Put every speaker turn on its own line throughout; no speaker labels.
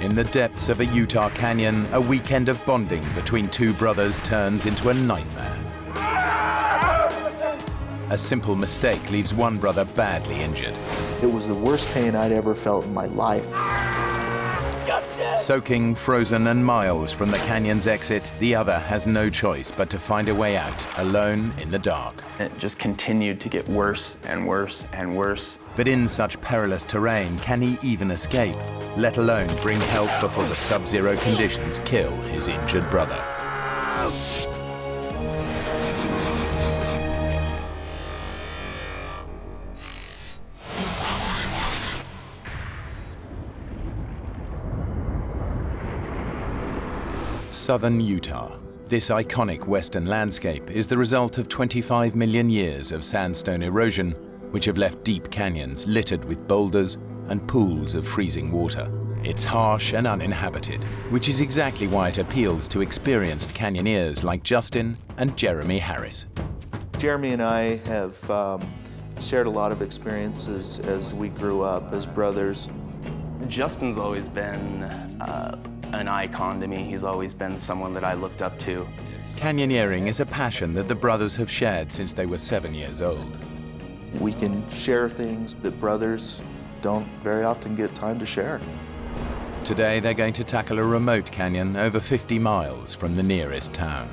In the depths of a Utah canyon, a weekend of bonding between two brothers turns into a nightmare. A simple mistake leaves one brother badly injured.
It was the worst pain I'd ever felt in my life.
Soaking, frozen, and miles from the canyon's exit, the other has no choice but to find a way out, alone in the dark.
It just continued to get worse and worse and worse.
But in such perilous terrain, can he even escape, let alone bring help before the sub-zero conditions kill his injured brother? Southern Utah. This iconic western landscape is the result of 25 million years of sandstone erosion, which have left deep canyons littered with boulders and pools of freezing water. It's harsh and uninhabited, which is exactly why it appeals to experienced canyoneers like Justin and Jeremy Harris.
Jeremy and I have shared a lot of experiences as we grew up as brothers.
Justin's always been an icon to me. He's always been someone that I looked up to.
Canyoneering is a passion that the brothers have shared since they were 7 years old.
We can share things that brothers don't very often get time to share.
Today they're going to tackle a remote canyon over 50 miles from the nearest town.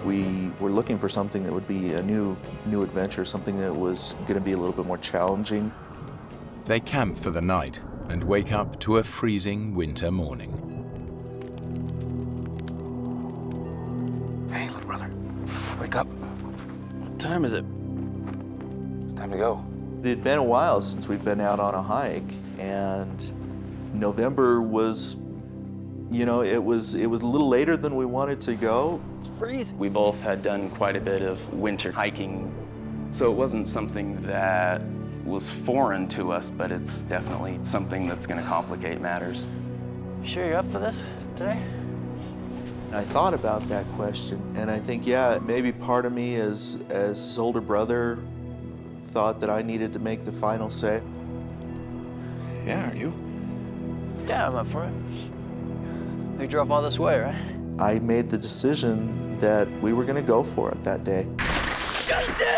We were looking for something that would be a new adventure, something that was going to be a little bit more challenging.
They camp for the night and wake up to a freezing winter morning.
Hey, little brother, wake up. What time is it? It's time to go.
It had been a while since we'd been out on a hike, and November was, you know, it was a little later than we wanted to go.
It's freezing.
We both had done quite a bit of winter hiking, so it wasn't something that was foreign to us, but it's definitely something that's going to complicate matters.
You sure you're up for this today?
I thought about that question, and I think, yeah, maybe part of me as his older brother thought that I needed to make the final say.
Yeah, are you? Yeah, I'm up for it. We drove all this way, right?
I made the decision that we were going to go for it that day.
Justin!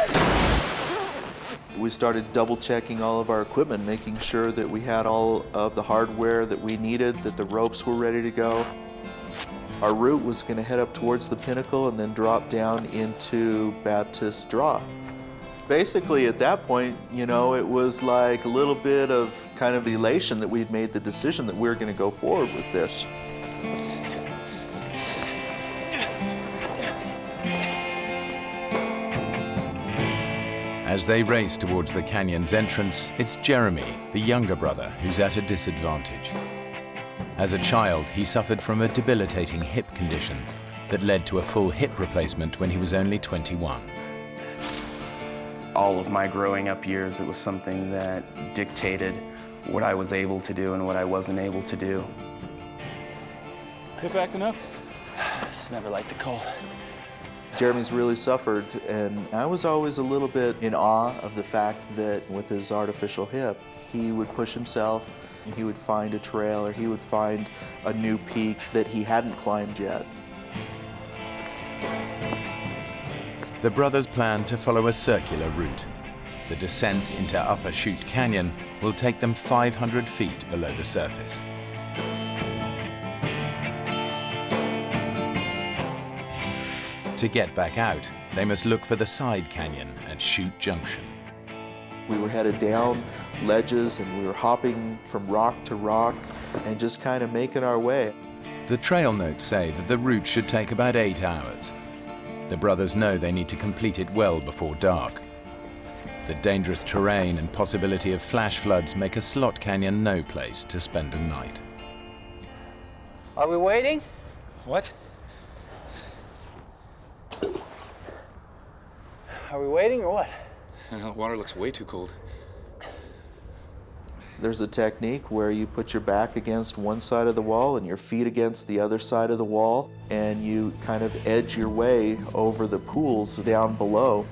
We started double-checking all of our equipment, making sure that we had all of the hardware that we needed, that the ropes were ready to go. Our route was going to head up towards the pinnacle and then drop down into Baptist Draw. Basically, at that point, you know, it was like a little bit of kind of elation that we'd made the decision that we were going to go forward with this.
As they race towards the canyon's entrance, it's Jeremy, the younger brother, who's at a disadvantage. As a child, he suffered from a debilitating hip condition that led to a full hip replacement when he was only 21.
All of my growing up years, it was something that dictated what I was able to do and what I wasn't able to do.
Hip acting up? It's never liked the cold.
Jeremy's really suffered, and I was always a little bit in awe of the fact that with his artificial hip, he would push himself, and he would find a trail, or he would find a new peak that he hadn't climbed yet.
The brothers plan to follow a circular route. The descent into Upper Chute Canyon will take them 500 feet below the surface. To get back out, they must look for the side canyon at Chute Junction.
We were headed down ledges, and we were hopping from rock to rock and just kind of making our way.
The trail notes say that the route should take about 8 hours. The brothers know they need to complete it well before dark. The dangerous terrain and possibility of flash floods make a slot canyon no place to spend a night.
Are we waiting?
What?
Are we waiting or what?
The water looks way too cold.
There's a technique where you put your back against one side of the wall and your feet against the other side of the wall, and you kind of edge your way over the pools down below.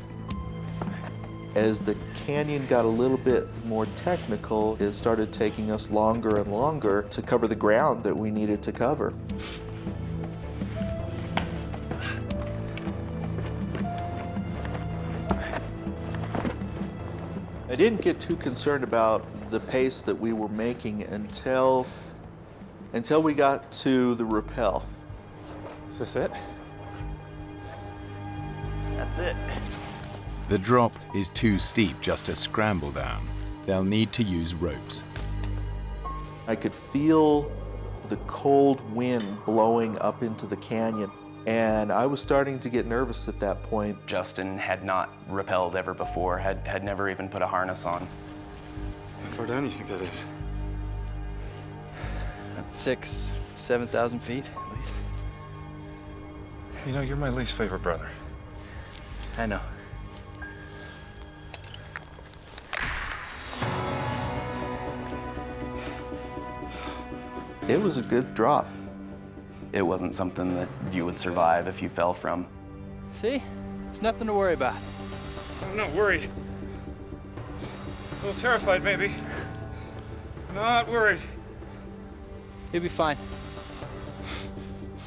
As the canyon got a little bit more technical, it started taking us longer and longer to cover the ground that we needed to cover. I didn't get too concerned about the pace that we were making until we got to the rappel.
Is this it?
That's it.
The drop is too steep just to scramble down. They'll need to use ropes.
I could feel the cold wind blowing up into the canyon, and I was starting to get nervous at that point.
Justin had not rappelled ever before, had never even put a harness on.
How far down do you think that is?
6,000 to 7,000 feet at least.
You know, you're my least favorite brother.
I know.
It was a good drop.
It wasn't something that you would survive if you fell from.
See? It's nothing to worry about.
I'm not worried. A little terrified, maybe. Not worried.
You'll be fine.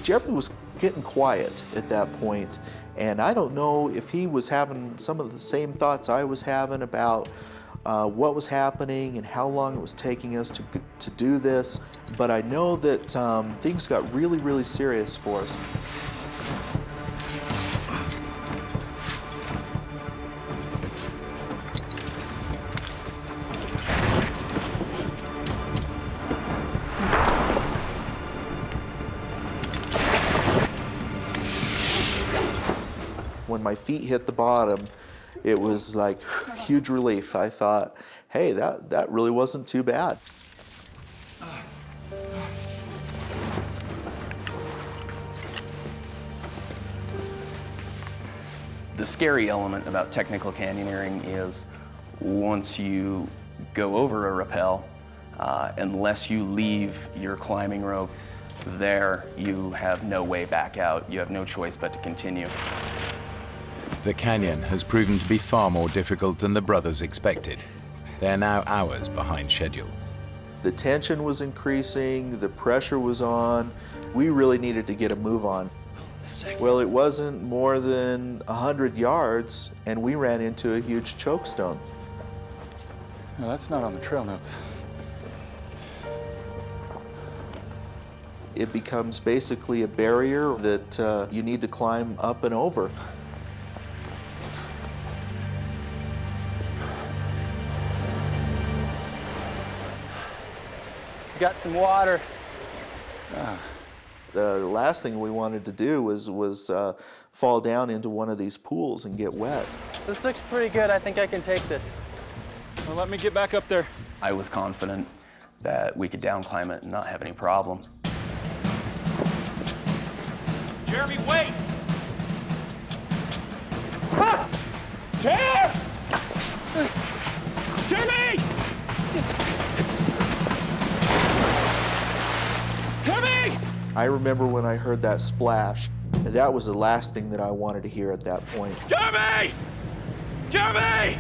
Jeremy was getting quiet at that point, and I don't know if he was having some of the same thoughts I was having about what was happening and how long it was taking us to do this, but I know that things got really, really serious for us. When my feet hit the bottom, it was like huge relief. I thought, hey, that really wasn't too bad.
The scary element about technical canyoneering is once you go over a rappel, unless you leave your climbing rope there, you have no way back out. You have no choice but to continue.
The canyon has proven to be far more difficult than the brothers expected. They're now hours behind schedule.
The tension was increasing, the pressure was on. We really needed to get a move on. Well, it wasn't more than 100 yards, and we ran into a huge chokestone.
No, that's not on the trail notes.
It becomes basically a barrier that you need to climb up and over.
Got some water.
The last thing we wanted to do was fall down into one of these pools and get wet.
This looks pretty good. I think I can take this.
Well, let me get back up there.
I was confident that we could down climb it and not have any problem.
Jeremy, wait! Ah! Jeremy! Jeremy!
I remember when I heard that splash, that was the last thing that I wanted to hear at that point.
Jeremy! Jeremy!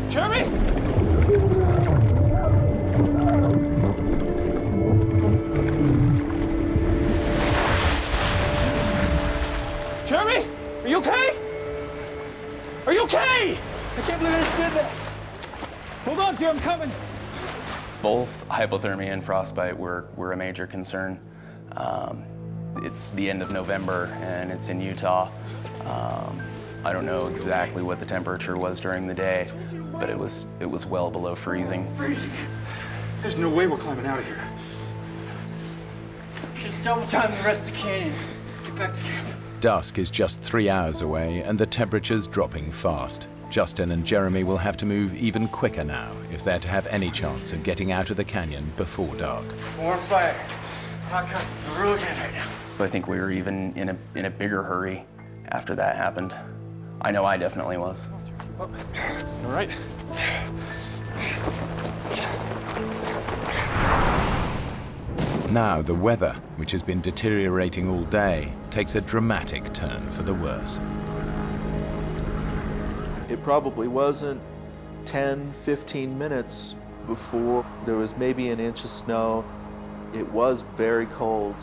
Jeremy! Jeremy! Are you okay? Are you okay?
I can't believe I just did that.
Hold on, dear, I'm coming.
Both hypothermia and frostbite were a major concern. It's the end of November and it's in Utah. I don't know exactly what the temperature was during the day, but it was well below freezing.
Freezing. There's no way we're climbing out of here.
Just double time the rest of the canyon. Get back to camp.
Dusk is just 3 hours away and the temperature's dropping fast. Justin and Jeremy will have to move even quicker now if they're to have any chance of getting out of the canyon before dark.
More fire. Hot cup. It's real good right now.
I think we were even in a bigger hurry after that happened. I know I definitely was.
All right.
Now the weather, which has been deteriorating all day, takes a dramatic turn for the worse.
It probably wasn't 10, 15 minutes before there was maybe an inch of snow. It was very cold.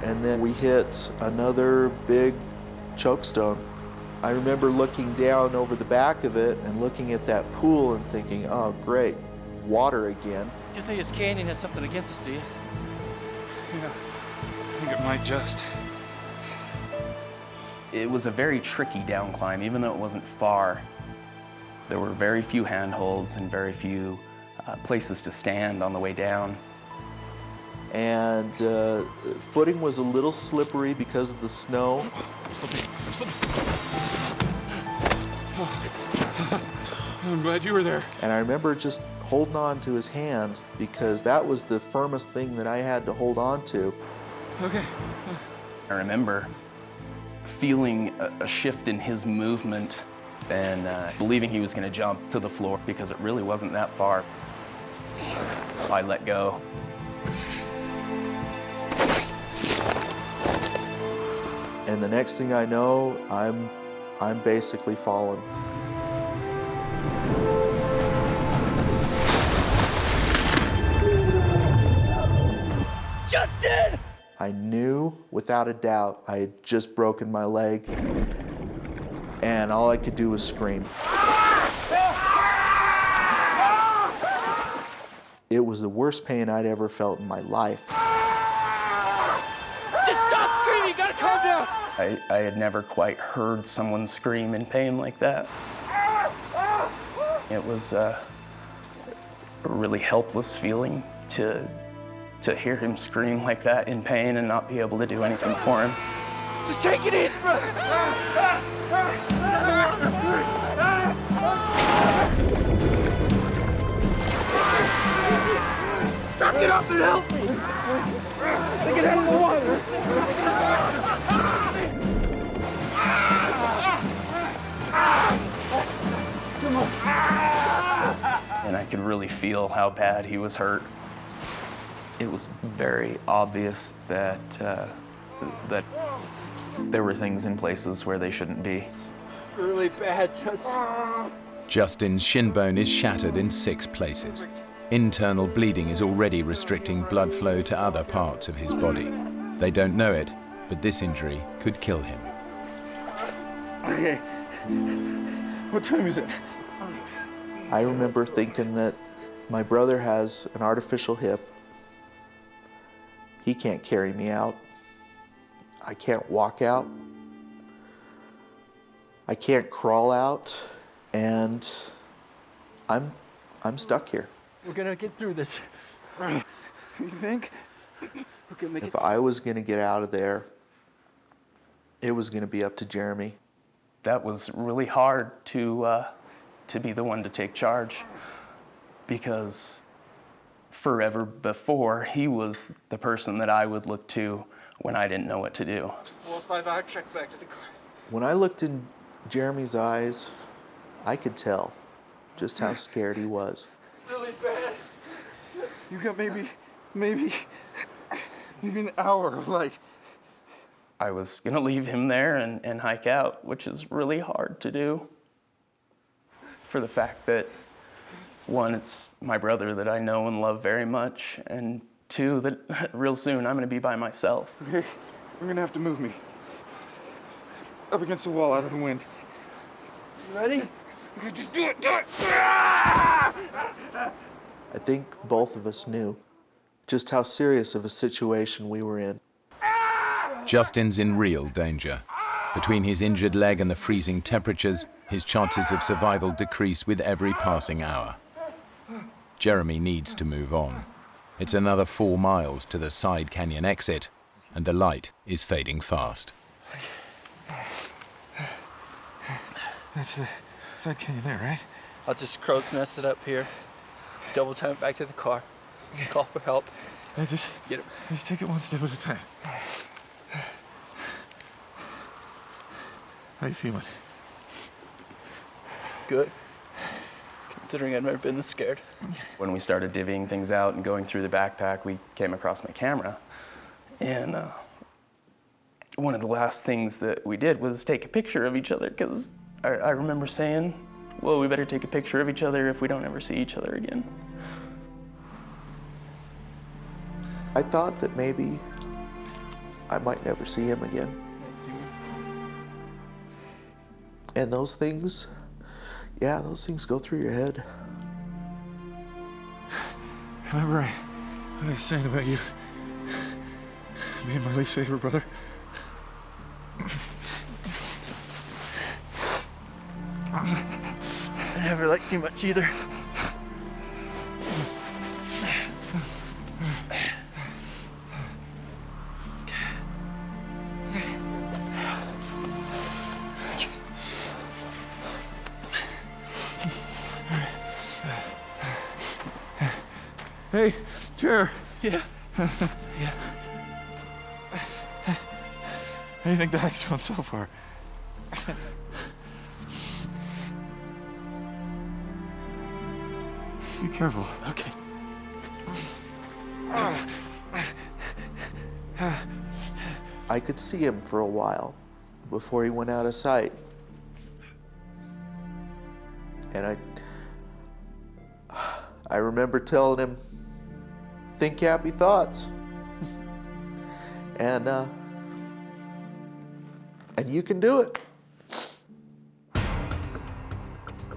And then we hit another big chokestone. I remember looking down over the back of it and looking at that pool and thinking, oh great, water again.
You think this canyon has something against us, do you?
Yeah, I think it might just.
It was a very tricky down climb, even though it wasn't far. There were very few handholds and very few places to stand on the way down.
And footing was a little slippery because of the snow.
I'm slipping. I'm glad you were there.
And I remember just holding on to his hand because that was the firmest thing that I had to hold on to.
Okay.
I remember feeling a shift in his movement and believing he was going to jump to the floor because it really wasn't that far. I let go.
And the next thing I know, I'm basically falling.
Justin!
I knew without a doubt I had just broken my leg, and all I could do was scream. It was the worst pain I'd ever felt in my life.
Just stop screaming, you gotta calm down!
I had never quite heard someone scream in pain like that. It was a really helpless feeling to hear him scream like that in pain and not be able to do anything for him.
Just take it easy, bro! Get up and help me! Get out of the water! Come on!
And I could really feel how bad he was hurt. It was very obvious that that there were things in places where they shouldn't be.
It's really bad, Justin.
Justin's shin bone is shattered in 6 places. Internal bleeding is already restricting blood flow to other parts of his body. They don't know it, but this injury could kill him.
Okay. What time is it?
I remember thinking that my brother has an artificial hip. He can't carry me out. I can't walk out. I can't crawl out, and I'm stuck here.
We're gonna get through this.
You think?
We're gonna make it.
If I was gonna get out of there, it was gonna be up to Jeremy.
That was really hard to be the one to take charge because forever before, he was the person that I would look to when I didn't know what to do.
4-5-hour trek back to the car.
When I looked in Jeremy's eyes, I could tell just how scared he was.
Really bad.
You got maybe an hour of light.
I was gonna leave him there and hike out, which is really hard to do for the fact that, one, it's my brother that I know and love very much, and 2, that real soon I'm gonna be by myself.
Okay, you're gonna have to move me. Up against the wall, out of the wind.
You ready?
Okay, just do it, do it!
I think both of us knew just how serious of a situation we were in.
Justin's in real danger. Between his injured leg and the freezing temperatures, his chances of survival decrease with every passing hour. Jeremy needs to move on. It's another 4 miles to the side canyon exit, and the light is fading fast.
That's the side canyon there, right?
I'll just crow's nest it up here. Double time it back to the car. Call for help.
Just
Get it.
Just take it one step at a time. How you feeling?
Good. Considering I've never been this scared.
When we started divvying things out and going through the backpack, we came across my camera. And one of the last things that we did was take a picture of each other because I remember saying, well, we better take a picture of each other if we don't ever see each other again.
I thought that maybe I might never see him again. And those things, yeah, those things go through your head.
Remember I was saying about you being my least favorite brother?
I never liked you much either.
Hey, chair.
Yeah.
How do you think the hike's gone so far? Be careful.
Okay.
I could see him for a while before he went out of sight. And I remember telling him, think happy thoughts. and you can do it.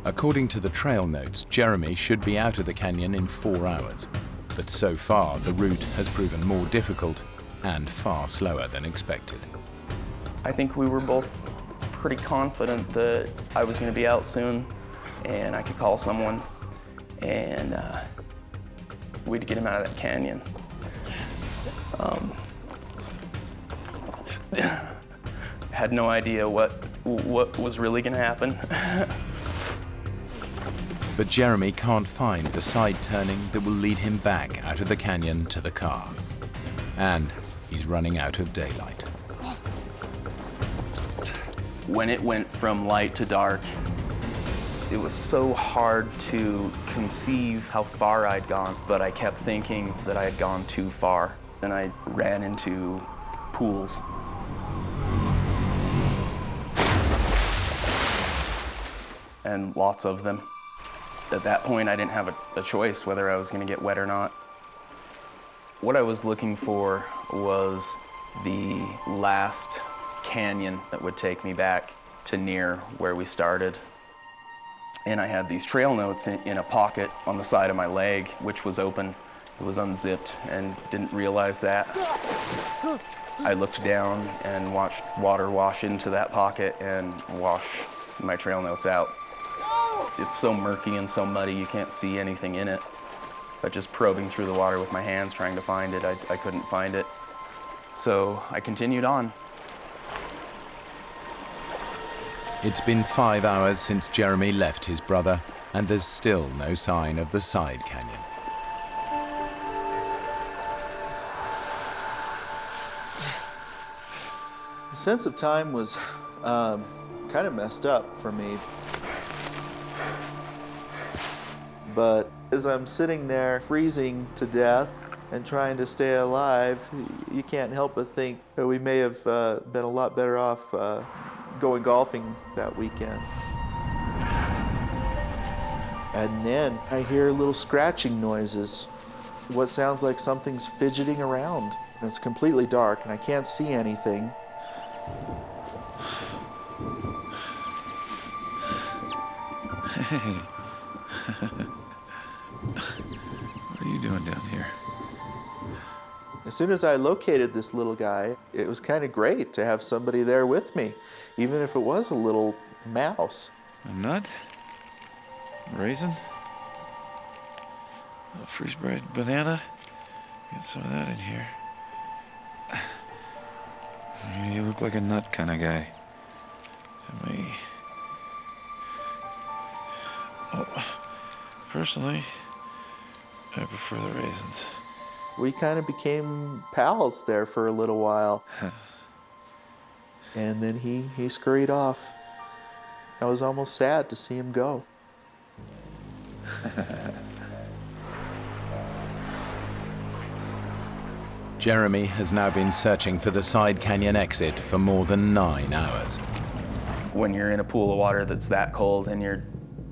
According to the trail notes, Jeremy should be out of the canyon in 4 hours. But so far, the route has proven more difficult and far slower than expected.
I think we were both pretty confident that I was going to be out soon and I could call someone and we'd get him out of that canyon. Had no idea what was really going to happen.
But Jeremy can't find the side turning that will lead him back out of the canyon to the car. And he's running out of daylight.
When it went from light to dark, it was so hard to conceive how far I'd gone, but I kept thinking that I had gone too far. And I ran into pools. And lots of them. At that point, I didn't have a choice whether I was going to get wet or not. What I was looking for was the last canyon that would take me back to near where we started. And I had these trail notes in a pocket on the side of my leg, which was open. It was unzipped and didn't realize that. I looked down and watched water wash into that pocket and wash my trail notes out. It's so murky and so muddy, you can't see anything in it. But just probing through the water with my hands trying to find it, I couldn't find it. So I continued on.
It's been 5 hours since Jeremy left his brother, and there's still no sign of the side canyon.
The sense of time was kind of messed up for me. But as I'm sitting there freezing to death and trying to stay alive, you can't help but think that we may have been a lot better off going golfing that weekend. And then I hear little scratching noises, what sounds like something's fidgeting around. And it's completely dark and I can't see anything.
Hey. What are you doing down here?
As soon as I located this little guy, it was kind of great to have somebody there with me, even if it was a little mouse.
A nut? A raisin? A freeze-dried banana? Get some of that in here. You look like a nut kind of guy to me. Oh, personally, I prefer the raisins.
We kind of became pals there for a little while. And then he scurried off. I was almost sad to see him go.
Jeremy has now been searching for the side canyon exit for more than 9 hours.
When you're in a pool of water that's that cold and you're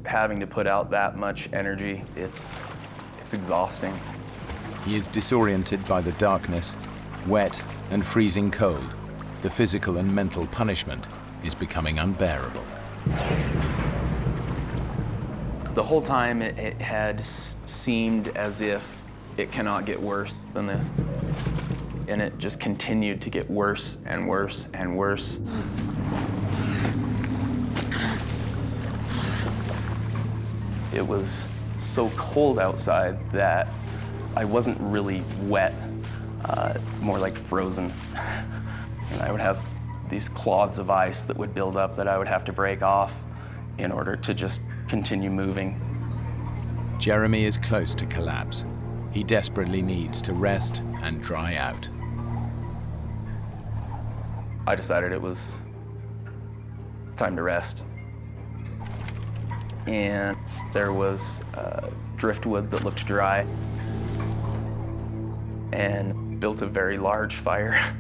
having to put out that much energy, it's exhausting.
He is disoriented by the darkness, wet and freezing cold. The physical and mental punishment is becoming unbearable.
The whole time it had seemed as if it cannot get worse than this. And it just continued to get worse and worse and worse. It was so cold outside that I wasn't really wet, more like frozen. And I would have these clods of ice that would build up that I would have to break off in order to just continue moving.
Jeremy is close to collapse. He desperately needs to rest and dry out.
I decided it was time to rest. And there was driftwood that looked dry, and built a very large fire,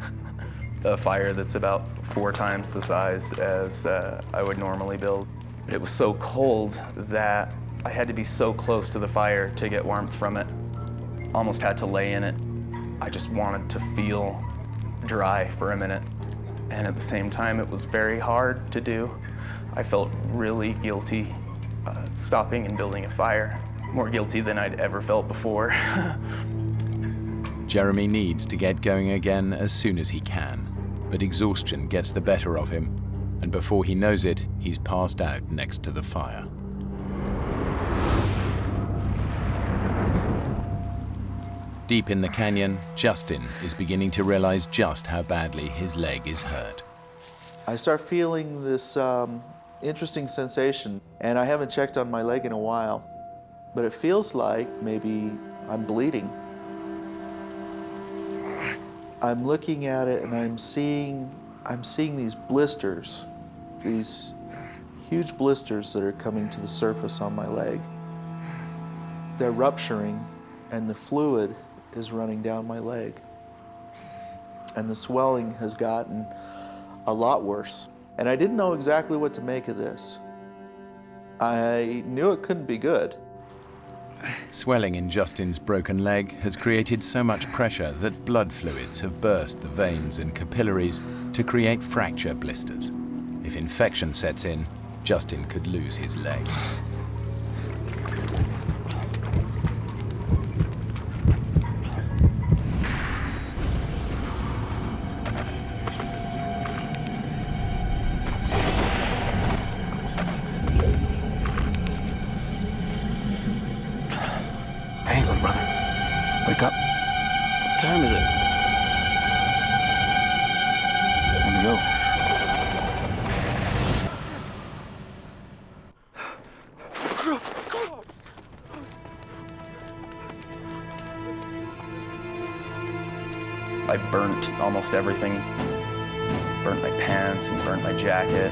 a fire that's about 4 times the size as I would normally build. But it was so cold that I had to be so close to the fire to get warmth from it. Almost had to lay in it. I just wanted to feel dry for a minute. And at the same time, it was very hard to do. I felt really guilty stopping and building a fire. More guilty than I'd ever felt before.
Jeremy needs to get going again as soon as he can, but exhaustion gets the better of him, and before he knows it, he's passed out next to the fire. Deep in the canyon, Justin is beginning to realize just how badly his leg is hurt.
I start feeling this interesting sensation, and I haven't checked on my leg in a while, but it feels like maybe I'm bleeding. I'm looking at it and I'm seeing these blisters, these huge blisters that are coming to the surface on my leg. They're rupturing and the fluid is running down my leg. And the swelling has gotten a lot worse. And I didn't know exactly what to make of this. I knew it couldn't be good.
Swelling in Justin's broken leg has created so much pressure that blood fluids have burst the veins and capillaries to create fracture blisters. If infection sets in, Justin could lose his leg.
Hey, little brother. Wake up. What time is it? Time to go.
I burnt almost everything. Burnt my pants and burnt my jacket,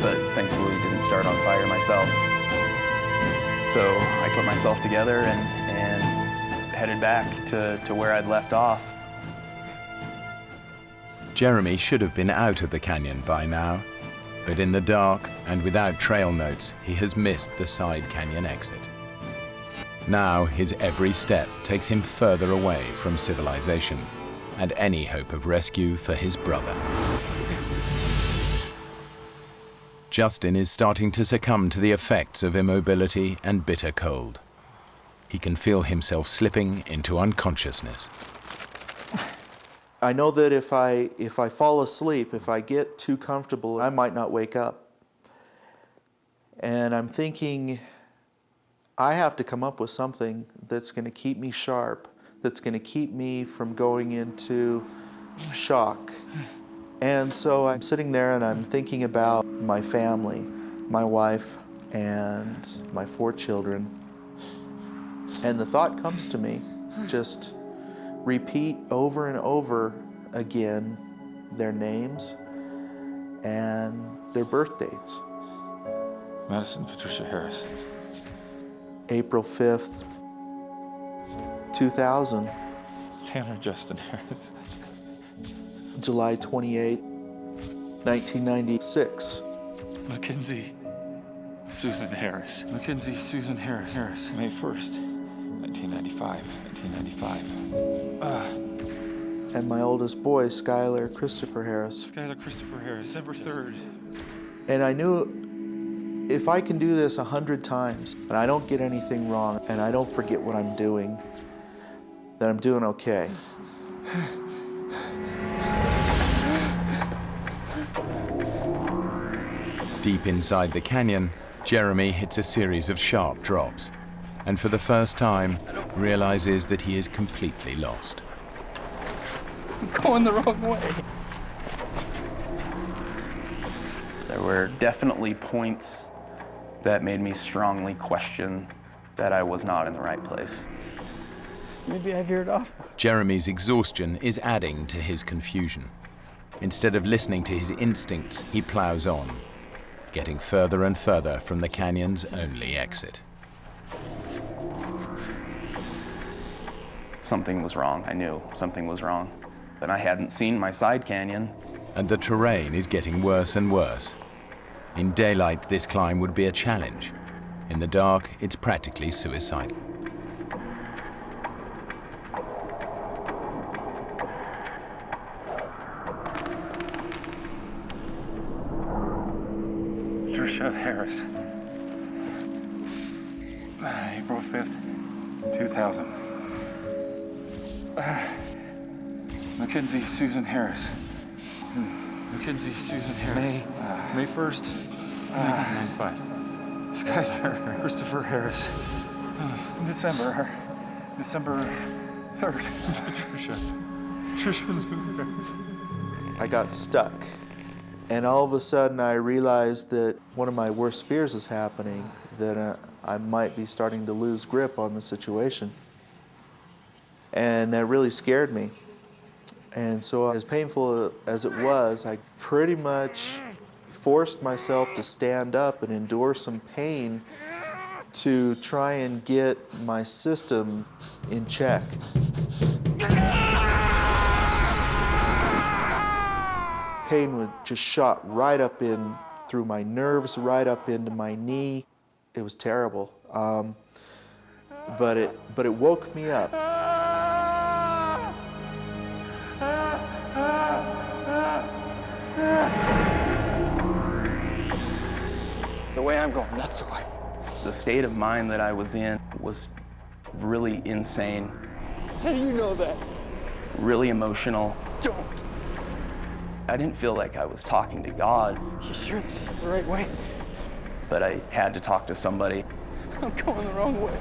but thankfully didn't start on fire myself. So I put myself together and headed back to where I'd left off.
Jeremy should have been out of the canyon by now, but in the dark and without trail notes, he has missed the side canyon exit. Now his every step takes him further away from civilization and any hope of rescue for his brother. Justin is starting to succumb to the effects of immobility and bitter cold. He can feel himself slipping into unconsciousness.
I know that if I fall asleep, if I get too comfortable, I might not wake up. And I'm thinking, I have to come up with something that's going to keep me sharp, that's going to keep me from going into shock. And so I'm sitting there and I'm thinking about my family, my wife, and my 4 children. And the thought comes to me, just repeat over and over again their names and their birth dates.
Madison Patricia Harris.
April 5th, 2000.
Tanner Justin Harris.
July 28th, 1996.
Mackenzie Susan Harris. Mackenzie Susan Harris. May 1st, 1995.
And my oldest boy, Skylar Christopher Harris.
Skylar Christopher Harris, December 3rd.
And I knew if I can do this 100 times and I don't get anything wrong and I don't forget what I'm doing, then I'm doing okay.
Deep inside the canyon, Jeremy hits a series of sharp drops, and for the first time realizes that he is completely lost.
I'm going the wrong way. There were definitely points that made me strongly question that I was not in the right place.
Maybe I veered off.
Jeremy's exhaustion is adding to his confusion. Instead of listening to his instincts, he plows on, getting further and further from the canyon's only exit.
Something was wrong. I knew something was wrong. And I hadn't seen my side canyon.
And the terrain is getting worse and worse. In daylight, this climb would be a challenge. In the dark, it's practically suicidal.
Patricia Harris. April 5th, 2000. Mackenzie Susan Harris. Mackenzie Susan Harris. May 1st, 1995. Skylar Christopher Harris. December 3rd. Patricia Harris.
I got stuck. And all of a sudden I realized that one of my worst fears is happening, that I might be starting to lose grip on the situation. And that really scared me. And so as painful as it was, I pretty much forced myself to stand up and endure some pain to try and get my system in check. Pain would just shot right up in through my nerves, right up into my knee. It was terrible, but it woke me up.
The way I'm going, that's the way.
The state of mind that I was in was really insane,
How do you know that?
really emotional.
Don't.
I didn't feel like I was talking to God,
You sure this is the right way?
but I had to talk to somebody.
I'm going the wrong way.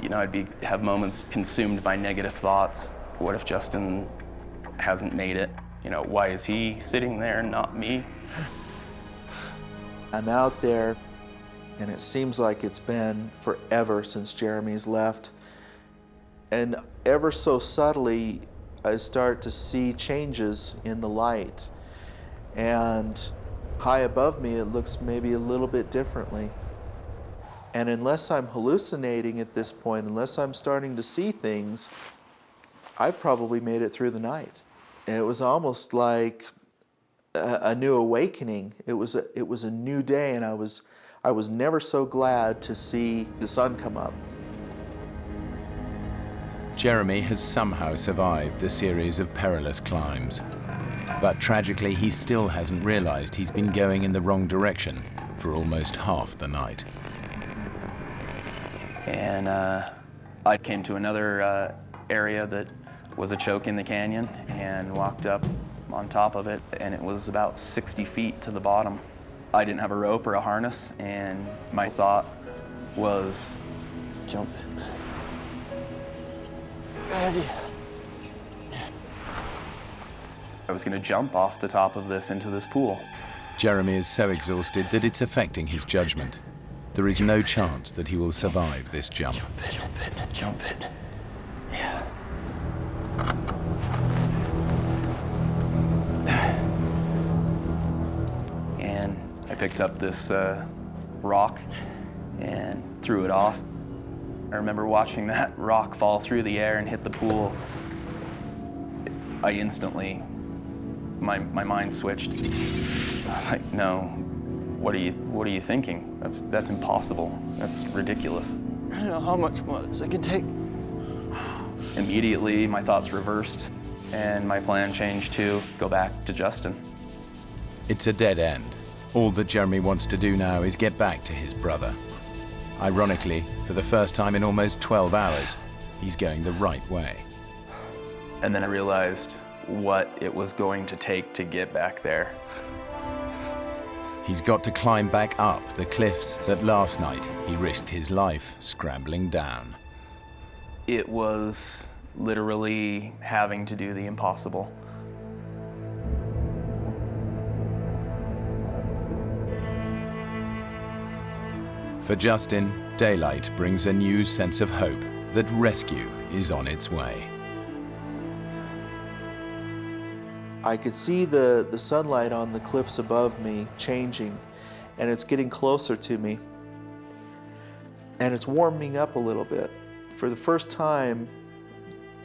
You know, I'd have moments consumed by negative thoughts. What if Justin hasn't made it? You know, why is he sitting there and not me?
I'm out there, and it seems like it's been forever since Jeremy's left. And ever so subtly, I start to see changes in the light. And high above me, it looks maybe a little bit differently. And unless I'm hallucinating at this point, unless I'm starting to see things, I've probably made it through the night. And it was almost like a new awakening. It was a new day, and I was never so glad to see the sun come up.
Jeremy has somehow survived the series of perilous climbs. But tragically, he still hasn't realized he's been going in the wrong direction for almost half the night.
And I came to another area that was a choke in the canyon and walked up on top of it, and it was about 60 feet to the bottom. I didn't have a rope or a harness, and my thought was,
Jump in. Good idea.
I was going to jump off the top of this into this pool.
Jeremy is so exhausted that it's affecting his judgment. There is no chance that he will survive this jump.
Jump in. Yeah.
And I picked up this rock and threw it off. I remember watching that rock fall through the air and hit the pool. I instantly My mind switched. I was like, no, what are you thinking? That's impossible. That's ridiculous.
I don't know how much more this I can take.
Immediately, my thoughts reversed, and my plan changed to go back to Justin.
It's a dead end. All that Jeremy wants to do now is get back to his brother. Ironically, for the first time in almost 12 hours, he's going the right way.
And then I realized what it was going to take to get back there.
He's got to climb back up the cliffs that last night he risked his life scrambling down.
It was literally having to do the impossible.
For Justin, daylight brings a new sense of hope that rescue is on its way.
I could see the sunlight on the cliffs above me changing, and it's getting closer to me. And it's warming up a little bit. For the first time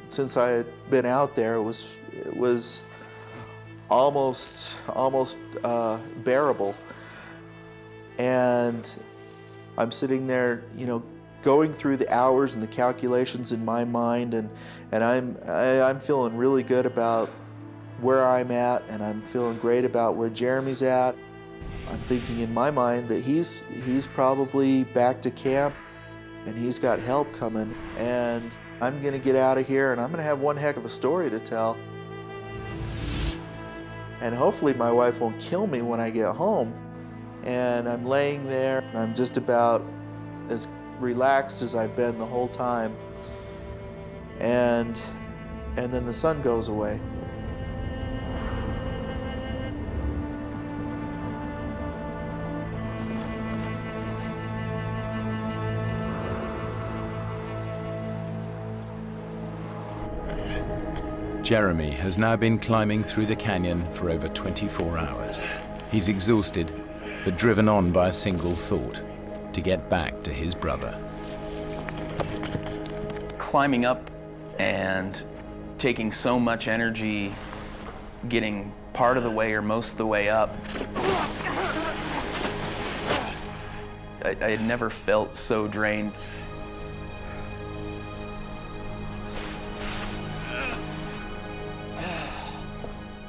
since I had been out there, it was almost bearable. And I'm sitting there, going through the hours and the calculations in my mind, and I'm feeling really good about where I'm at, and I'm feeling great about where Jeremy's at. I'm thinking in my mind that he's probably back to camp, and he's got help coming, and I'm gonna get out of here, and I'm gonna have one heck of a story to tell. And hopefully my wife won't kill me when I get home. And I'm laying there, and I'm just about as relaxed as I've been the whole time. And then the sun goes away.
Jeremy has now been climbing through the canyon for over 24 hours. He's exhausted, but driven on by a single thought: to get back to his brother.
Climbing up and taking so much energy, getting part of the way or most of the way up, I had never felt so drained.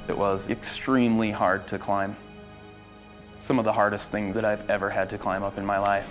It was extremely hard to climb. Some of the hardest things that I've ever had to climb up in my life.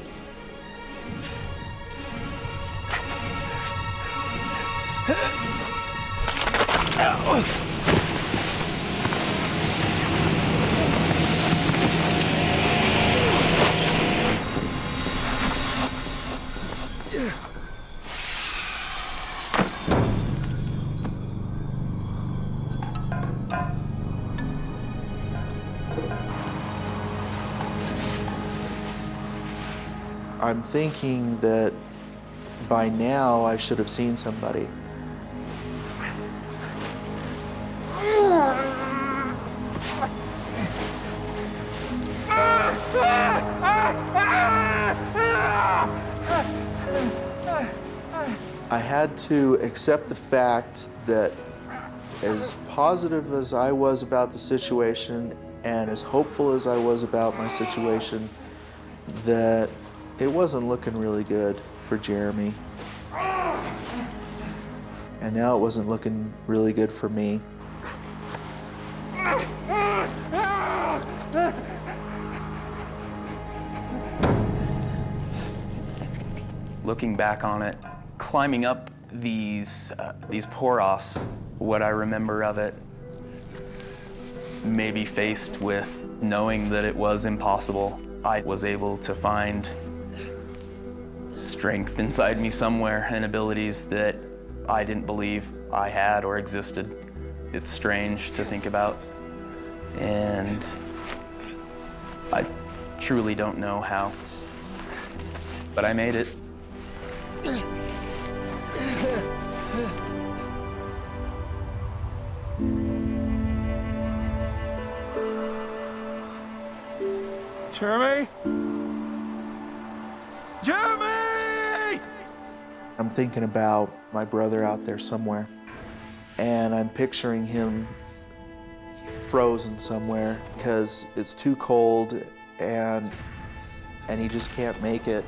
I'm thinking that by now I should have seen somebody. I had to accept the fact that as positive as I was about the situation and as hopeful as I was about my situation, that it wasn't looking really good for Jeremy. And now it wasn't looking really good for me.
Looking back on it, climbing up these pour-offs, what I remember of it, maybe faced with knowing that it was impossible, I was able to find strength inside me somewhere and abilities that I didn't believe I had or existed. It's strange to think about, and I truly don't know how, but I made it.
Jeremy? Jeremy!
I'm thinking about my brother out there somewhere, and I'm picturing him frozen somewhere because it's too cold and he just can't make it.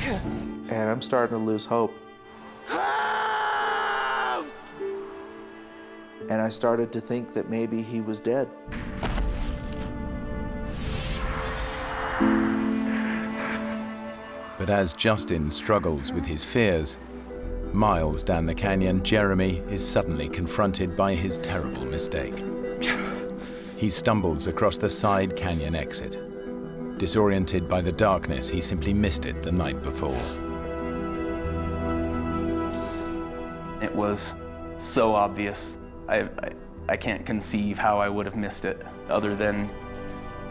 And I'm starting to lose hope. And I started to think that maybe he was dead.
But as Justin struggles with his fears, miles down the canyon, Jeremy is suddenly confronted by his terrible mistake. He stumbles across the side canyon exit. Disoriented by the darkness, he simply missed it the night before.
It was so obvious. I can't conceive how I would have missed it, other than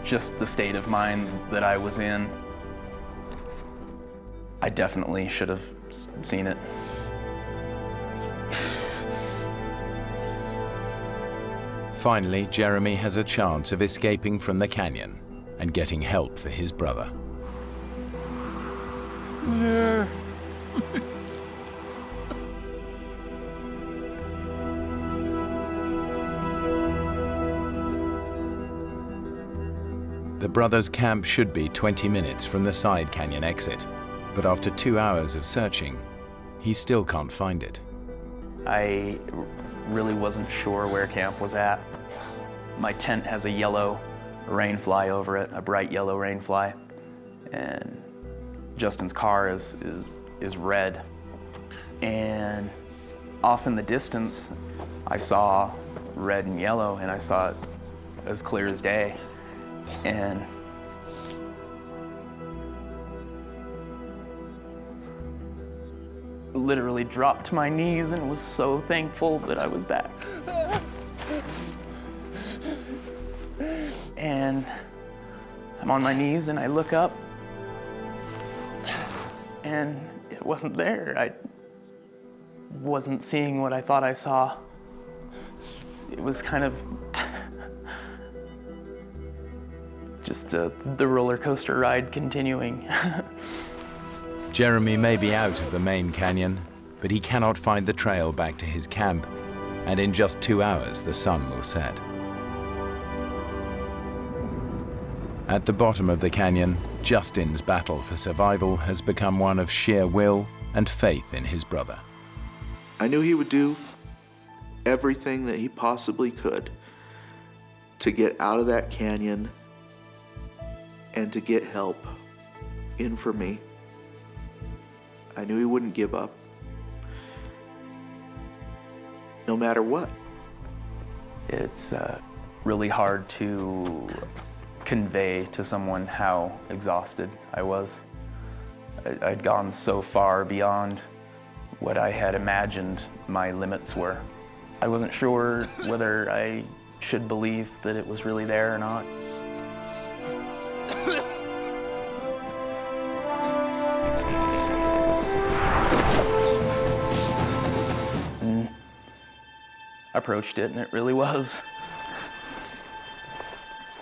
just the state of mind that I was in. I definitely should have seen it.
Finally, Jeremy has a chance of escaping from the canyon and getting help for his brother. The brothers' camp should be 20 minutes from the side canyon exit, but after 2 hours of searching, he still can't find it.
I really wasn't sure where camp was at. My tent has a yellow rainfly over it, a bright yellow rainfly, and Justin's car is red. And off in the distance, I saw red and yellow, and I saw it as clear as day. And literally dropped to my knees and was so thankful that I was back. And I'm on my knees and I look up and it wasn't there. I wasn't seeing what I thought I saw. It was kind of just the roller coaster ride continuing.
Jeremy may be out of the main canyon, but he cannot find the trail back to his camp, and in just 2 hours the sun will set. At the bottom of the canyon, Justin's battle for survival has become one of sheer will and faith in his brother.
I knew he would do everything that he possibly could to get out of that canyon and to get help in for me. I knew he wouldn't give up, no matter what.
It's really hard to convey to someone how exhausted I was. I'd gone so far beyond what I had imagined my limits were. I wasn't sure whether I should believe that it was really there or not. I approached it, and it really was.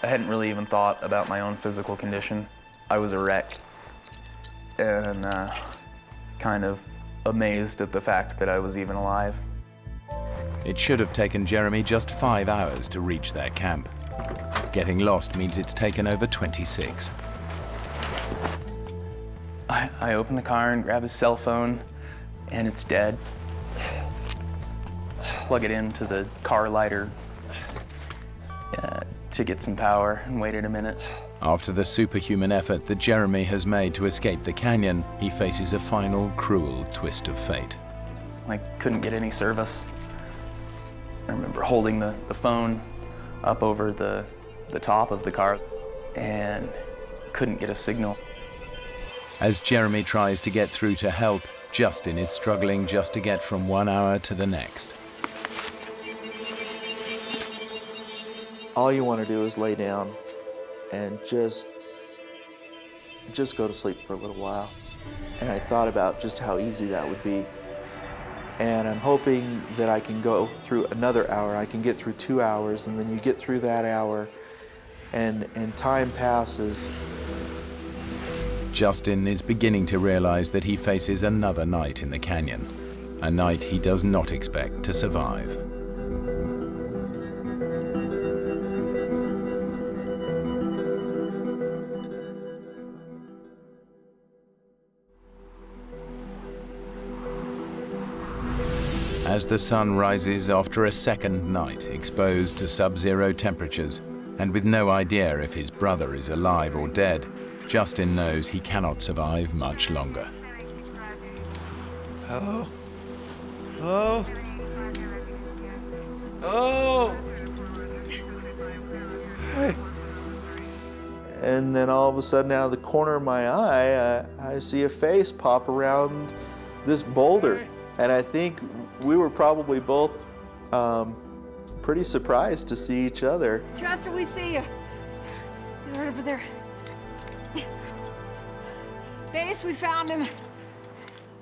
I hadn't really even thought about my own physical condition. I was a wreck, and kind of amazed at the fact that I was even alive.
It should have taken Jeremy just 5 hours to reach their camp. Getting lost means it's taken over 26.
I open the car and grab his cell phone, and it's dead. Plug it into the car lighter to get some power and waited a minute.
After the superhuman effort that Jeremy has made to escape the canyon, he faces a final cruel twist of fate.
I couldn't get any service. I remember holding the phone up over the top of the car and couldn't get a signal.
As Jeremy tries to get through to help, Justin is struggling just to get from 1 hour to the next.
All you want to do is lay down and just go to sleep for a little while. And I thought about just how easy that would be. And I'm hoping that I can go through another hour. I can get through 2 hours, and then you get through that hour, and time passes.
Justin is beginning to realize that he faces another night in the canyon, a night he does not expect to survive. As the sun rises after a second night exposed to sub-zero temperatures, and with no idea if his brother is alive or dead, Justin knows he cannot survive much longer.
Hello? Hello? Oh! Hey.
And then all of a sudden, out of the corner of my eye, I see a face pop around this boulder. And I think we were probably both pretty surprised to see each other.
Justin, we see you. He's right over there. Base, we found him.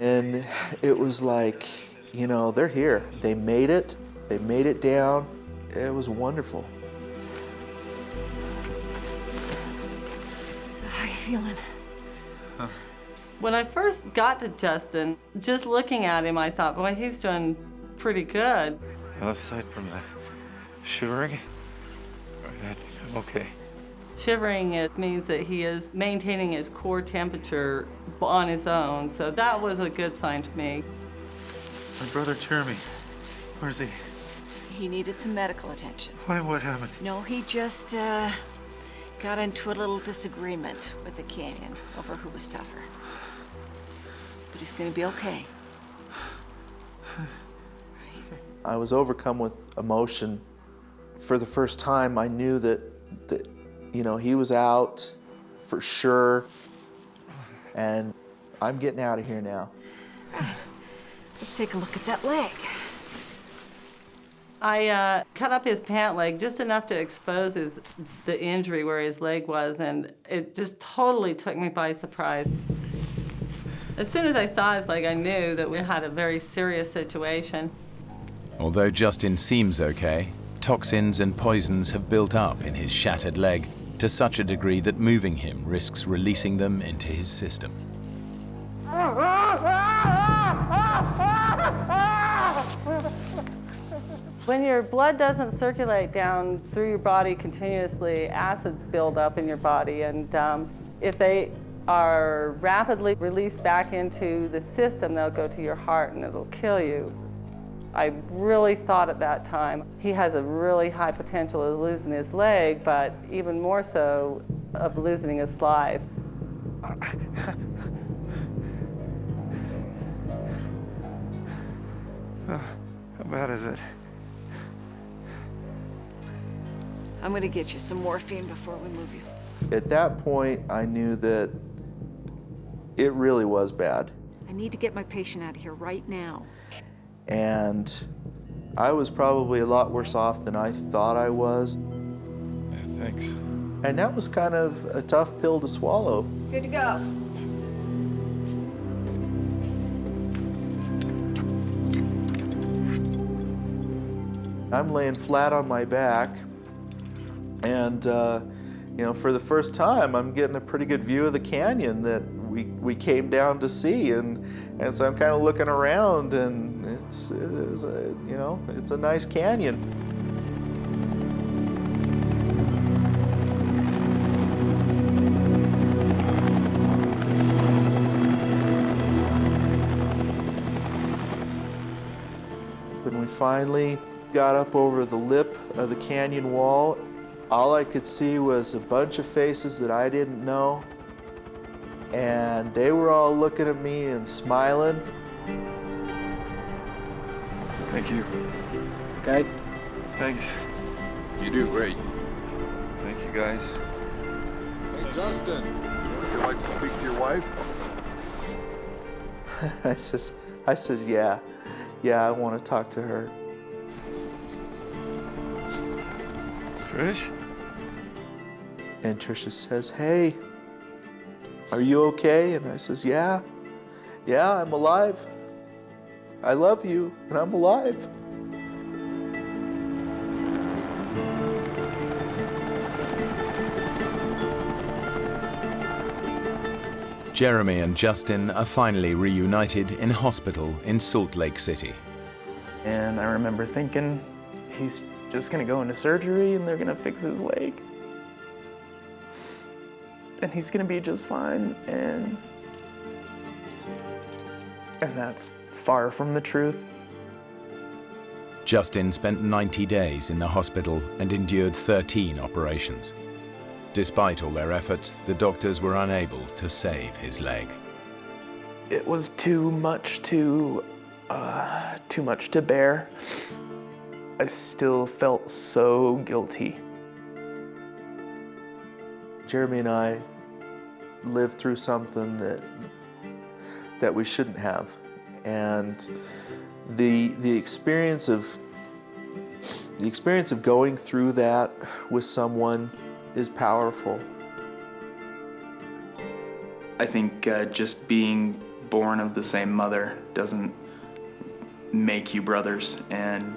And it was like, you know, they're here. They made it. They made it down. It was wonderful.
So how are you feeling?
When I first got to Justin, just looking at him, I thought, boy, he's doing pretty good.
Well, aside from the shivering, I think I'm okay.
Shivering, it means that he is maintaining his core temperature on his own, so that was a good sign to me.
My brother Jeremy, where's he?
He needed some medical attention.
Why, what happened?
No, he just got into a little disagreement with the canyon over who was tougher. But he's gonna be okay.
I was overcome with emotion. For the first time, I knew that you know, he was out for sure, and I'm getting out of here now.
Right. Let's take a look at that leg.
I cut up his pant leg just enough to expose the injury where his leg was, and it just totally took me by surprise. As soon as I saw his leg, I knew that we had a very serious situation.
Although Justin seems okay, toxins and poisons have built up in his shattered leg to such a degree that moving him risks releasing them into his system.
When your blood doesn't circulate down through your body continuously, acids build up in your body, and if they are rapidly released back into the system, they'll go to your heart and it'll kill you. I really thought at that time, he has a really high potential of losing his leg, but even more so of losing his life.
How bad is it?
I'm gonna get you some morphine before we move you.
At that point, I knew that it really was bad.
I need to get my patient out of here right now.
And I was probably a lot worse off than I thought I was.
Yeah, thanks.
And that was kind of a tough pill to swallow.
Good to go.
I'm laying flat on my back, and you know, for the first time, I'm getting a pretty good view of the canyon that we came down to see, and so I'm kind of looking around, and it's a nice canyon. When we finally got up over the lip of the canyon wall, all I could see was a bunch of faces that I didn't know, and they were all looking at me and smiling.
Thank you.
Okay?
Thanks.
You do great.
Thank you, guys.
Hey, Justin, would you like to speak to your wife?
I says, yeah, I want to talk to her.
Trish?
And Tricia says, hey, are you okay? And I says, yeah, I'm alive. I love you, and I'm alive.
Jeremy and Justin are finally reunited in hospital in Salt Lake City.
And I remember thinking, he's just gonna go into surgery and they're gonna fix his leg. And he's gonna be just fine, and that's far from the truth.
Justin spent 90 days in the hospital and endured 13 operations. Despite all their efforts, the doctors were unable to save his leg.
It was too much to bear. I still felt so guilty.
Jeremy and I lived through something that we shouldn't have, and the experience of going through that with someone is powerful.
I think just being born of the same mother doesn't make you brothers, and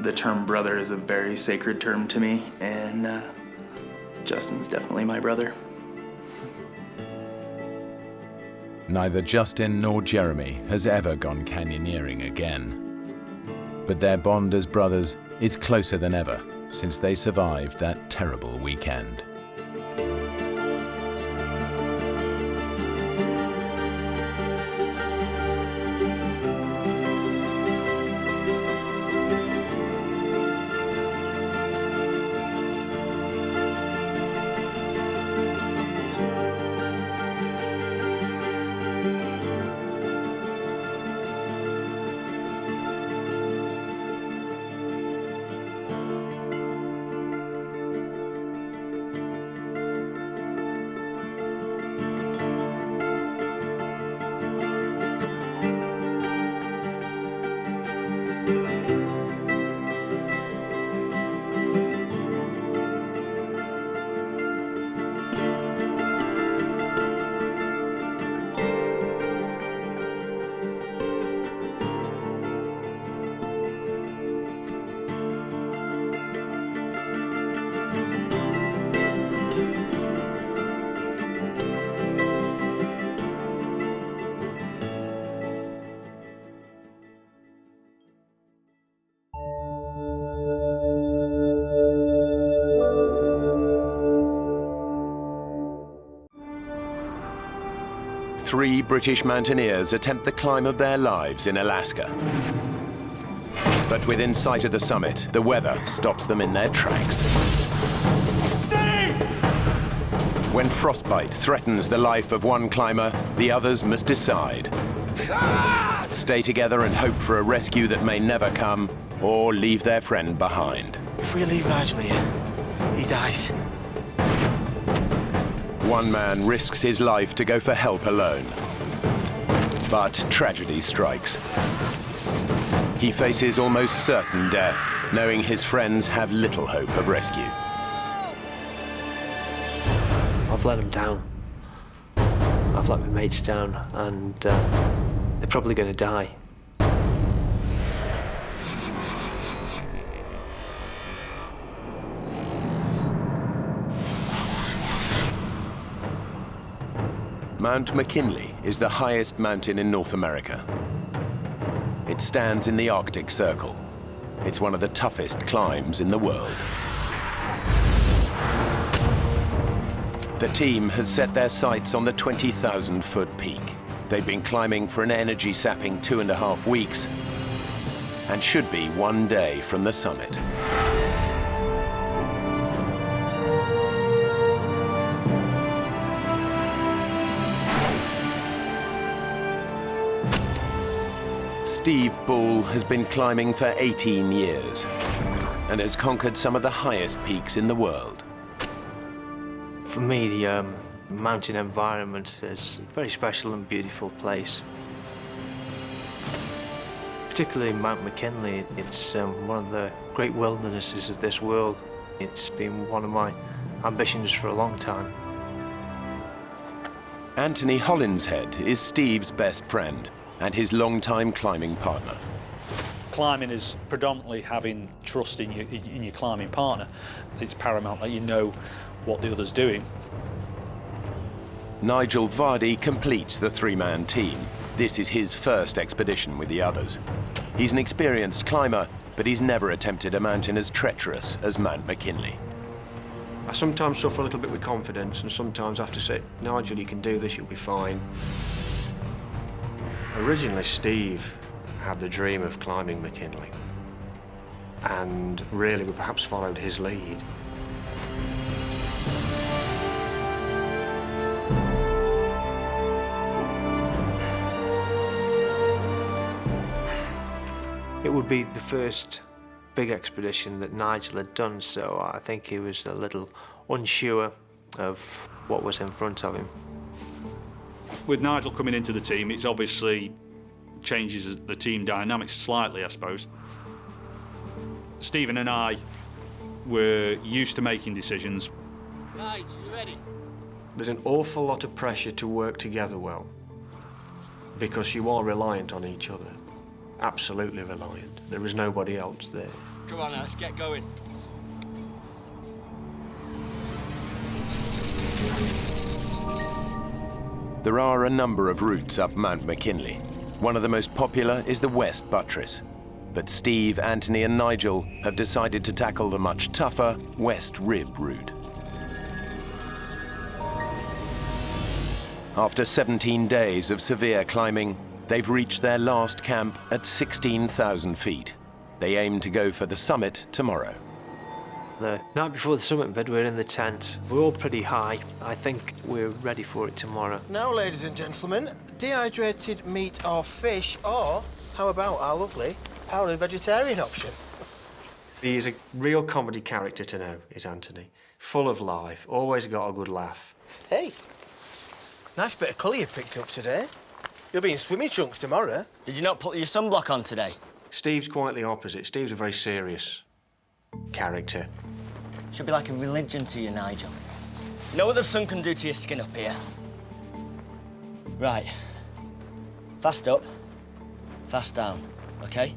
the term brother is a very sacred term to me, and Justin's definitely my brother.
Neither Justin nor Jeremy has ever gone canyoneering again. But their bond as brothers is closer than ever since they survived that terrible weekend. Three British mountaineers attempt the climb of their lives in Alaska. But within sight of the summit, the weather stops them in their tracks.
Stay!
When frostbite threatens the life of one climber, the others must decide. Stay together and hope for a rescue that may never come, or leave their friend behind.
If we leave Nigel here, he dies.
One man risks his life to go for help alone. But tragedy strikes. He faces almost certain death, knowing his friends have little hope of rescue.
I've let them down. I've let my mates down, and they're probably going to die.
Mount McKinley is the highest mountain in North America. It stands in the Arctic Circle. It's one of the toughest climbs in the world. The team has set their sights on the 20,000-foot peak. They've been climbing for an energy-sapping 2.5 weeks and should be one day from the summit. Steve Bull has been climbing for 18 years and has conquered some of the highest peaks in the world.
For me, the mountain environment is a very special and beautiful place. Particularly Mount McKinley, it's one of the great wildernesses of this world. It's been one of my ambitions for a long time.
Anthony Hollinshead is Steve's best friend and his longtime climbing partner.
Climbing is predominantly having trust in your climbing partner. It's paramount that you know what the other's doing.
Nigel Vardy completes the three-man team. This is his first expedition with the others. He's an experienced climber, but he's never attempted a mountain as treacherous as Mount McKinley.
I sometimes suffer a little bit with confidence, and sometimes I have to say, Nigel, you can do this, you'll be fine. Originally, Steve had the dream of climbing McKinley, and really we perhaps followed his lead. It would be the first big expedition that Nigel had done, so I think he was a little unsure of what was in front of him.
With Nigel coming into the team, it's obviously changes the team dynamics slightly, I suppose. Stephen and I were used to making decisions.
Nigel, you ready? There's an awful lot of pressure to work together well, because you are reliant on each other. Absolutely reliant. There is nobody else there.
Come on, let's get going.
There are a number of routes up Mount McKinley. One of the most popular is the West Buttress. But Steve, Anthony and Nigel have decided to tackle the much tougher West Rib route. After 17 days of severe climbing, they've reached their last camp at 16,000 feet. They aim to go for the summit tomorrow.
The night before the summit bed, we're in the tent. We're all pretty high. I think we're ready for it tomorrow.
Now, ladies and gentlemen, dehydrated meat or fish, or how about our lovely powdered vegetarian option?
He is a real comedy character to know, is Anthony. Full of life, always got a good laugh.
Hey, nice bit of colour you picked up today. You'll be in swimming trunks tomorrow.
Did you not put your sunblock on today?
Steve's quite the opposite. Steve's a very serious character.
Should be like a religion to you, Nigel. You know what the sun can do to your skin up here? Right. Fast up, fast down, OK?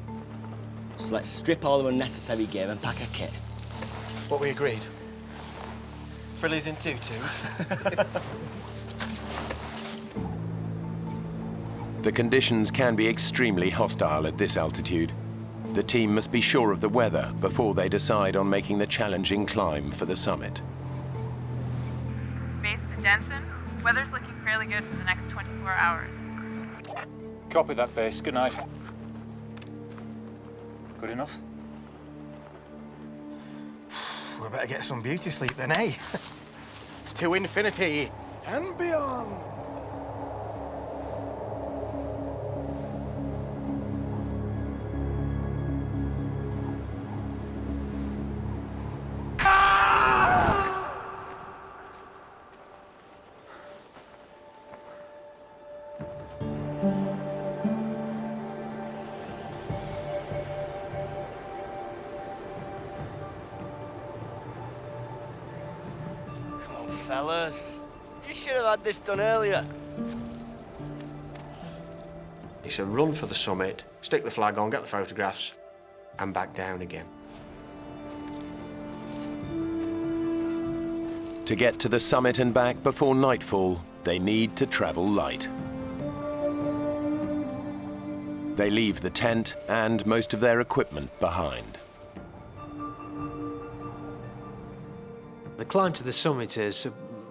So let's strip all the unnecessary gear and pack a kit.
What we agreed? Frillies and tutus.
The conditions can be extremely hostile at this altitude. The team must be sure of the weather before they decide on making the challenging climb for the summit.
Base to Denson. Weather's looking fairly good for the next 24 hours.
Copy that, base. Good night. Good enough?
We better get some beauty sleep then, eh? To infinity and beyond.
Fellas, you should have had this done earlier.
He said, run for the summit, stick the flag on, get the photographs, and back down again.
To get to the summit and back before nightfall, they need to travel light. They leave the tent and most of their equipment behind.
The climb to the summit is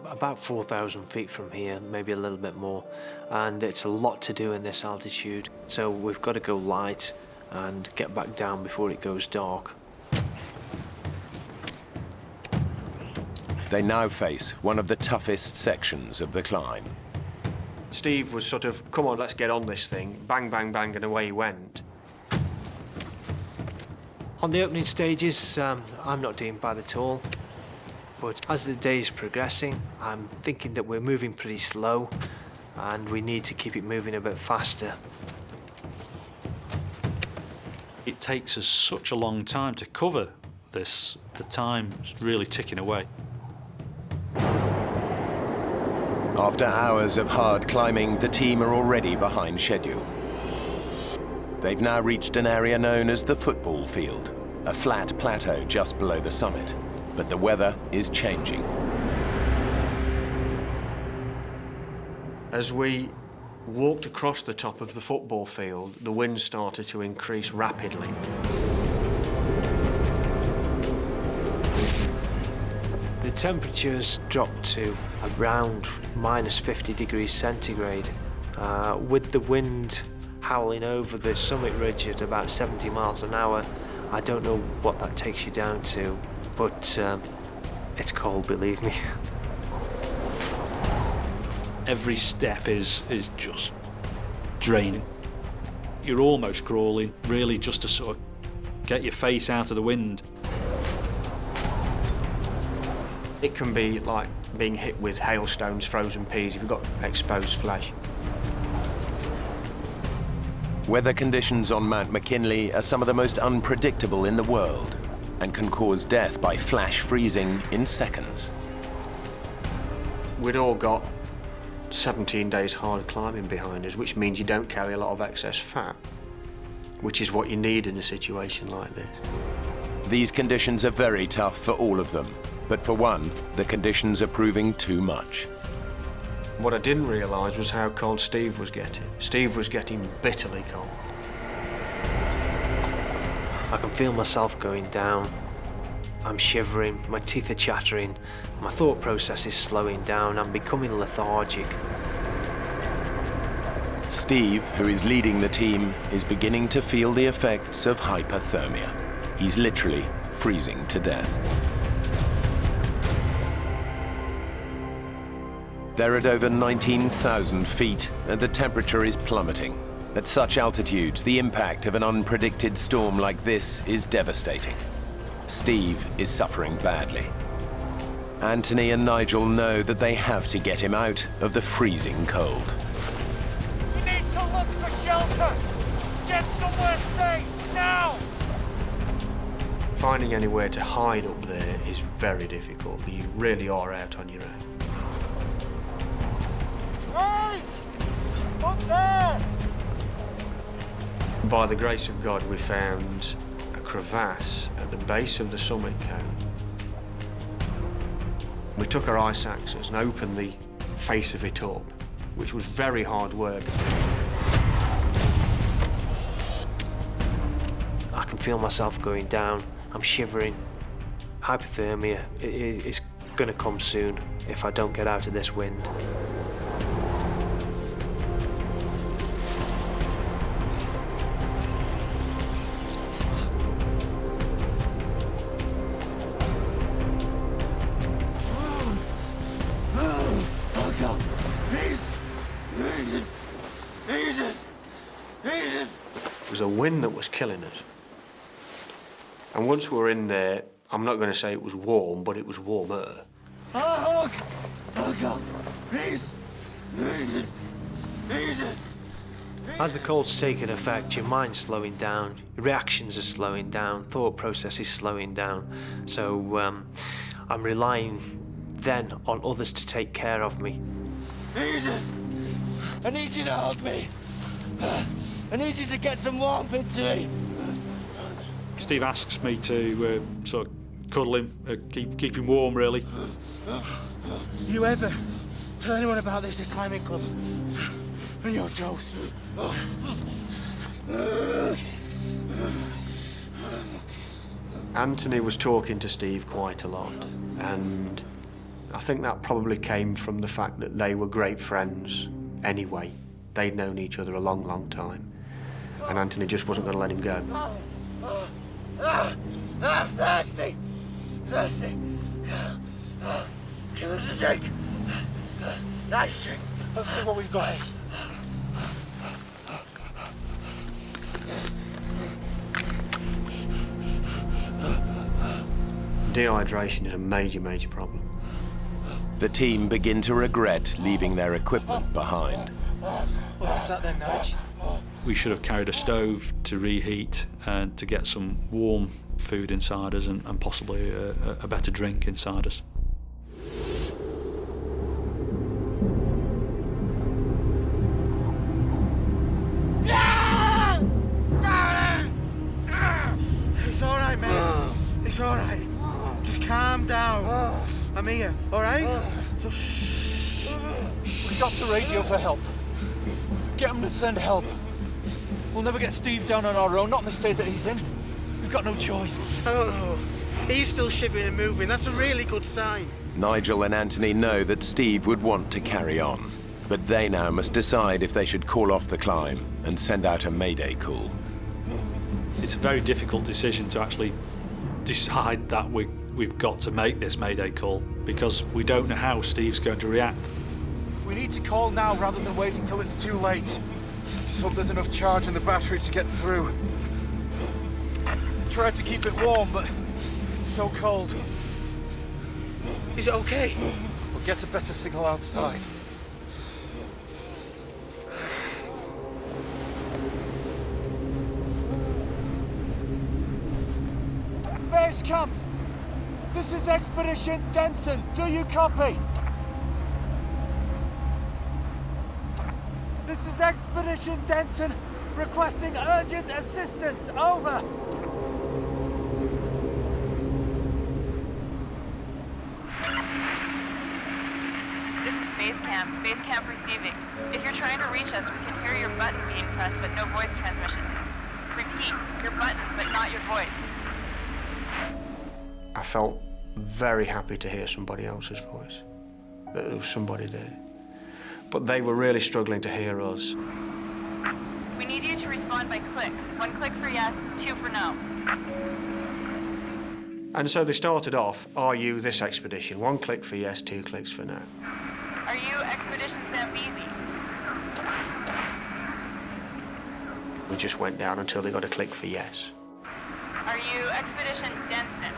about 4,000 feet from here, maybe a little bit more, and it's a lot to do in this altitude, so we've got to go light and get back down before it goes dark.
They now face one of the toughest sections of the climb.
Steve was sort of, come on, let's get on this thing, bang, bang, bang, and away he went.
On the opening stages, I'm not doing bad at all. But as the day is progressing, I'm thinking that we're moving pretty slow and we need to keep it moving a bit faster.
It takes us such a long time to cover this. The time's really ticking away.
After hours of hard climbing, the team are already behind schedule. They've now reached an area known as the football field, a flat plateau just below the summit. But the weather is changing.
As we walked across the top of the football field, the wind started to increase rapidly.
The temperatures dropped to around -50 degrees centigrade, with the wind howling over the summit ridge at about 70 miles an hour. I don't know what that takes you down to, but it's cold, believe me.
Every step is just draining. You're almost crawling, really, just to sort of get your face out of the wind.
It can be like being hit with hailstones, frozen peas, if you've got exposed flesh.
Weather conditions on Mount McKinley are some of the most unpredictable in the world and can cause death by flash freezing in seconds.
We'd all got 17 days hard climbing behind us, which means you don't carry a lot of excess fat, which is what you need in a situation like this.
These conditions are very tough for all of them, but for one, the conditions are proving too much.
What I didn't realise was how cold Steve was getting. Steve was getting bitterly cold.
I can feel myself going down. I'm shivering, my teeth are chattering, my thought process is slowing down, I'm becoming lethargic.
Steve, who is leading the team, is beginning to feel the effects of hypothermia. He's literally freezing to death. They're at over 19,000 feet, and the temperature is plummeting. At such altitudes, the impact of an unpredicted storm like this is devastating. Steve is suffering badly. Anthony and Nigel know that they have to get him out of the freezing cold.
We need to look for shelter! Get somewhere safe, now!
Finding anywhere to hide up there is very difficult. You really are out on your own.
Wait! Up there!
By the grace of God, we found a crevasse at the base of the summit cone. We took our ice axes and opened the face of it up, which was very hard work.
I can feel myself going down. I'm shivering. Hypothermia is going to come soon if I don't get out of this wind.
It was a wind that was killing us. And once we were in there, I'm not going to say it was warm, but it was warmer.
Oh, God. Please.
As the cold's taking effect, your mind's slowing down, your reactions are slowing down, thought process is slowing down. So I'm relying then on others to take care of me.
I need you to hug me. I need you to get some warmth into me.
Steve asks me to sort of cuddle him, keep him warm, really.
You ever tell anyone about this at climbing club? And you're toast.
Anthony was talking to Steve quite a lot, and I think that probably came from the fact that they were great friends anyway. They'd known each other a long, long time, and Anthony just wasn't going to let him go.
Thirsty. Give us a drink. Nice drink. Let's see what we've got here.
Dehydration is a major, major problem.
The team begin to regret leaving their equipment behind.
What's that then, Nige?
We should have carried a stove to reheat and to get some warm food inside us and possibly a better drink inside us.
It's all right, mate. It's all right. Just calm down. I'm here, all right? So shh.
We got to radio for help. Get them to send help. We'll never get Steve down on our own, not in the state that he's in. We've got no choice.
I don't know. He's still shivering and moving. That's a really good sign.
Nigel and Anthony know that Steve would want to carry on. But they now must decide if they should call off the climb and send out a mayday call.
It's a very difficult decision to actually decide that we've got to make this mayday call because we don't know how Steve's going to react.
We need to call now rather than waiting till it's too late. Just hope there's enough charge in the battery to get through. Try to keep it warm, but it's so cold. Is it okay? We'll get a better signal outside.
Base camp! This is Expedition Denson. Do you copy? This is Expedition Denson, requesting urgent assistance. Over.
This is Base Camp. Base Camp receiving. If you're trying to reach us, we can hear your button being pressed, but no voice transmission. Repeat, your button, but not your voice.
I felt very happy to hear somebody else's voice, that there was somebody there. But they were really struggling to hear us.
We need you to respond by clicks. 1 click for yes, 2 for no.
And so they started off, are you this expedition? 1 click for yes, 2 clicks for no.
Are you Expedition Zambezi?
We just went down until they got a click for yes.
Are you Expedition Denson?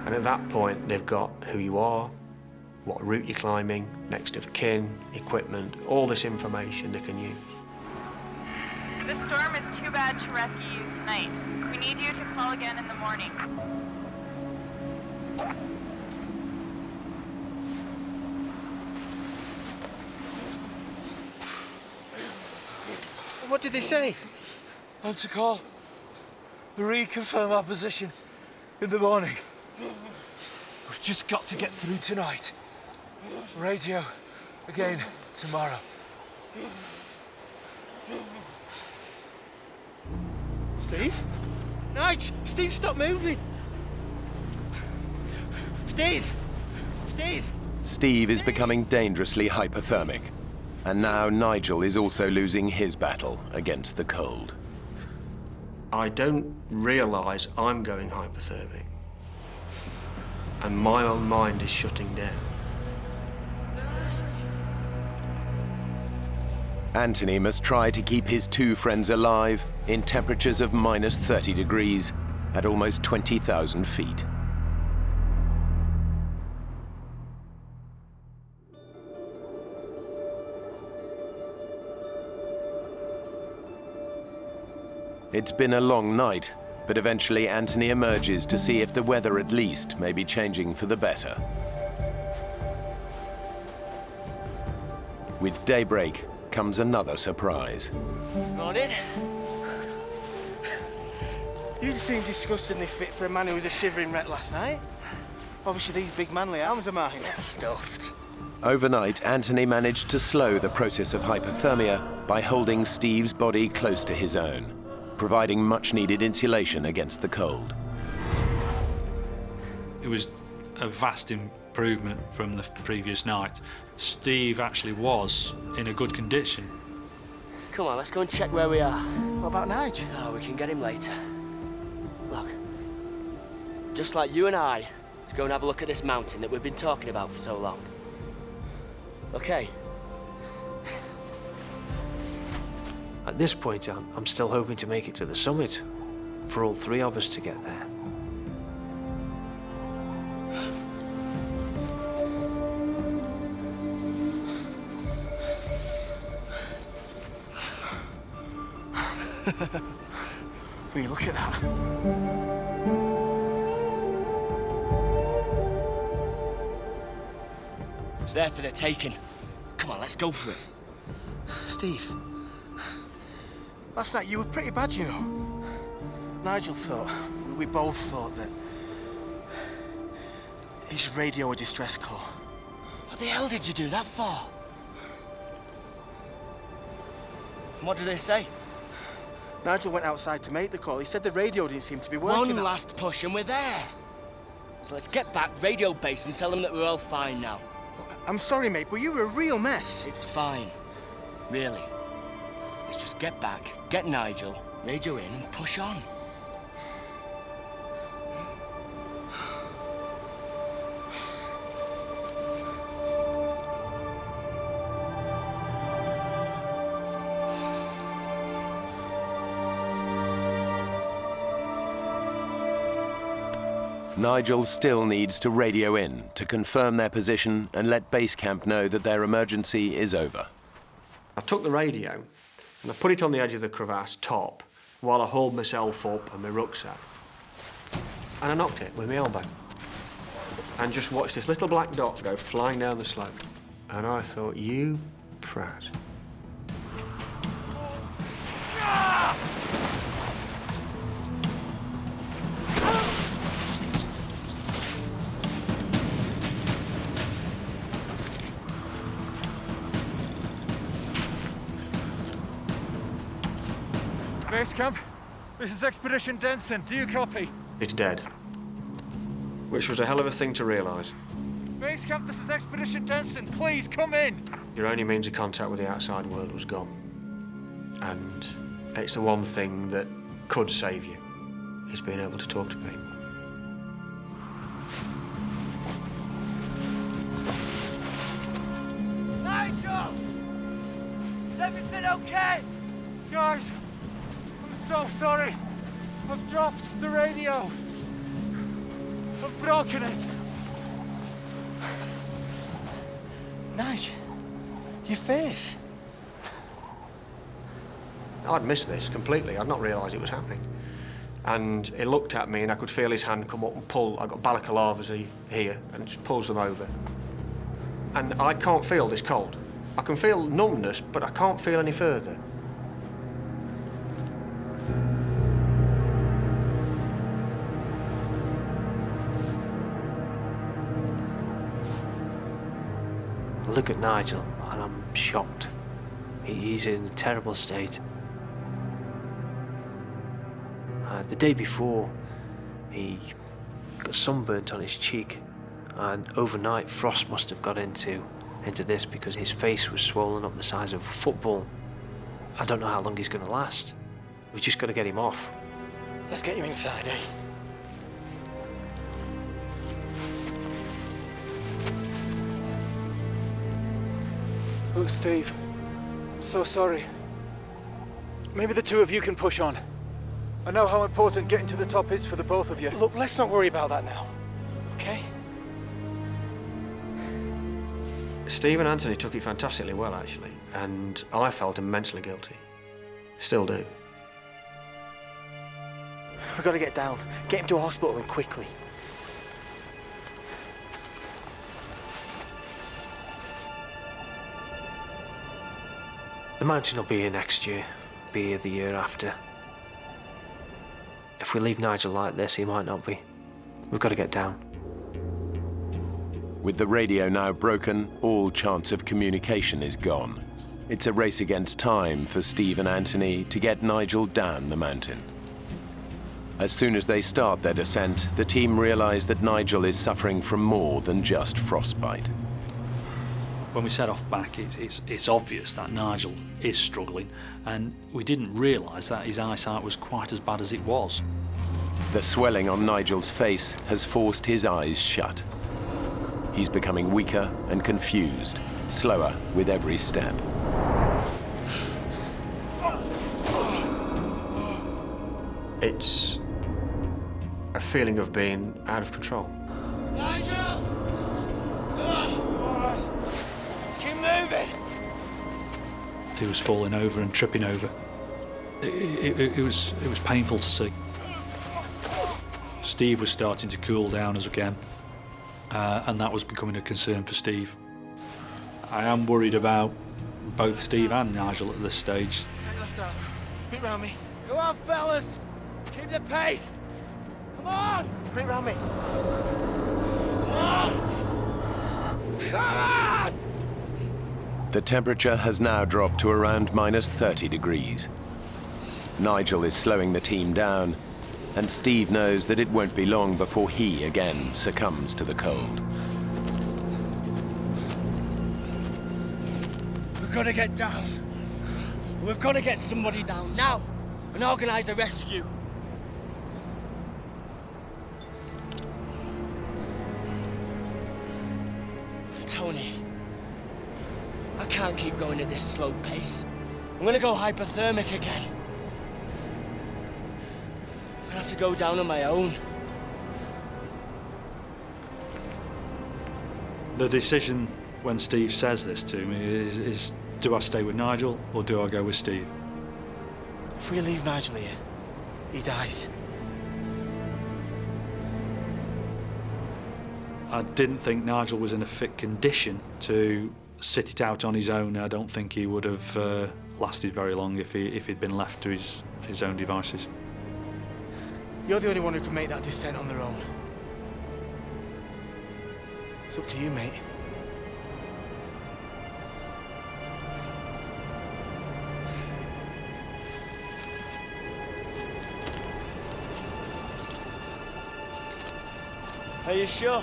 And at that point, they've got who you are, what route you're climbing, next of kin, equipment, all this information they can use.
The storm is too bad to rescue you tonight. We need you to call again in the morning.
What did they say?
I'm to call. Reconfirm our position in the morning. We've just got to get through tonight. Radio again tomorrow.
Steve? Nige! Steve, stop moving! Steve! Steve!
Steve is becoming dangerously hypothermic. And now Nigel is also losing his battle against the cold.
I don't realise I'm going hypothermic. And my own mind is shutting down.
Anthony must try to keep his 2 friends alive in temperatures of minus 30 degrees at almost 20,000 feet. It's been a long night, but eventually Anthony emerges to see if the weather at least may be changing for the better. With daybreak comes another surprise.
Morning. You seem disgustingly fit for a man who was a shivering wreck last night. Obviously these big manly arms of mine are stuffed.
Overnight, Anthony managed to slow the process of hypothermia by holding Steve's body close to his own, providing much-needed insulation against the cold.
It was a vast improvement from the previous night. Steve actually was in a good condition.
Come on, let's go and check where we are.
What about Nige?
Oh, we can get him later. Look, just like you and I, let's go and have a look at this mountain that we've been talking about for so long. Okay.
At this point, I'm still hoping to make it to the summit, for all 3 of us to get there.
Will you look at that?
It's there for the taking. Come on, let's go for it.
Steve, last night you were pretty bad, you know. Nigel thought, we both thought that he should radio a distress call.
What the hell did you do that for? And what did they say?
Nigel went outside to make the call. He said the radio didn't seem to be working.
One last push and we're there. So let's get back, radio base, and tell them that we're all fine now.
I'm sorry, mate, but you were a real mess.
It's fine. Really. Let's just get back, get Nigel, radio in, and push on.
Nigel still needs to radio in to confirm their position and let base camp know that their emergency is over.
I took the radio and I put it on the edge of the crevasse top while I hauled myself up and my rucksack. And I knocked it with my elbow. And just watched this little black dot go flying down the slope. And I thought, you prat.
Base camp, this is Expedition Denson. Do you copy?
It's dead. Which was a hell of a thing to realise.
Base camp, this is Expedition Denson. Please come in.
Your only means of contact with the outside world was gone. And it's the one thing that could save you, is being able to talk to people.
Nigel! Is everything okay? Guys, I'm so sorry. I've dropped the radio. I've broken it.
Nige, your face.
I'd missed this completely. I'd not realised it was happening. And he looked at me and I could feel his hand come up and pull. I got balaclavas here and it just pulls them over. And I can't feel this cold. I can feel numbness, but I can't feel any further.
I look at Nigel and I'm shocked. He's in a terrible state. The day before, he got sunburnt on his cheek, and overnight frost must have got into this because his face was swollen up the size of a football. I don't know how long he's going to last. We've just got to get him off.
Let's get you inside, eh?
Look, Steve, I'm so sorry. Maybe the two of you can push on. I know how important getting to the top is for the both of you.
Look, let's not worry about that now, okay?
Steve and Anthony took it fantastically well, actually, and I felt immensely guilty. Still do.
We've got to get down. Get him to a hospital and quickly.
The mountain will be here next year, be here the year after. If we leave Nigel like this, he might not be. We've got to get down.
With the radio now broken, all chance of communication is gone. It's a race against time for Steve and Anthony to get Nigel down the mountain. As soon as they start their descent, the team realize that Nigel is suffering from more than just frostbite.
When we set off back, it's obvious that Nigel is struggling, and we didn't realise that his eyesight was quite as bad as it was.
The swelling on Nigel's face has forced his eyes shut. He's becoming weaker and confused, slower with every step.
It's a feeling of being out of control.
Nigel! Keep moving!
He was falling over and tripping over. It was painful to see. Steve was starting to cool down as again, and that was becoming a concern for Steve. I am worried about both Steve and Nigel at this stage.
Stand left out. Put round me.
Go on, fellas! Keep the pace! Come on!
Put it round me.
Come on!
The temperature has now dropped to around -30 degrees. Nigel is slowing the team down, and Steve knows that it won't be long before he again succumbs to the cold.
got to get down. We've got to get somebody down now and organise a rescue. Tony, I can't keep going at this slow pace. I'm gonna go hypothermic again. I'm gonna have to go down on my own.
The decision when Steve says this to me is do I stay with Nigel or do I go with Steve?
If we leave Nigel here, he dies.
I didn't think Nigel was in a fit condition to sit it out on his own. I don't think he would have lasted very long if he'd been left to his own devices.
You're the only one who can make that descent on their own. It's up to you, mate. Are you sure?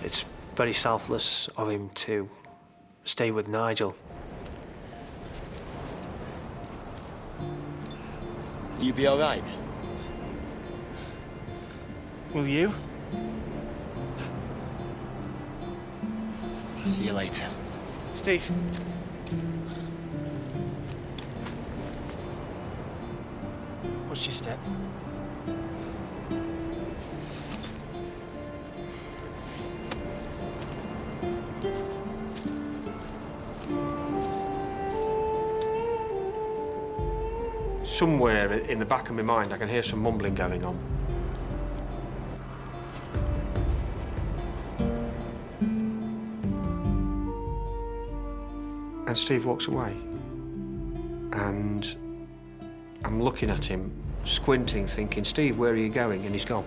It's very selfless of him to stay with Nigel.
You be all right? Will you? See you later. Steve. What's your step?
Somewhere in the back of my mind, I can hear some mumbling going on. And Steve walks away. And I'm looking at him, squinting, thinking, Steve, where are you going? And he's gone.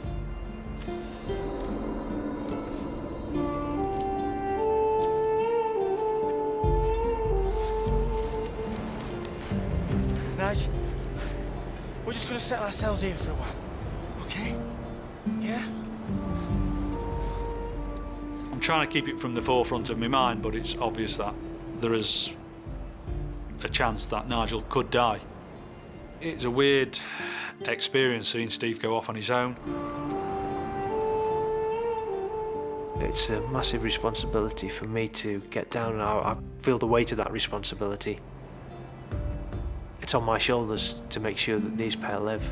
Nige, we're just gonna settle ourselves here for a while, okay? Yeah?
I'm trying to keep it from the forefront of my mind, but it's obvious that there is a chance that Nigel could die. It's a weird experience seeing Steve go off on his own.
It's a massive responsibility for me to get down, and I feel the weight of that responsibility. It's on my shoulders to make sure that these pair live.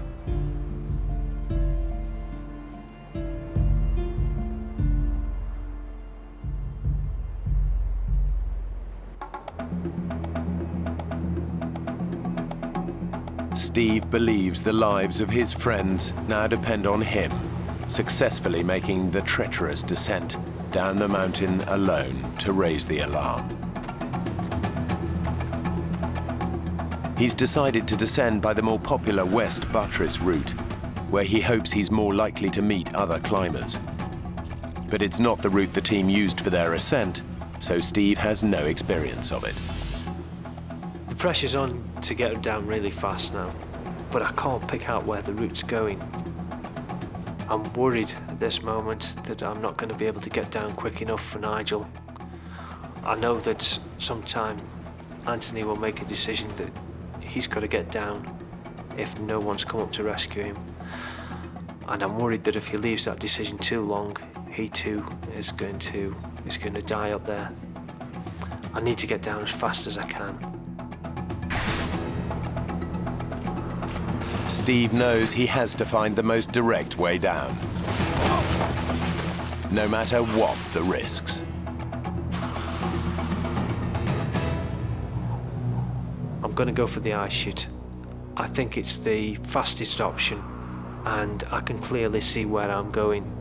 Steve believes the lives of his friends now depend on him, successfully making the treacherous descent down the mountain alone to raise the alarm. He's decided to descend by the more popular West Buttress route, where he hopes he's more likely to meet other climbers. But it's not the route the team used for their ascent, so Steve has no experience of it.
The pressure's on to get down really fast now, but I can't pick out where the route's going. I'm worried at this moment that I'm not going to be able to get down quick enough for Nigel. I know that sometime Anthony will make a decision that he's got to get down if no one's come up to rescue him. And I'm worried that if he leaves that decision too long, he too is going to die up there. I need to get down as fast as I can.
Steve knows he has to find the most direct way down, no matter what the risks.
I'm going to go for the ice chute. I think it's the fastest option, and I can clearly see where I'm going.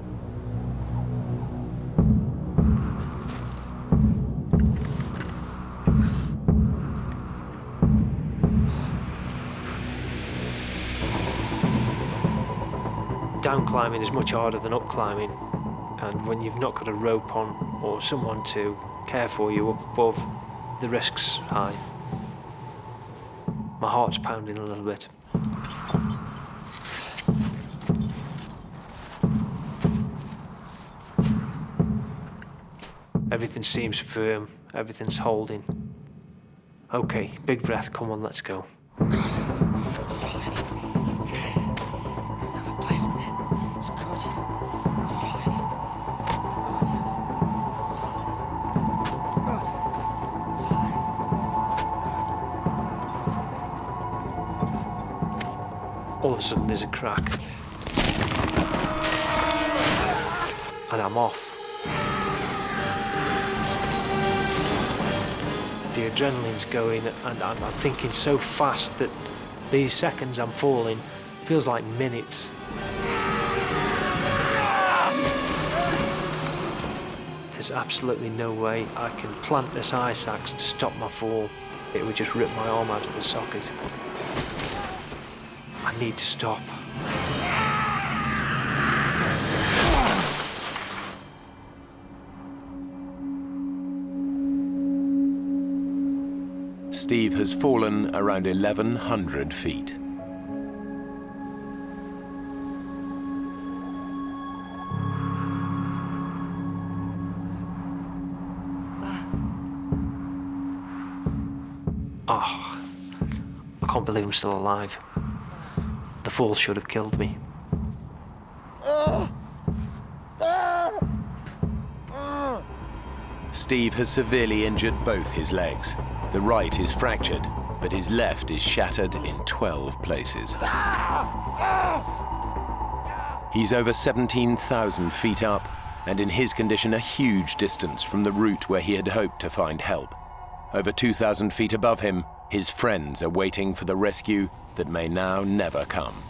Down climbing is much harder than up climbing, and when you've not got a rope on or someone to care for you up above, the risk's high. My heart's pounding a little bit. Everything seems firm, everything's holding. Okay, big breath, come on, let's go.
Good. Solid. Okay. Have a placement. It's good. Solid. Good. Solid. Good. Solid.
All of a sudden there's a crack. And I'm off. The adrenaline's going and I'm thinking so fast that these seconds I'm falling feels like minutes. There's absolutely no way I can plant this ice axe to stop my fall. It would just rip my arm out of the socket. I need to stop.
Steve has fallen around 1,100 feet.
Oh, I can't believe I'm still alive. The fall should have killed me.
Steve has severely injured both his legs. The right is fractured, but his left is shattered in 12 places. He's over 17,000 feet up, and in his condition a huge distance from the route where he had hoped to find help. Over 2,000 feet above him, his friends are waiting for the rescue that may now never come.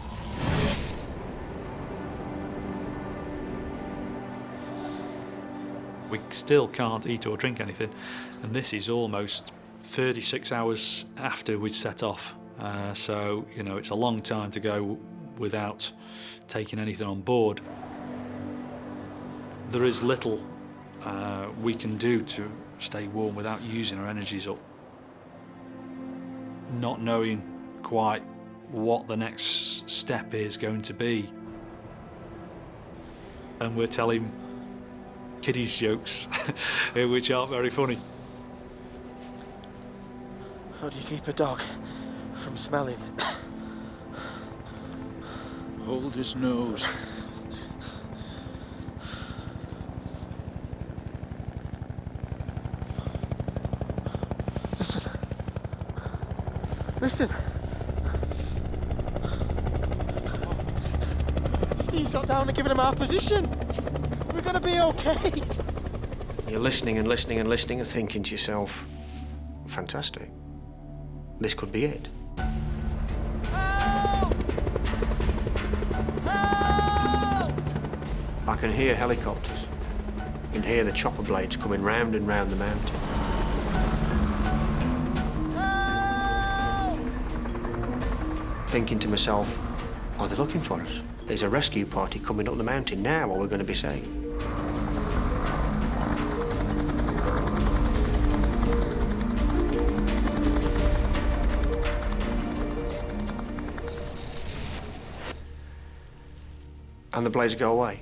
We still can't eat or drink anything, and this is almost 36 hours after we'd set off. So, you know, it's a long time to go without taking anything on board. There is little we can do to stay warm without using our energies up. Not knowing quite what the next step is going to be. And we're telling kiddies jokes, which aren't very funny.
How do you keep a dog from smelling?
Hold his nose.
Listen. Listen. Steve's got down and given him our position. We're gonna be okay.
You're listening and listening and listening and thinking to yourself, fantastic. This could be it.
Help! Help!
I can hear helicopters. I can hear the chopper blades coming round and round the mountain.
Help!
Thinking to myself, are they looking for us? There's a rescue party coming up the mountain now, or we're going to be saved. And the blades go away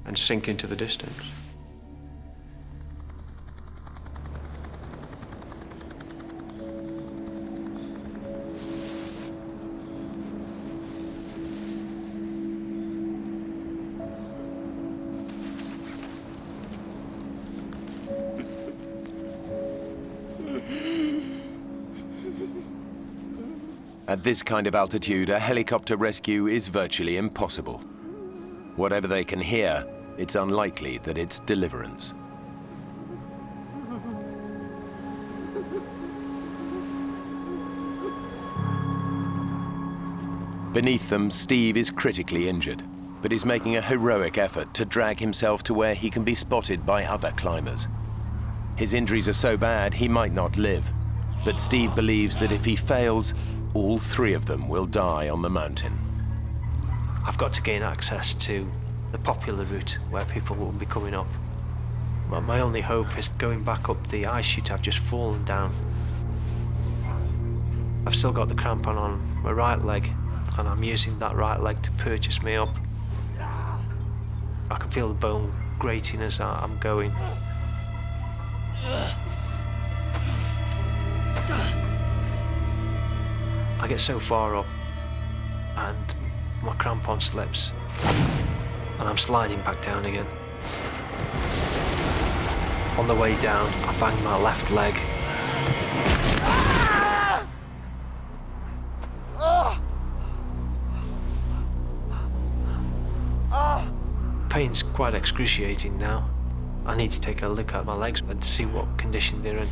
and sink into the distance.
At this kind of altitude, a helicopter rescue is virtually impossible. Whatever they can hear, it's unlikely that it's deliverance. Beneath them, Steve is critically injured, but is making a heroic effort to drag himself to where he can be spotted by other climbers. His injuries are so bad he might not live, but Steve believes that if he fails, all three of them will die on the mountain.
I've got to gain access to the popular route where people will be coming up. But my only hope is going back up the ice chute I've just fallen down. I've still got the crampon on my right leg, and I'm using that right leg to purchase me up. I can feel the bone grating as I'm going. I get so far up and my crampon slips and I'm sliding back down again. On the way down, I bang my left leg. Pain's quite excruciating now. I need to take a look at my legs and see what condition they're in.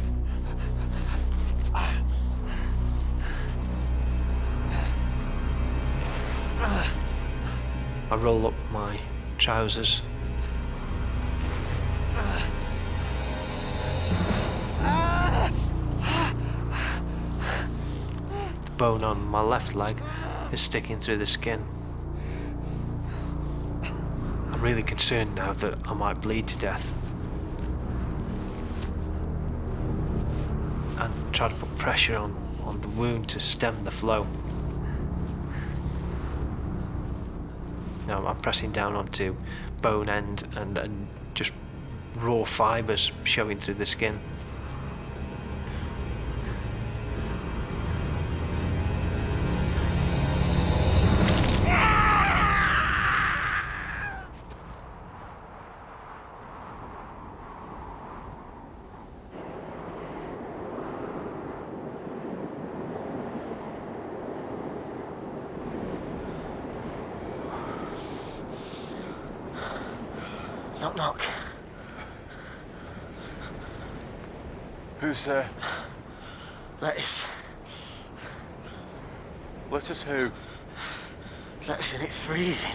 I roll up my trousers. The bone on my left leg is sticking through the skin. I'm really concerned now that I might bleed to death. And try to put pressure on the wound to stem the flow. Now I'm pressing down onto bone end and just raw fibres showing through the skin.
Knock, knock.
Who's there?
Lettuce.
Lettuce who?
Lettuce and it's freezing.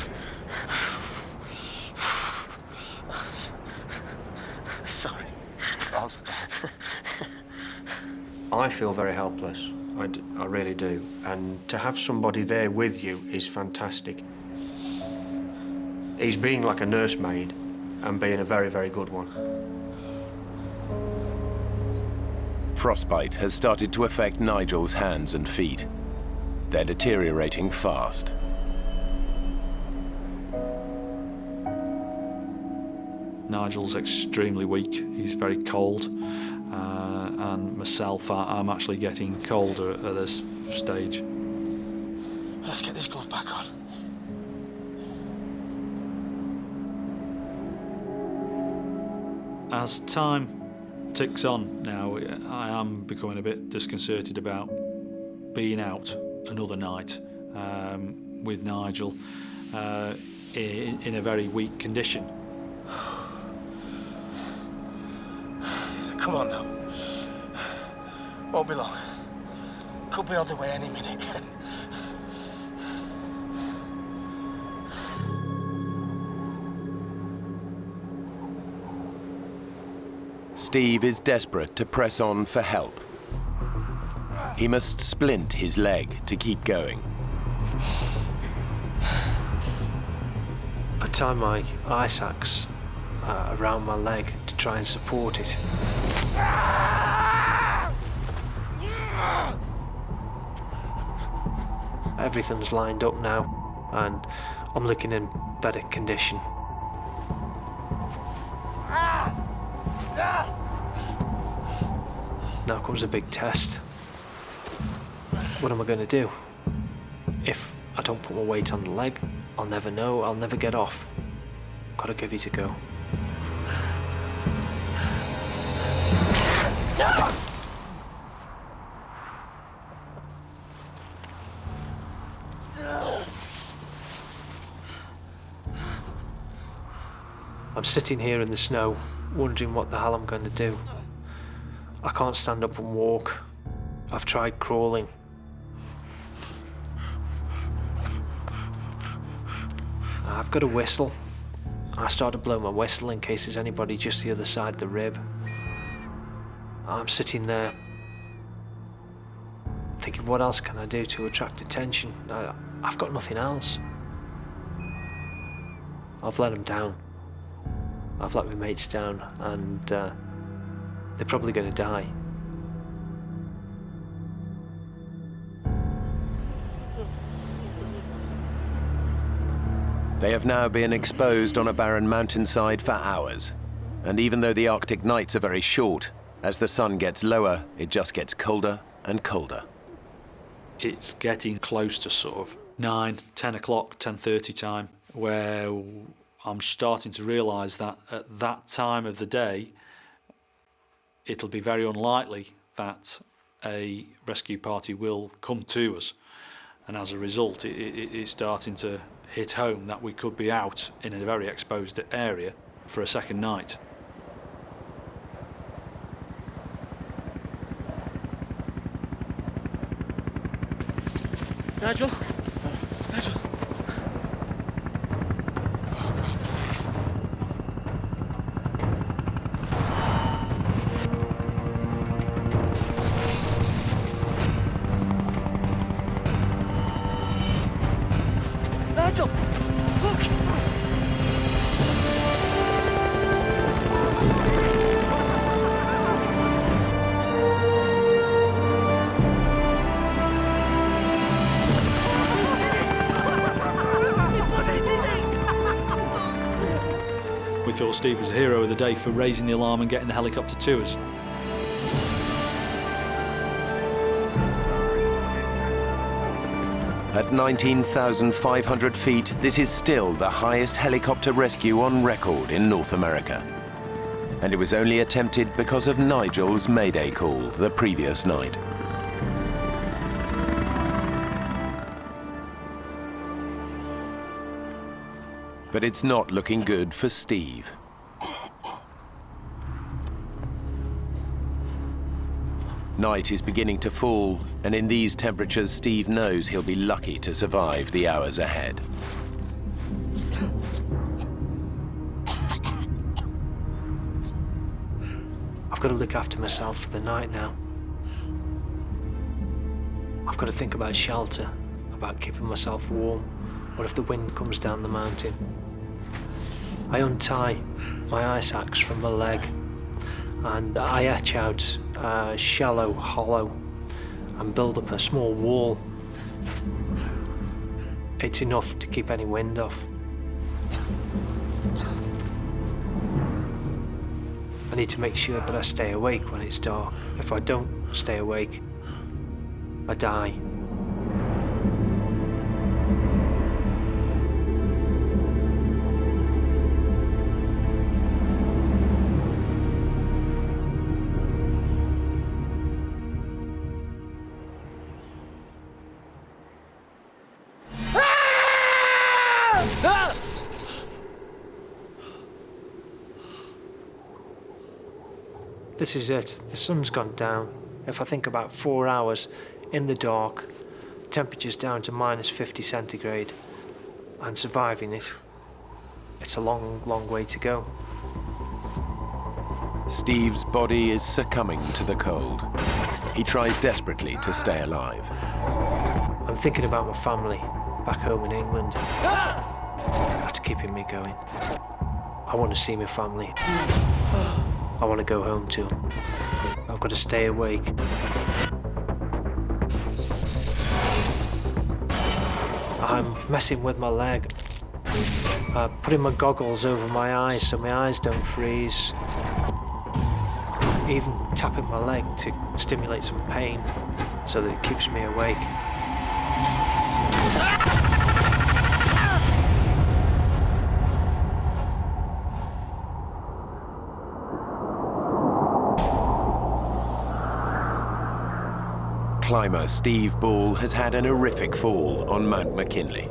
Sorry.
That's bad.
I feel very helpless. I really do. And to have somebody there with you is fantastic. He's being like a nursemaid and being a very, very good one.
Frostbite has started to affect Nigel's hands and feet. They're deteriorating fast.
Nigel's extremely weak. He's very cold. And myself, I'm actually getting colder at this stage.
Let's get this glove back on.
As time ticks on now, I am becoming a bit disconcerted about being out another night with Nigel in a very weak condition.
Come on now. Won't be long. Could be on the way any minute.
Steve is desperate to press on for help. He must splint his leg to keep going.
I tie my ice axe around my leg to try and support it. Everything's lined up now, and I'm looking in better condition. Now comes a big test. What am I going to do? If I don't put my weight on the leg, I'll never know, I'll never get off. Gotta give it a go. I'm sitting here in the snow, wondering what the hell I'm going to do. I can't stand up and walk. I've tried crawling. I've got a whistle. I start to blow my whistle in case there's anybody just the other side of the rib. I'm sitting there thinking, what else can I do to attract attention? I've got nothing else. I've let them down. I've let my mates down, and they're probably going to die.
They have now been exposed on a barren mountainside for hours. And even though the Arctic nights are very short, As the sun gets lower, it just gets colder and colder.
It's getting close to sort of 9, 10 o'clock, 10:30 time, where I'm starting to realise that at that time of the day, it'll be very unlikely that a rescue party will come to us. And as a result, it's starting to hit home that we could be out in a very exposed area for a second night.
Nigel? Nigel?
Nigel! Look!
We thought Steve was the hero of the day for raising the alarm and getting the helicopter to us.
At 19,500 feet, this is still the highest helicopter rescue on record in North America. And it was only attempted because of Nigel's mayday call the previous night. But it's not looking good for Steve. Night is beginning to fall, and in these temperatures, Steve knows he'll be lucky to survive the hours ahead.
I've got to look after myself for the night now. I've got to think about shelter, about keeping myself warm. What if the wind comes down the mountain? I untie my ice axe from my leg and I etch out a shallow hollow and build up a small wall. It's enough to keep any wind off. I need to make sure that I stay awake when it's dark. If I don't stay awake, I die. This is it. The sun's gone down. If I think about 4 hours in the dark, temperature's down to -50 centigrade, and surviving it, it's a long, long way to go.
Steve's body is succumbing to the cold. He tries desperately to stay alive.
I'm thinking about my family back home in England. That's keeping me going. I want to see my family. I want to go home to them. I've got to stay awake. I'm messing with my leg. Putting my goggles over my eyes so my eyes don't freeze. Even tapping my leg to stimulate some pain so that it keeps me awake.
Climber Steve Ball has had an horrific fall on Mount McKinley.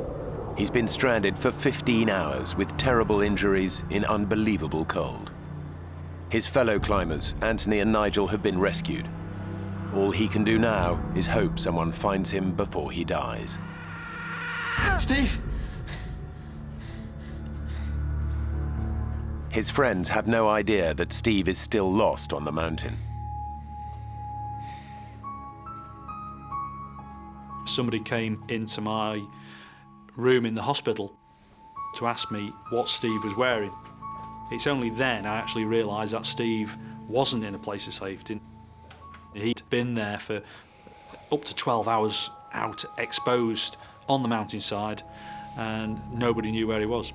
He's been stranded for 15 hours with terrible injuries in unbelievable cold. His fellow climbers, Anthony and Nigel, have been rescued. All he can do now is hope someone finds him before he dies.
Steve!
His friends have no idea that Steve is still lost on the mountain.
Somebody came into my room in the hospital to ask me what Steve was wearing. It's only then I actually realised that Steve wasn't in a place of safety. He'd been there for up to 12 hours out, exposed on the mountainside, and nobody knew where he was.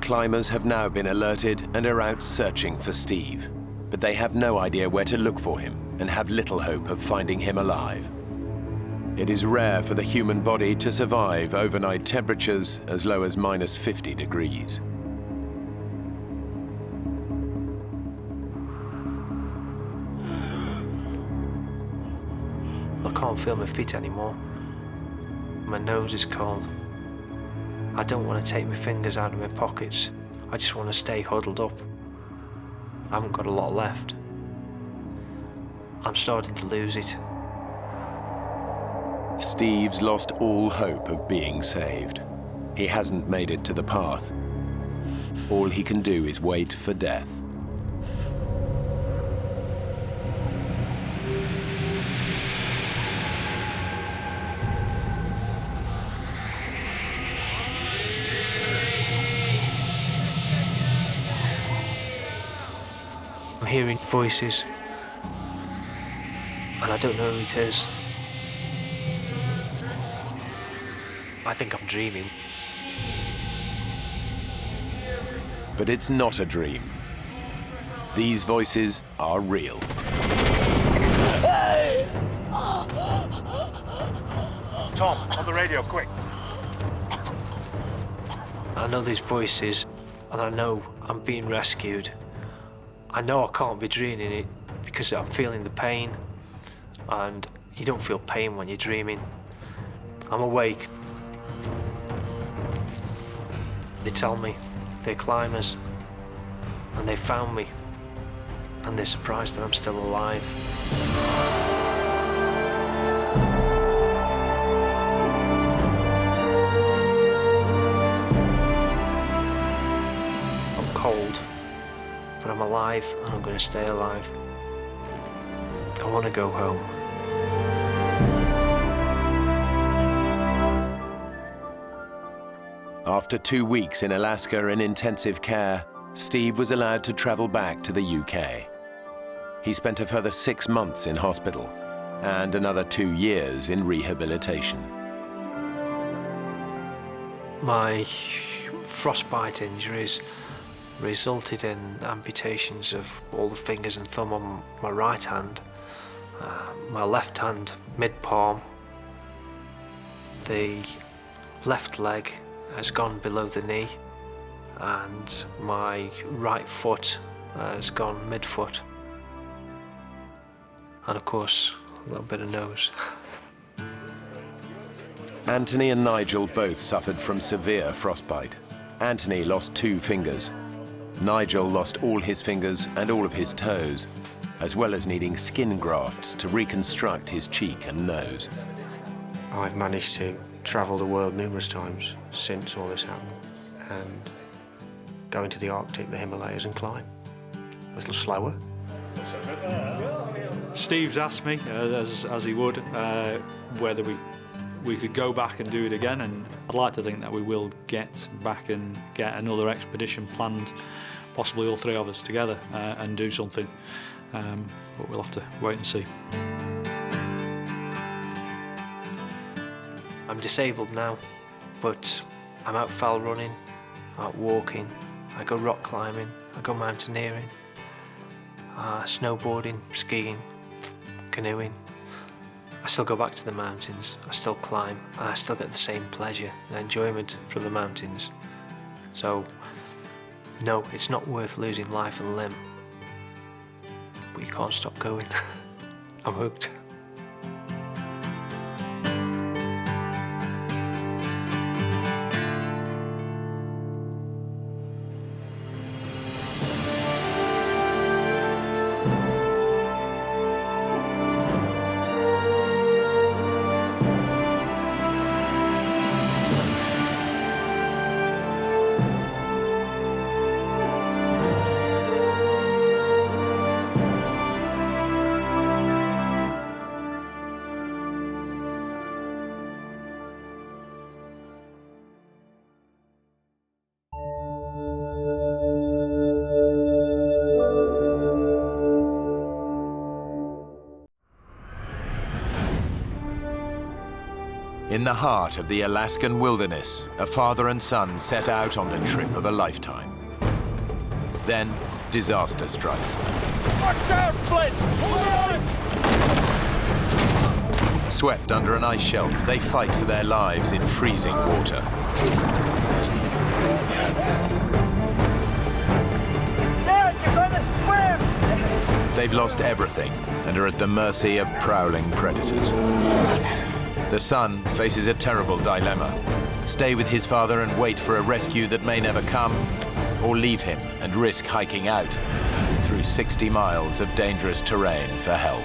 climbers have now been alerted and are out searching for Steve, but they have no idea where to look for him and have little hope of finding him alive. It is rare for the human body to survive overnight temperatures as low as -50 degrees.
I can't feel my feet anymore. My nose is cold. I don't want to take my fingers out of my pockets. I just want to stay huddled up. I haven't got a lot left. I'm starting to lose it.
Steve's lost all hope of being saved. He hasn't made it to the path. All he can do is wait for death.
I'm hearing voices, and I don't know who it is. I think I'm dreaming.
But it's not a dream. These voices are real.
Tom, on the radio, quick.
I know these voices, and I know I'm being rescued. I know I can't be dreaming it because I'm feeling the pain, and you don't feel pain when you're dreaming. I'm awake. They tell me they're climbers, and they found me, and they're surprised that I'm still alive. I'm cold, but I'm alive, and I'm going to stay alive. I want to go home.
After 2 weeks in Alaska in intensive care, Steve was allowed to travel back to the UK. He spent a further 6 months in hospital and another 2 years in rehabilitation.
My frostbite injuries resulted in amputations of all the fingers and thumb on my right hand, my left hand mid-palm, the left leg has gone below the knee, and my right foot has gone mid-foot, and of course a little bit of nose.
Anthony and Nigel both suffered from severe frostbite. Anthony lost 2 fingers. Nigel lost all his fingers and all of his toes, as well as needing skin grafts to reconstruct his cheek and nose.
I've managed to travel the world numerous times since all this happened, and go into the Arctic, the Himalayas, and climb. A little slower.
Steve's asked me, as he would, whether we could go back and do it again, and I'd like to think that we will get back and get another expedition planned, possibly all 3 of us together, and do something, but we'll have to wait and see.
I'm disabled now, but I'm out fell running, out walking, I go rock climbing, I go mountaineering, snowboarding, skiing, canoeing. I still go back to the mountains, I still climb, and I still get the same pleasure and enjoyment from the mountains. So, no, it's not worth losing life and limb, but you can't stop going. I'm hooked.
In the heart of the Alaskan wilderness, a father and son set out on the trip of a lifetime. Then, disaster strikes.
Watch out, Flint! Hold on!
Swept under an ice shelf, they fight for their lives in freezing water.
Dad, you're gonna swim!
They've lost everything and are at the mercy of prowling predators. The son faces a terrible dilemma. Stay with his father and wait for a rescue that may never come, or leave him and risk hiking out through 60 miles of dangerous terrain for help.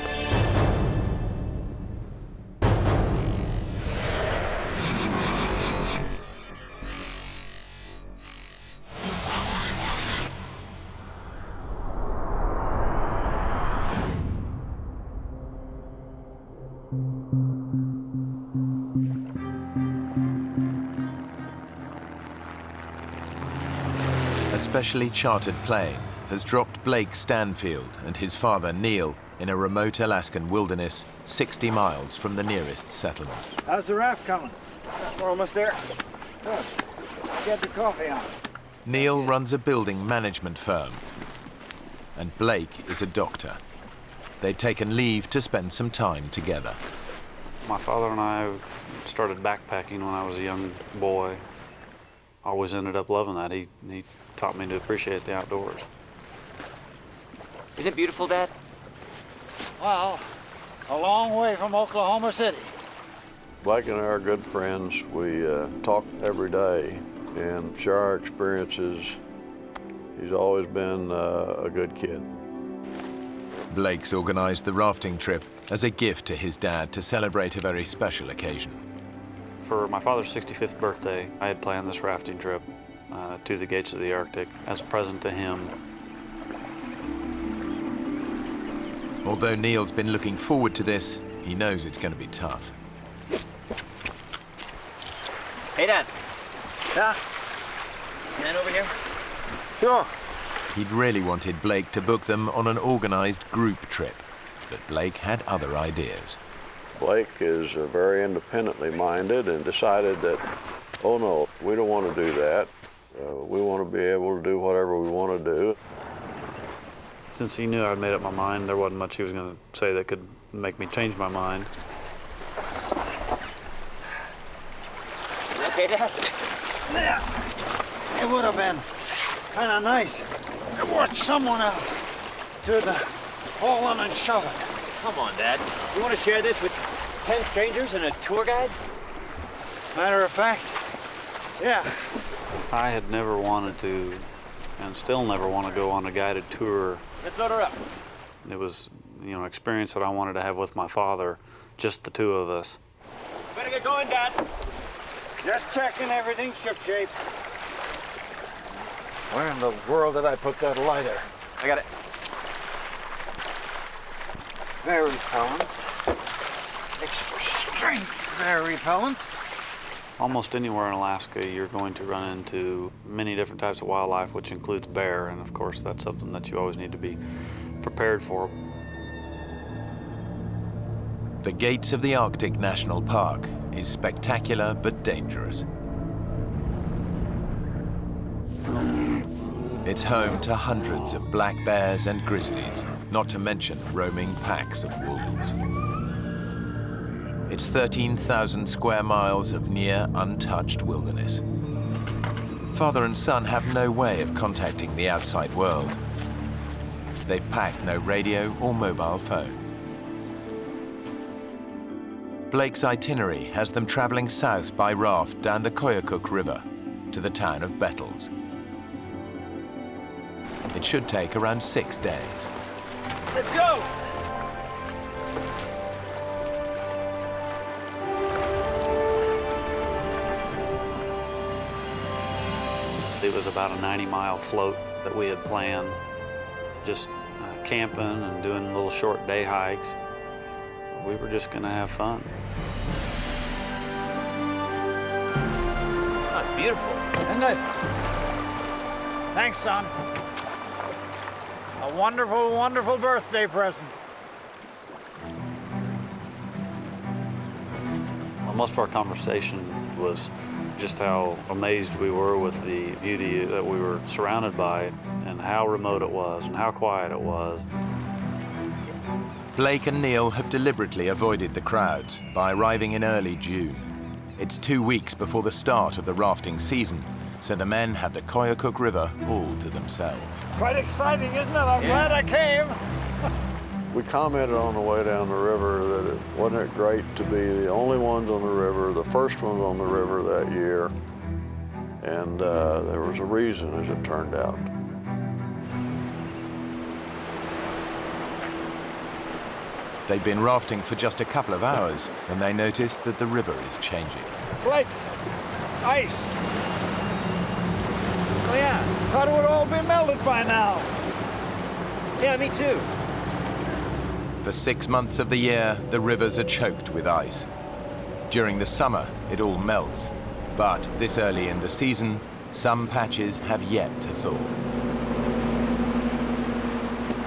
A specially chartered plane has dropped Blake Stanfield and his father Neil in a remote Alaskan wilderness 60 miles from the nearest settlement.
How's the raft coming? We're almost there. Good. Get the coffee on.
Neil runs a building management firm, and Blake is a doctor. They'd taken leave to spend some time together.
My father and I started backpacking when I was a young boy. Always ended up loving that. He taught me to appreciate the outdoors.
Isn't it beautiful, Dad?
Well, a long way from Oklahoma City.
Blake and I are good friends. We talk every day and share our experiences. He's always been a good kid.
Blake's organized the rafting trip as a gift to his dad to celebrate a very special occasion.
For my father's 65th birthday, I had planned this rafting trip to the gates of the Arctic as a present to him.
Although Neil's been looking forward to this, he knows it's going to be tough.
Hey, Dad.
Yeah?
Man over here?
Sure.
He'd really wanted Blake to book them on an organized group trip, but Blake had other ideas.
Blake is very independently minded and decided that, oh no, we don't want to do that. We want to be able to do whatever we want to do.
Since he knew I'd made up my mind, there wasn't much he was going to say that could make me change my mind.
Okay, Dad?
Yeah. It would have been kind of nice to watch someone else do the hauling and shoving.
Come on, Dad. You want to share this with 10 strangers and a tour guide?
Matter of fact, yeah.
I had never wanted to, and still never want to go on a guided tour.
Let's load her up.
It was, an experience that I wanted to have with my father, just the two of us.
Better get going, Dad.
Just checking everything's shipshape. Where in the world did I put that lighter?
I got it.
Very repellent. Extra strength, very repellent.
Almost anywhere in Alaska, you're going to run into many different types of wildlife, which includes bear, and of course, that's something that you always need to be prepared for.
The gates of the Arctic National Park is spectacular but dangerous. It's home to hundreds of black bears and grizzlies, not to mention roaming packs of wolves. It's 13,000 square miles of near untouched wilderness. Father and son have no way of contacting the outside world. They've packed no radio or mobile phone. Blake's itinerary has them traveling south by raft down the Koyukuk River to the town of Bettles. It should take around 6 days.
Let's go!
It was about a 90-mile float that we had planned, just camping and doing little short day hikes. We were just going to have fun.
Oh, it's beautiful.
Isn't it? Thanks, son. A wonderful, wonderful birthday present.
Well,
Most of our conversation was just how amazed we were with the beauty that we were surrounded by and how remote it was and how quiet it was.
Blake and Neil have deliberately avoided the crowds by arriving in early June. It's 2 weeks before the start of the rafting season, so the men have the Koyukuk River all to themselves.
Quite exciting, isn't it? I'm glad I came.
We commented on the way down the river that wasn't it great to be the only ones on the river, the first ones on the river that year, and there was a reason, as it turned out.
They've been rafting for just a couple of hours when they notice that the river is changing.
Blake, ice. Oh yeah, thought it would all be melted by now.
Yeah, me too.
For 6 months of the year, the rivers are choked with ice. During the summer, it all melts. But this early in the season, some patches have yet to thaw.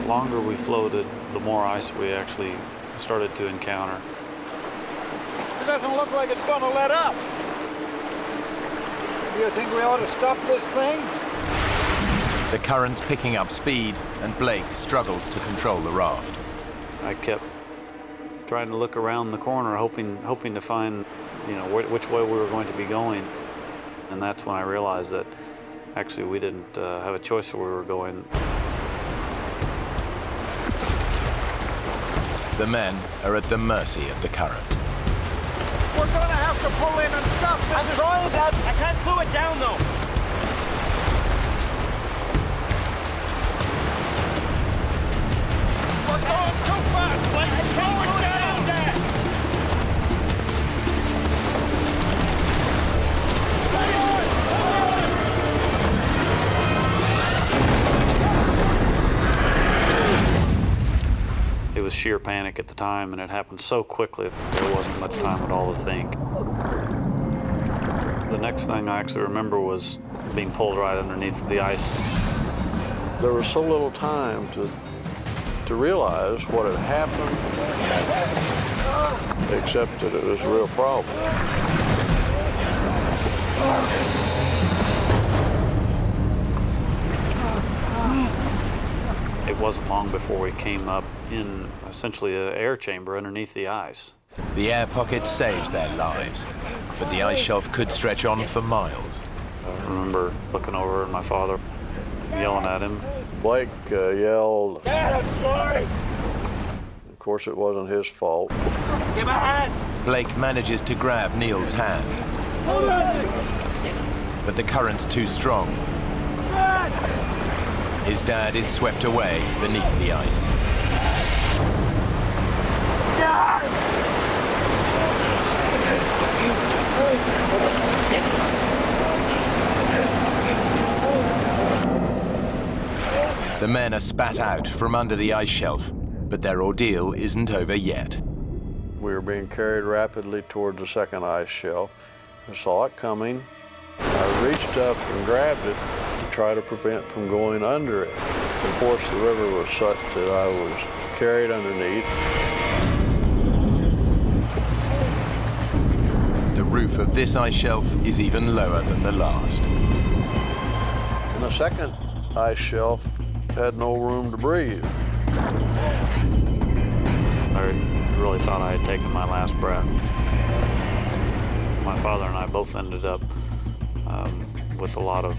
The longer we floated, the more ice we actually started to encounter.
It doesn't look like it's going to let up. Do you think we ought to stop this thing?
The current's picking up speed, and Blake struggles to control the raft.
I kept trying to look around the corner, hoping to find, which way we were going to be going. And that's when I realized that actually we didn't have a choice where we were going.
The men are at the mercy of the current.
We're going to have to pull in and stop this.
I'm trying, Dad. I can't slow it down, though.
We're going too fast. Let's slow it down, Dad.
It was sheer panic at the time, and it happened so quickly there wasn't much time at all to think. The next thing I actually remember was being pulled right underneath the ice.
There was so little time to realize what had happened, except that it was a real problem.
It wasn't long before we came up in essentially an air chamber underneath the ice.
The air pocket saves their lives, but the ice shelf could stretch on for miles.
I remember looking over at my father, yelling at him.
Blake yelled.
Dad, I'm sorry.
Of course, it wasn't his fault.
Give a hand.
Blake manages to grab Neil's hand,
Hold on.
but the current's too strong. His dad is swept away beneath the ice. The men are spat out from under the ice shelf, but their ordeal isn't over yet.
We were being carried rapidly toward the second ice shelf. I saw it coming. I reached up and grabbed it to try to prevent from going under it. Of course, the river was such that I was carried underneath.
The roof of this ice shelf is even lower than the last.
And the second ice shelf had no room to breathe.
I really thought I had taken my last breath. My father and I both ended up with a lot of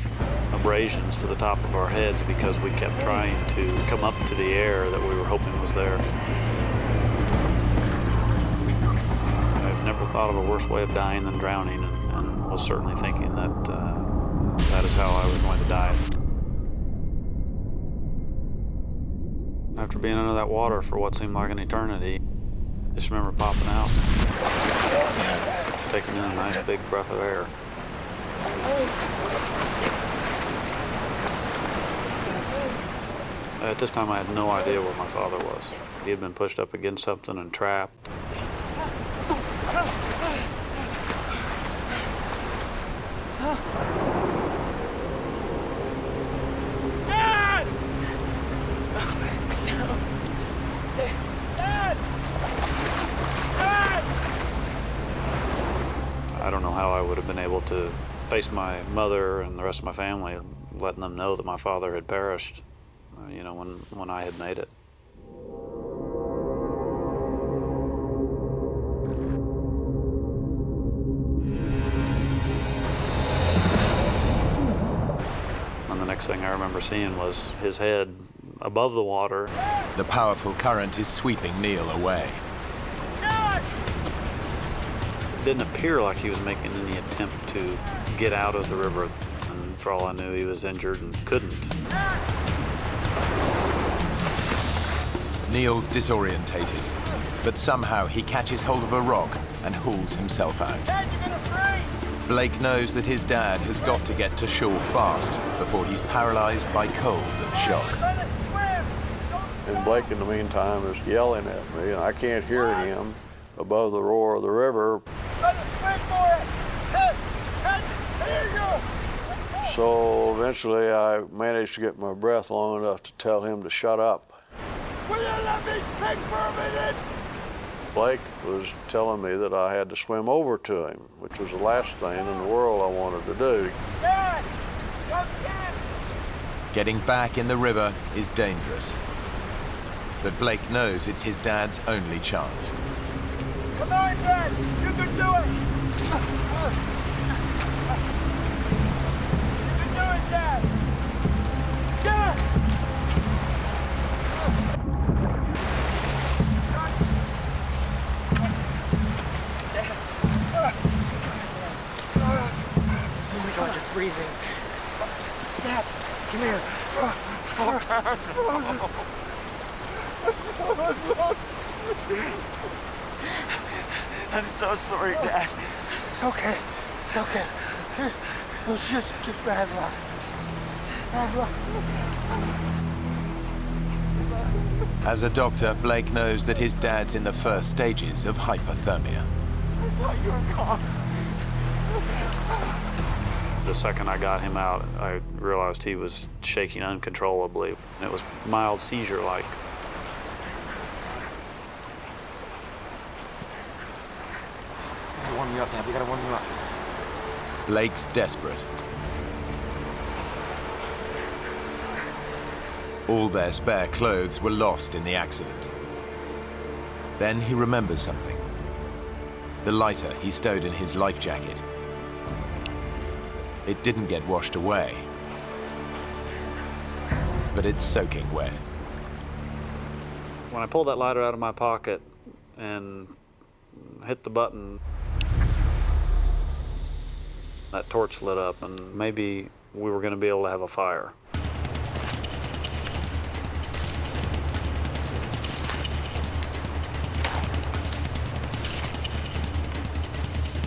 abrasions to the top of our heads because we kept trying to come up to the air that we were hoping was there. I've never thought of a worse way of dying than drowning, and was certainly thinking that that is how I was going to die. After being under that water for what seemed like an eternity, I just remember popping out, taking in a nice big breath of air. At this time, I had no idea where my father was. He had been pushed up against something and trapped.
Dad! Dad! Dad!
I don't know how I would have been able to face my mother and the rest of my family, letting them know that my father had perished, you know, when I had made it. And the next thing I remember seeing was his head above the water.
The powerful current is sweeping Neil away.
It didn't appear like he was making any attempt to get out of the river, and for all I knew, he was injured and couldn't.
Neil's disorientated, but somehow he catches hold of a rock and hauls himself out. Blake knows that his dad has got to get to shore fast before he's paralyzed by cold and shock.
And Blake, in the meantime, is yelling at me, and I can't hear him above the roar of the river. So eventually I managed to get my breath long enough to tell him to shut up.
Will you let me think for a minute?
Blake was telling me that I had to swim over to him, which was the last thing in the world I wanted to do.
Dad! Come get!
Getting back in the river is dangerous. But Blake knows it's his dad's only chance.
Come on, Dad! You can do it! You can do it, Dad! Dad!
Oh my God, you're freezing. Dad, come here. I'm so sorry, Dad. It's okay. It's okay. It was just bad luck. Bad luck.
As a doctor, Blake knows that his dad's in the first stages of hypothermia.
I thought you were gone.
The second I got him out, I realized he was shaking uncontrollably. It was mild seizure-like.
We gotta warm you up, Dad. We gotta warm you up.
Blake's desperate. All their spare clothes were lost in the accident. Then he remembers something. The lighter he stowed in his life jacket. It didn't get washed away, but it's soaking wet.
When I pulled that lighter out of my pocket and hit the button, that torch lit up, and maybe we were going to be able to have a fire.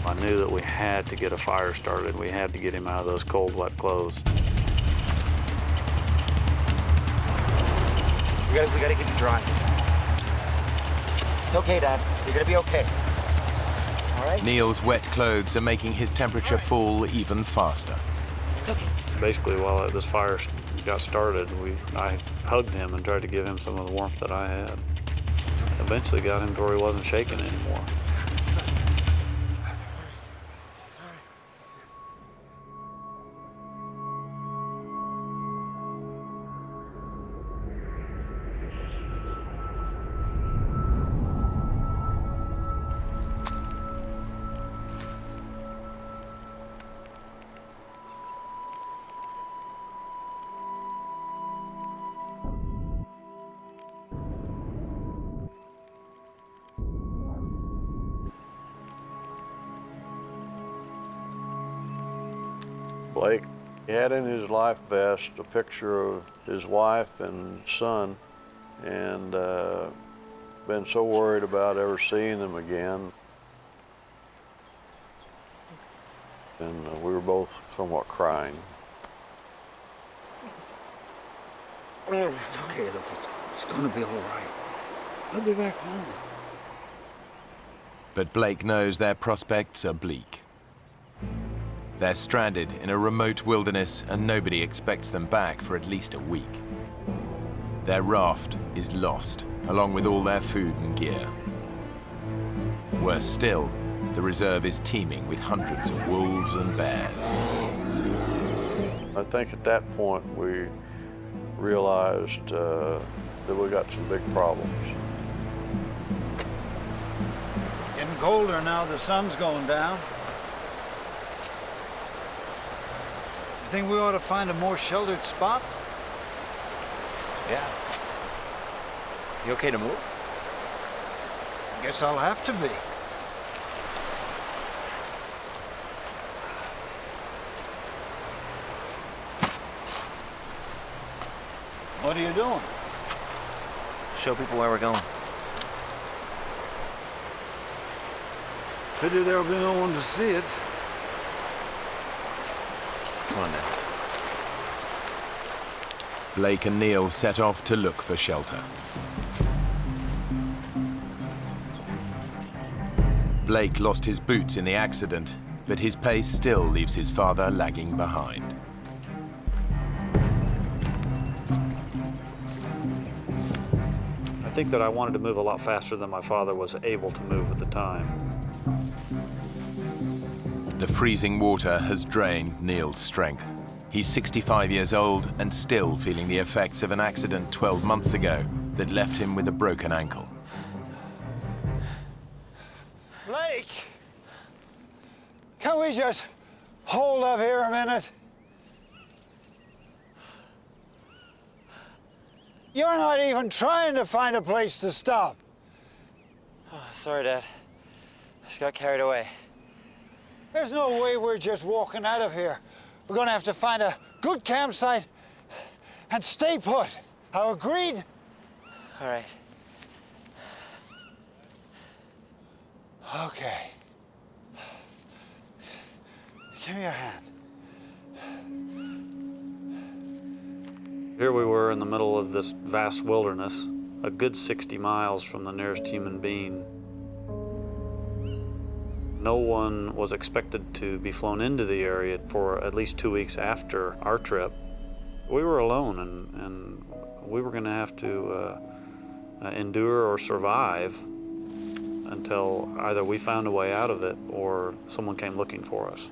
I knew that we had to get a fire started. We had to get him out of those cold, wet clothes.
We gotta get you dry. It's okay, Dad. You're gonna be okay. All right?
Neil's wet clothes are making his temperature fall even faster.
It's okay.
Basically, while this fire got started, I hugged him and tried to give him some of the warmth that I had. Eventually got him to where he wasn't shaking anymore.
Blake had in his life vest a picture of his wife and son, and been so worried about ever seeing them again. And we were both somewhat crying.
It's okay, look, it's gonna be all right. I'll be back home.
But Blake knows their prospects are bleak. They're stranded in a remote wilderness and nobody expects them back for at least a week. Their raft is lost, along with all their food and gear. Worse still, The reserve is teeming with hundreds of wolves and bears.
I think at that point we realized that we got some big problems.
Getting colder now, the sun's going down. You think we ought to find a more sheltered spot?
Yeah. You okay to move?
Guess I'll have to be. What are you doing?
Show people where we're going.
Pity there'll be no one to see it.
Come on now.
Blake and Neil set off to look for shelter. Blake lost his boots in the accident, but his pace still leaves his father lagging behind.
I think that I wanted to move a lot faster than my father was able to move at the time.
The freezing water has drained Neil's strength. He's 65 years old and still feeling the effects of an accident 12 months ago that left him with a broken ankle.
Blake! Can we just hold up here a minute? You're not even trying to find a place to stop.
Oh, sorry, Dad. I just got carried away.
There's no way we're just walking out of here. We're gonna have to find a good campsite and stay put. How agreed?
All right.
Okay. Give me your hand.
Here we were in the middle of this vast wilderness, a good 60 miles from the nearest human being. No one was expected to be flown into the area for at least 2 weeks after our trip. We were alone, and we were going to have to endure or survive until either we found a way out of it or someone came looking for us.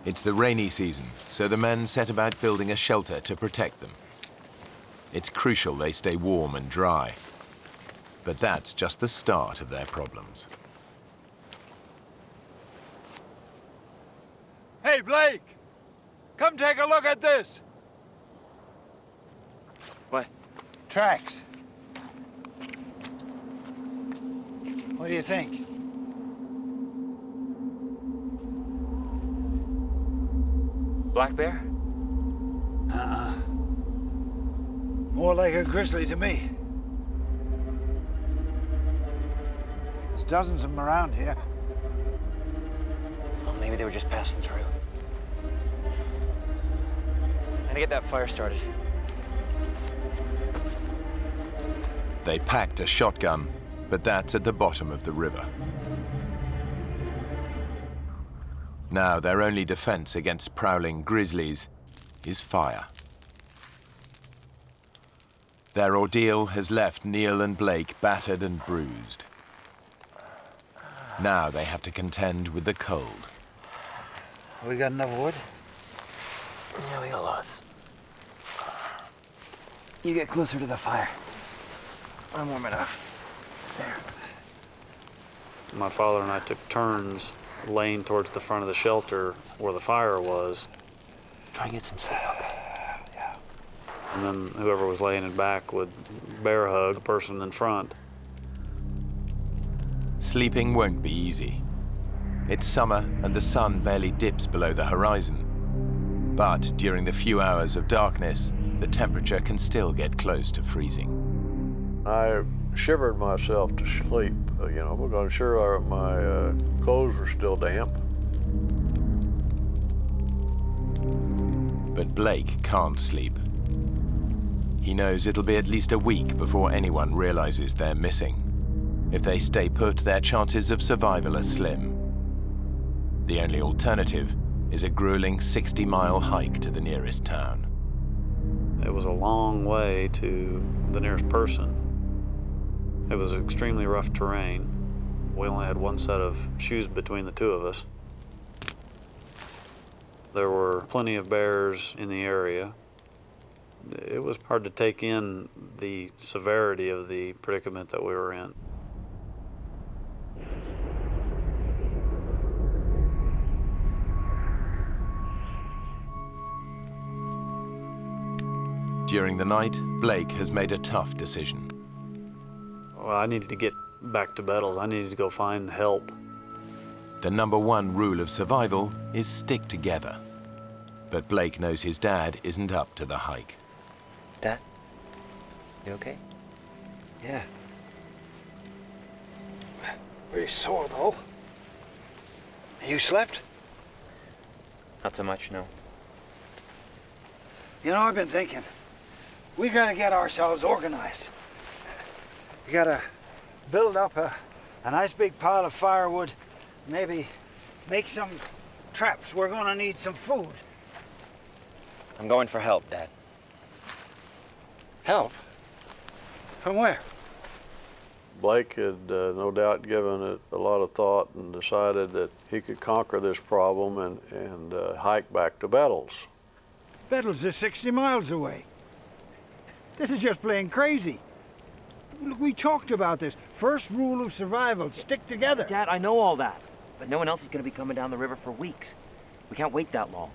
It's the rainy season, so the men set about building a shelter to protect them. It's crucial they stay warm and dry. But that's just the start of their problems.
Hey, Blake! Come take a look at this!
What?
Tracks. What do you think?
Black bear?
Uh-uh. More like a grizzly to me. There's dozens of them around here.
Well, maybe they were just passing through. I'm gonna get that fire started.
They packed a shotgun, but that's at the bottom of the river. Now their only defense against prowling grizzlies is fire. Their ordeal has left Neil and Blake battered and bruised. Now they have to contend with the cold.
We got enough wood?
Yeah, we got lots. You get closer to the fire. I'm warm enough. There.
My father and I took turns laying towards the front of the shelter where the fire was.
Try and get some sleep, okay?
Yeah. And then whoever was laying in back would bear hug the person in front.
Sleeping won't be easy. It's summer and the sun barely dips below the horizon. But during the few hours of darkness, the temperature can still get close to freezing.
I shivered myself to sleep, because sure my clothes were still damp.
But Blake can't sleep. He knows it'll be at least a week before anyone realizes they're missing. If they stay put, their chances of survival are slim. The only alternative is a grueling 60-mile hike to the nearest town.
It was a long way to the nearest person. It was extremely rough terrain. We only had one set of shoes between the two of us. There were plenty of bears in the area. It was hard to take in the severity of the predicament that we were in.
During the night, Blake has made a tough decision.
Well, I needed to get back to Bettles. I needed to go find help.
The #1 rule of survival is stick together. But Blake knows his dad isn't up to the hike.
Dad, you okay?
Yeah. Pretty sore, though. You slept?
Not so much, no.
You know, I've been thinking, we gotta get ourselves organized. We gotta build up a nice big pile of firewood, maybe make some traps. We're gonna need some food.
I'm going for help, Dad.
Help? From where?
Blake had no doubt given it a lot of thought and decided that he could conquer this problem and hike back to Bettles.
Bettles is 60 miles away. This is just plain crazy. Look, we talked about this. First rule of survival, stick together.
Dad, I know all that, but no one else is going to be coming down the river for weeks. We can't wait that long.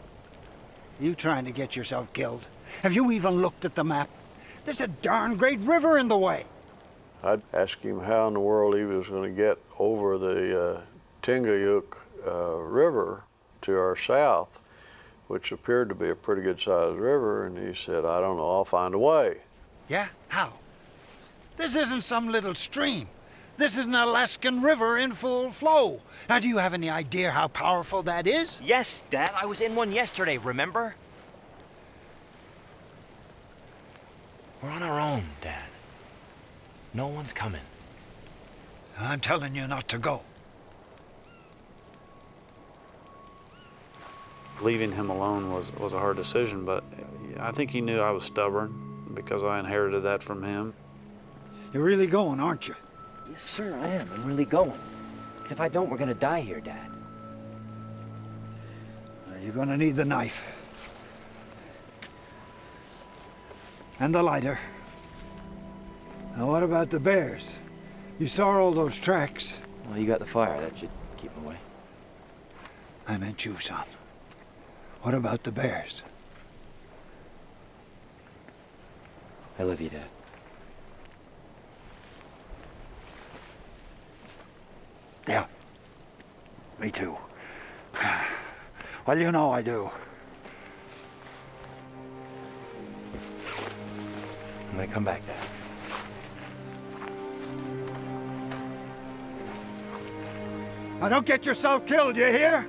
You trying to get yourself killed? Have you even looked at the map? There's a darn great river in the way.
I'd ask him how in the world he was going to get over the Tingayuk River to our south, which appeared to be a pretty good-sized river, and he said, I don't know, I'll find a way.
Yeah? How? This isn't some little stream. This is an Alaskan river in full flow. Now, do you have any idea how powerful that is?
Yes, Dad, I was in one yesterday, remember? We're on our own, Dad. No one's coming.
I'm telling you not to go.
Leaving him alone was a hard decision, but I think he knew I was stubborn because I inherited that from him.
You're really going, aren't you?
Yes, sir, I am. I'm really going. Because if I don't, we're going to die here, Dad.
You're going to need the knife. And the lighter. Now, what about the bears? You saw all those tracks.
Well, you got the fire. That should keep them away.
I meant you, son. What about the bears?
I love you, Dad.
Yeah. Me too. Well, you know I do.
I'm gonna come back, Dad.
Now, don't get yourself killed, you hear?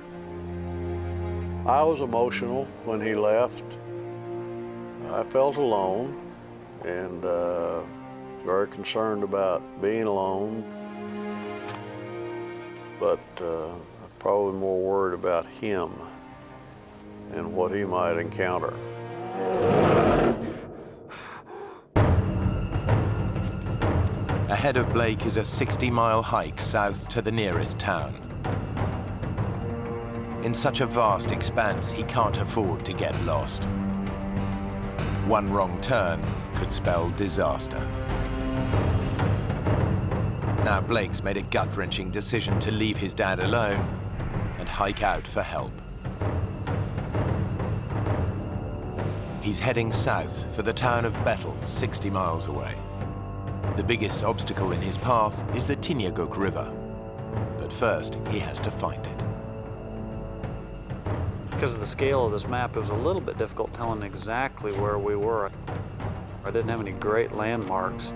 I was emotional when he left. I felt alone and very concerned about being alone, but probably more worried about him and what he might encounter.
Ahead of Blake is a 60-mile hike south to the nearest town. In such a vast expanse, he can't afford to get lost. One wrong turn could spell disaster. Now Blake's made a gut-wrenching decision to leave his dad alone and hike out for help. He's heading south for the town of Bettles, 60 miles away. The biggest obstacle in his path is the Tingayuk River. But first, he has to find it.
Because of the scale of this map, it was a little bit difficult telling exactly where we were. I didn't have any great landmarks.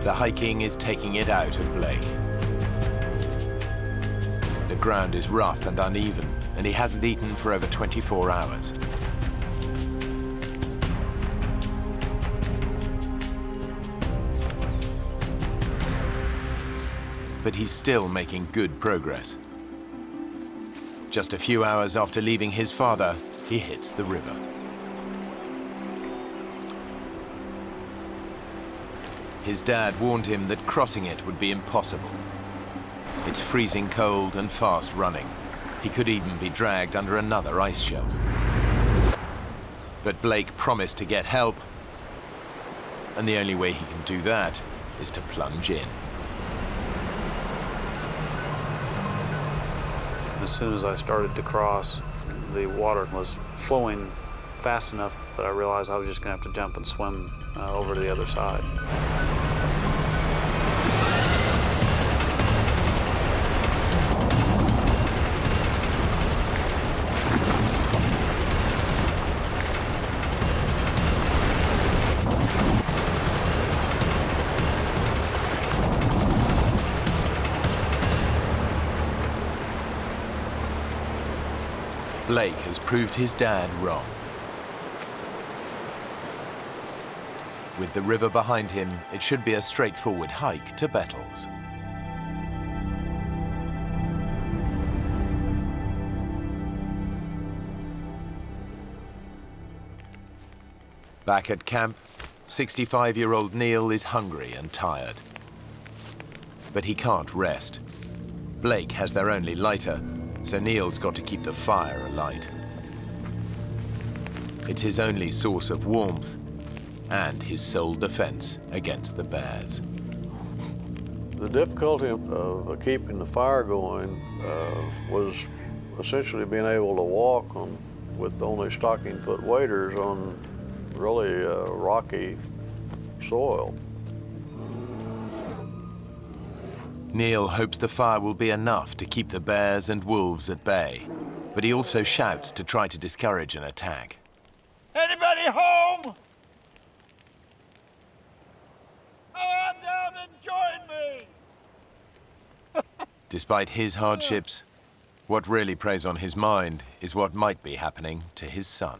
The hiking is taking it out of Blake. The ground is rough and uneven, and he hasn't eaten for over 24 hours. But he's still making good progress. Just a few hours after leaving his father, he hits the river. His dad warned him that crossing it would be impossible. It's freezing cold and fast running. He could even be dragged under another ice shelf. But Blake promised to get help, and the only way he can do that is to plunge in.
As soon as I started to cross, the water was flowing fast enough that I realized I was just going to have to jump and swim over to the other side.
Blake has proved his dad wrong. With the river behind him, it should be a straightforward hike to Bettles. Back at camp, 65-year-old Neil is hungry and tired. But he can't rest. Blake has their only lighter, so Neil's got to keep the fire alight. It's his only source of warmth and his sole defense against the bears.
The difficulty of keeping the fire going was essentially being able to walk with only stocking-foot waders on really rocky soil.
Neil hopes the fire will be enough to keep the bears and wolves at bay, but he also shouts to try to discourage an attack.
Anybody home? Oh, I'm down and join me!
Despite his hardships, what really preys on his mind is what might be happening to his son.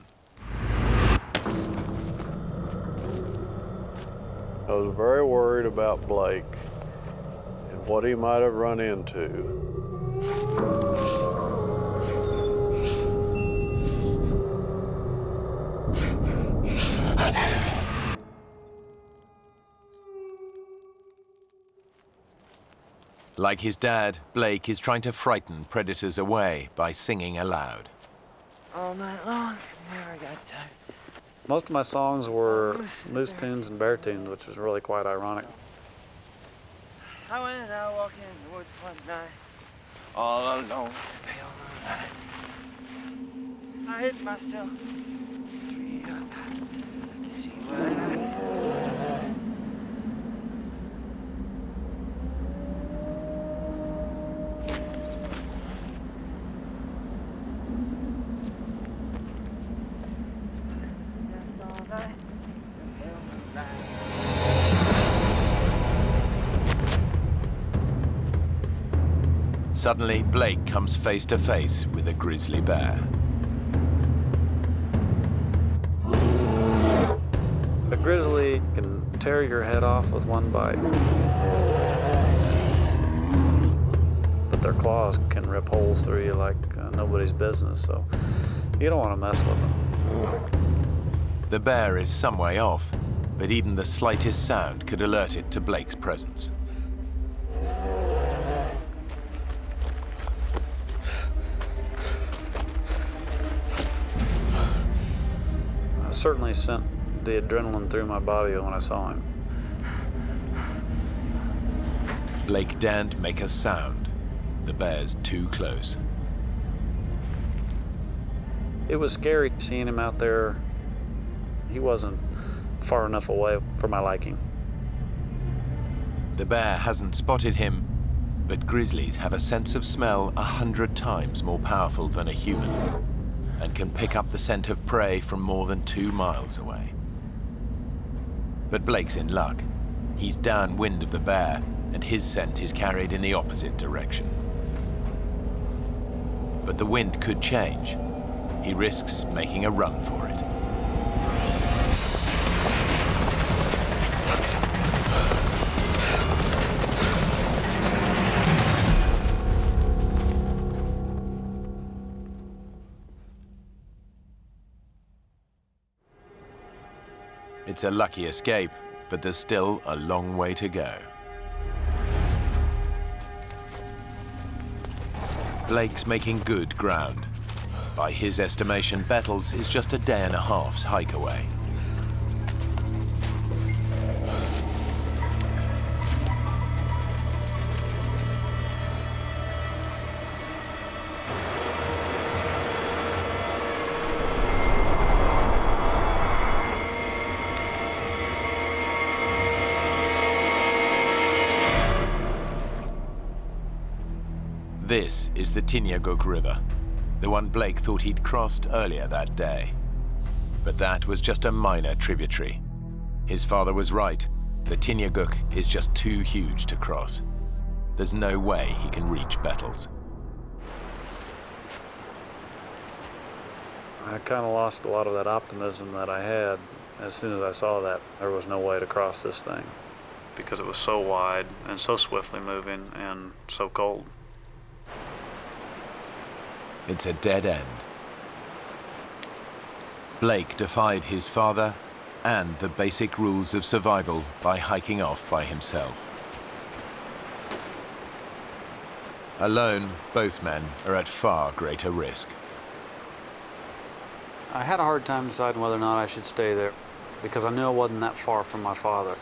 I was very worried about Blake and what he might have run into.
Like his dad, Blake is trying to frighten predators away by singing aloud.
All night long, never got tired.
Most of my songs were moose tunes and bear tunes, which was really quite ironic.
I went out walking in the woods one night, all alone, pale moonlight. I hid myself, tree up, to see what I could.
Suddenly, Blake comes face to face with a grizzly bear.
A grizzly can tear your head off with one bite, but their claws can rip holes through you like nobody's business, so you don't want to mess with them.
The bear is some way off, but even the slightest sound could alert it to Blake's presence.
I certainly sent the adrenaline through my body when I saw him.
Blake daren't make a sound. The bear's too close.
It was scary seeing him out there. He wasn't far enough away for my liking.
The bear hasn't spotted him, but grizzlies have a sense of smell 100 times more powerful than a human, and can pick up the scent of prey from more than 2 miles away. But Blake's in luck. He's downwind of the bear, and his scent is carried in the opposite direction. But the wind could change. He risks making a run for it. It's a lucky escape, but there's still a long way to go. Blake's making good ground. By his estimation, Bettles is just a day and a half's hike away. This is the Tinyaguk River, the one Blake thought he'd crossed earlier that day. But that was just a minor tributary. His father was right. The Tinyaguk is just too huge to cross. There's no way he can reach Bettles.
I kind of lost a lot of that optimism that I had as soon as I saw that there was no way to cross this thing, because it was so wide and so swiftly moving and so cold.
It's a dead end. Blake defied his father and the basic rules of survival by hiking off by himself. Alone, both men are at far greater risk.
I had a hard time deciding whether or not I should stay there, because I knew I wasn't that far from my father.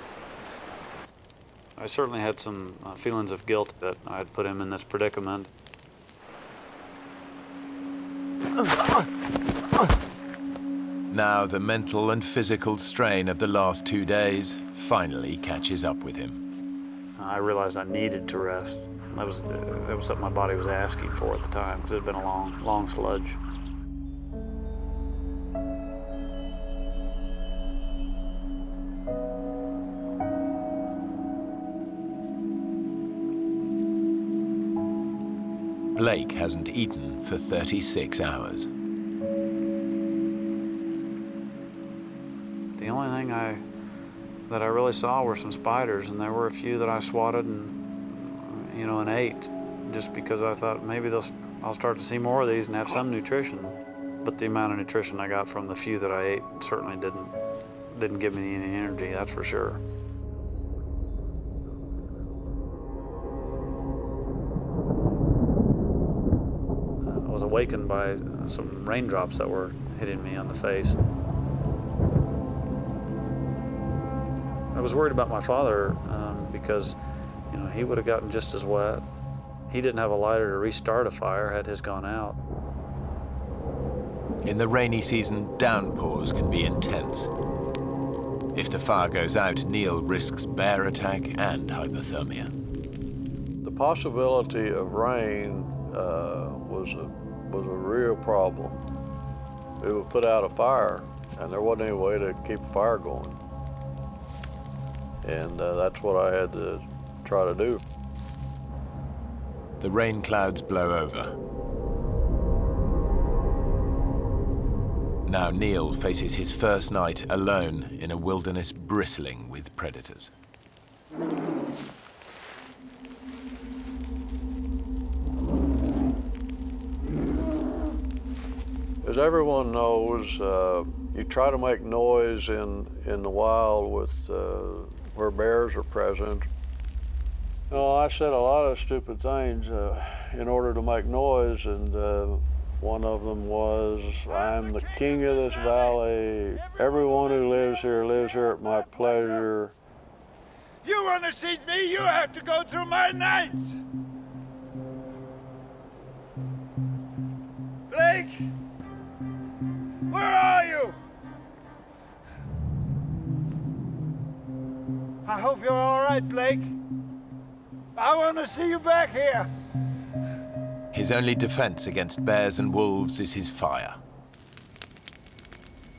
I certainly had some feelings of guilt that I had put him in this predicament.
Now the mental and physical strain of the last 2 days finally catches up with him.
I realized I needed to rest. That was something my body was asking for at the time, because it had been a long sludge.
Blake hasn't eaten for 36 hours.
The only thing that I really saw were some spiders, and there were a few that I swatted and ate, just because I thought maybe I'll start to see more of these and have some nutrition. But the amount of nutrition I got from the few that I ate certainly didn't give me any energy, that's for sure. I was awakened by some raindrops that were hitting me on the face. I was worried about my father because, he would have gotten just as wet. He didn't have a lighter to restart a fire had his gone out.
In the rainy season, downpours can be intense. If the fire goes out, Neil risks bear attack and hypothermia.
The possibility of rain was a real problem. It would put out a fire, and there wasn't any way to keep a fire going. And that's what I had to try to do.
The rain clouds blow over. Now Neil faces his first night alone in a wilderness bristling with predators.
As everyone knows, you try to make noise in the wild with where bears are present. I said a lot of stupid things in order to make noise, and one of them was, "I'm the king of this valley. Everyone who lives here at my pleasure."
You want to see me, you have to go through my nights. Blake, where are you? I hope you're all right, Blake. I want to see you back here.
His only defense against bears and wolves is his fire.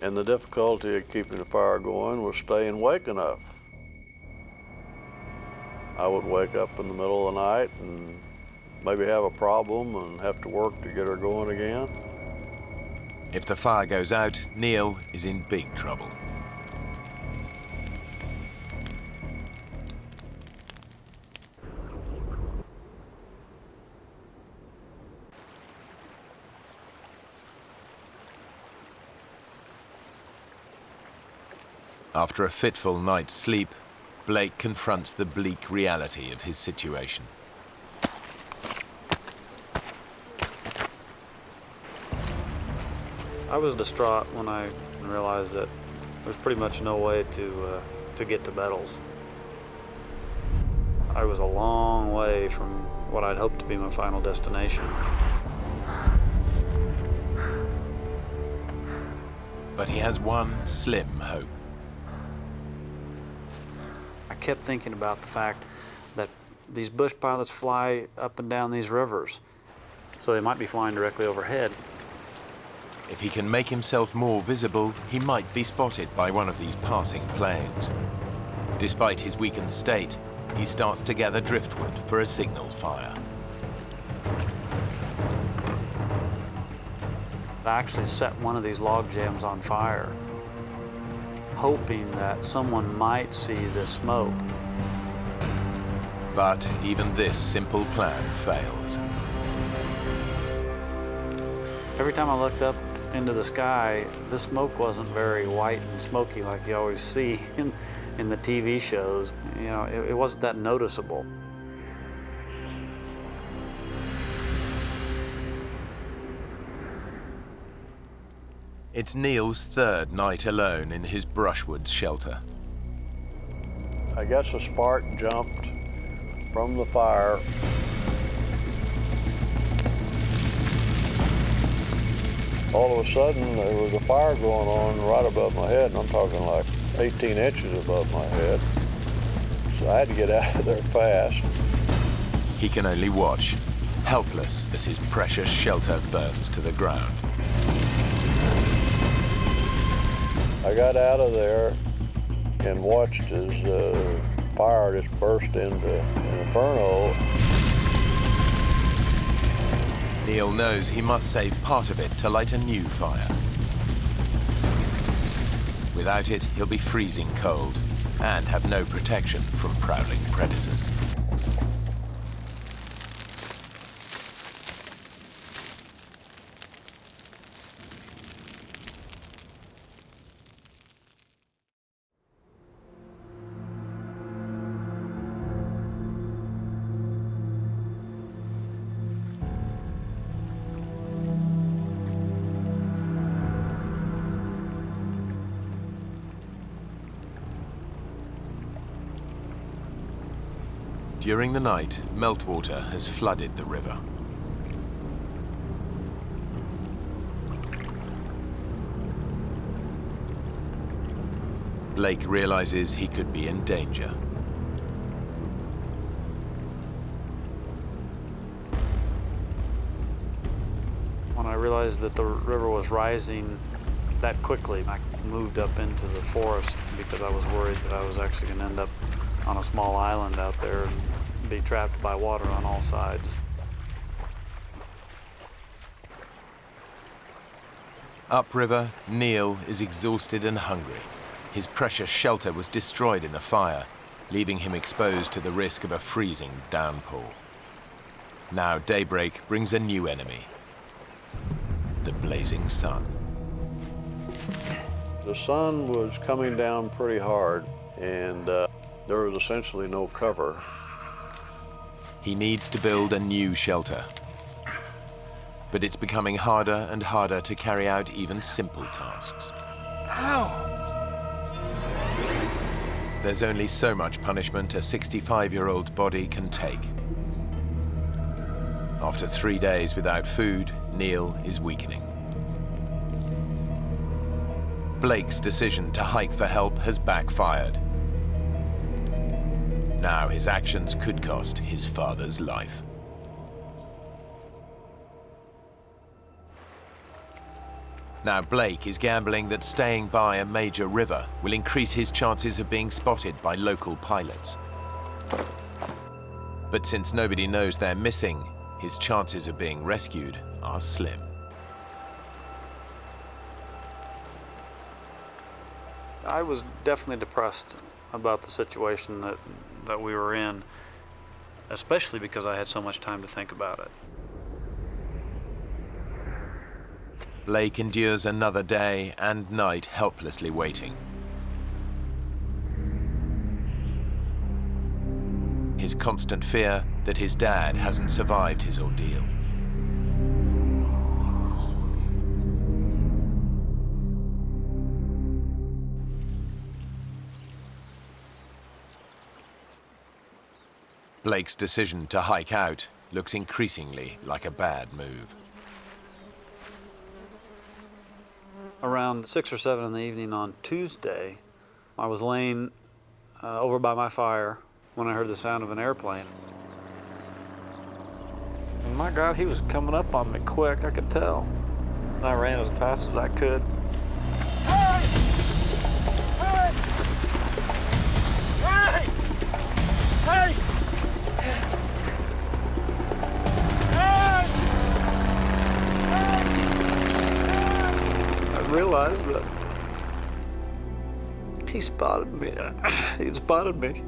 And the difficulty of keeping the fire going was staying awake enough. I would wake up in the middle of the night and maybe have a problem and have to work to get her going again.
If the fire goes out, Neil is in big trouble. After a fitful night's sleep, Blake confronts the bleak reality of his situation.
I was distraught when I realized that there's pretty much no way to get to Bettles. I was a long way from what I'd hoped to be my final destination.
But he has one slim hope.
I kept thinking about the fact that these bush pilots fly up and down these rivers, so they might be flying directly overhead.
If he can make himself more visible, he might be spotted by one of these passing planes. Despite his weakened state, he starts to gather driftwood for a signal fire.
I actually set one of these log jams on fire, hoping that someone might see the smoke.
But even this simple plan fails.
Every time I looked up into the sky, the smoke wasn't very white and smoky like you always see in the TV shows. You know, it wasn't that noticeable.
It's Neil's third night alone in his brushwood shelter.
I guess a spark jumped from the fire. All of a sudden, there was a fire going on right above my head, and I'm talking like 18 inches above my head. So I had to get out of there fast.
He can only watch, helpless as his precious shelter burns to the ground.
I got out of there and watched as fire just burst into an inferno.
Neil knows he must save part of it to light a new fire. Without it, he'll be freezing cold and have no protection from prowling predators. During the night, meltwater has flooded the river. Blake realizes he could be in danger.
When I realized that the river was rising that quickly, I moved up into the forest because I was worried that I was actually going to end up on a small island out there and be trapped by water on all sides.
Upriver, Neil is exhausted and hungry. His precious shelter was destroyed in the fire, leaving him exposed to the risk of a freezing downpour. Now daybreak brings a new enemy, the blazing sun.
The sun was coming down pretty hard, and there was essentially no cover.
He needs to build a new shelter. But it's becoming harder and harder to carry out even simple tasks.
Ow!
There's only so much punishment a 65-year-old body can take. After 3 days without food, Neil is weakening. Blake's decision to hike for help has backfired. Now his actions could cost his father's life. Now Blake is gambling that staying by a major river will increase his chances of being spotted by local pilots. But since nobody knows they're missing, his chances of being rescued are slim.
I was definitely depressed about the situation that we were in, especially because I had so much time to think about it.
Blake endures another day and night helplessly waiting. his constant fear that his dad hasn't survived his ordeal. Blake's decision to hike out looks increasingly like a bad move.
Around 6 or 7 in the evening on Tuesday, I was laying over by my fire when I heard the sound of an airplane. And my God, he was coming up on me quick, I could tell. I ran as fast as I could.
Hey! Hey! Hey! Hey!
I realized that he spotted me. He spotted me.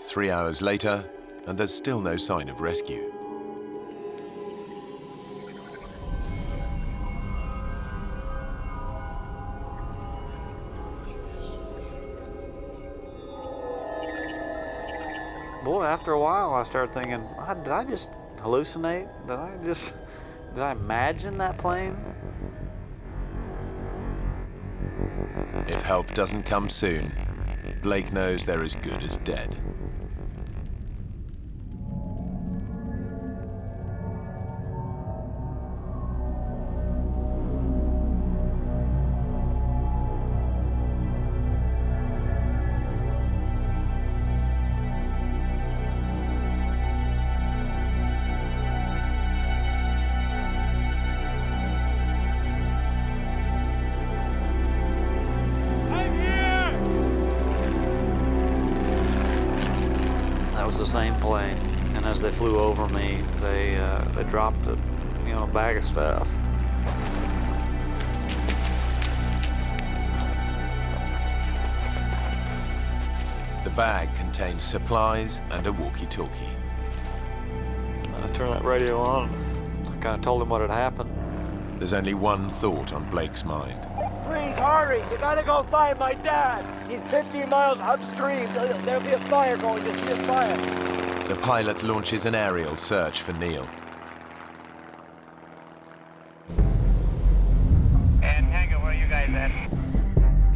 Three hours later, and there's still no sign of rescue.
Boy, after a while, I started thinking, did I just hallucinate? Did I imagine that plane?
If help doesn't come soon, Blake knows they're as good as dead.
That was the same plane, and as they flew over me, they dropped a bag of stuff.
The bag contains supplies and a walkie-talkie.
I turned that radio on. I kind of told him what had happened.
There's only one thought on Blake's mind.
Please hurry! You gotta go find my dad! He's 15 miles upstream. There'll be a fire going. You see a fire.
The pilot launches an aerial search for Neil.
And Tango, where are you guys at?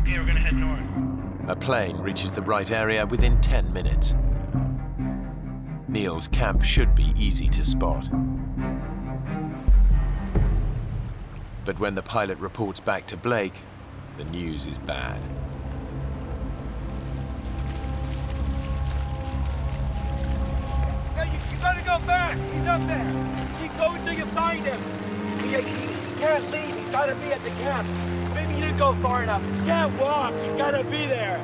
Okay, we're gonna head north.
A plane reaches the right area within 10 minutes. Neil's camp should be easy to spot. But when the pilot reports back to Blake, the news is bad.
Hey, you gotta go back! He's up there! Keep going till you find him! He can't leave, he's gotta be at the camp. Maybe you didn't go far enough. He can't walk, he's gotta be there!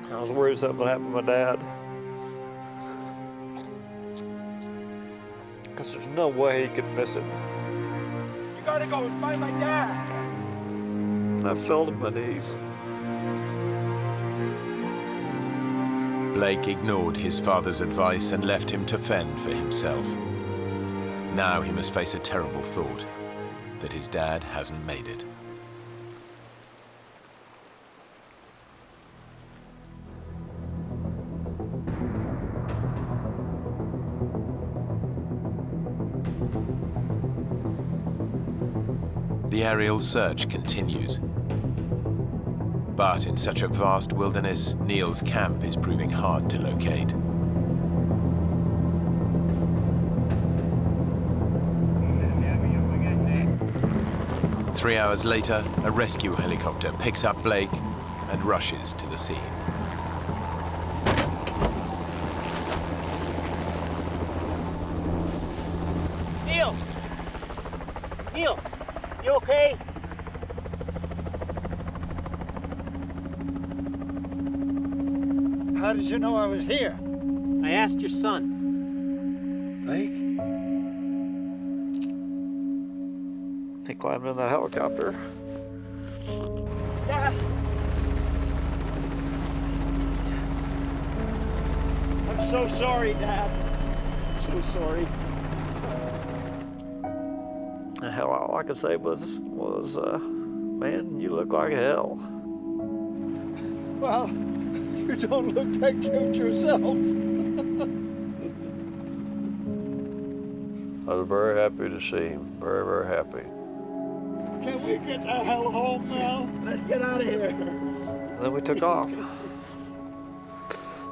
I was worried something would happen to my dad. Because there's no way he could miss it.
You gotta go and find my dad!
And I fell to my knees.
Blake ignored his father's advice and left him to fend for himself. Now he must face a terrible thought, that his dad hasn't made it. The aerial search continues. But in such a vast wilderness, Neil's camp is proving hard to locate. Three hours later, a rescue helicopter picks up Blake and rushes to the scene.
Neil! Neil! You okay? How did you know I was here?
I asked your son.
Blake?
He climbed in that helicopter.
Dad! I'm so sorry, Dad.
so sorry.
Hell, all I could say was, man, you look like hell.
Well, you don't look that cute yourself.
I was very happy to see him, very, very happy.
Can we get the hell home now? Let's get out of here.
And then we took off.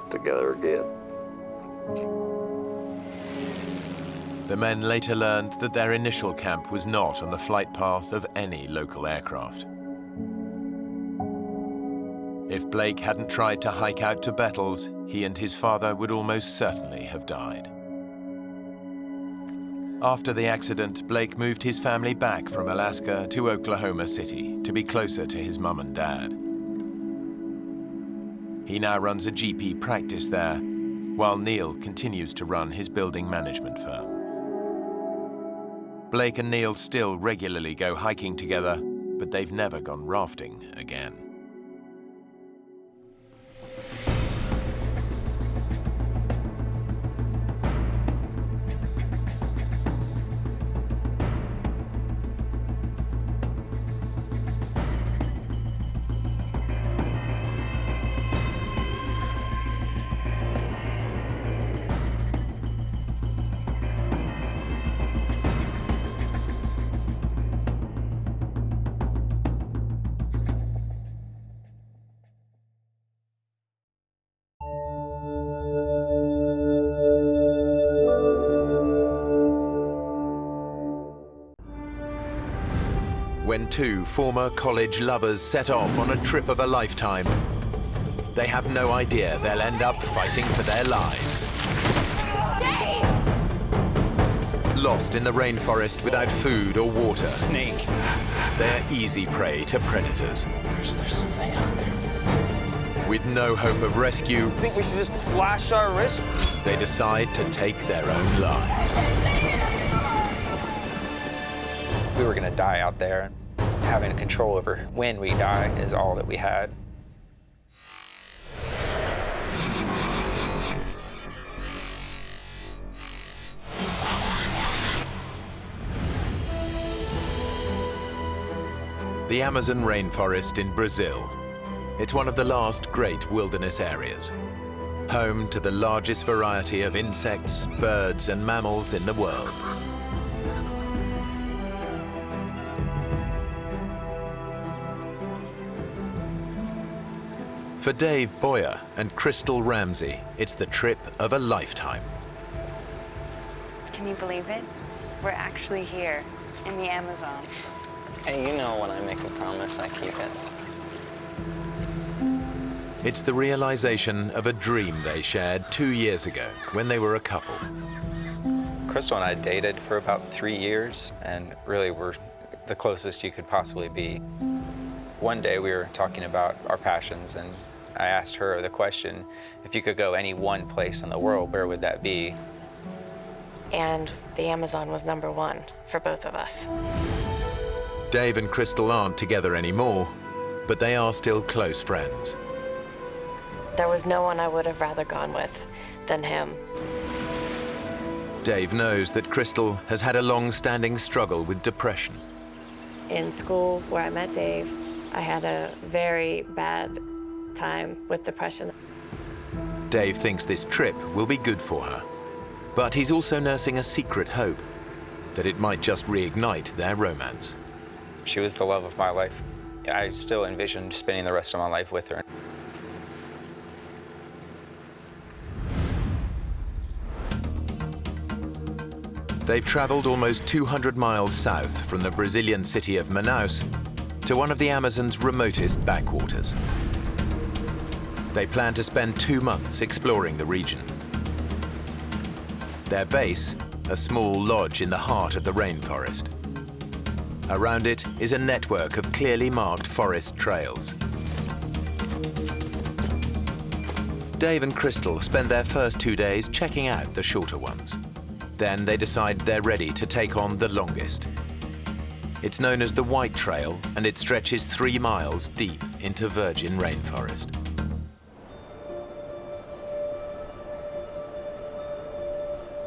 Together again.
The men later learned that their initial camp was not on the flight path of any local aircraft. If Blake hadn't tried to hike out to Bettles, he and his father would almost certainly have died. After the accident, Blake moved his family back from Alaska to Oklahoma City to be closer to his mum and dad. He now runs a GP practice there, while Neil continues to run his building management firm. Blake and Neil still regularly go hiking together, but they've never gone rafting again. When two former college lovers set off on a trip of a lifetime, they have no idea they'll end up fighting for their lives.
Dave!
Lost in the rainforest without food or water.
Snake.
They're easy prey to predators.
There's something out there.
With no hope of rescue,
Think we should just slash our wrists?
they decide to take their own lives.
We were going to die out there. Having control over when we die is all that we had.
The Amazon rainforest in Brazil. It's one of the last great wilderness areas, home to the largest variety of insects, birds, and mammals in the world. For Dave Boyer and Crystal Ramsey, it's the trip of a lifetime.
Can you believe it? We're actually here in the Amazon.
Hey, you know when I make a promise, I keep it.
It's the realization of a dream they shared 2 years ago when they were a couple.
Crystal and I dated for about 3 years, and really were the closest you could possibly be. One day we were talking about our passions, and I asked her the question, if you could go any one place in the world, where would that be?
And the Amazon was #1 for both of us.
Dave and Crystal aren't together anymore, but they are still close friends.
There was no one I would have rather gone with than him.
Dave knows that Crystal has had a long-standing struggle with depression.
In school, where I met Dave, I had a very bad time with depression.
Dave thinks this trip will be good for her, but he's also nursing a secret hope that it might just reignite their romance.
She was the love of my life. I still envisioned spending the rest of my life with her.
They've traveled almost 200 miles south from the Brazilian city of Manaus to one of the Amazon's remotest backwaters. They plan to spend 2 months exploring the region. Their base, a small lodge in the heart of the rainforest. Around it is a network of clearly marked forest trails. Dave and Crystal spend their first 2 days checking out the shorter ones. Then they decide they're ready to take on the longest. It's known as the White Trail, and it stretches 3 miles deep into virgin rainforest.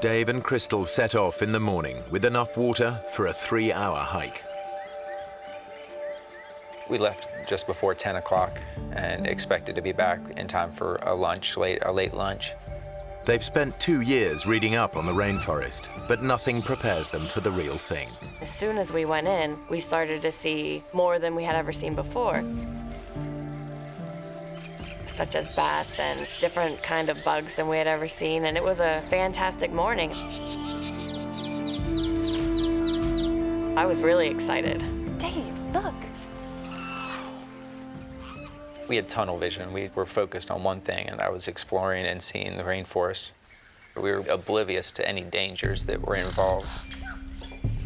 Dave and Crystal set off in the morning with enough water for a 3-hour hike.
We left just before 10 o'clock and expected to be back in time for a late lunch.
They've spent 2 years reading up on the rainforest, but nothing prepares them for the real thing.
As soon as we went in, we started to see more than we had ever seen before, such as bats and different kind of bugs than we had ever seen, and it was a fantastic morning. I was really excited.
Dave, look.
We had tunnel vision. We were focused on one thing, and that was exploring and seeing the rainforest. We were oblivious to any dangers that were involved.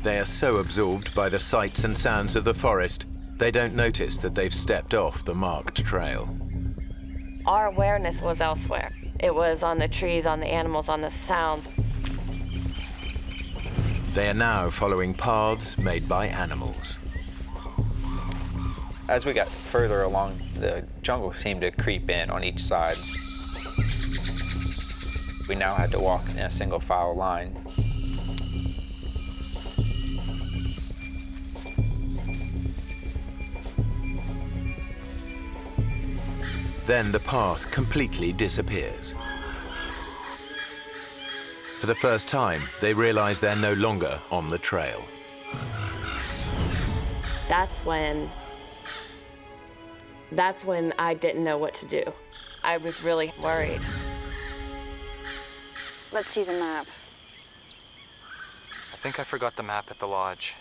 They are so absorbed by the sights and sounds of the forest, they don't notice that they've stepped off the marked trail.
Our awareness was elsewhere. It was on the trees, on the animals, on the sounds.
They are now following paths made by animals.
As we got further along, the jungle seemed to creep in on each side. We now had to walk in a single file line.
Then the path completely disappears. For the first time, they realize they're no longer on the trail.
That's when I didn't know what to do. I was really worried.
Let's see the map.
I think I forgot the map at the lodge.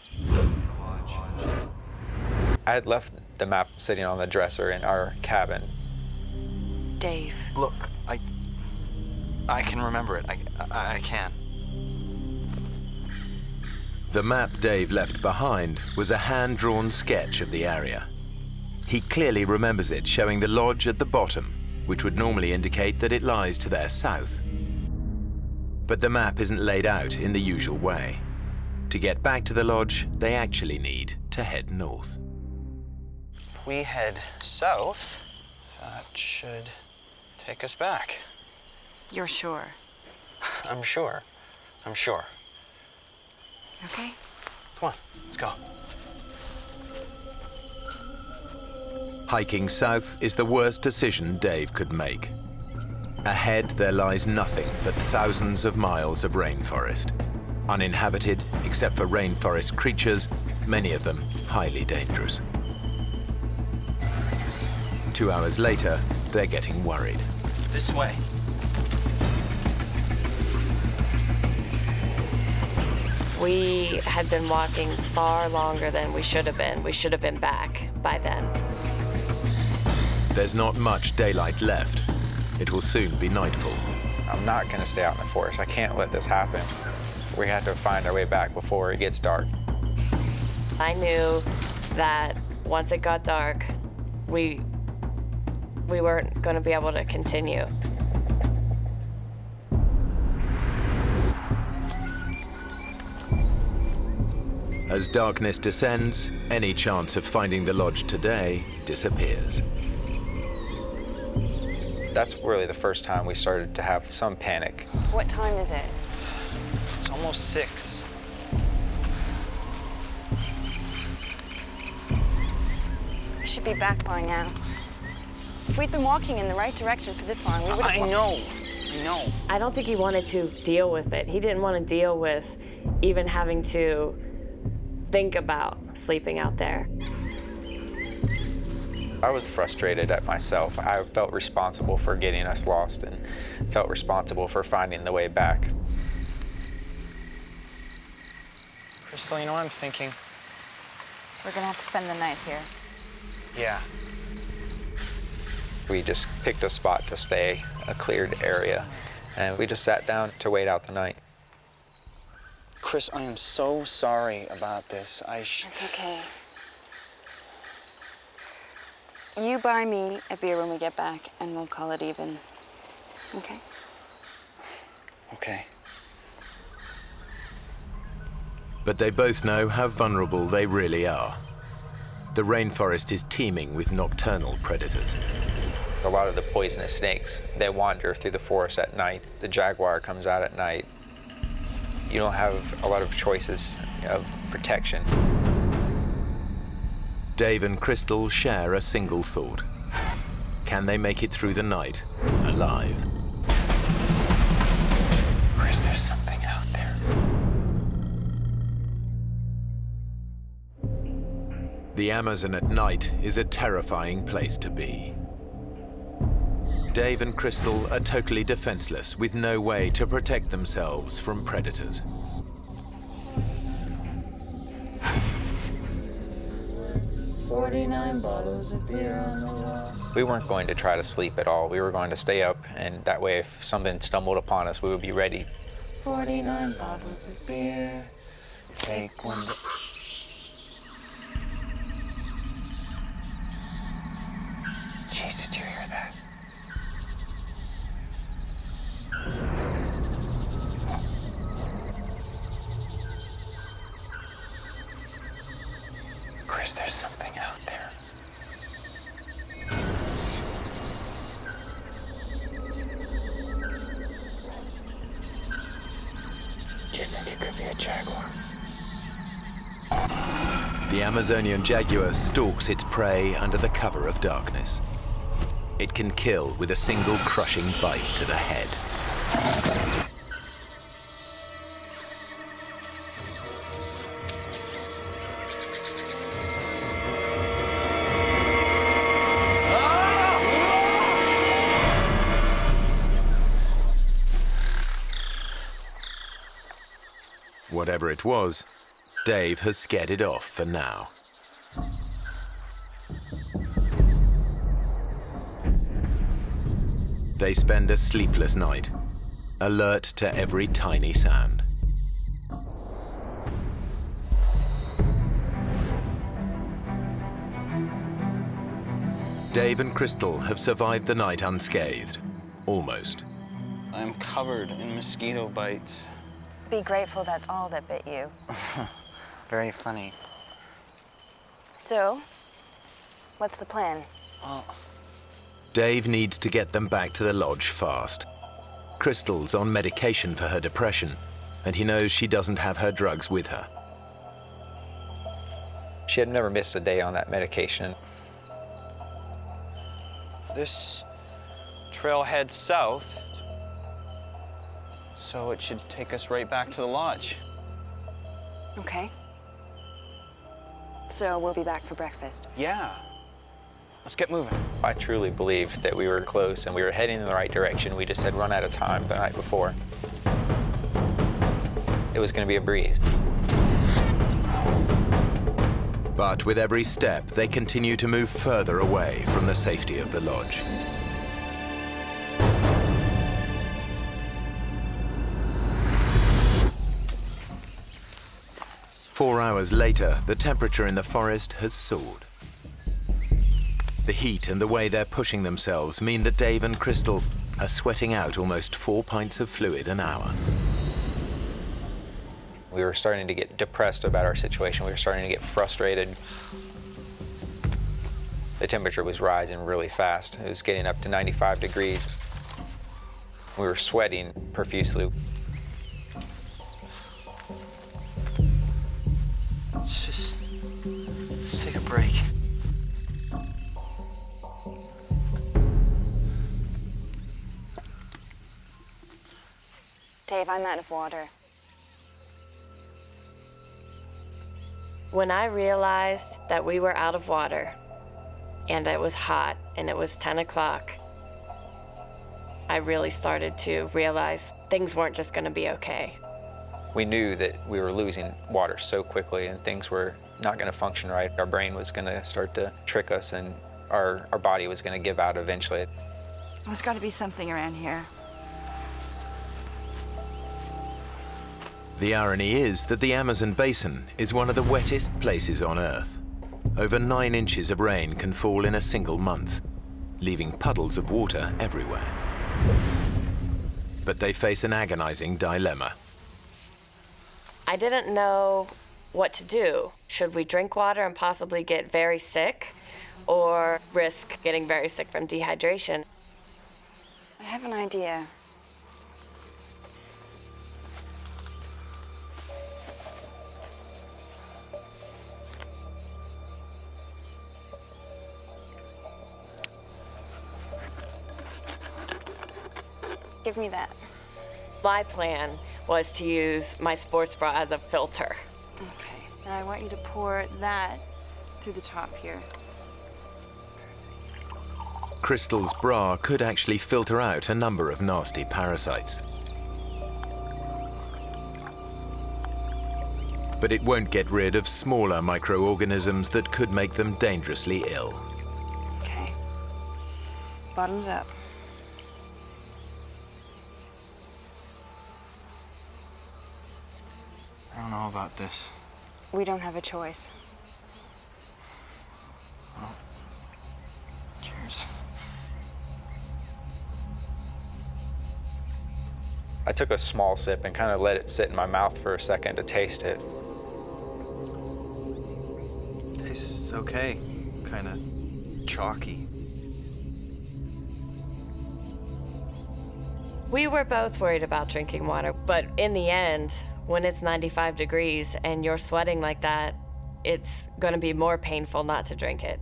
I had left the map sitting on the dresser in our cabin.
Dave.
Look, I can remember it. I can.
The map Dave left behind was a hand-drawn sketch of the area. He clearly remembers it showing the lodge at the bottom, which would normally indicate that it lies to their south. But the map isn't laid out in the usual way. To get back to the lodge, they actually need to head north.
If we head south, that should take us back.
You're sure?
I'm sure. I'm sure.
Okay.
Come on, let's go.
Hiking south is the worst decision Dave could make. Ahead, there lies nothing but thousands of miles of rainforest. Uninhabited, except for rainforest creatures, many of them highly dangerous. 2 hours later, they're getting worried.
This way.
We had been walking far longer than we should have been. We should have been back by then.
There's not much daylight left. It will soon be nightfall.
I'm not going to stay out in the forest. I can't let this happen. We have to find our way back before it gets dark.
I knew that once it got dark, we weren't going to be able to continue.
As darkness descends, any chance of finding the lodge today disappears.
That's really the first time we started to have some panic.
What time is it?
It's almost 6.
We should be back by now. If we'd been walking in the right direction for this long, we would have...
I know.
I don't think he wanted to deal with it. He didn't want to deal with even having to think about sleeping out there.
I was frustrated at myself. I felt responsible for getting us lost and felt responsible for finding the way back.
Crystal, you know what I'm thinking?
We're gonna have to spend the night here.
Yeah.
We just picked a spot to stay, a cleared area, and we just sat down to wait out the night.
Chris, I am so sorry about this.
It's okay. You buy me a beer when we get back, and we'll call it even. Okay?
Okay.
But they both know how vulnerable they really are. The rainforest is teeming with nocturnal predators.
A lot of the poisonous snakes, they wander through the forest at night. The jaguar comes out at night. you don't have a lot of choices of protection.
Dave and Crystal share a single thought. Can they make it through the night alive?
Chris, there's something out there.
The Amazon at night is a terrifying place to be. Dave and Crystal are totally defenseless, with no way to protect themselves from predators.
We weren't going to try to sleep at all. We were going to stay up, and that way if something stumbled upon us, we would be ready.
49 bottles of beer. Take one.
Jeez, did you hear that? Chris, there's something out there.
Do you think it could be a jaguar?
The Amazonian jaguar stalks its prey under the cover of darkness. It can kill with a single crushing bite to the head. Whatever it was, Dave has scared it off for now. They spend a sleepless night, alert to every tiny sound. Dave and Crystal have survived the night unscathed, almost.
I'm covered in mosquito bites.
Be grateful that's all that bit you.
Very funny.
So, what's the plan?
Well,
Dave needs to get them back to the lodge fast. Crystal's on medication for her depression, and he knows she doesn't have her drugs with her.
She had never missed a day on that medication.
this trail heads south, so it should take us right back to the lodge.
Okay. So we'll be back for breakfast.
Yeah. Let's get moving.
I truly believed that we were close and we were heading in the right direction. We just had run out of time the night before. It was going to be a breeze.
But with every step, they continue to move further away from the safety of the lodge. Four hours later, the temperature in the forest has soared. The heat and the way they're pushing themselves mean that Dave and Crystal are sweating out almost 4 pints of fluid an hour.
We were starting to get depressed about our situation. We were starting to get frustrated. The temperature was rising really fast. It was getting up to 95 degrees. We were sweating profusely.
Let's take a break.
Dave, I'm out of water.
When I realized that we were out of water, and it was hot, and it was 10 o'clock, I really started to realize things weren't just gonna be okay.
We knew that we were losing water so quickly and things were not going to function right. Our brain was going to start to trick us and our body was going to give out eventually.
There's got to be something around here.
The irony is that the Amazon basin is one of the wettest places on Earth. Over 9 inches of rain can fall in a single month, leaving puddles of water everywhere. But they face an agonizing dilemma.
I didn't know what to do. Should we drink water and possibly get very sick, or risk getting very sick from dehydration?
I have an idea. Give me that.
My plan was to use my sports bra as a filter.
Okay. Now I want you to pour that through the top here.
Crystal's bra could actually filter out a number of nasty parasites. But it won't get rid of smaller microorganisms that could make them dangerously ill.
Okay. Bottoms up.
I don't know about this.
We don't have a choice.
Well, cheers. I took a small sip and kind of let it sit in my mouth for a second to taste it. Tastes okay, kind of chalky.
We were both worried about drinking water, but in the end, when it's 95 degrees and you're sweating like that, it's gonna be more painful not to drink it.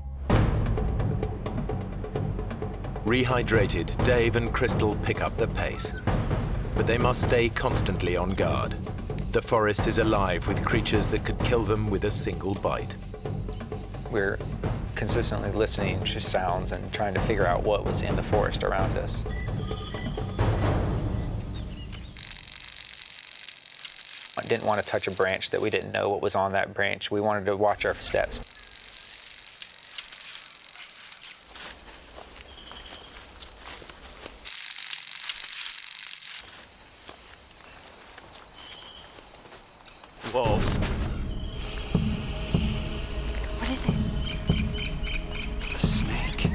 Rehydrated, Dave and Crystal pick up the pace. But they must stay constantly on guard. The forest is alive with creatures that could kill them with a single bite.
We're consistently listening to sounds and trying to figure out what was in the forest around us. I didn't want to touch a branch that we didn't know what was on that branch. We wanted to watch our steps.
Whoa.
What is it?
A snake.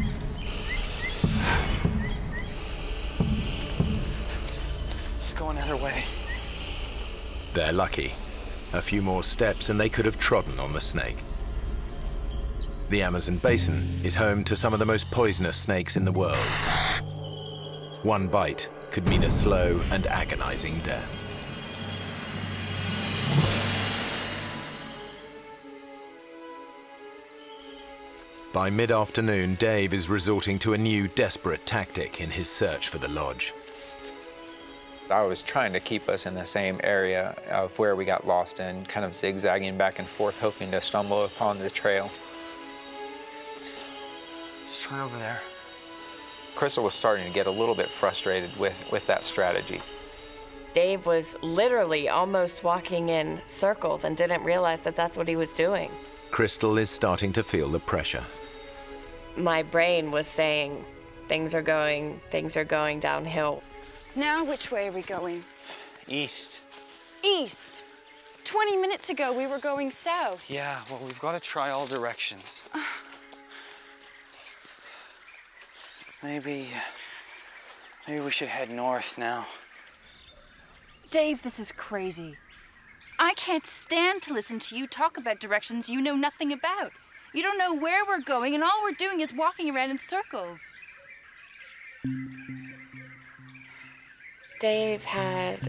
Let's go another way.
They're lucky. A few more steps and they could have trodden on the snake. The Amazon basin is home to some of the most poisonous snakes in the world. One bite could mean a slow and agonizing death. By mid-afternoon, Dave is resorting to a new desperate tactic in his search for the lodge.
I was trying to keep us in the same area of where we got lost in, kind of zigzagging back and forth, hoping to stumble upon the trail.
Let's try over there.
Crystal was starting to get a little bit frustrated with that strategy.
Dave was literally almost walking in circles and didn't realize that that's what he was doing.
Crystal is starting to feel the pressure.
My brain was saying, things are going downhill.
Now, which way are we going?
East.
East. 20 minutes ago, we were going south.
Yeah, well, we've got to try all directions. Maybe we should head north now.
Dave, this is crazy. I can't stand to listen to you talk about directions you know nothing about. You don't know where we're going, and all we're doing is walking around in circles.
Dave had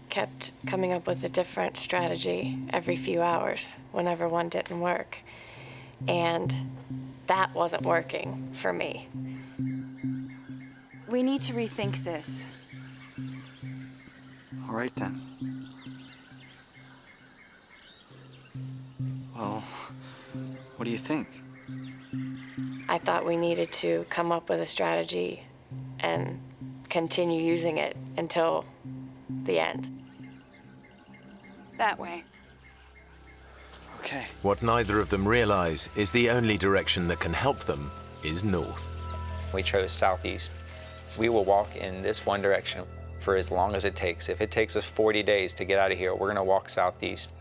kept coming up with a different strategy every few hours whenever one didn't work. And that wasn't working for me.
We need to rethink this.
All right, then. Well, what do you think?
I thought we needed to come up with a strategy and continue using it until the end.
That way.
Okay.
What neither of them realize is the only direction that can help them is north.
We chose southeast. We will walk in this one direction for as long as it takes. If it takes us 40 days to get out of here, we're gonna walk southeast.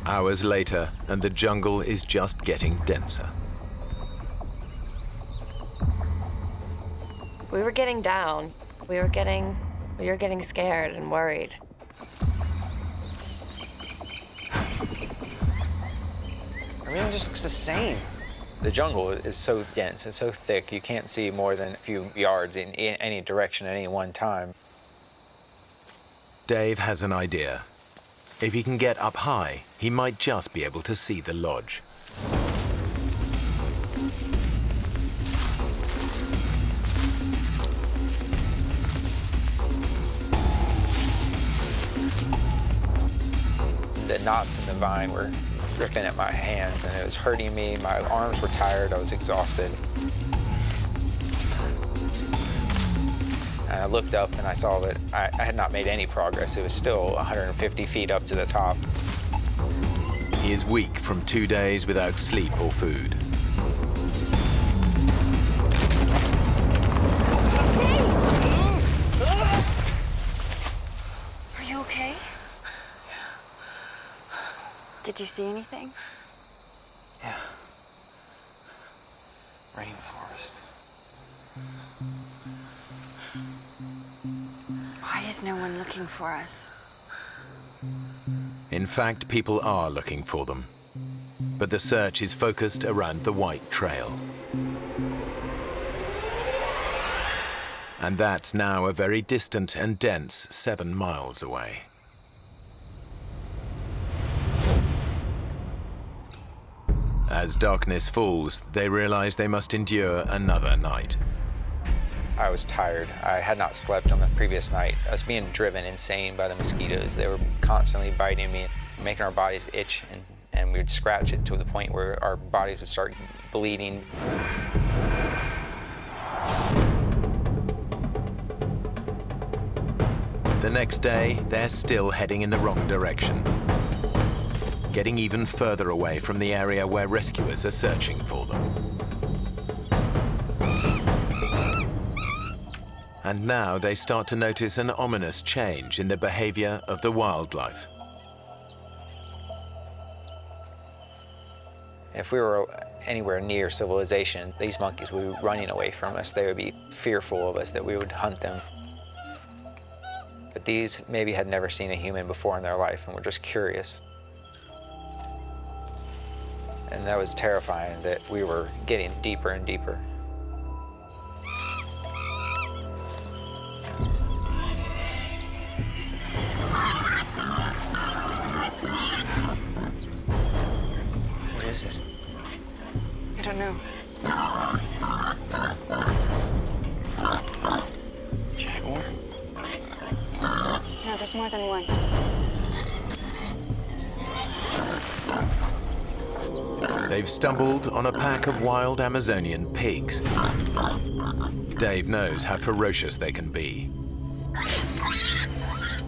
Hours later, and the jungle is just getting denser.
We were getting down. We were getting scared and worried.
Everything just looks the same.
The jungle is so dense and so thick, you can't see more than a few yards in any direction at any one time.
Dave has an idea. If he can get up high, he might just be able to see the lodge.
knots in the vine were ripping at my hands, and it was hurting me. My arms were tired. I was exhausted. And I looked up and I saw that I had not made any progress. It was still 150 feet up to the top.
He is weak from 2 days without sleep or food.
Are you okay? Did you see anything?
Yeah. Rainforest.
Why is no one looking for us?
In fact, people are looking for them. But the search is focused around the White Trail. And that's now a very distant and dense 7 miles away. As darkness falls, they realize they must endure another night.
I was tired. I had not slept on the previous night. I was being driven insane by the mosquitoes. They were constantly biting me, making our bodies itch, and we would scratch it to the point where our bodies would start bleeding.
The next day, they're still heading in the wrong direction, getting even further away from the area where rescuers are searching for them. And now they start to notice an ominous change in the behavior of the wildlife.
If we were anywhere near civilization, these monkeys would be running away from us. They would be fearful of us, that we would hunt them. But these maybe had never seen a human before in their life and were just curious. And that was terrifying, that we were getting deeper and deeper. What is it?
I don't know.
Jaguar?
No, there's more than one.
They've stumbled on a pack of wild Amazonian pigs. Dave knows how ferocious they can be.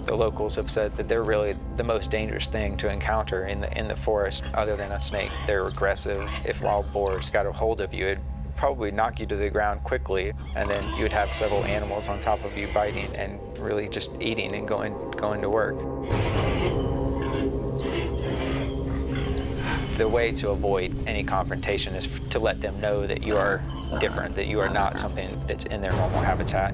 The locals have said that they're really the most dangerous thing to encounter in the forest, other than a snake. They're aggressive. If wild boars got a hold of you, it'd probably knock you to the ground quickly, and then you would have several animals on top of you biting and really just eating and going to work. The way to avoid any confrontation is to let them know that you are different, that you are not something that's in their normal habitat.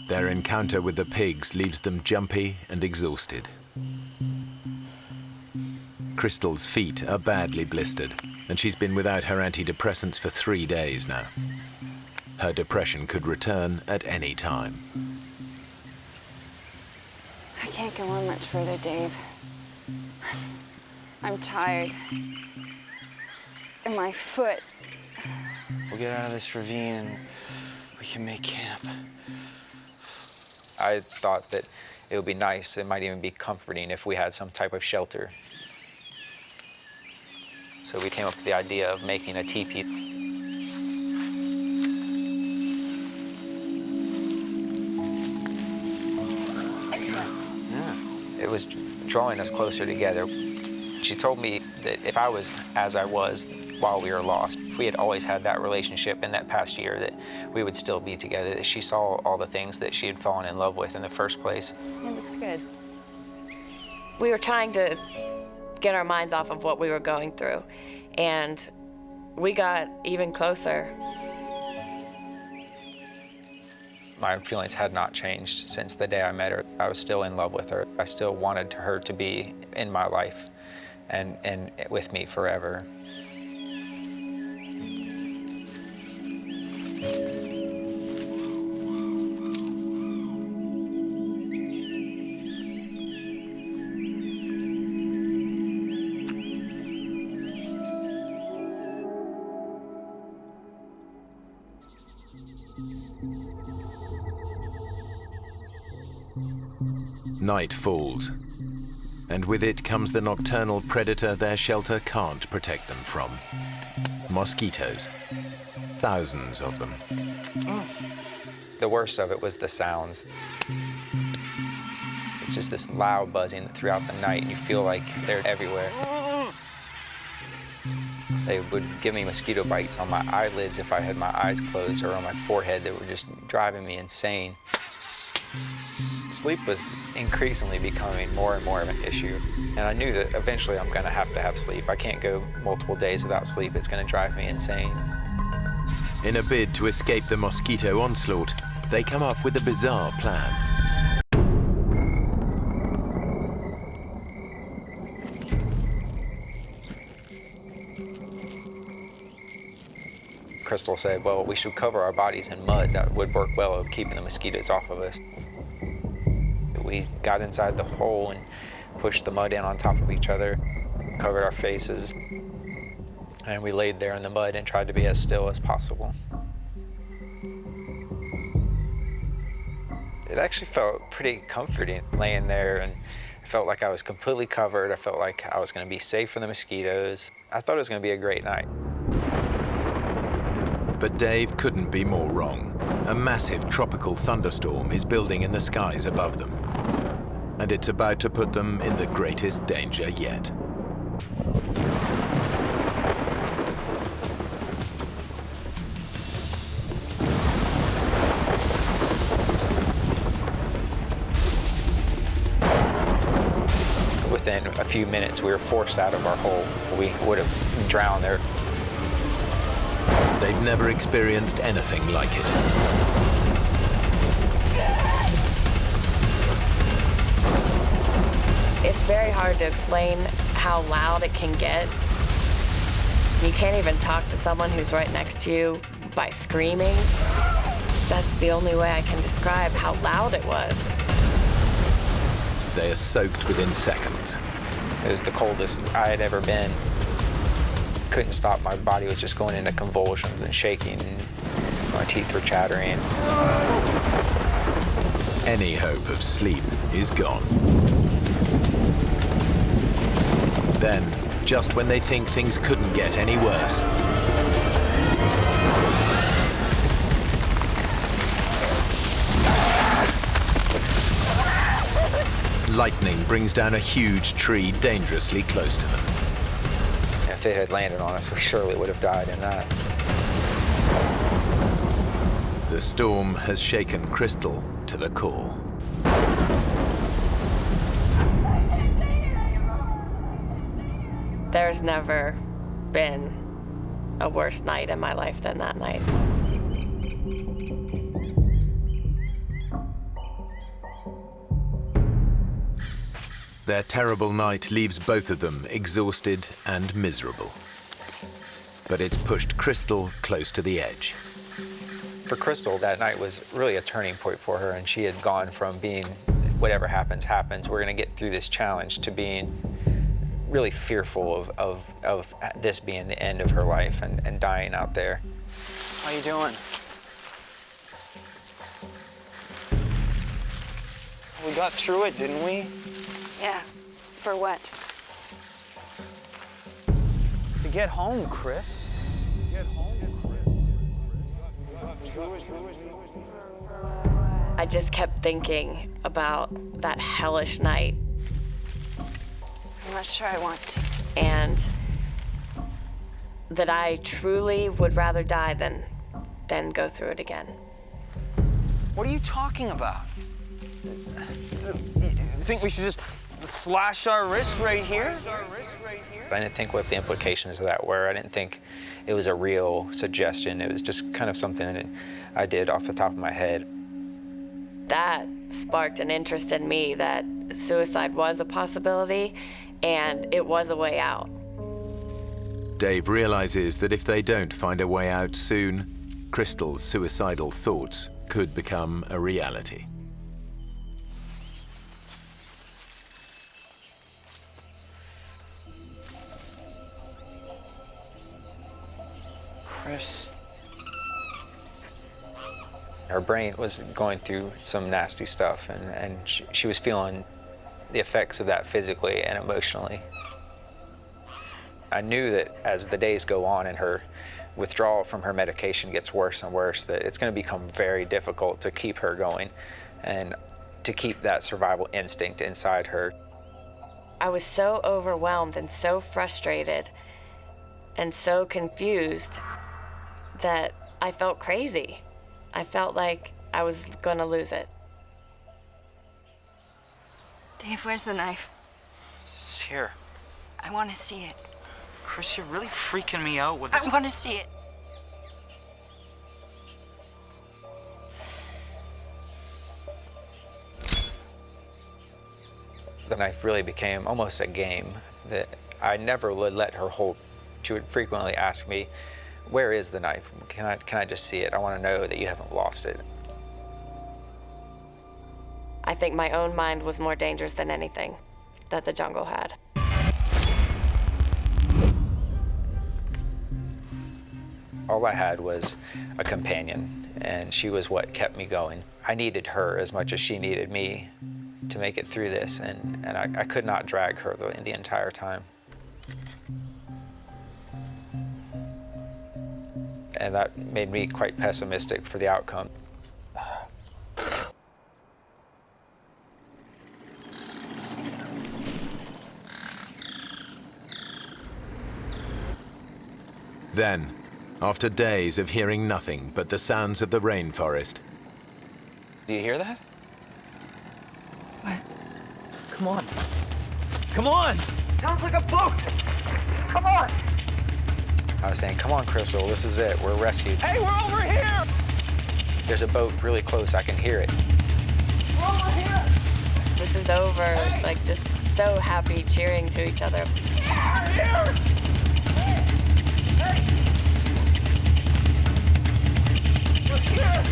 Their encounter with the pigs leaves them jumpy and exhausted. Crystal's feet are badly blistered, and she's been without her antidepressants for 3 days now. Her depression could return at any time.
I can't go on much further, Dave. I'm tired. And my foot.
We'll get out of this ravine and we can make camp. I thought that it would be nice, it might even be comforting if we had some type of shelter. So we came up with the idea of making a teepee.
Excellent.
Yeah. It was drawing us closer together. She told me that if I was as I was while we were lost, if we had always had that relationship in that past year, that we would still be together, that she saw all the things that she had fallen in love with in the first place.
It looks good.
We were trying to get our minds off of what we were going through, and we got even closer.
My feelings had not changed since the day I met her. I was still in love with her. I still wanted her to be in my life and with me forever.
Night falls, and with it comes the nocturnal predator their shelter can't protect them from. Mosquitoes. Thousands of them.
The worst of it was the sounds. It's just this loud buzzing throughout the night, and you feel like they're everywhere. They would give me mosquito bites on my eyelids if I had my eyes closed, or on my forehead that were just driving me insane. Sleep was increasingly becoming more and more of an issue, and I knew that eventually I'm going to have sleep. I can't go multiple days without sleep. It's going to drive me insane.
In a bid to escape the mosquito onslaught, they come up with a bizarre plan.
Crystal said, well, we should cover our bodies in mud. That would work well of keeping the mosquitoes off of us. We got inside the hole and pushed the mud in on top of each other, covered our faces, and we laid there in the mud and tried to be as still as possible. It actually felt pretty comforting laying there, and I felt like I was completely covered. I felt like I was going to be safe from the mosquitoes. I thought it was going to be a great night.
But Dave couldn't be more wrong. A massive tropical thunderstorm is building in the skies above them, and it's about to put them in the greatest danger yet.
Within a few minutes, we were forced out of our hole. We would have drowned there.
They've never experienced anything like it.
It's very hard to explain how loud it can get. You can't even talk to someone who's right next to you by screaming. That's the only way I can describe how loud it was.
They are soaked within seconds.
It was the coldest I had ever been. Couldn't stop. My body was just going into convulsions and shaking, and my teeth were chattering.
Any hope of sleep is gone. Then, just when they think things couldn't get any worse, lightning brings down a huge tree dangerously close to them.
If it had landed on us, we surely would have died in that.
The storm has shaken Crystal to the core.
There's never been a worse night in my life than that night.
Their terrible night leaves both of them exhausted and miserable. But it's pushed Crystal close to the edge.
For Crystal, that night was really a turning point for her, and she had gone from being, whatever happens, happens, we're going to get through this challenge, to being really fearful of this being the end of her life and dying out there.
How you doing? We got through it, didn't we?
Yeah. For what?
To get home, Chris. Get home, Chris.
I just kept thinking about that hellish night.
I'm not sure I want to.
And that I truly would rather die than go through it again.
What are you talking about? You think we should just slash our wrists right here?
I didn't think what the implications of that were. I didn't think it was a real suggestion. It was just kind of something that I did off the top of my head.
That sparked an interest in me that suicide was a possibility and it was a way out.
Dave realizes that if they don't find a way out soon, Crystal's suicidal thoughts could become a reality.
Chris.
Her brain was going through some nasty stuff, and she was feeling the effects of that physically and emotionally. I knew that as the days go on and her withdrawal from her medication gets worse and worse, that it's going to become very difficult to keep her going and to keep that survival instinct inside her.
I was so overwhelmed and so frustrated and so confused that I felt crazy. I felt like I was gonna lose it.
Dave, where's the knife?
It's here.
I want to see it.
Chris, you're really freaking me out with this.
I want to see it.
The knife really became almost a game that I never would let her hold. She would frequently ask me, "Where is the knife? Can I just see it? I want to know that you haven't lost it."
I think my own mind was more dangerous than anything that the jungle had.
All I had was a companion, and she was what kept me going. I needed her as much as she needed me to make it through this, and I could not drag her the entire time. And that made me quite pessimistic for the outcome.
Then, after days of hearing nothing but the sounds of the rainforest.
Do you hear that?
Come on. Come on! Sounds like a boat! Come on!
I was saying, "Come on, Crystal, this is it. We're rescued."
Hey, we're over here!
There's a boat really close. I can hear it.
We're over here!
This is over, like just so happy, cheering to each other.
Yeah, here! Hey! We're here!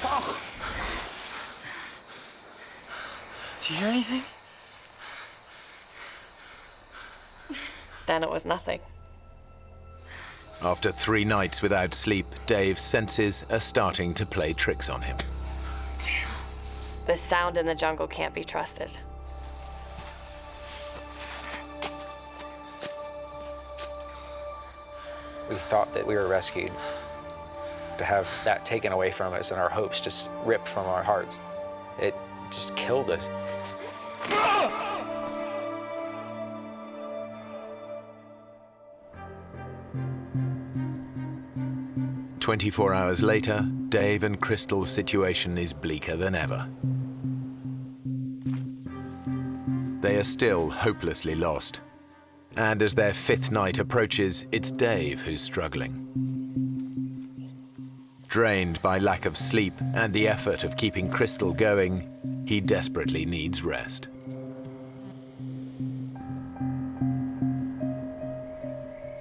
Oh. Do you hear anything?
Then it was nothing.
After 3 nights without sleep, Dave's senses are starting to play tricks on him.
The sound in the jungle can't be trusted.
We thought that we were rescued. To have that taken away from us and our hopes just ripped from our hearts, it just killed us.
24 hours later, Dave and Crystal's situation is bleaker than ever. They are still hopelessly lost. And as their 5th night approaches, it's Dave who's struggling. Drained by lack of sleep and the effort of keeping Crystal going, he desperately needs rest.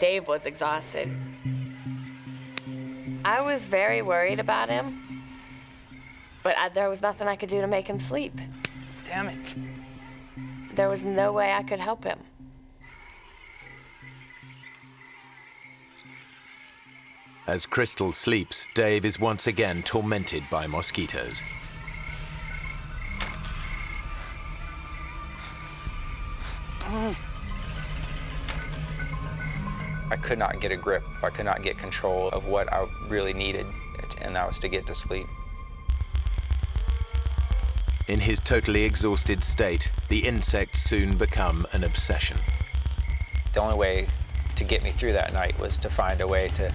Dave was exhausted. I was very worried about him, but there was nothing I could do to make him sleep.
Damn it.
There was no way I could help him.
As Crystal sleeps, Dave is once again tormented by mosquitoes.
I could not get a grip. I could not get control of what I really needed, and that was to get to sleep.
In his totally exhausted state, the insects soon become an obsession.
The only way to get me through that night was to find a way to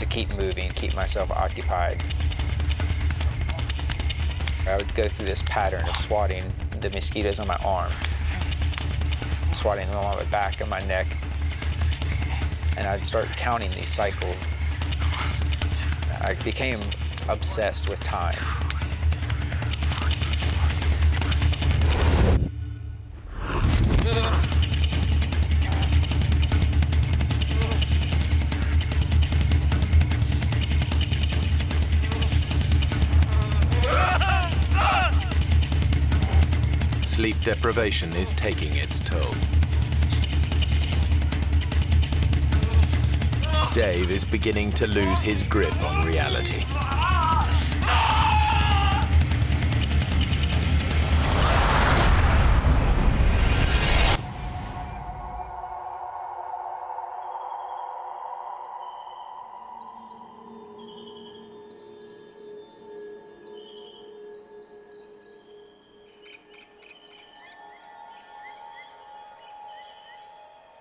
keep moving, keep myself occupied. I would go through this pattern of swatting the mosquitoes on my arm, swatting them on my back and my neck, and I'd start counting these cycles. I became obsessed with time.
Sleep deprivation is taking its toll. Dave is beginning to lose his grip on reality.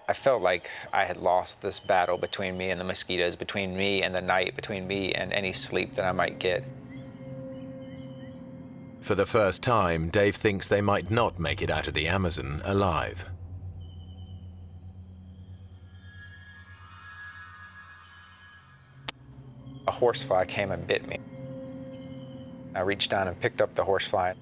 I felt like I had lost this battle between me and the mosquitoes, between me and the night, between me and any sleep that I might get.
For the first time, Dave thinks they might not make it out of the Amazon alive.
A horsefly came and bit me. I reached down and picked up the horsefly.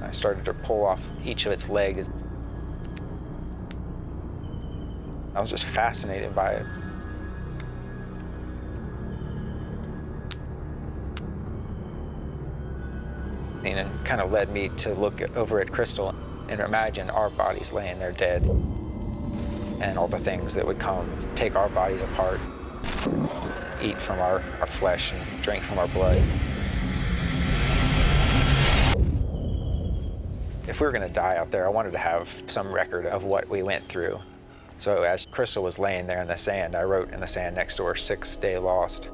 I started to pull off each of its legs. I was just fascinated by it. And it kind of led me to look over at Crystal and imagine our bodies laying there dead, and all the things that would come, take our bodies apart, eat from our flesh and drink from our blood. If we were going to die out there, I wanted to have some record of what we went through. So as Crystal was laying there in the sand, I wrote in the sand next to her, 6th day lost.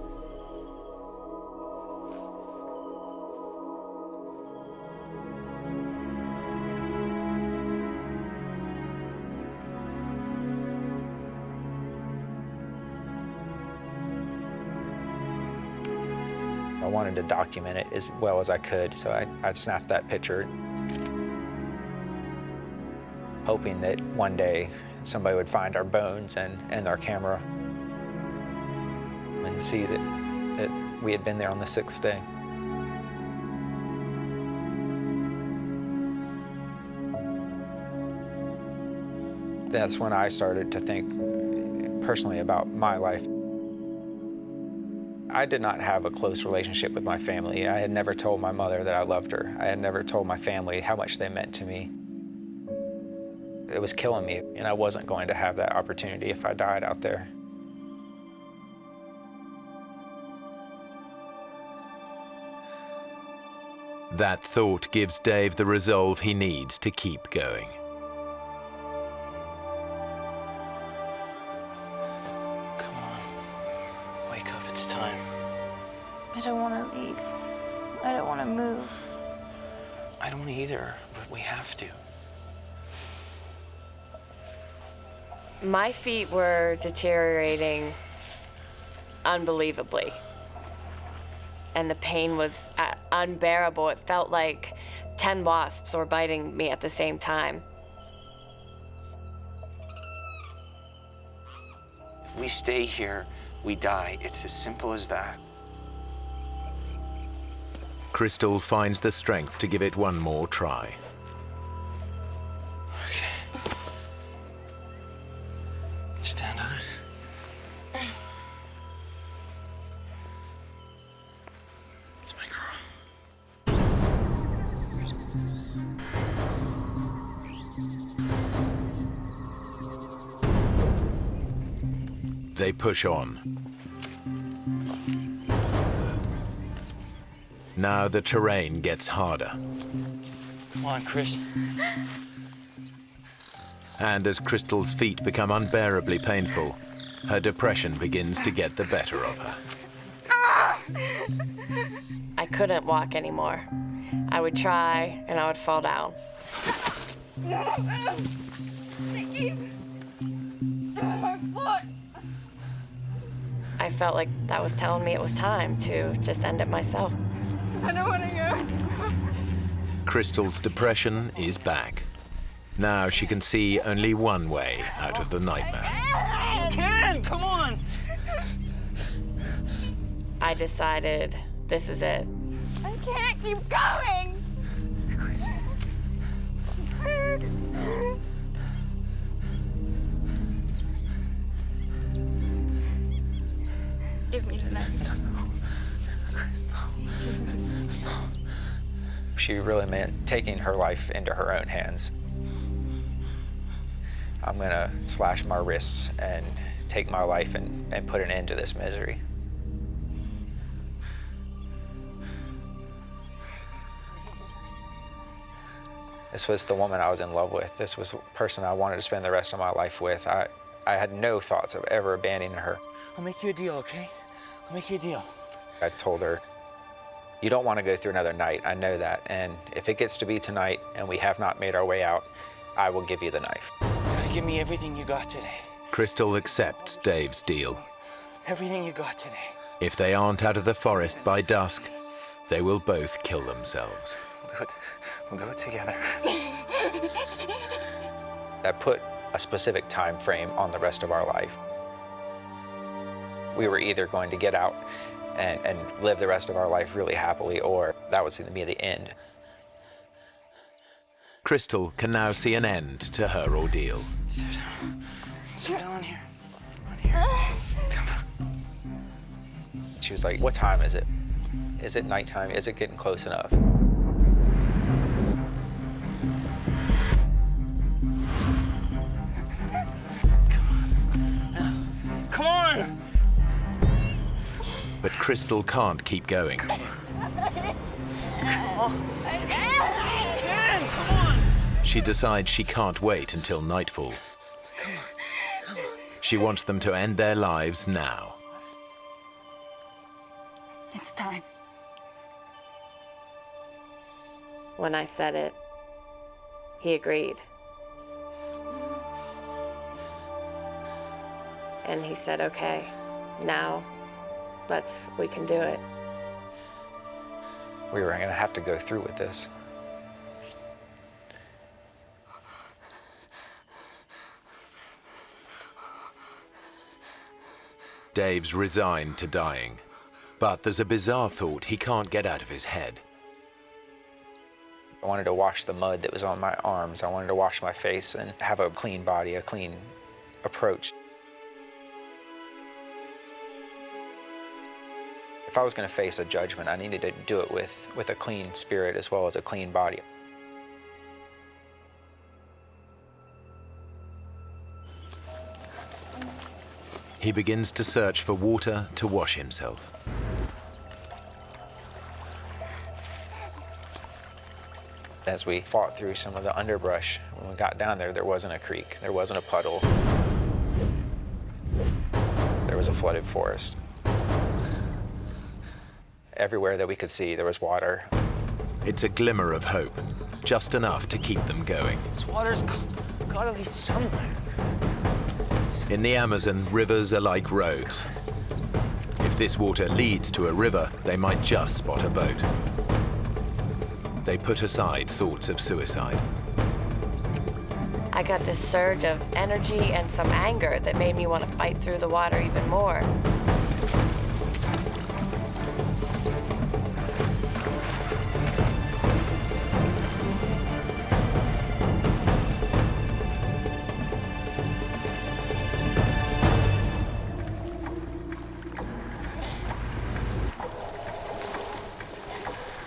I wanted to document it as well as I could, so I'd snapped that picture, hoping that one day somebody would find our bones and our camera and see that we had been there on the 6th day. That's when I started to think personally about my life. I did not have a close relationship with my family. I had never told my mother that I loved her. I had never told my family how much they meant to me. It was killing me, and I wasn't going to have that opportunity if I died out there.
That thought gives Dave the resolve he needs to keep going.
Come on. Wake up, it's time.
I don't want to leave. I don't want to move.
I don't either, but we have to.
My feet were deteriorating unbelievably, and the pain was unbearable. It felt like 10 wasps were biting me at the same time.
If we stay here, we die. It's as simple as that.
Crystal finds the strength to give it one more try.
Stand on it. It's my girl.
They push on. Now the terrain gets harder.
Come on, Chris.
And as Crystal's feet become unbearably painful, her depression begins to get the better of her.
I couldn't walk anymore. I would try, and I would fall down. I felt like that was telling me it was time to just end it myself.
I don't want to go.
Crystal's depression is back. Now she can see only one way out of the nightmare.
You can! Come on!
I decided this is it.
I can't keep going. Give me the knife.
she really meant taking her life into her own hands. I'm gonna slash my wrists and take my life and put an end to this misery. This was the woman I was in love with. This was the person I wanted to spend the rest of my life with. I had no thoughts of ever abandoning her.
I'll make you a deal, okay? I'll make you a deal.
I told her, you don't want to go through another night, I know that. And if it gets to be tonight and we have not made our way out, I will give you the knife.
Give me everything you got today.
Crystal accepts Dave's deal.
Everything you got today.
If they aren't out of the forest by dusk, they will both kill themselves.
We'll do it together.
I put a specific time frame on the rest of our life. We were either going to get out and live the rest of our life really happily, or that was going to be the end.
Crystal can now see an end to her ordeal.
Sit down here. On here. Come on.
She was like, what time is it? Is it nighttime? Is it getting close enough?
Come on!
But Crystal can't keep going.
Come on!
She decides she can't wait until nightfall. She wants them to end their lives now.
It's time.
When I said it, he agreed. And he said, okay, now we can do it.
We were going to have to go through with this.
Dave's resigned to dying, but there's a bizarre thought he can't get out of his head.
I wanted to wash the mud that was on my arms. I wanted to wash my face and have a clean body, a clean approach. If I was going to face a judgment, I needed to do it with a clean spirit as well as a clean body.
He begins to search for water to wash himself.
As we fought through some of the underbrush, when we got down there wasn't a creek, there wasn't a puddle. There was a flooded forest. Everywhere that we could see, there was water.
It's a glimmer of hope, just enough to keep them going.
This water's gotta lead somewhere.
In the Amazon, rivers are like roads. If this water leads to a river, they might just spot a boat. They put aside thoughts of suicide.
I got this surge of energy and some anger that made me want to fight through the water even more.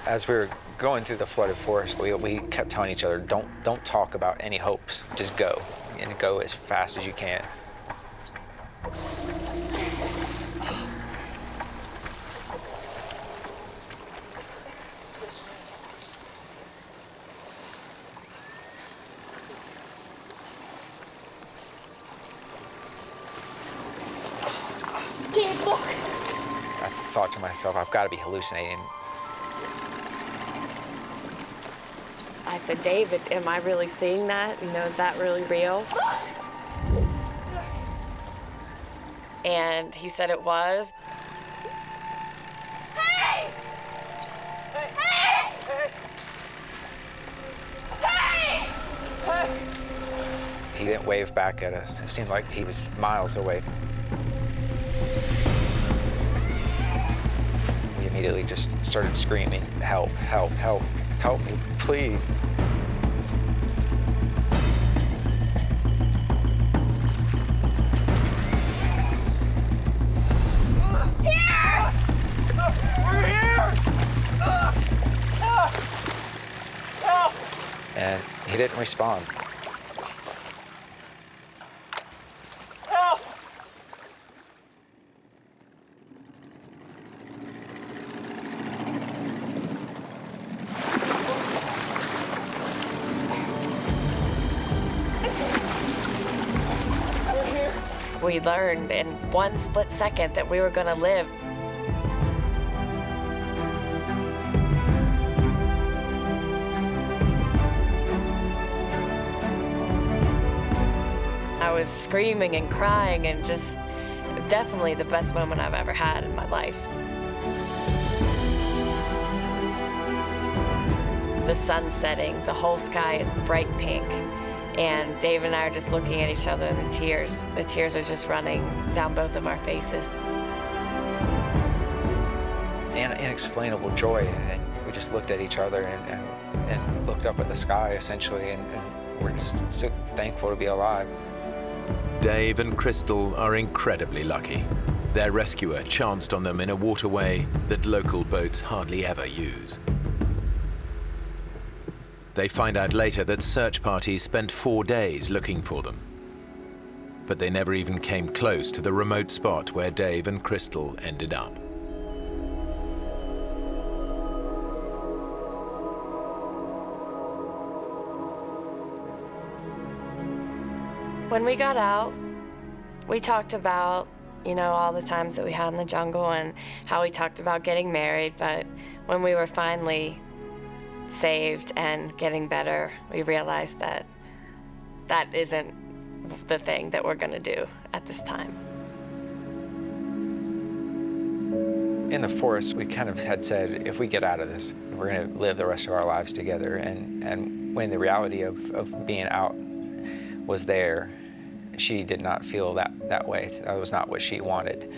As we were going through the flooded forest, we kept telling each other, don't talk about any hopes, just go, and go as fast as you can.
Dave, look!
I thought to myself, I've got to be hallucinating.
I said, David, am I really seeing that? You know, is that really real? And he said it was.
Hey! Hey! Hey! Hey!
He didn't wave back at us. It seemed like he was miles away. We immediately just started screaming, help, help, help, help me, please. He didn't respond.
Help!
We learned in one split second that we were going to live. I was screaming and crying and just definitely the best moment I've ever had in my life. The sun's setting, the whole sky is bright pink. And Dave and I are just looking at each other, and the tears are just running down both of our faces.
And inexplainable joy, and we just looked at each other and looked up at the sky, essentially, and we're just so thankful to be alive.
Dave and Crystal are incredibly lucky. Their rescuer chanced on them in a waterway that local boats hardly ever use. They find out later that search parties spent 4 days looking for them. But they never even came close to the remote spot where Dave and Crystal ended up.
When we got out, we talked about, all the times that we had in the jungle and how we talked about getting married, but when we were finally saved and getting better, we realized that that isn't the thing that we're going to do at this time.
In the forest, we kind of had said, if we get out of this, we're going to live the rest of our lives together. And when the reality of being out was there, she did not feel that way. That was not what she wanted.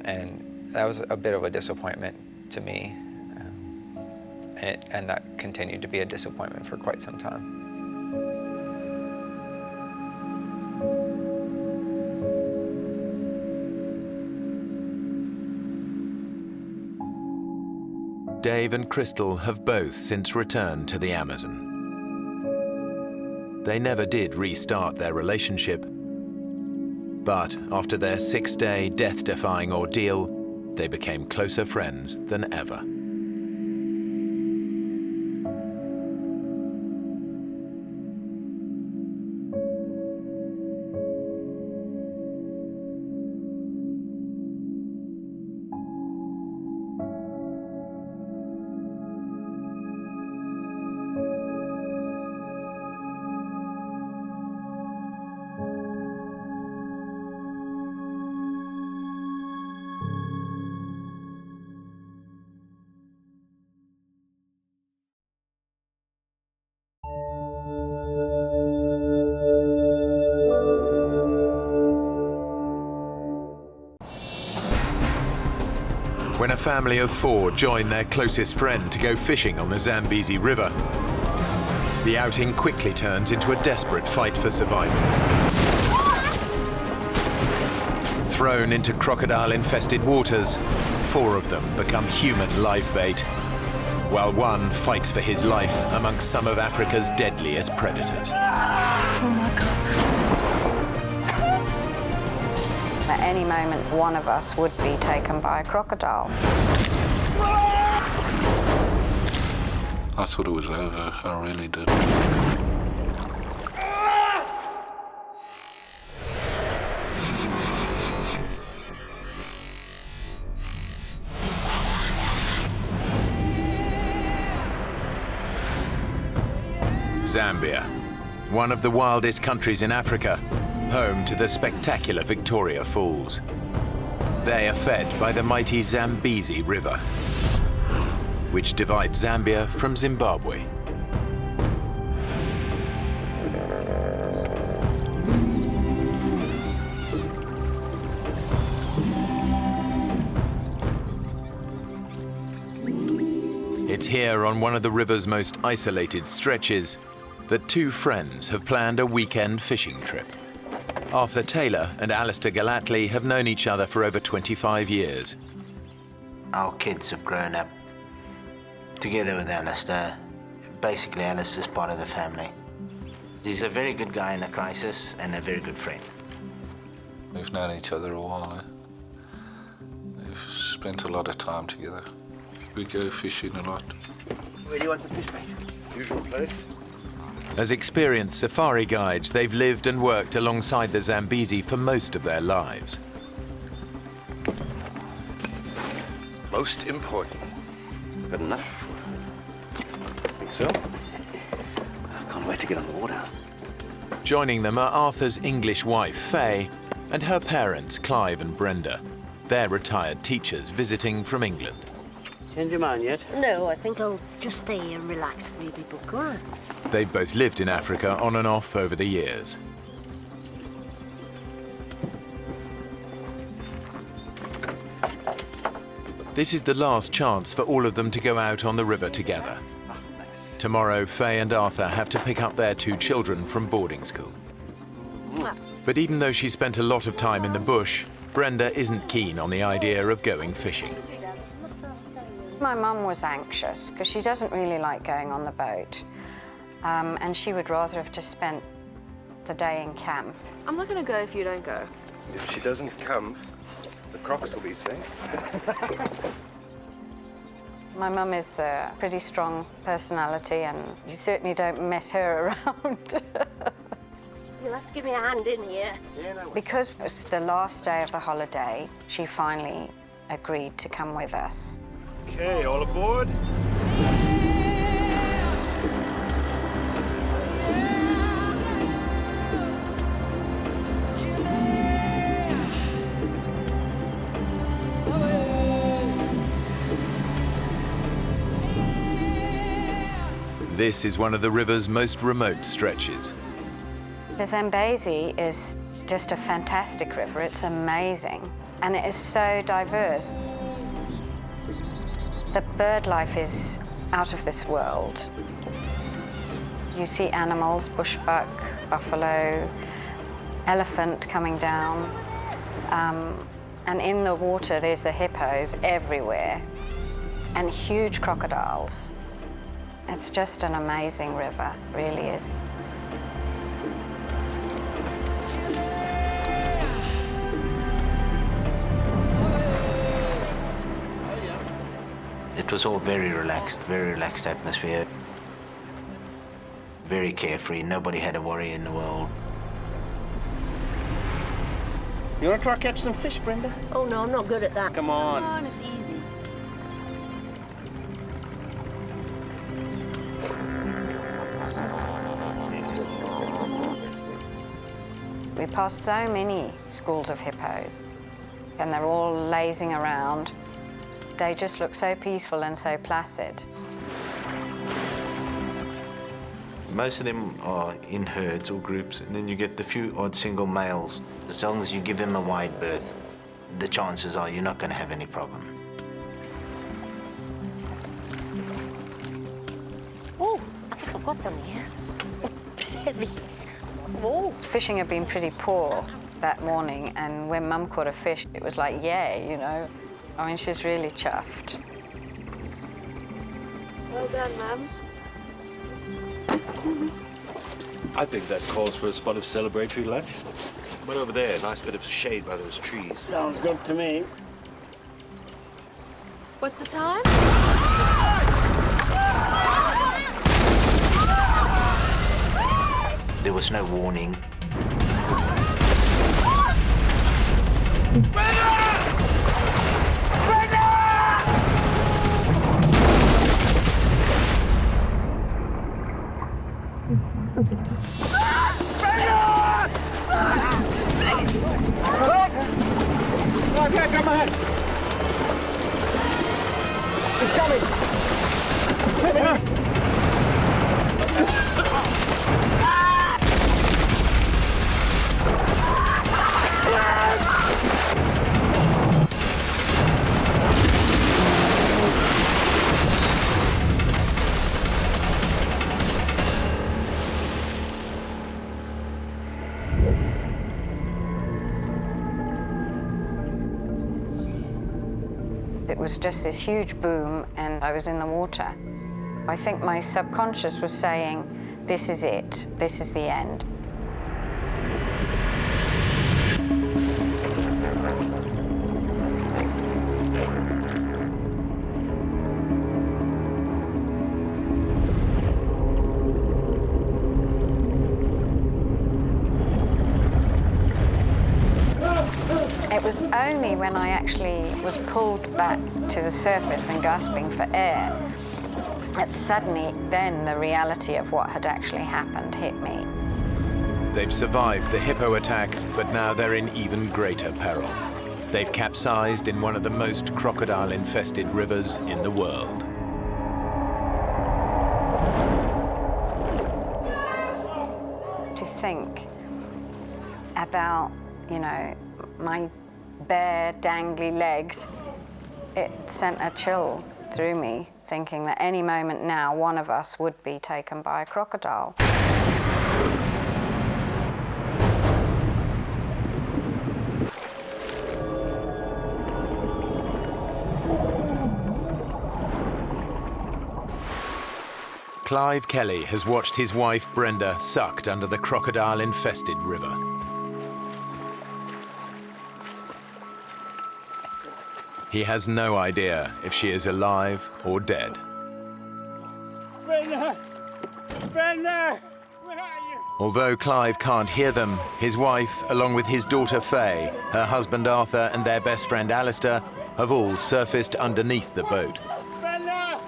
And that was a bit of a disappointment to me. And that continued to be a disappointment for quite some time.
Dave and Crystal have both since returned to the Amazon. They never did restart their relationship, but after their 6-day death-defying ordeal, they became closer friends than ever. When a family of 4 join their closest friend to go fishing on the Zambezi River, the outing quickly turns into a desperate fight for survival. Thrown into crocodile-infested waters, 4 of them become human live bait, while one fights for his life amongst some of Africa's deadliest predators.
Oh my God.
At any moment, one of us would be taken by a crocodile.
I thought it was over, I really did.
Zambia, one of the wildest countries in Africa, home to the spectacular Victoria Falls. They are fed by the mighty Zambezi River, which divides Zambia from Zimbabwe. It's here on one of the river's most isolated stretches that 2 friends have planned a weekend fishing trip. Arthur Taylor and Alistair Gallatley have known each other for over 25 years.
Our kids have grown up together with Alistair, basically Alistair's part of the family. He's a very good guy in a crisis and a very good friend.
We've known each other a while. We've spent a lot of time together. We go fishing a lot.
Where do you want the fish, mate? Usual place.
As experienced safari guides, they've lived and worked alongside the Zambezi for most of their lives.
Most important. Good enough. Think so? I can't wait to get on the water.
Joining them are Arthur's English wife, Faye, and her parents, Clive and Brenda. They're retired teachers visiting from England.
Change your mind yet?
No, I think I'll just stay here and relax and read my book, all right?
They've both lived in Africa on and off over the years. This is the last chance for all of them to go out on the river together. Tomorrow, Faye and Arthur have to pick up their 2 children from boarding school. But even though she spent a lot of time in the bush, Brenda isn't keen on the idea of going fishing.
My mum was anxious because she doesn't really like going on the boat. And she would rather have just spent the day in camp.
I'm not going to go if you don't go.
If she doesn't come, the crocs will be safe.
My mum is a pretty strong personality, and you certainly don't mess her around.
You'll have to give me a hand in here.
Because it was the last day of the holiday, she finally agreed to come with us.
Okay, all aboard.
This is one of the river's most remote stretches.
The Zambezi is just a fantastic river. It's amazing, and it is so diverse. The bird life is out of this world. You see animals, bushbuck, buffalo, elephant coming down, and in the water there's the hippos everywhere, and huge crocodiles. It's just an amazing river, really is.
It was all very relaxed atmosphere. Very carefree, nobody had a worry in the world.
You want to try catch some fish, Brenda?
Oh, no, I'm not good at that.
Come on.
Come on, it's easy.
We passed so many schools of hippos, and they're all lazing around. They just look so peaceful and so placid.
Most of them are in herds or groups, and then you get the few odd single males. As long as you give them a wide berth, the chances are you're not going to have any problem.
Oh, I think I've got something here. Heavy. Whoa.
Fishing had been pretty poor that morning, and when Mum caught a fish, it was like, yay, you know. I mean, she's really chuffed.
Well done, Mum.
I think that calls for a spot of celebratory lunch. But over there, nice bit of shade by those trees.
Sounds good to me.
What's the time?
There was no warning.
It's coming!
It was just this huge boom, and I was in the water. I think my subconscious was saying, this is it, this is the end. It was only when I actually was pulled back to the surface and gasping for air that suddenly then the reality of what had actually happened hit me.
They've survived the hippo attack, but now they're in even greater peril. They've capsized in one of the most crocodile-infested rivers in the world.
To think about, you know, my bare, dangly legs, it sent a chill through me, thinking that any moment now, one of us would be taken by a crocodile.
Clive Kelly has watched his wife Brenda sucked under the crocodile-infested river. He has no idea if she is alive or dead.
Brenda! Brenda! Where are you?
Although Clive can't hear them, his wife, along with his daughter Faye, her husband Arthur and their best friend Alistair, have all surfaced underneath the boat.
Brenda!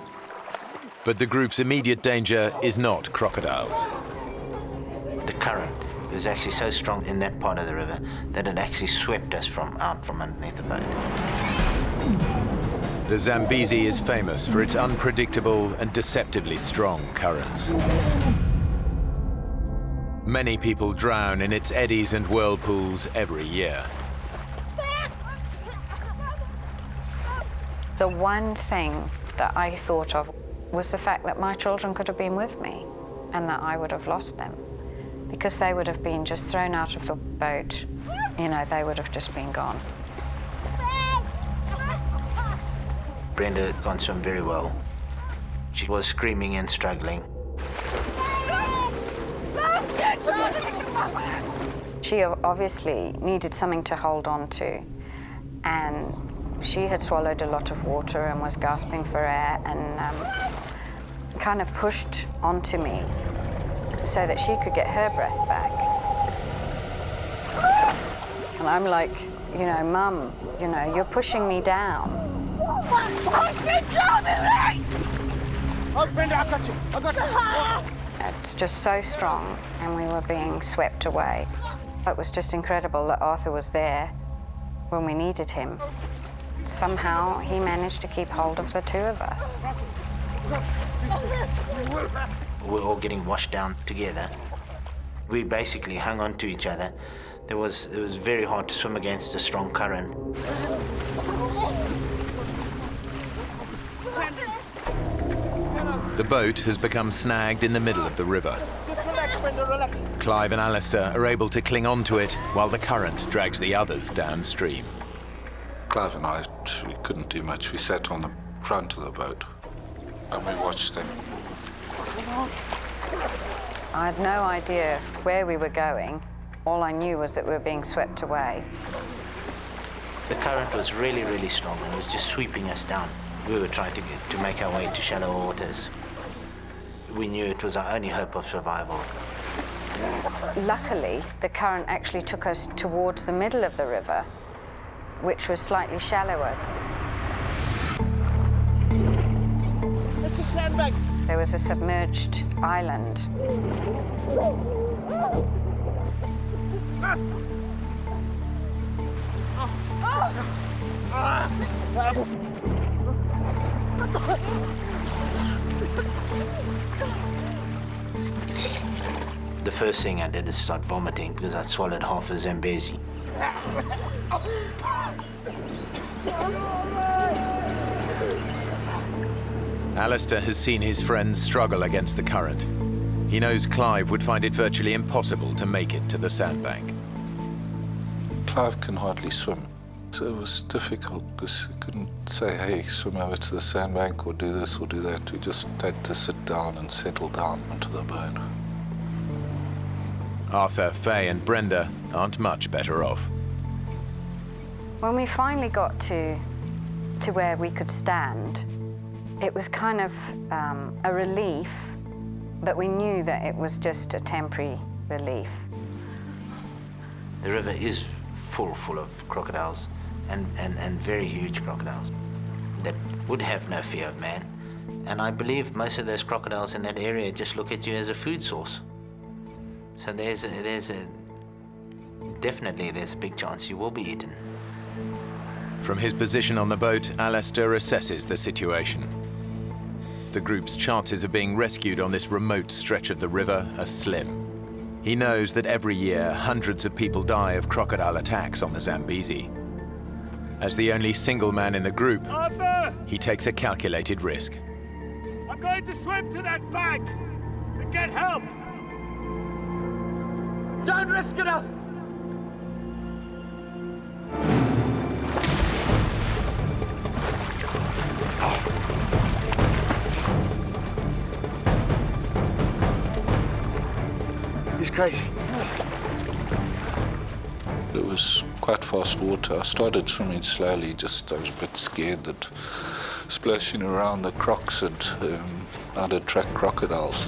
But the group's immediate danger is not crocodiles.
The current was actually so strong in that part of the river that it actually swept us out from underneath the boat.
The Zambezi is famous for its unpredictable and deceptively strong currents. Many people drown in its eddies and whirlpools every year.
The one thing that I thought of was the fact that my children could have been with me and that I would have lost them because they would have been just thrown out of the boat. You know, they would have just been gone.
Brenda can't swim very well. She was screaming and struggling.
She obviously needed something to hold on to, and she had swallowed a lot of water and was gasping for air and kind of pushed onto me so that she could get her breath back. And I'm like, you know, Mum, you know, you're pushing me down.
Oh, Brenda, I got you. I got you.
It's just so strong, and we were being swept away. It was just incredible that Arthur was there when we needed him. Somehow, he managed to keep hold of the two of us.
We're all getting washed down together. We basically hung on to each other. It was very hard to swim against a strong current.
The boat has become snagged in the middle of the river.
Just relax, Brenda, relax.
Clive and Alistair are able to cling on to it while the current drags the others downstream.
Clive and I, we couldn't do much. We sat on the front of the boat and we watched them.
I had no idea where we were going. All I knew was that we were being swept away.
The current was really, really strong and it was just sweeping us down. We were trying to make our way to shallow waters. We knew it was our only hope of survival.
Luckily, the current actually took us towards the middle of the river, which was slightly shallower.
It's a sandbag.
There was a submerged island.
The first thing I did is start vomiting because I swallowed half a Zambezi.
Alistair has seen his friends struggle against the current. He knows Clive would find it virtually impossible to make it to the sandbank.
Clive can hardly swim. It was difficult because you couldn't say, hey, swim over to the sandbank or do this or do that. We just had to sit down and settle down onto the boat.
Arthur, Faye and Brenda aren't much better off.
When we finally got to where we could stand, it was kind of a relief, but we knew that it was just a temporary relief.
The river is full of crocodiles, and very huge crocodiles that would have no fear of man. And I believe most of those crocodiles in that area just look at you as a food source. So definitely there's a big chance you will be eaten.
From his position on the boat, Alistair assesses the situation. The group's chances of being rescued on this remote stretch of the river are slim. He knows that every year hundreds of people die of crocodile attacks on the Zambezi. As the only single man in the group,
Arthur!
he takes a calculated risk.
I'm going to swim to that bank and get help! Don't risk it up! He's crazy.
It was quite fast water. I started swimming slowly, I was a bit scared that splashing around the crocs I'd attract crocodiles.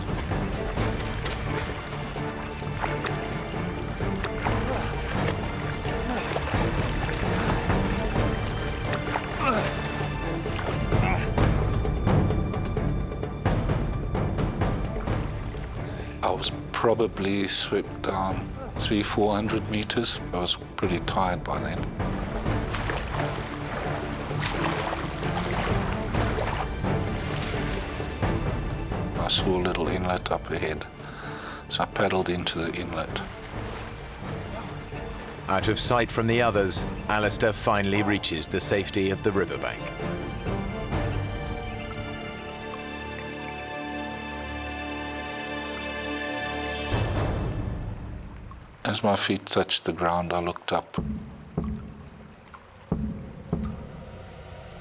I was probably swept down 300-400 meters. I was pretty tired by then. I saw a little inlet up ahead, so I paddled into the inlet.
Out of sight from the others, Alistair finally reaches the safety of the riverbank.
As my feet touched the ground, I looked up.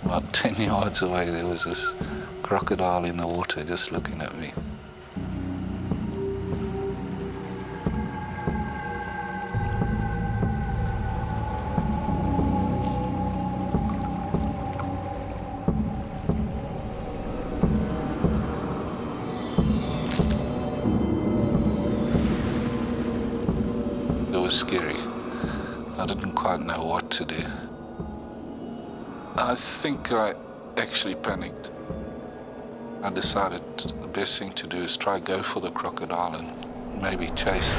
About 10 yards away, there was this crocodile in the water just looking at me. It was scary. I didn't quite know what to do. I think I actually panicked. I decided the best thing to do is try go for the crocodile and maybe chase it.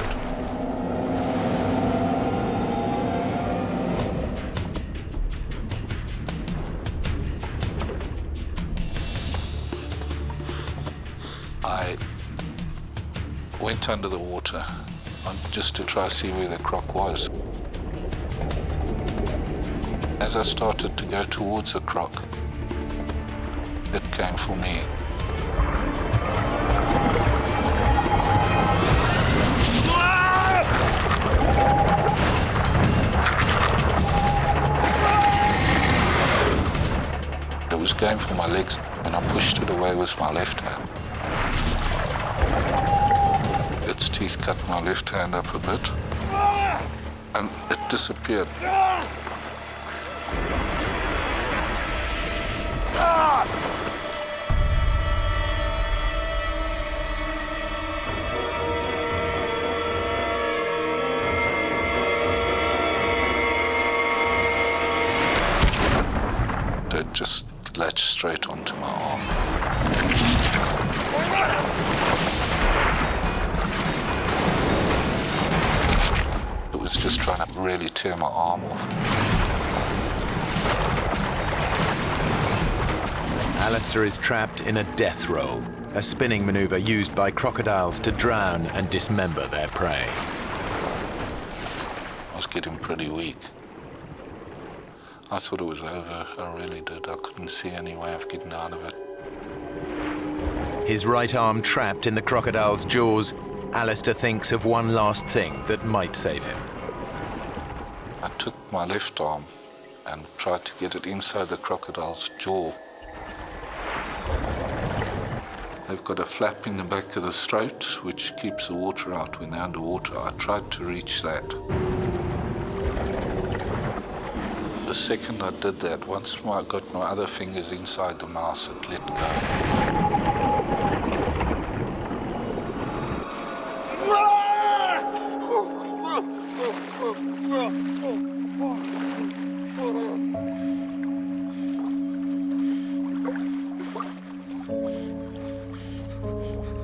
I went under the water just to try to see where the croc was. As I started to go towards the croc, it came for me. It was going for my legs, and I pushed it away with my left hand. Its teeth cut my left hand up a bit, and it disappeared. It just latched straight onto my arm. It was just trying to really tear my arm off.
Alistair is trapped in a death roll, a spinning maneuver used by crocodiles to drown and dismember their prey.
I was getting pretty weak. I thought it was over, I really did. I couldn't see any way of getting out of it.
His right arm trapped in the crocodile's jaws, Alistair thinks of one last thing that might save him.
I took my left arm and tried to get it inside the crocodile's jaw. They've got a flap in the back of the throat which keeps the water out when they're underwater. I tried to reach that. The second I did that, once I got my other fingers inside the mouth, it let go.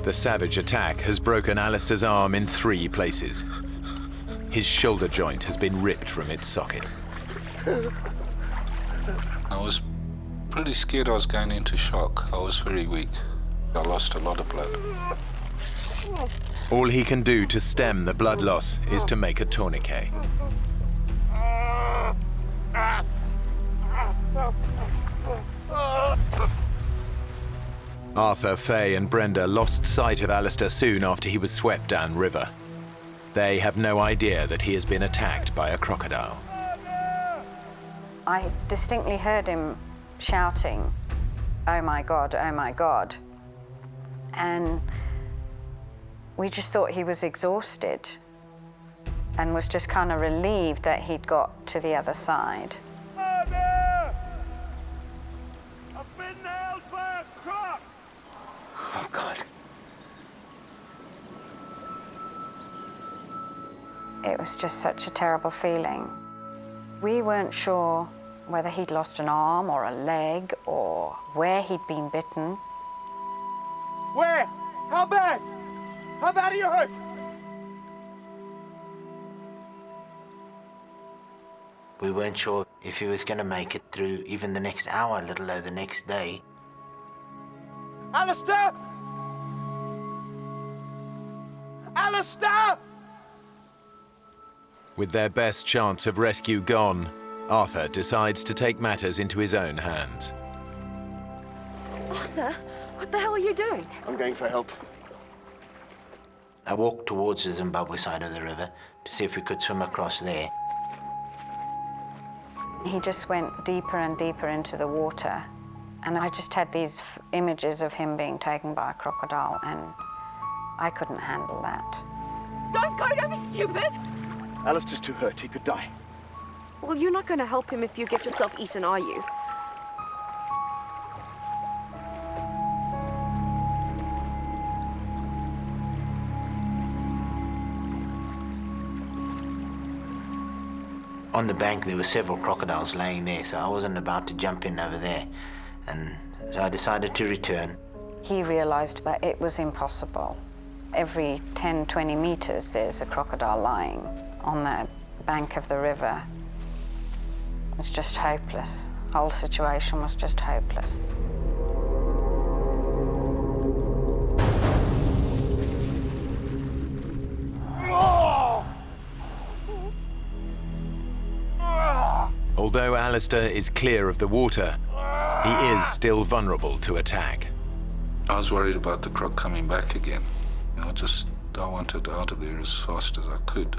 The savage attack has broken Alistair's arm in 3 places. His shoulder joint has been ripped from its socket.
I was pretty scared I was going into shock. I was very weak. I lost a lot of blood.
All he can do to stem the blood loss is to make a tourniquet. Arthur, Faye and Brenda lost sight of Alistair soon after he was swept downriver. They have no idea that he has been attacked by a crocodile.
I distinctly heard him shouting, "Oh my God, oh my God." And we just thought he was exhausted and was just kind of relieved that he'd got to the other side.
Oh, God.
It was just such a terrible feeling. We weren't sure whether he'd lost an arm or a leg or where he'd been bitten.
Where? How bad? How bad are you hurt?
We weren't sure if he was going to make it through even the next hour, let alone the next day.
Alistair! Alistair!
With their best chance of rescue gone, Arthur decides to take matters into his own hands.
Arthur, what the hell are you doing?
I'm going for help.
I walked towards the Zimbabwe side of the river to see if we could swim across there.
He just went deeper and deeper into the water, and I just had these images of him being taken by a crocodile, and I couldn't handle that.
Don't go, don't be stupid!
Alistair's too hurt, he could die.
Well, you're not going to help him if you get yourself eaten, are you?
On the bank, there were several crocodiles laying there, so I wasn't about to jump in over there. And so I decided to return.
He realized that it was impossible. Every 10, 20 meters, there's a crocodile lying on the bank of the river. It's just hopeless. The whole situation was just hopeless.
Although Alistair is clear of the water, he is still vulnerable to attack.
I was worried about the croc coming back again. I wanted out of there as fast as I could.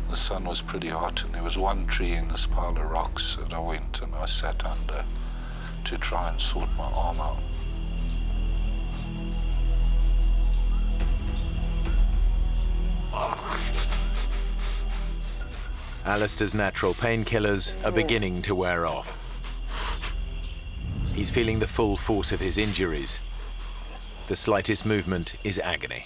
The sun was pretty hot, and there was one tree in this pile of rocks that I went and I sat under to try and sort my arm out.
Alistair's natural painkillers are beginning to wear off. He's feeling the full force of his injuries. The slightest movement is agony.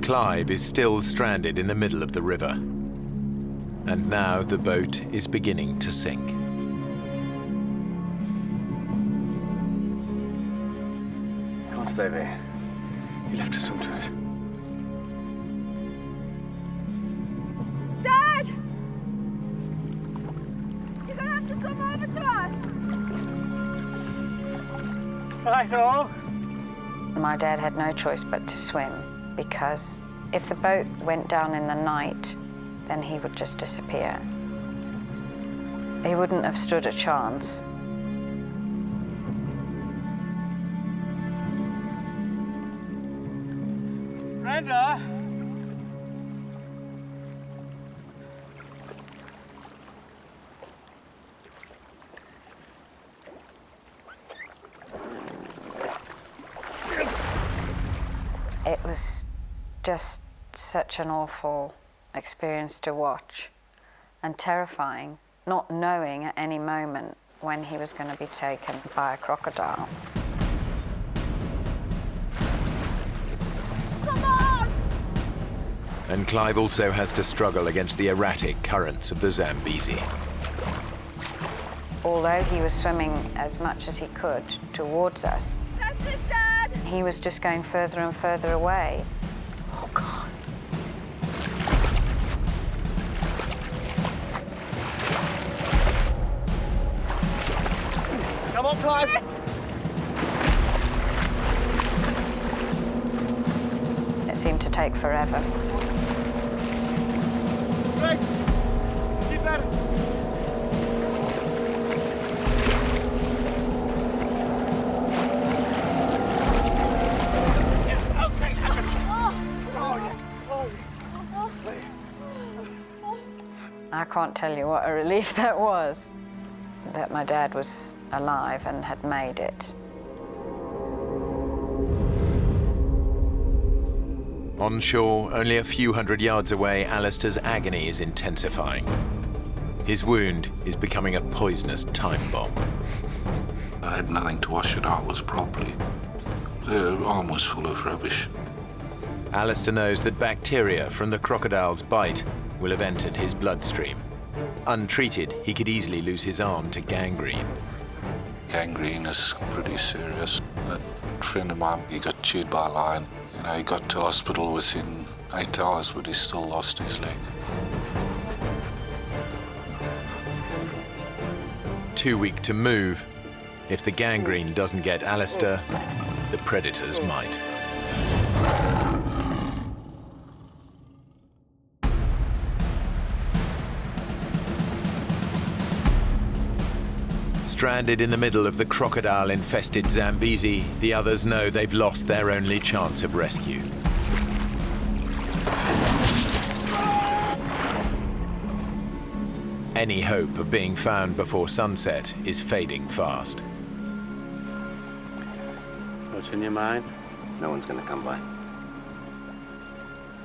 Clive is still stranded in the middle of the river. And now the boat is beginning to sink.
Can't stay there. He left us onto it.
Dad! You're gonna have to come over to us!
I know.
My dad had no choice but to swim, because if the boat went down in the night, then he would just disappear. He wouldn't have stood a chance.
Brenda!
It was just such an awful experience to watch and terrifying, not knowing at any moment when he was going to be taken by a crocodile.
Come on!
And Clive also has to struggle against the erratic currents of the Zambezi.
Although he was swimming as much as he could towards us,
That's it, Dad!
he was just going further and further away.
Oh, God.
Come on, Clive!
Yes.
It seemed to take forever.
Great! Keep at it!
I can't tell you what a relief that was, that my dad was alive and had made it.
On shore, only a few hundred yards away, Alistair's agony is intensifying. His wound is becoming a poisonous time bomb.
I had nothing to wash it out with properly. The arm was full of rubbish.
Alistair knows that bacteria from the crocodile's bite will have entered his bloodstream. Untreated, he could easily lose his arm to gangrene.
Gangrene is pretty serious. A friend of mine, he got chewed by a lion. You know, he got to hospital within 8 hours, but he still lost his leg.
Too weak to move. If the gangrene doesn't get Alistair, the predators might. Stranded in the middle of the crocodile-infested Zambezi, the others know they've lost their only chance of rescue. Any hope of being found before sunset is fading fast.
What's in your mind?
No one's gonna come by.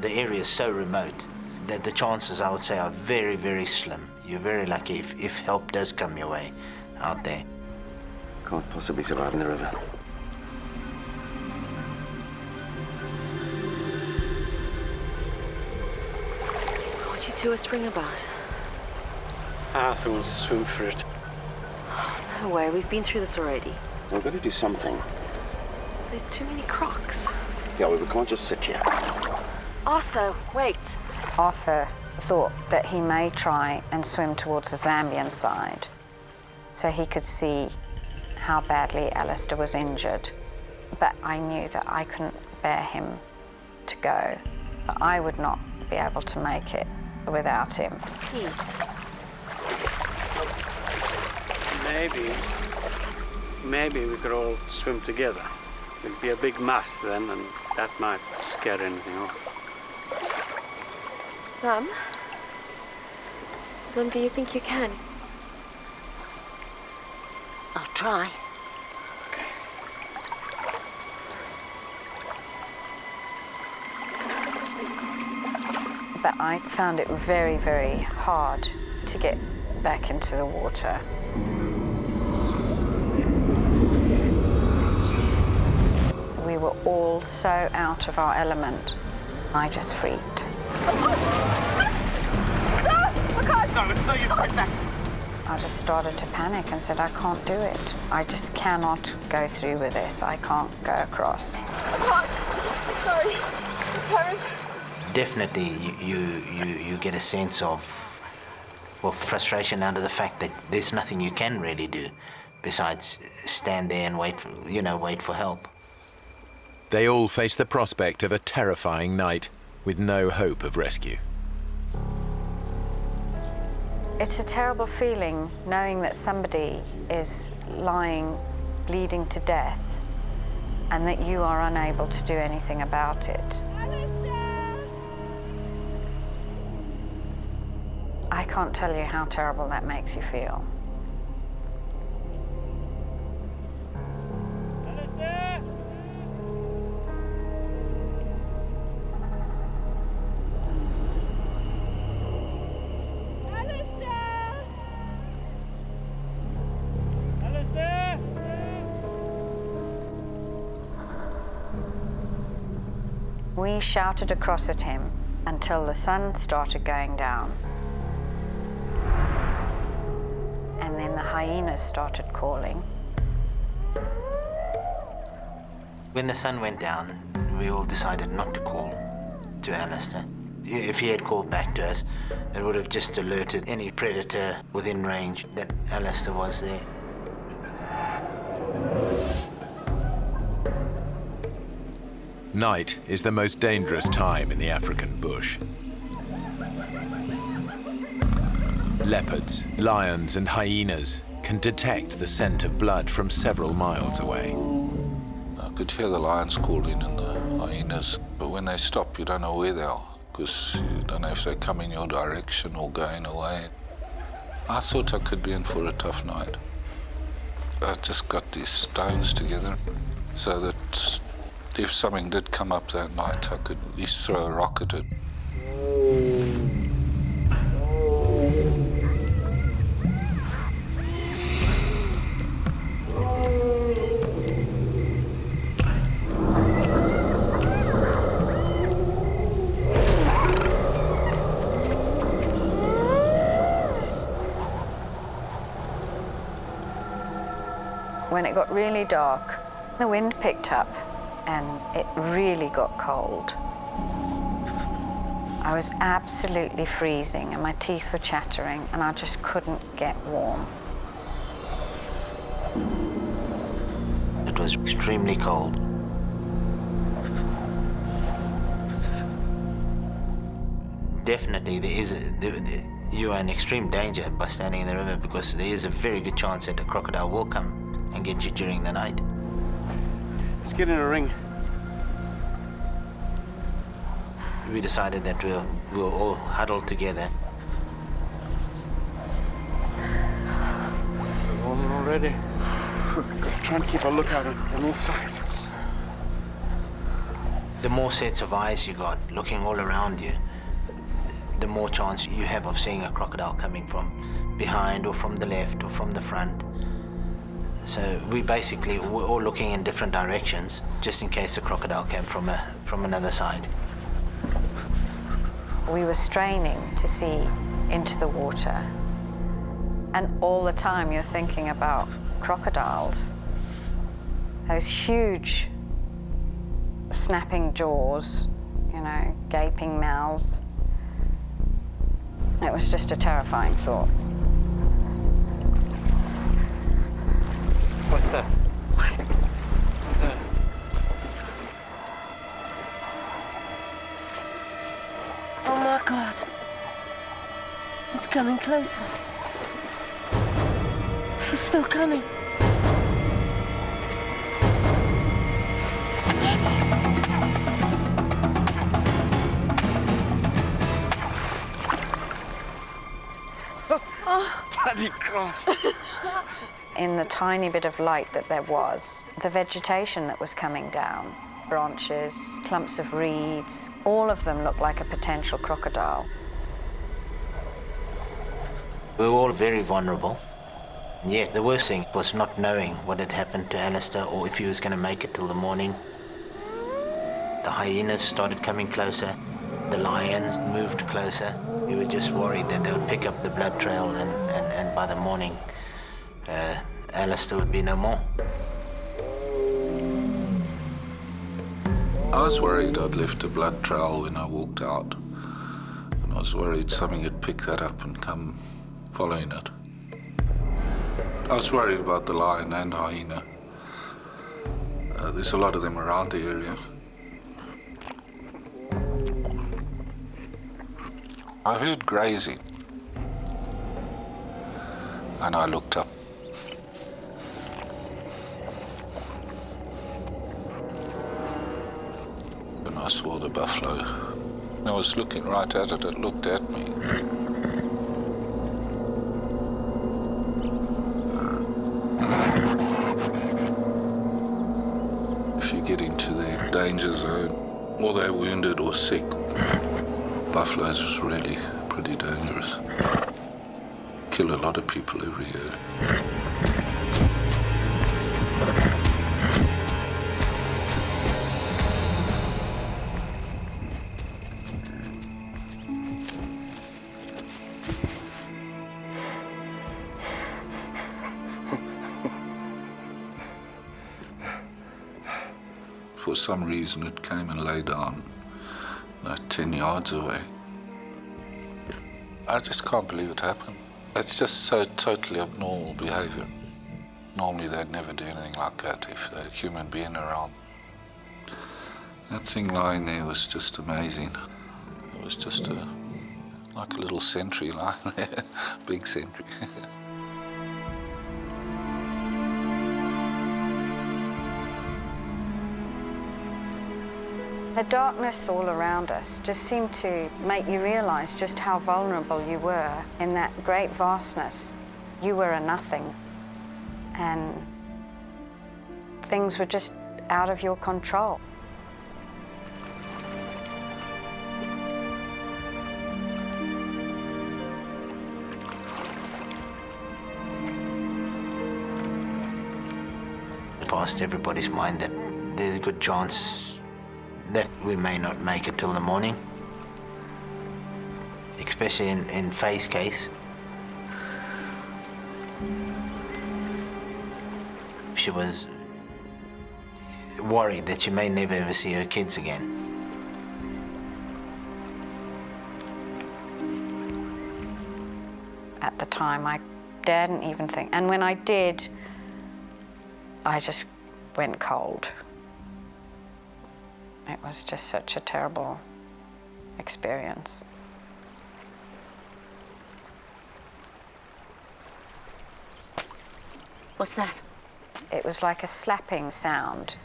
The area is so remote that the chances, I would say, are very, very slim. You're very lucky if help does come your way out there.
Can't possibly survive in the river.
What you two whispering about?
Arthur wants to swim for it.
No way, we've been through this already.
We've got to do something.
There are too many crocs.
Yeah, we can't just sit here.
Arthur, wait.
Arthur thought that he may try and swim towards the Zambian side so he could see how badly Alistair was injured. But I knew that I couldn't bear him to go, that I would not be able to make it without him.
Please.
Maybe we could all swim together. It'd be a big mass then, and that might scare anything off.
Mum, do you think you can?
I'll try.
But I found it very, very hard to get back into the water. We were all so out of our element. I just freaked.
No, it's no use right back.
I just started to panic and said, I can't do it. I just cannot go through with this. I can't go across.
Sorry, the current.
Definitely, you get a sense of, well, frustration under the fact that there's nothing you can really do besides stand there and wait for help.
They all face the prospect of a terrifying night with no hope of rescue.
It's a terrible feeling knowing that somebody is lying, bleeding to death, and that you are unable to do anything about it. I can't tell you how terrible that makes you feel. We shouted across at him until the sun started going down. And then the hyenas started calling.
When the sun went down, we all decided not to call to Alistair. If he had called back to us, it would have just alerted any predator within range that Alistair was there.
Night is the most dangerous time in the African bush. Leopards, lions, and hyenas can detect the scent of blood from several miles away.
I could hear the lions calling and the hyenas, but when they stop, you don't know where they are, because you don't know if they come in your direction or going away. I thought I could be in for a tough night. I just got these stones together so that if something did come up that night, I could at least throw a rock at it.
When it got really dark, the wind picked up and it really got cold. I was absolutely freezing and my teeth were chattering and I just couldn't get warm.
It was extremely cold. Definitely you are in extreme danger by standing in the river, because there is a very good chance that a crocodile will come and get you during the night.
Let's get in a ring.
We decided that we'll all huddle together.
We're warm already. Gotta try and keep a lookout on all sides.
The more sets of eyes you got looking all around you, the more chance you have of seeing a crocodile coming from behind or from the left or from the front. So we're all looking in different directions, just in case the crocodile came from another side.
We were straining to see into the water, and all the time you're thinking about crocodiles. Those huge snapping jaws, gaping mouths. It was just a terrifying thought.
What's that? What?
Oh my God. It's coming closer. It's still coming.
Oh. Bloody cross.
In the tiny bit of light that there was, the vegetation that was coming down, branches, clumps of reeds, all of them looked like a potential crocodile.
We were all very vulnerable. And yet the worst thing was not knowing what had happened to Alistair or if he was going to make it till the morning. The hyenas started coming closer. The lions moved closer. We were just worried that they would pick up the blood trail and by the morning, Alistair would be no more.
I was worried I'd left a blood trail when I walked out. And I was worried something had picked that up and come following it. I was worried about the lion and hyena. There's a lot of them around the area. I heard grazing. And I looked up. I saw the buffalo. I was looking right at it, it looked at me. If you get into their danger zone, or they're wounded or sick, buffaloes is really pretty dangerous. Kill a lot of people every year. For some reason, it came and lay down like 10 yards away. I just can't believe it happened. It's just so totally abnormal behavior. Normally, they'd never do anything like that if there's a human being around. That thing lying there was just amazing. It was just like a little sentry lying there, big sentry.
The darkness all around us just seemed to make you realize just how vulnerable you were in that great vastness. You were a nothing, and things were just out of your control.
It passed everybody's mind that there's a good chance that we may not make it till the morning, especially in Faye's case. She was worried that she may never ever see her kids again.
At the time, I daredn't even think, and when I did, I just went cold. It was just such a terrible experience.
What's that?
It was like a slapping sound.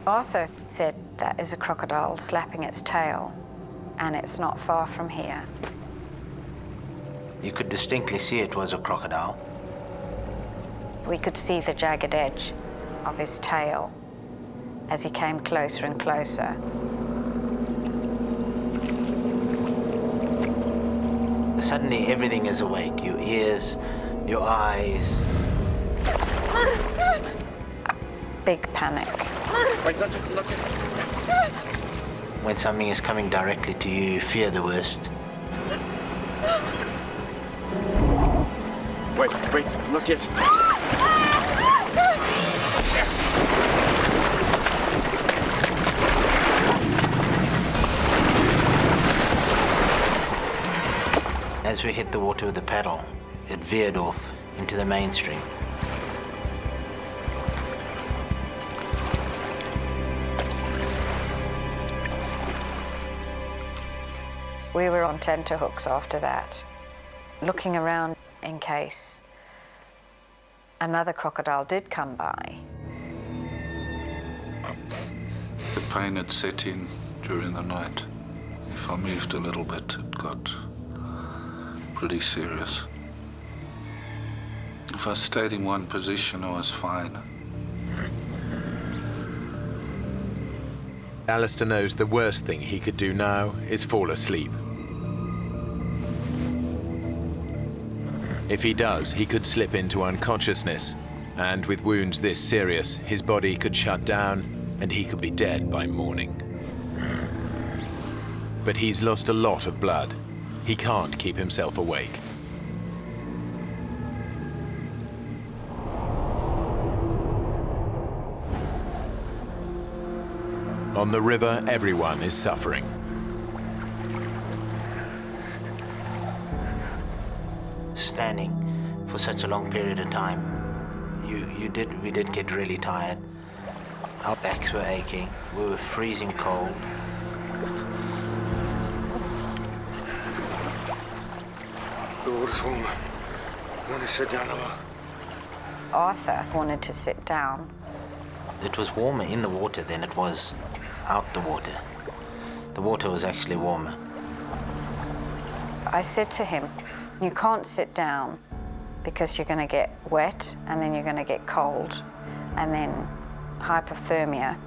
Arthur said that is a crocodile slapping its tail, and it's not far from here.
You could distinctly see it was a crocodile.
We could see the jagged edge of his tail as he came closer and closer.
Suddenly everything is awake. Your ears, your eyes.
Big panic.
Wait, look it.
When something is coming directly to you, you fear the worst.
Wait, look it.
As we hit the water with the paddle, it veered off into the mainstream.
We were on tenterhooks after that, looking around in case another crocodile did come by.
The pain had set in during the night. If I moved a little bit, it got pretty serious. If I stayed in one position, I was fine.
Alistair knows the worst thing he could do now is fall asleep. If he does, he could slip into unconsciousness, and with wounds this serious, his body could shut down and he could be dead by morning. But he's lost a lot of blood. He can't keep himself awake. On the river, everyone is suffering.
Standing for such a long period of time, we did get really tired. Our backs were aching. We were freezing cold.
The water's warm. You want to sit down a while?
Arthur wanted to sit down.
It was warmer in the water than it was out the water. The water was actually warmer.
I said to him, you can't sit down because you're going to get wet and then you're going to get cold and then hypothermia.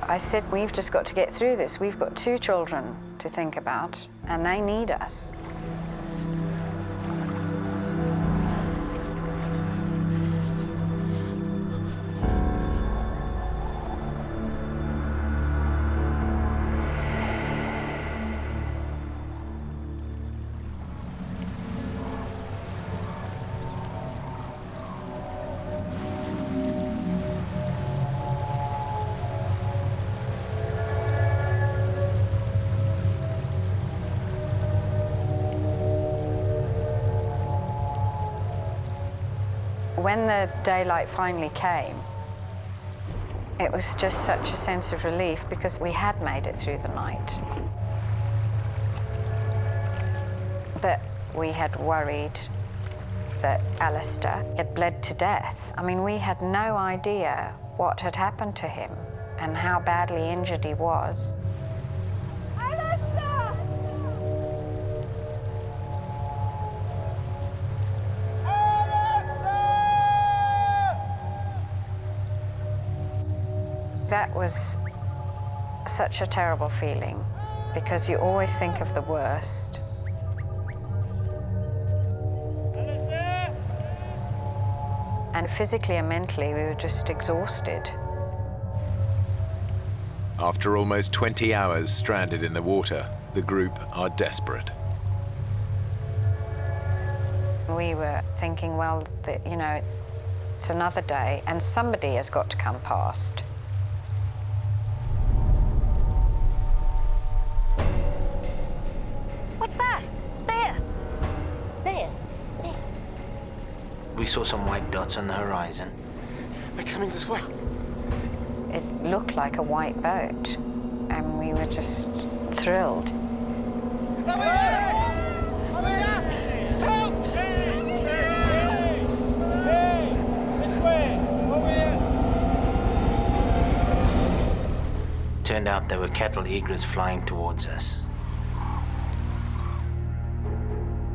I said, we've just got to get through this. We've got 2 children to think about and they need us. When the daylight finally came, it was just such a sense of relief because we had made it through the night. But we had worried that Alistair had bled to death. I mean, we had no idea what had happened to him and how badly injured he was. That was such a terrible feeling because you always think of the worst. And physically and mentally, we were just exhausted.
After almost 20 hours stranded in the water, the group are desperate.
We were thinking, well, you know, it's another day and somebody has got to come past.
What's that? There. There. There.
We saw some white dots on the horizon.
They're coming this way.
It looked like a white boat, and we were just thrilled.
Over here! Over here! Help! Hey! This way! Over here!
Turned out there were cattle egrets flying towards us.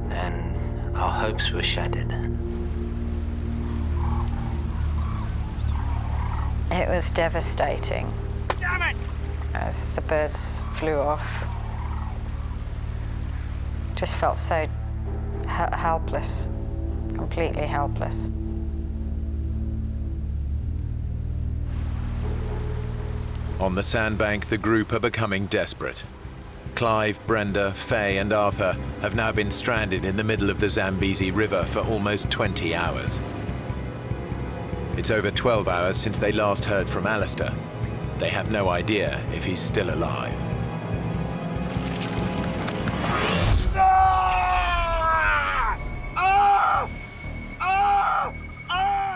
And our hopes were shattered.
It was devastating.
Damn it!
As the birds flew off. Just felt so helpless, completely helpless.
On the sandbank, the group are becoming desperate. Clive, Brenda, Faye and Arthur have now been stranded in the middle of the Zambezi River for almost 20 hours. It's over 12 hours since they last heard from Alistair. They have no idea if he's still alive.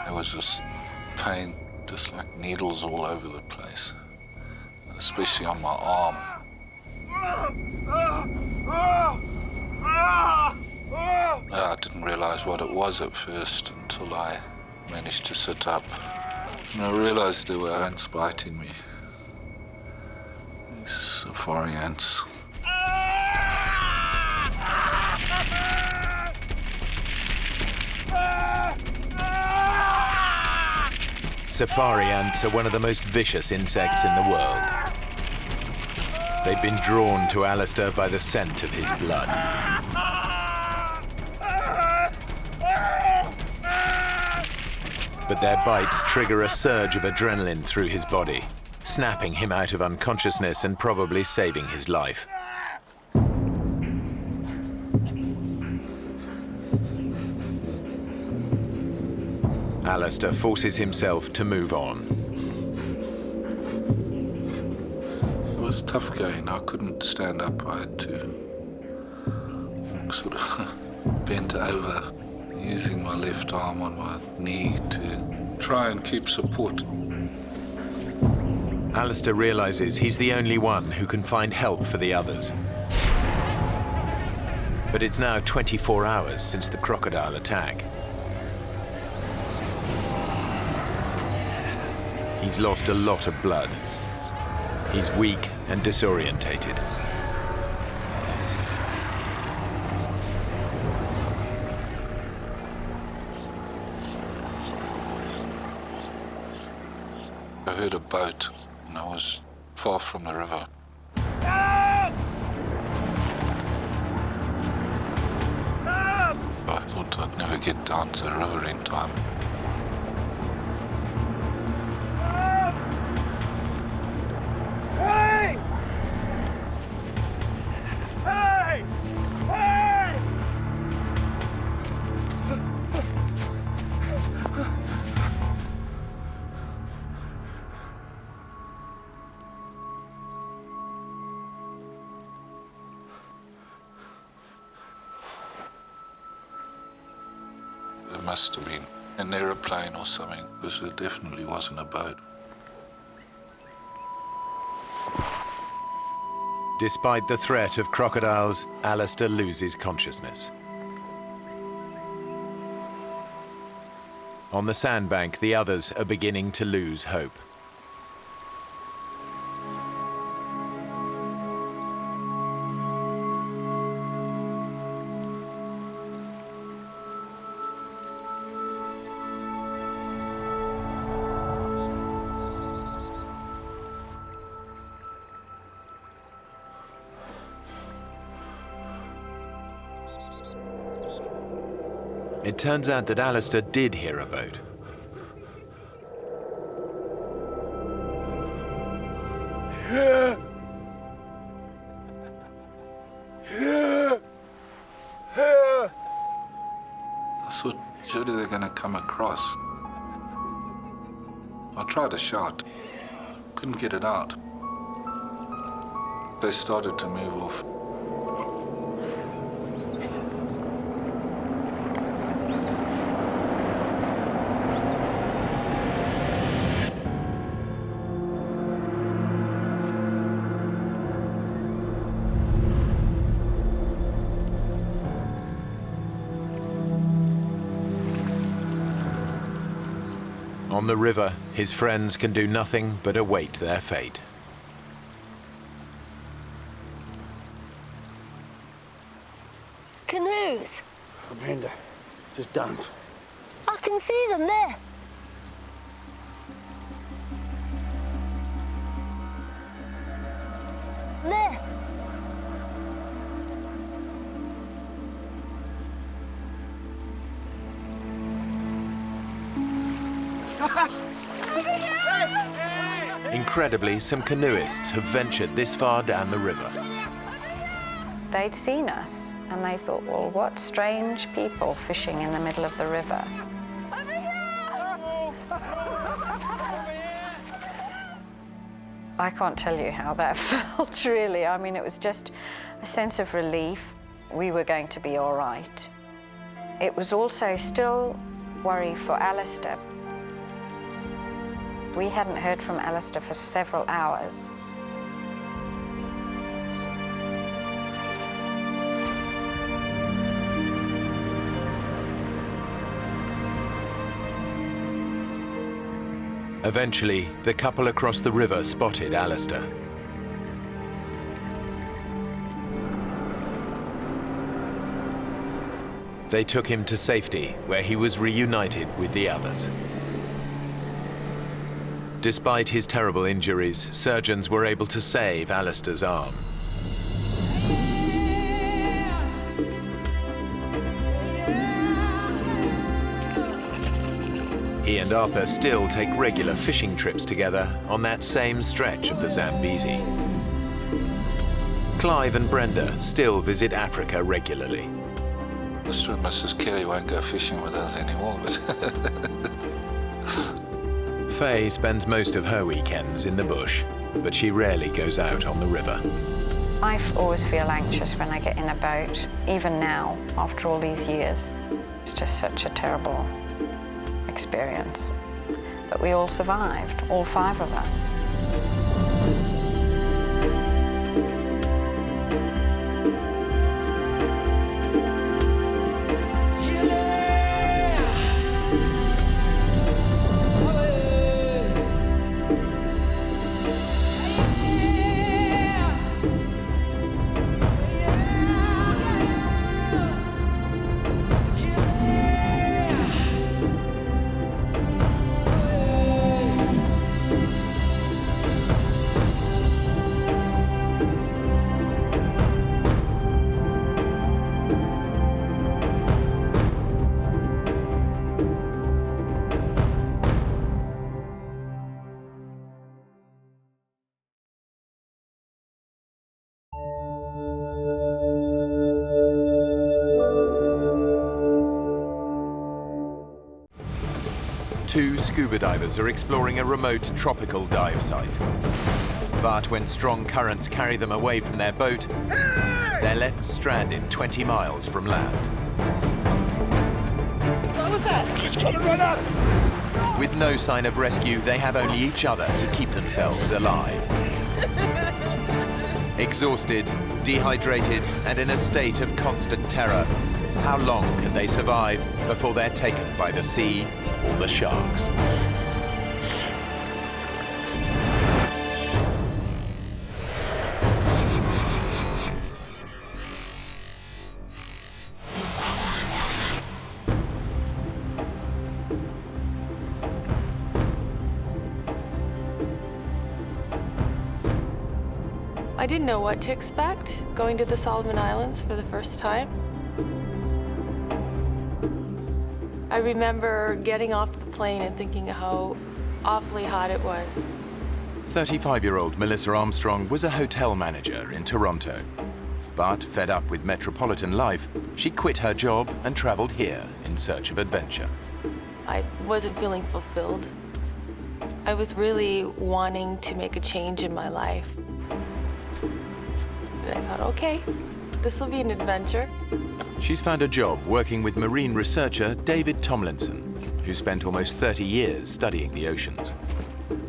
There was this pain, just like needles all over the place, especially on my arm. I didn't realize what it was at first until I managed to sit up. And I realized there were ants biting me. These safari ants.
Safari ants are one of the most vicious insects in the world. They've been drawn to Alistair by the scent of his blood. But their bites trigger a surge of adrenaline through his body, snapping him out of unconsciousness and probably saving his life. Alistair forces himself to move on.
It was tough going. I couldn't stand up. I had to sort of bent over, using my left arm on my knee to try and keep support.
Alistair realizes he's the only one who can find help for the others. But it's now 24 hours since the crocodile attack. He's lost a lot of blood. He's weak and disorientated.
I heard a boat, and I was far from the river. I thought I'd never get down to the river in time.
Hey! Hey! Hey!
There must have been an aeroplane or something, because it definitely wasn't a boat.
Despite the threat of crocodiles, Alistair loses consciousness. On the sandbank, the others are beginning to lose hope. It turns out that Alistair did hear a boat.
I thought, surely they're going to come across. I tried to shout, couldn't get it out. They started to move off.
On the river, his friends can do nothing but await their fate.
Canoes.
Amanda, just dance.
I can see them there. There.
Incredibly, some canoeists have ventured this far down the river.
They'd seen us and they thought, well, what strange people fishing in the middle of the river. I can't tell you how that felt, really. I mean, it was just a sense of relief. We were going to be all right. It was also still worry for Alistair. We hadn't heard from Alistair for several hours.
Eventually, the couple across the river spotted Alistair. They took him to safety, where he was reunited with the others. Despite his terrible injuries, surgeons were able to save Alistair's arm. He and Arthur still take regular fishing trips together on that same stretch of the Zambezi. Clive and Brenda still visit Africa regularly.
Mr. and Mrs. Carey won't go fishing with us anymore, but...
Faye spends most of her weekends in the bush, but she rarely goes out on the river.
I always feel anxious when I get in a boat, even now, after all these years. It's just such a terrible experience. But we all survived, all 5 of us.
Two scuba divers are exploring a remote tropical dive site. But when strong currents carry them away from their boat, they're left stranded 20 miles from land.
What was that? It's coming right up!
With no sign of rescue, they have only each other to keep themselves alive. Exhausted, dehydrated, and in a state of constant terror, how long can they survive before they're taken by the sea or the sharks?
I didn't know what to expect going to the Solomon Islands for the first time. I remember getting off the plane and thinking how awfully hot it was.
35-year-old Melissa Armstrong was a hotel manager in Toronto. But fed up with metropolitan life, she quit her job and traveled here in search of adventure.
I wasn't feeling fulfilled. I was really wanting to make a change in my life. And I thought, okay, this will be an adventure.
She's found a job working with marine researcher David Tomlinson, who spent almost 30 years studying the oceans.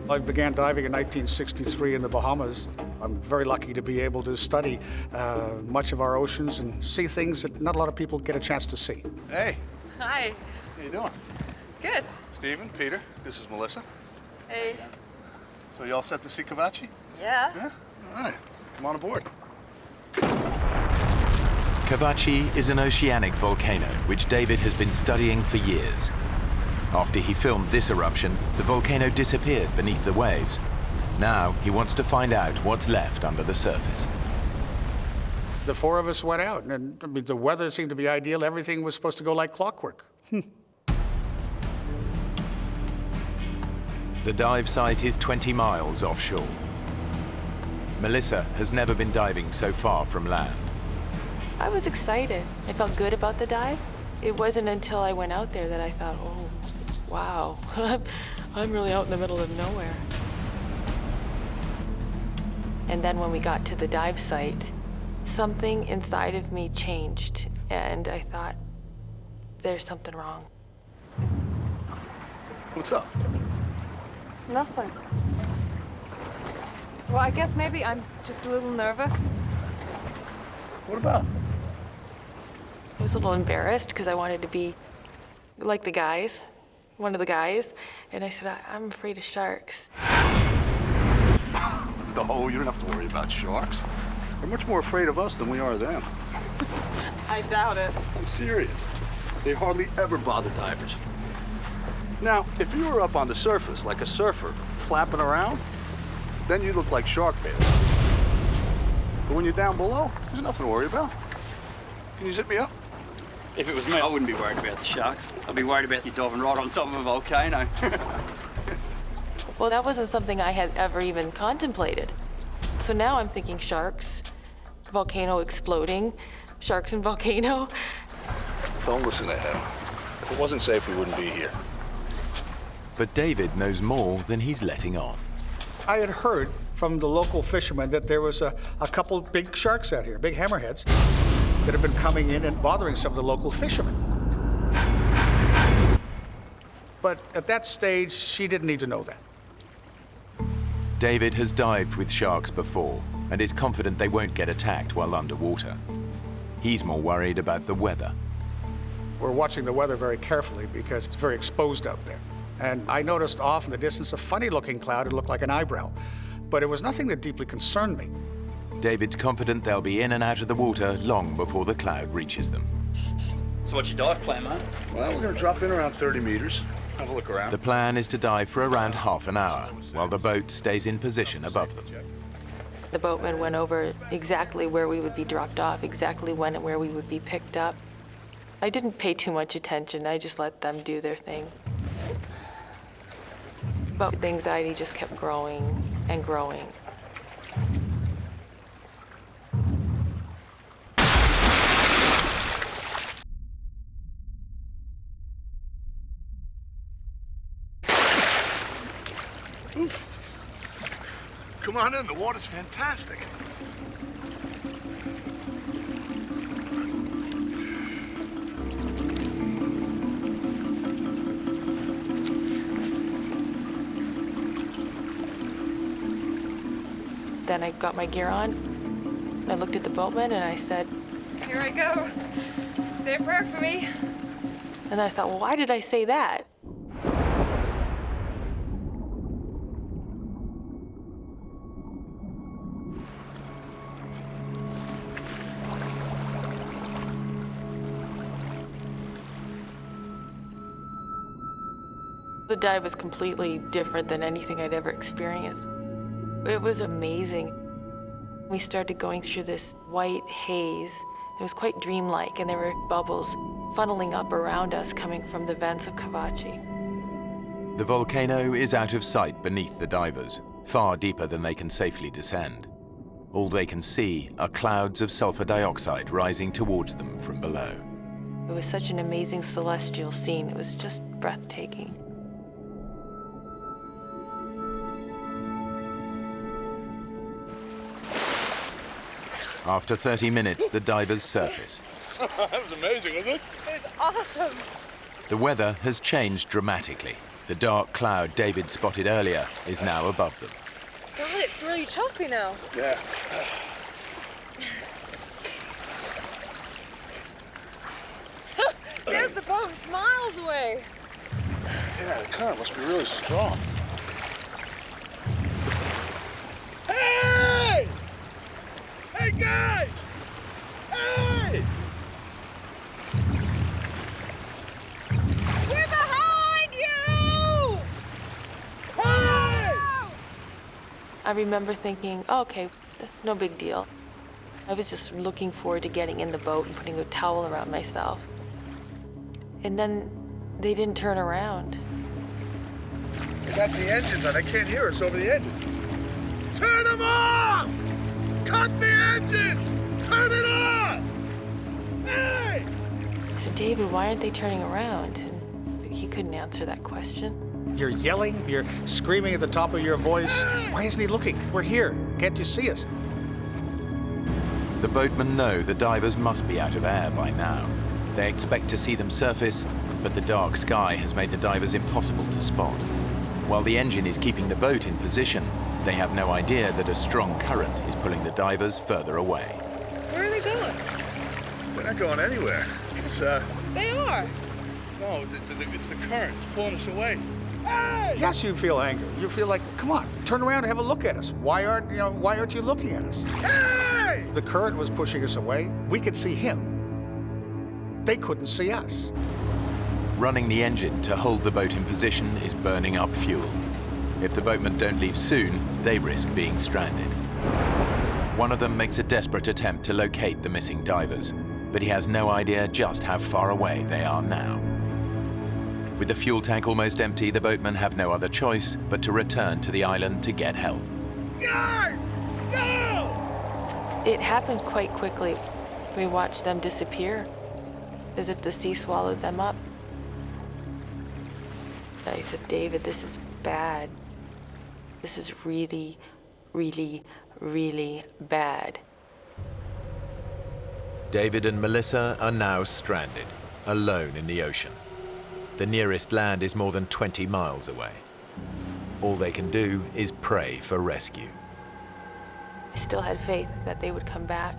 I began diving in 1963 in the Bahamas. I'm very lucky to be able to study much of our oceans and see things that not a lot of people get a chance to see.
Hey.
Hi.
How you doing?
Good.
Stephen, Peter, this is Melissa.
Hey.
So you all set to see Cavachi?
Yeah.
Yeah? All right. Come on aboard.
Cavachi is an oceanic volcano which David has been studying for years. After he filmed this eruption, the volcano disappeared beneath the waves. Now he wants to find out what's left under the surface.
The four of us went out, and I mean, the weather seemed to be ideal. Everything was supposed to go like clockwork.
The dive site is 20 miles offshore. Melissa has never been diving so far from land.
I was excited. I felt good about the dive. It wasn't until I went out there that I thought, oh, wow, I'm really out in the middle of nowhere. And then when we got to the dive site, something inside of me changed, and I thought, there's something wrong.
What's up?
Nothing. Well, I guess maybe I'm just a little nervous.
What about?
I was a little embarrassed because I wanted to be like the guys, one of the guys, and I said, I'm afraid of sharks.
No, you don't have to worry about sharks. They're much more afraid of us than we are of them.
I doubt it.
I'm serious. They hardly ever bother divers. Now, if you were up on the surface like a surfer, flapping around, then you look like shark bait. But when you're down below, there's nothing to worry about. Can you zip me up?
If it was me, I wouldn't be worried about the sharks. I'd be worried about you diving right on top of a volcano.
Well, that wasn't something I had ever even contemplated. So now I'm thinking sharks, volcano exploding, sharks and volcano.
Don't listen to him. If it wasn't safe, we wouldn't be here.
But David knows more than he's letting on.
I had heard from the local fishermen that there was a couple big sharks out here, big hammerheads, that have been coming in and bothering some of the local fishermen. But at that stage, she didn't need to know that.
David has dived with sharks before and is confident they won't get attacked while underwater. He's more worried about the weather.
We're watching the weather very carefully because it's very exposed out there. And I noticed off in the distance a funny-looking cloud. It looked like an eyebrow, but it was nothing that deeply concerned me.
David's confident they'll be in and out of the water long before the cloud reaches them.
So what's your dive plan, mate?
Well, we're going to drop in around 30 meters, have a look around.
The plan is to dive for around half an hour while the boat stays in position above them.
The boatman went over exactly where we would be dropped off, exactly when and where we would be picked up. I didn't pay too much attention. I just let them do their thing. But the anxiety just kept growing and growing.
Come on in, the water's fantastic.
Then I got my gear on. I looked at the boatman and I said,
Here I go. Say a prayer for me.
and I thought, well, why did I say that? The dive was completely different than anything I'd ever experienced. It was amazing. We started going through this white haze. It was quite dreamlike, and there were bubbles funneling up around us coming from the vents of Kavachi.
The volcano is out of sight beneath the divers, far deeper than they can safely descend. All they can see are clouds of sulfur dioxide rising towards them from below.
It was such an amazing celestial scene. It was just breathtaking.
After 30 minutes, the divers surface.
That was amazing, wasn't it?
It was awesome.
The weather has changed dramatically. The dark cloud David spotted earlier is now above them.
God, it's really choppy now.
Yeah.
There's the boat, it's miles away.
Yeah, the current must be really strong. Hey! Hey, guys! Hey!
We're behind you!
Hey!
I remember thinking, oh, okay, that's no big deal. I was just looking forward to getting in the boat and putting a towel around myself. And then they didn't turn around.
They got the engines on. I can't hear us over the engines. Turn them off! Cut the engines! Turn it off! Hey!
I said, David, why aren't they turning around? And he couldn't answer that question.
You're yelling, you're screaming at the top of your voice. Why isn't he looking? We're here. Can't you see us?
The boatmen know the divers must be out of air by now. They expect to see them surface, but the dark sky has made the divers impossible to spot. While the engine is keeping the boat in position, they have no idea that a strong current is pulling the divers further away.
Where are they going?
They're not going anywhere. It's,
They are.
No, it's the current. It's pulling us away. Hey!
Yes, you feel anger. You feel like, come on, turn around and have a look at us. Why aren't you looking at us?
Hey!
The current was pushing us away. We could see him. They couldn't see us.
Running the engine to hold the boat in position is burning up fuel. If the boatmen don't leave soon, they risk being stranded. One of them makes a desperate attempt to locate the missing divers, but he has no idea just how far away they are now. With the fuel tank almost empty, the boatmen have no other choice but to return to the island to get help.
Guys! Go!
It happened quite quickly. We watched them disappear, as if the sea swallowed them up. I said, David, this is bad. This is really, really, really bad.
David and Melissa are now stranded, alone in the ocean. The nearest land is more than 20 miles away. All they can do is pray for rescue.
I still had faith that they would come back,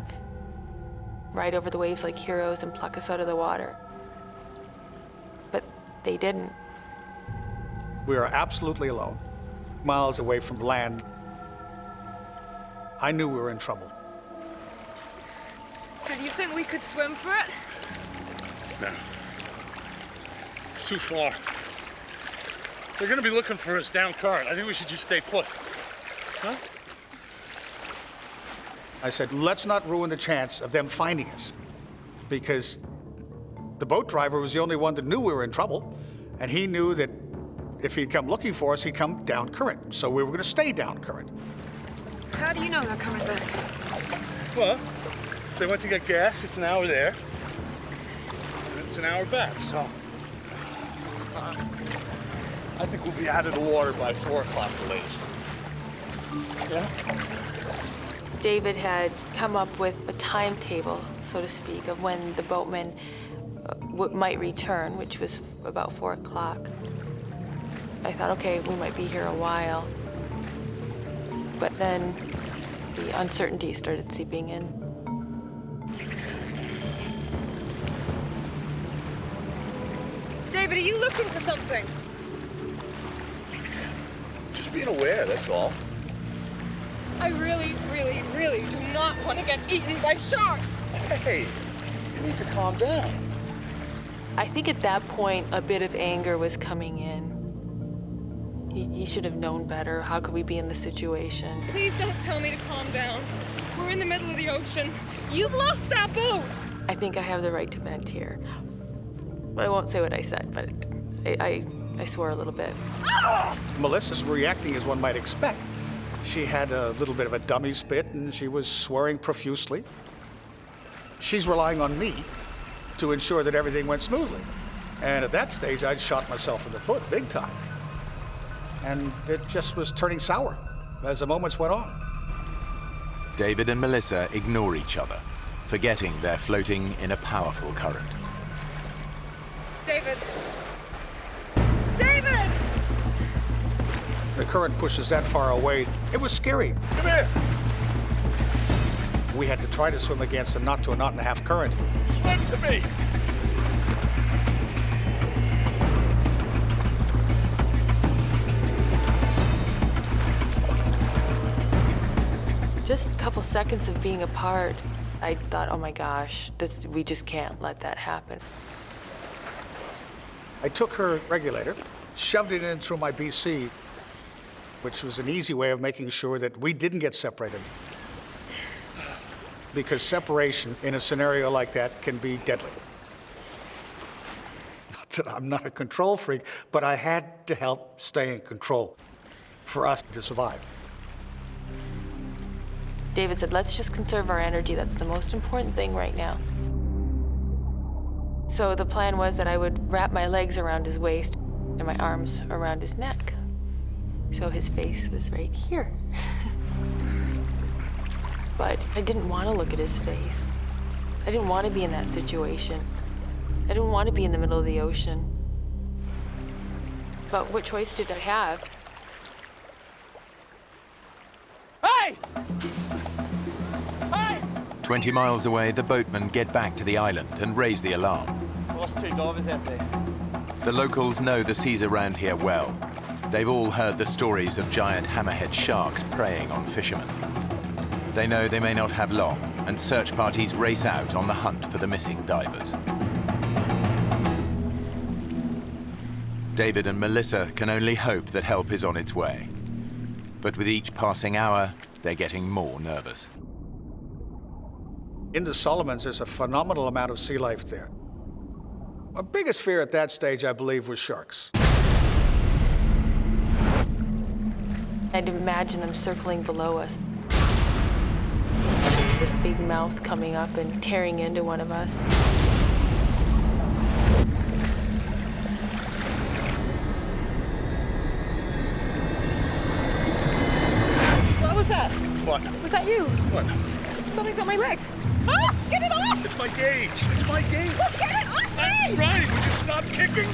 ride over the waves like heroes and pluck us out of the water. But they didn't.
We are absolutely alone, miles away from land. I knew we were in trouble.
So do you think we could swim for it?
No. It's too far. They're gonna be looking for us down current. I think we should just stay put. Huh?
I said, let's not ruin the chance of them finding us, because the boat driver was the only one that knew we were in trouble, and he knew that if he'd come looking for us, he'd come down current. So we were going to stay down current.
How do you know they're coming back?
Well, if they went to get gas, it's an hour there, and it's an hour back, so. I think we'll be out of the water by 4 o'clock the latest. Yeah?
David had come up with a timetable, so to speak, of when the boatman might return, which was about 4 o'clock. I thought, okay, we might be here a while. But then the uncertainty started seeping in.
David, are you looking for something?
Just being aware, that's all.
I really, really, really do not want to get eaten by sharks.
Hey, you need to calm down.
I think at that point, a bit of anger was coming in. He should have known better. How could we be in this situation?
Please don't tell me to calm down. We're in the middle of the ocean. You've lost that boat.
I think I have the right to vent here. I won't say what I said, but I swore a little bit.
Melissa's reacting as one might expect. She had a little bit of a dummy spit, and she was swearing profusely. She's relying on me to ensure that everything went smoothly. And at that stage, I'd shot myself in the foot, big time. And it just was turning sour as the moments went on.
David and Melissa ignore each other, forgetting they're floating in a powerful current.
David! David!
The current pushes that far away. It was scary.
Come here!
We had to try to swim against a knot to a knot and a half current.
Swim to me!
Just a couple seconds of being apart, I thought, oh my gosh, we just can't let that happen.
I took her regulator, shoved it in through my BC, which was an easy way of making sure that we didn't get separated. Because separation in a scenario like that can be deadly. Not that I'm not a control freak, but I had to help stay in control for us to survive.
David said, let's just conserve our energy. That's the most important thing right now. So the plan was that I would wrap my legs around his waist and my arms around his neck. So his face was right here. But I didn't want to look at his face. I didn't want to be in that situation. I didn't want to be in the middle of the ocean. But what choice did I have?
Hey! Hey!
20 miles away, the boatmen get back to the island and raise the alarm.
Lost 2 divers out there.
The locals know the seas around here well. They've all heard the stories of giant hammerhead sharks preying on fishermen. They know they may not have long, and search parties race out on the hunt for the missing divers. David and Melissa can only hope that help is on its way. But with each passing hour, they're getting more nervous.
In the Solomons, there's a phenomenal amount of sea life there. Our biggest fear at that stage, I believe, was sharks.
I'd imagine them circling below us. This big mouth coming up and tearing into one of us.
What was that?
What?
Was that you?
What?
Something's on my leg. Ah! Get it off!
It's my gauge. It's my gauge.
Look, get it off me!
I'm trying. Would you stop kicking?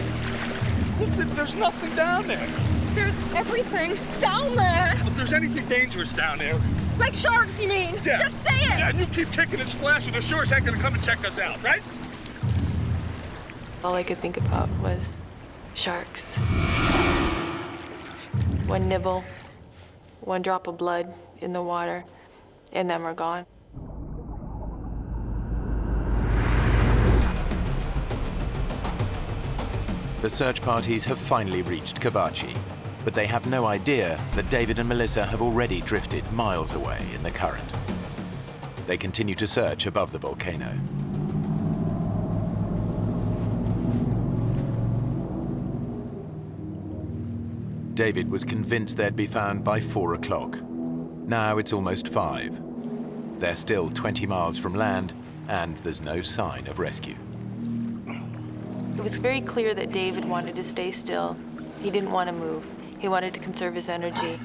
Look, there's nothing down there.
There's everything down there.
If there's anything dangerous down there.
Like sharks, you mean?
Yeah.
Just say it!
Yeah, and you keep kicking and splashing, they're sure as heck gonna come and check us out, right?
All I could think about was sharks. One nibble, one drop of blood in the water, and then we're gone.
The search parties have finally reached Kavachi, but they have no idea that David and Melissa have already drifted miles away in the current. They continue to search above the volcano. David was convinced they'd be found by 4 o'clock. Now it's almost 5. They're still 20 miles from land, and there's no sign of rescue.
It was very clear that David wanted to stay still. He didn't want to move. He wanted to conserve his energy.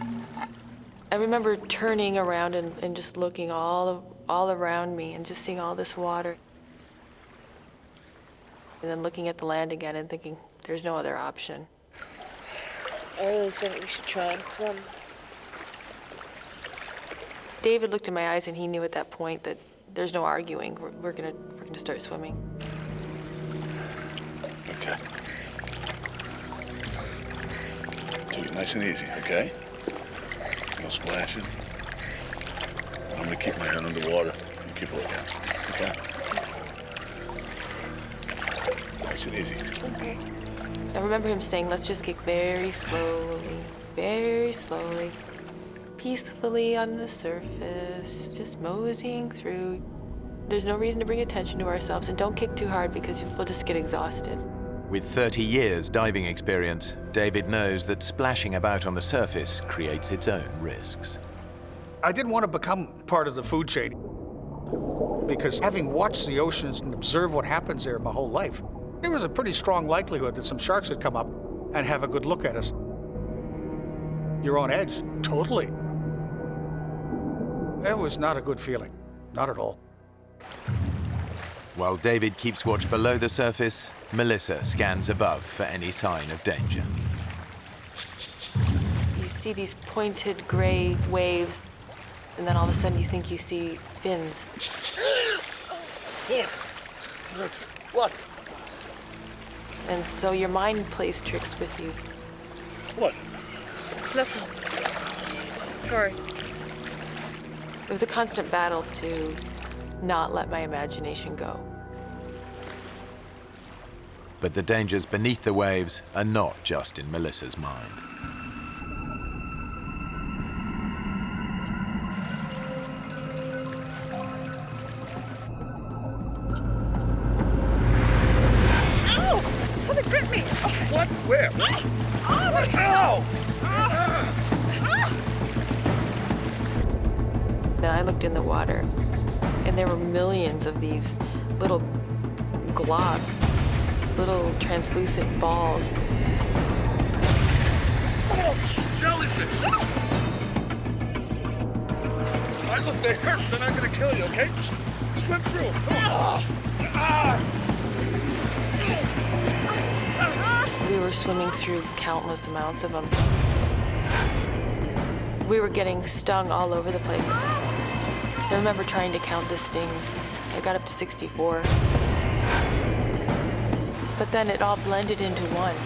I remember turning around and just looking all around me and just seeing all this water. And then looking at the land again and thinking, there's no other option.
I really think we should try and swim.
David looked in my eyes and he knew at that point that there's no arguing. We're gonna start swimming.
Okay. Take it nice and easy, okay? No splashing. I'm gonna keep my head underwater and keep looking, okay? Nice and easy.
Okay. I remember him saying, let's just get very slowly, peacefully on the surface, just moseying through. There's no reason to bring attention to ourselves, and don't kick too hard because we'll just get exhausted.
With 30 years diving experience, David knows that splashing about on the surface creates its own risks.
I didn't want to become part of the food chain because having watched the oceans and observed what happens there my whole life, there was a pretty strong likelihood that some sharks would come up and have a good look at us. You're on edge, totally. It was not a good feeling, not at all.
While David keeps watch below the surface, Melissa scans above for any sign of danger.
You see these pointed gray waves, and then all of a sudden you think you see fins.
What?
And so your mind plays tricks with you.
What?
Nothing. Sorry.
It was a constant battle to not let my imagination go.
But the dangers beneath the waves are not just in Melissa's mind.
Ow! Something bit me!
What? Where? What?
Oh,
Ow!
Then I looked in the water, and there were millions of these little globs, little translucent balls.
Oh, jellyfish! All right, look, they hurt. They're not gonna kill you, okay? Just swim through them.
We were swimming through countless amounts of them. We were getting stung all over the place. I remember trying to count the stings. I got up to 64. But then it all blended into one.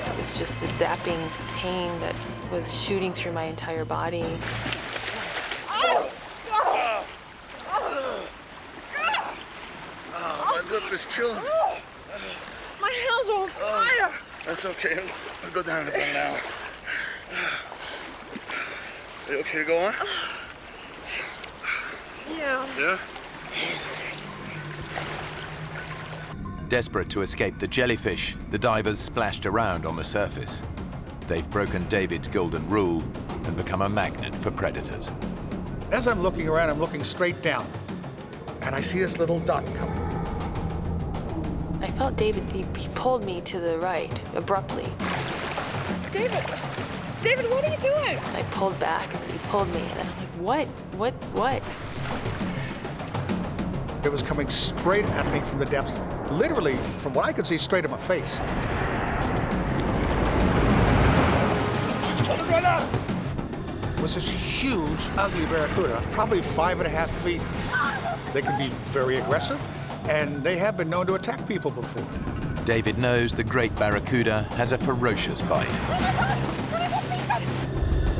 It was just the zapping pain that was shooting through my entire body.
Oh, my lip is killing me.
my hands are on fire!
That's okay. I'll go down in about an hour. Are you okay to go on?
Yeah.
Yeah?
Desperate to escape the jellyfish, the divers splashed around on the surface. They've broken David's golden rule and become a magnet for predators.
As I'm looking around, I'm looking straight down, and I see this little dot coming.
I felt David, he pulled me to the right, abruptly.
David! David, what are you doing?
And I pulled back, and he pulled me, and I'm like, what?
It was coming straight at me from the depths, literally, from what I could see, straight at my face. It was this huge, ugly barracuda, probably 5.5 feet. They can be very aggressive, and they have been known to attack people before.
David knows the great barracuda has a ferocious bite.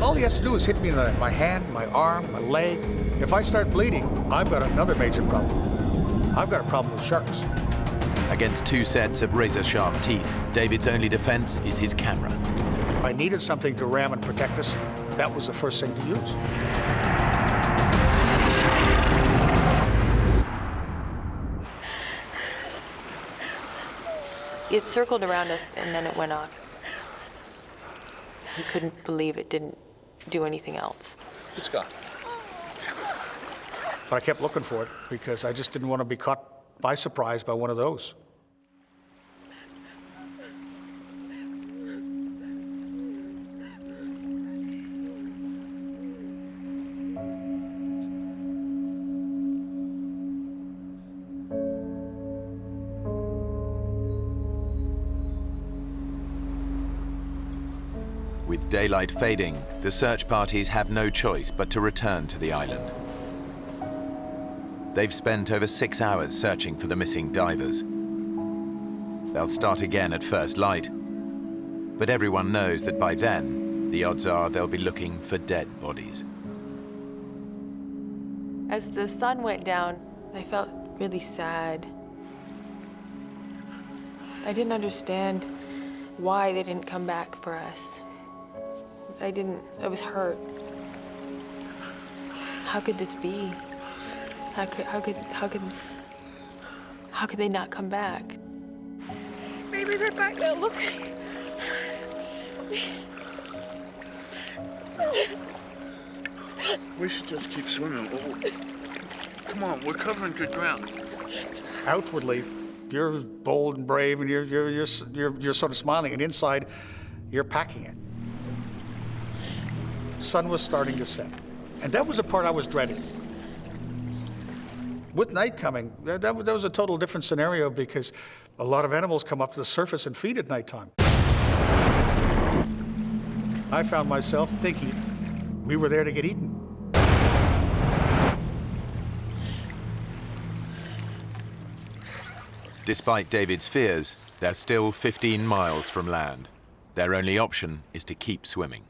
All he has to do is hit me in my hand, my arm, my leg. If I start bleeding, I've got another major problem. I've got a problem with sharks.
Against 2 sets of razor-sharp teeth, David's only defense is his camera.
I needed something to ram and protect us. That was the first thing to use.
It circled around us, and then it went off. He couldn't believe it didn't do anything else.
It's gone.
But I kept looking for it because I just didn't want to be caught by surprise by one of those.
With daylight fading, the search parties have no choice but to return to the island. They've spent over 6 hours searching for the missing divers. They'll start again at first light, but everyone knows that by then, the odds are they'll be looking for dead bodies.
As the sun went down, I felt really sad. I didn't understand why they didn't come back for us. I was hurt. How could this be? How could they not come back?
Maybe they're back there looking.
We should just keep swimming. Oh, come on, we're covering good ground.
Outwardly, you're bold and brave, and you're sort of smiling, and inside, you're packing it. Sun was starting to set, and that was the part I was dreading. With night coming, that was a total different scenario because a lot of animals come up to the surface and feed at nighttime. I found myself thinking we were there to get eaten.
Despite David's fears, they're still 15 miles from land. Their only option is to keep swimming.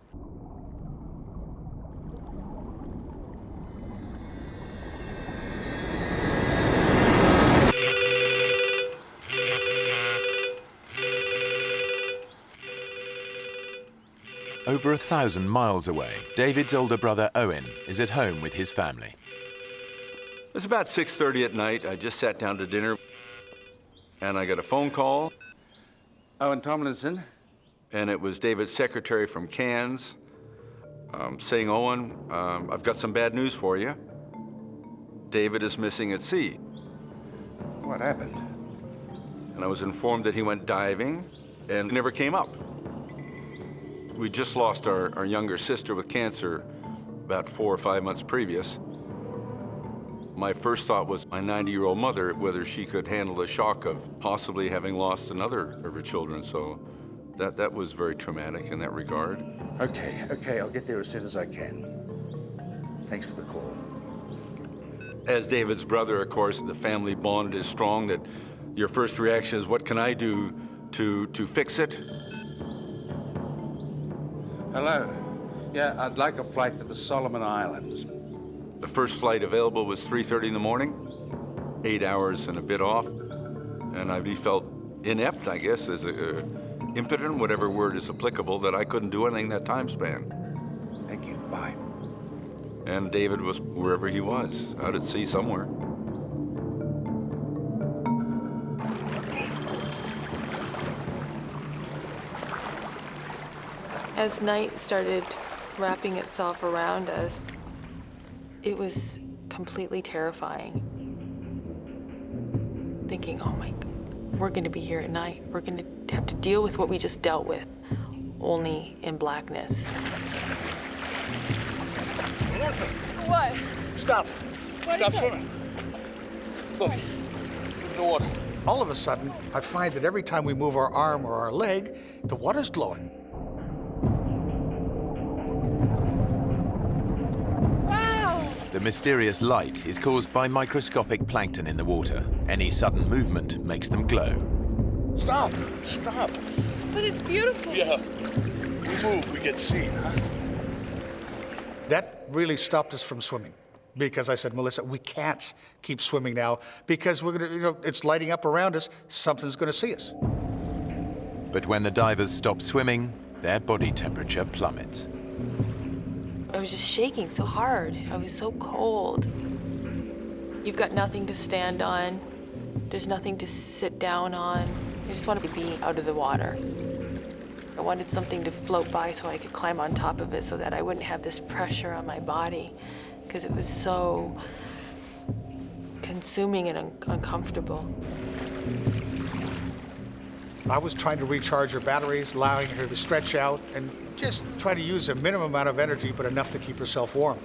Over 1,000 miles away, David's older brother Owen is at home with his family.
It was about 6:30 at night. I just sat down to dinner, and I got a phone call. Owen Tomlinson. And it was David's secretary from Cairns saying, Owen, I've got some bad news for you. David is missing at sea.
What happened?
And I was informed that he went diving and never came up. We just lost our younger sister with cancer about 4 or 5 months previous. My first thought was my 90-year-old mother, whether she could handle the shock of possibly having lost another of her children. So that was very traumatic in that regard.
Okay, I'll get there as soon as I can. Thanks for the call.
As David's brother, of course, the family bond is strong that your first reaction is, what can I do to fix it?
Hello. Yeah, I'd like a flight to the Solomon Islands.
The first flight available was 3:30 in the morning, 8 hours and a bit off. And I felt inept, I guess, as impotent, whatever word is applicable, that I couldn't do anything that time span.
Thank you, bye.
And David was wherever he was, out at sea somewhere.
As night started wrapping itself around us, it was completely terrifying. Thinking, oh my, we're gonna be here at night. We're gonna have to deal with what we just dealt with, only in blackness.
What?
Stop.
What
Stop
is it?
swimming. Look, in the water.
All of a sudden, I find that every time we move our arm or our leg, the water's glowing.
The mysterious light is caused by microscopic plankton in the water. Any sudden movement makes them glow.
Stop! Stop!
But it's beautiful.
Yeah. We move, we get seen, huh?
That really stopped us from swimming because I said, Melissa, we can't keep swimming now because we're gonna, it's lighting up around us. Something's gonna see us.
But when the divers stop swimming, their body temperature plummets.
I was just shaking so hard. I was so cold. You've got nothing to stand on. There's nothing to sit down on. I just wanted to be out of the water. I wanted something to float by so I could climb on top of it so that I wouldn't have this pressure on my body because it was so consuming and uncomfortable.
I was trying to recharge her batteries, allowing her to stretch out and just try to use a minimum amount of energy, but enough to keep herself warm.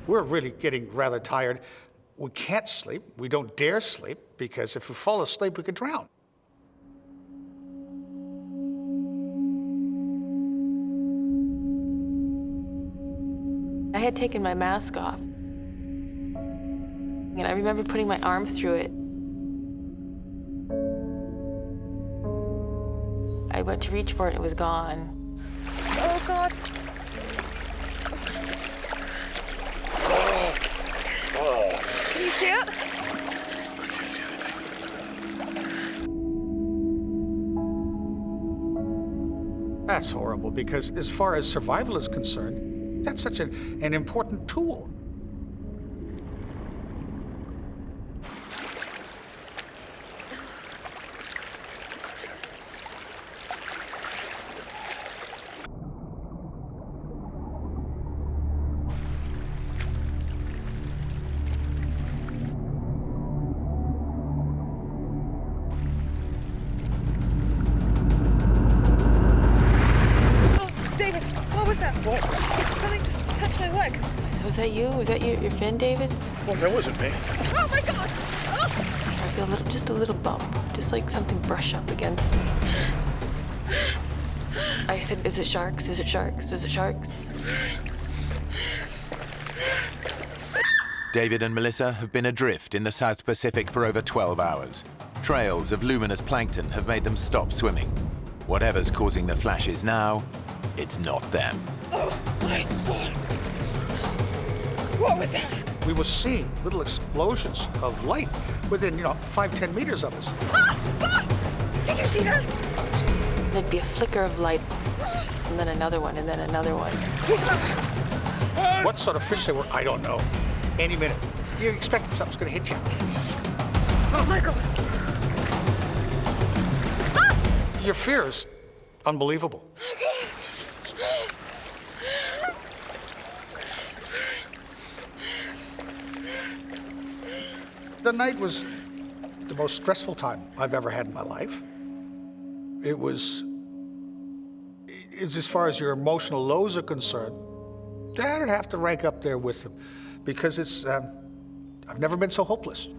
We're really getting rather tired. We can't sleep. We don't dare sleep because if we fall asleep, we could drown.
had taken my mask off. And I remember putting my arm through it. I went to reach for it, and it was gone.
Oh, God. Can you see it?
That's horrible, because as far as survival is concerned, that's such an important tool.
Something just touched my leg.
So was that you? Was that your fin, David?
Well, that wasn't me.
Oh my God! Oh.
I feel just a little bump, just like something brush up against me. I said, is it sharks? Is it sharks? Is it sharks?
David and Melissa have been adrift in the South Pacific for over 12 hours. Trails of luminous plankton have made them stop swimming. Whatever's causing the flashes now, it's not them.
Oh my God! What was that?
We were seeing little explosions of light within, 5-10 meters of us.
Ah! God! Did you see that?
There'd be a flicker of light, and then another one, and then another one.
What sort of fish they were, I don't know. Any minute. You expect something's gonna hit you.
Oh my God!
Ah! Your fear is unbelievable. The night was the most stressful time I've ever had in my life. It's as far as your emotional lows are concerned, that'd have to rank up there with them, because I've never been so hopeless.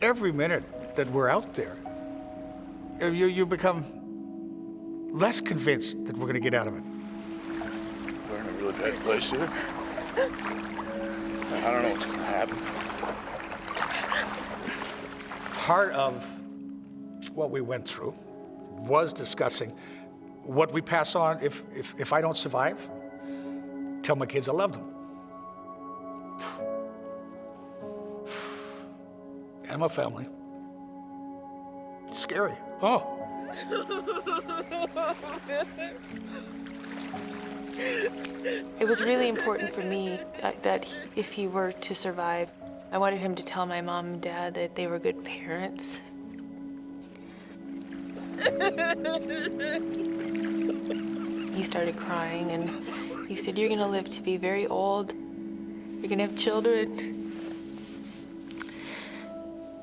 Every minute that we're out there, you become less convinced that we're gonna get out of it.
We're in a really bad place here. I don't know what's gonna happen.
Part of what we went through was discussing what we pass on if I don't survive. Tell my kids I love them. And my family. It's scary. Oh.
It was really important for me that if he were to survive, I wanted him to tell my mom and dad that they were good parents. He started crying, and he said, "You're gonna live to be very old. You're gonna have children."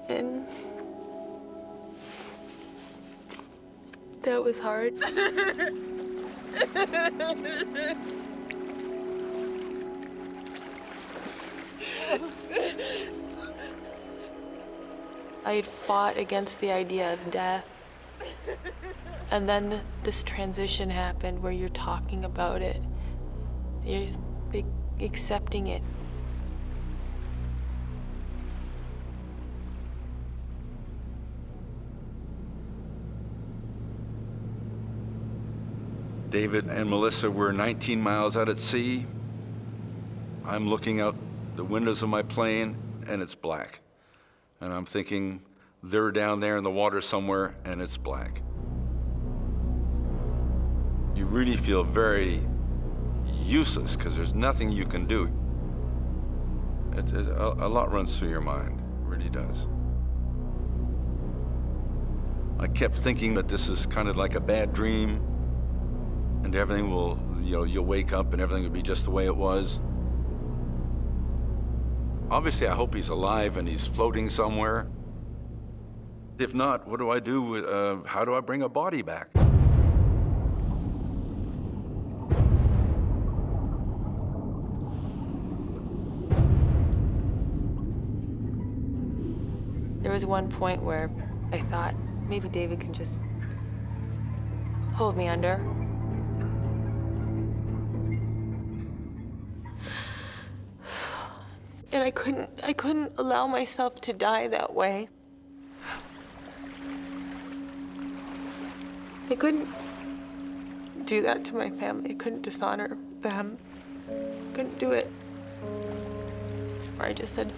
And that was hard. I had fought against the idea of death. And then this transition happened where you're talking about it. You're accepting it.
David and Melissa were 19 miles out at sea. I'm looking out the windows of my plane, and it's black. And I'm thinking, they're down there in the water somewhere, and it's black. You really feel very useless, because there's nothing you can do. A lot runs through your mind, it really does. I kept thinking that this is kind of like a bad dream, and everything will, you'll wake up and everything will be just the way it was. Obviously, I hope he's alive and he's floating somewhere. If not, what do I do? How do I bring a body back?
There was one point where I thought maybe David can just hold me under.
And I couldn't allow myself to die that way. I couldn't do that to my family. I couldn't dishonor them. I couldn't do it. Or I just said,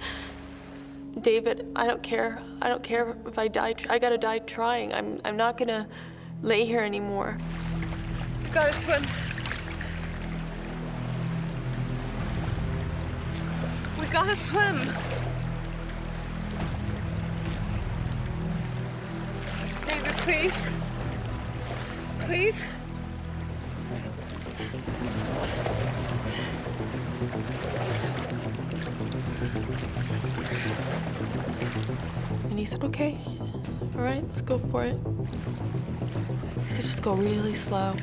David, I don't care. I don't care if I die. I gotta die trying. I'm not gonna lay here anymore. Gotta swim. We gotta swim. David, please. Please. And he said, okay, all right, let's go for it. He said, just go really slow.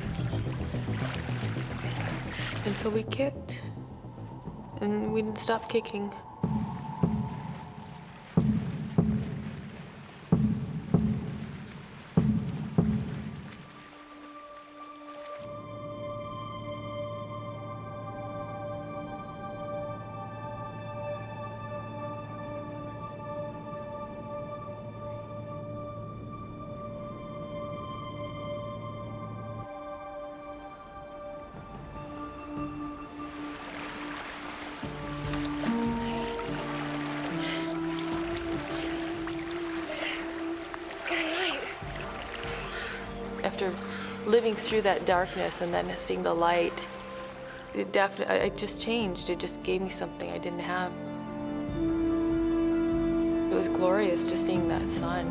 And so we kicked, and we didn't stop kicking. After living through that darkness and then seeing the light, it just changed. It just gave me something I didn't have. It was glorious just seeing that sun.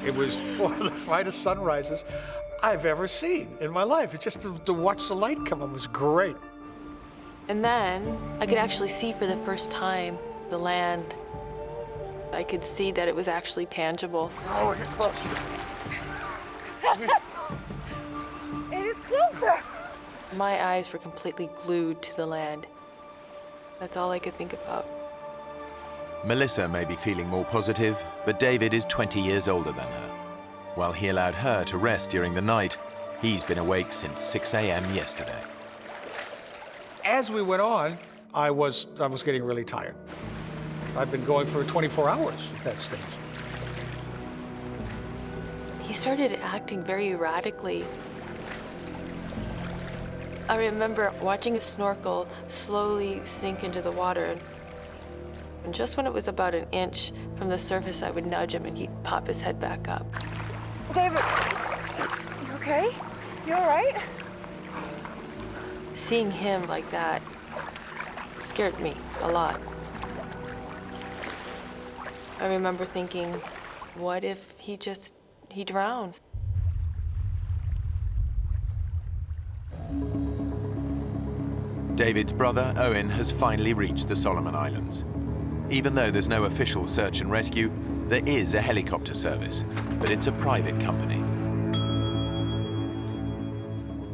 It was one of the finest sunrises I've ever seen in my life. It's just to watch the light come up was great.
And then I could actually see for the first time the land. I could see that it was actually tangible.
Oh, we're getting closer.
It is closer. My eyes were completely glued to the land. That's all I could think about.
Melissa may be feeling more positive, but David is 20 years older than her. While he allowed her to rest during the night, he's been awake since 6 a.m. yesterday.
As we went on, I was getting really tired. I've been going for 24 hours at that stage.
He started acting very erratically. I remember watching a snorkel slowly sink into the water. And just when it was about an inch from the surface, I would nudge him and he'd pop his head back up. David, you okay? You all right? Seeing him like that scared me a lot. I remember thinking, what if he drowns?
David's brother, Owen, has finally reached the Solomon Islands. Even though there's no official search and rescue, there is a helicopter service, but it's a private company.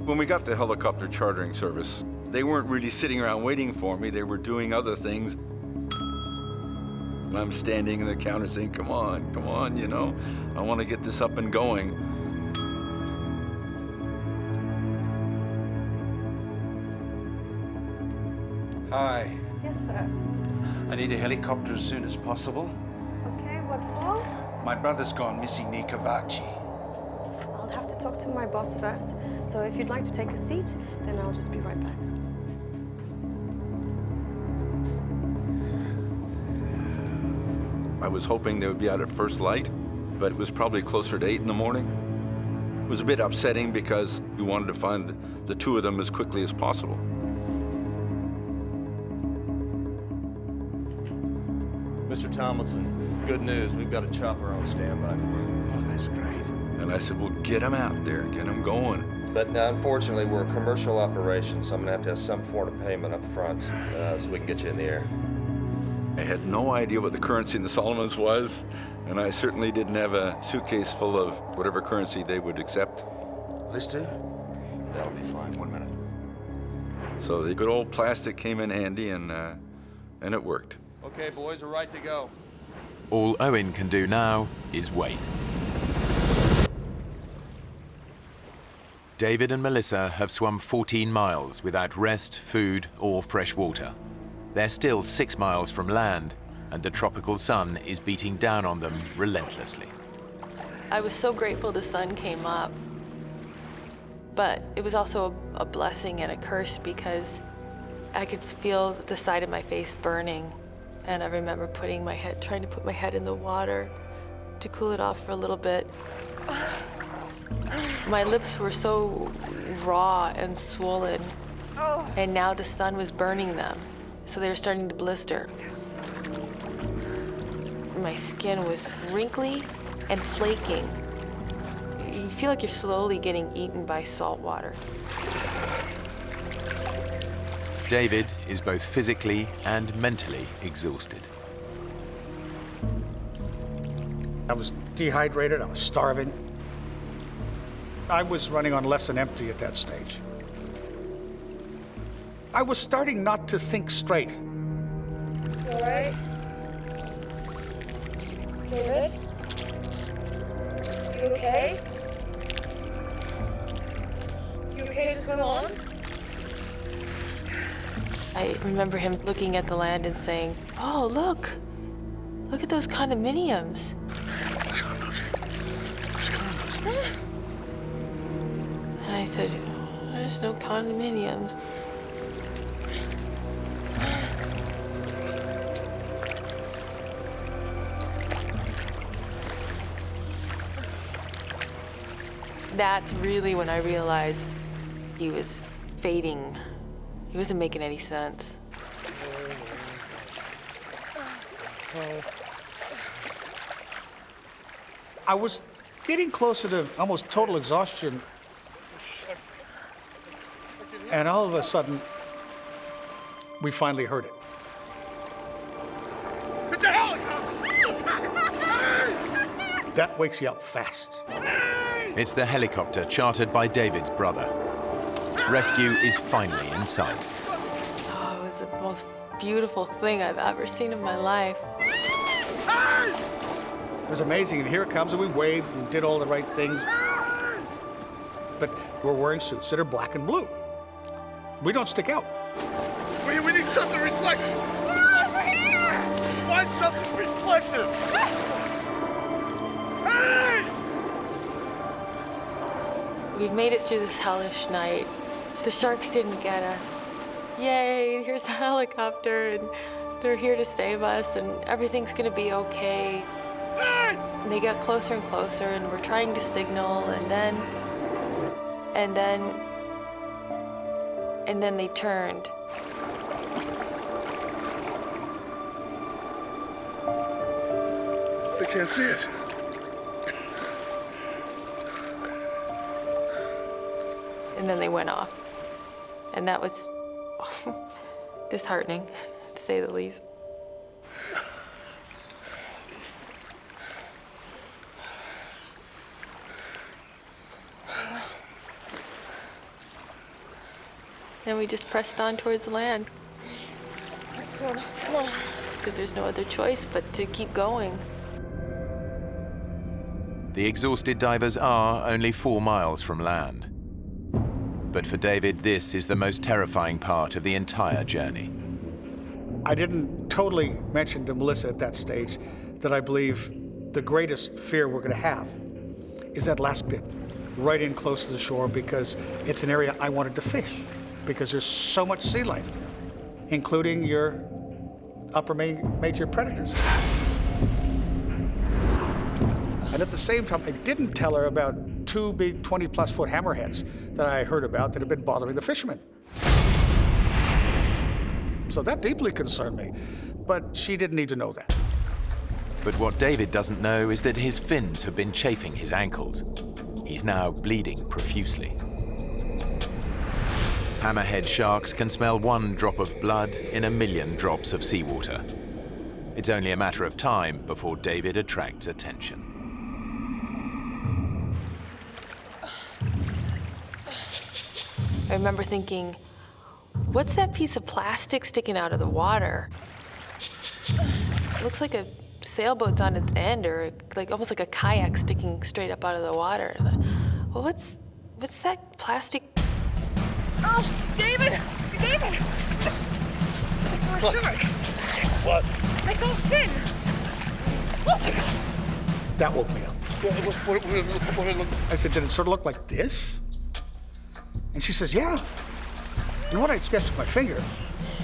When we got the helicopter chartering service, they weren't really sitting around waiting for me. They were doing other things. And I'm standing in the counter saying, come on, you know, I want to get this up and going.
Hi.
Yes, sir.
I need a helicopter as soon as possible.
Okay, what for?
My brother's gone missing near Kavachi.
I'll have to talk to my boss first. So if you'd like to take a seat, then I'll just be right back.
I was hoping they would be out at first light, but it was probably closer to 8 in the morning. It was a bit upsetting because we wanted to find the two of them as quickly as possible.
Mr. Tomlinson, good news. We've got a chopper on standby for you.
Oh, that's great. And I said, well, get them out there, get them going.
But unfortunately, we're a commercial operation, so I'm gonna have some form of payment up front so we can get you in the air.
I had no idea what the currency in the Solomons was, and I certainly didn't have a suitcase full of whatever currency they would accept.
This too? That'll be fine. 1 minute.
So the good old plastic came in handy, and it worked.
Okay, boys, we're right to go.
All Owen can do now is wait. David and Melissa have swum 14 miles without rest, food, or fresh water. They're still 6 miles from land, and the tropical sun is beating down on them relentlessly.
I was so grateful the sun came up, but it was also a blessing and a curse because I could feel the side of my face burning, and I remember trying to put my head in the water to cool it off for a little bit. My lips were so raw and swollen, and now the sun was burning them, so they were starting to blister. My skin was wrinkly and flaking. You feel like you're slowly getting eaten by salt water.
David is both physically and mentally exhausted.
I was dehydrated, I was starving. I was running on less than empty at that stage. I was starting not to think straight.
All right. David? You okay? You okay to swim on? I remember him looking at the land and saying, "Oh, look at those condominiums." And I said, "There's no condominiums." That's really when I realized he was fading. He wasn't making any sense.
I was getting closer to almost total exhaustion, and all of a sudden, we finally heard it.
It's a helicopter!
That wakes you up fast.
It's the helicopter chartered by David's brother. Rescue is finally in sight.
Oh, it was the most beautiful thing I've ever seen in my life.
It was amazing, and here it comes, and we waved and did all the right things. But we're wearing suits that are black and blue. We don't stick out.
We need something reflective. Over here! Find something reflective. Hey!
We've made it through this hellish night. The sharks didn't get us. Yay, here's the helicopter, and they're here to save us, and everything's gonna be okay. And they got closer and closer, and we're trying to signal, and then they turned.
They can't see us.
And then they went off. And that was disheartening, to say the least. Then we just pressed on towards land. Come on. Because there's no other choice but to keep going.
The exhausted divers are only 4 miles from land. But for David, this is the most terrifying part of the entire journey.
I didn't totally mention to Melissa at that stage that I believe the greatest fear we're going to have is that last bit, right in close to the shore, because it's an area I wanted to fish, because there's so much sea life there, including your upper major predators. And at the same time, I didn't tell her about 2 big 20-plus foot hammerheads that I heard about that had been bothering the fishermen. So that deeply concerned me, but she didn't need to know that.
But what David doesn't know is that his fins have been chafing his ankles. He's now bleeding profusely. Hammerhead sharks can smell 1 drop of blood in 1,000,000 drops of seawater. It's only a matter of time before David attracts attention.
I remember thinking, what's that piece of plastic sticking out of the water? It looks like a sailboat's on its end, or like almost like a kayak sticking straight up out of the water. Well, What's that plastic?
Oh, David! David! Oh,
What?
shark.
What?
I saw fin.
That woke me up.
What
I said, did it sort of look like this? And she says, yeah. And what I sketched with my finger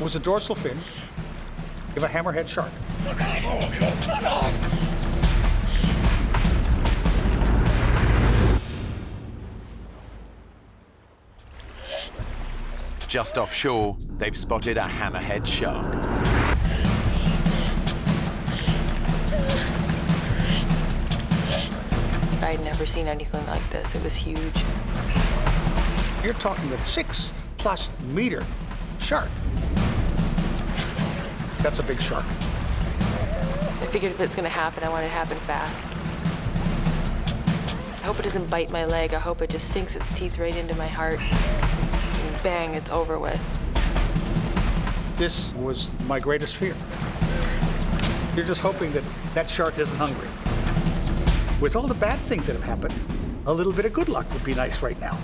was a dorsal fin of a hammerhead shark.
Just offshore, they've spotted a hammerhead shark.
I'd never seen anything like this. It was huge.
You're talking a 6+ meter shark. That's a big shark.
I figured if it's gonna happen, I want it to happen fast. I hope it doesn't bite my leg. I hope it just sinks its teeth right into my heart. And bang, it's over with.
This was my greatest fear. You're just hoping that that shark isn't hungry. With all the bad things that have happened, a little bit of good luck would be nice right now.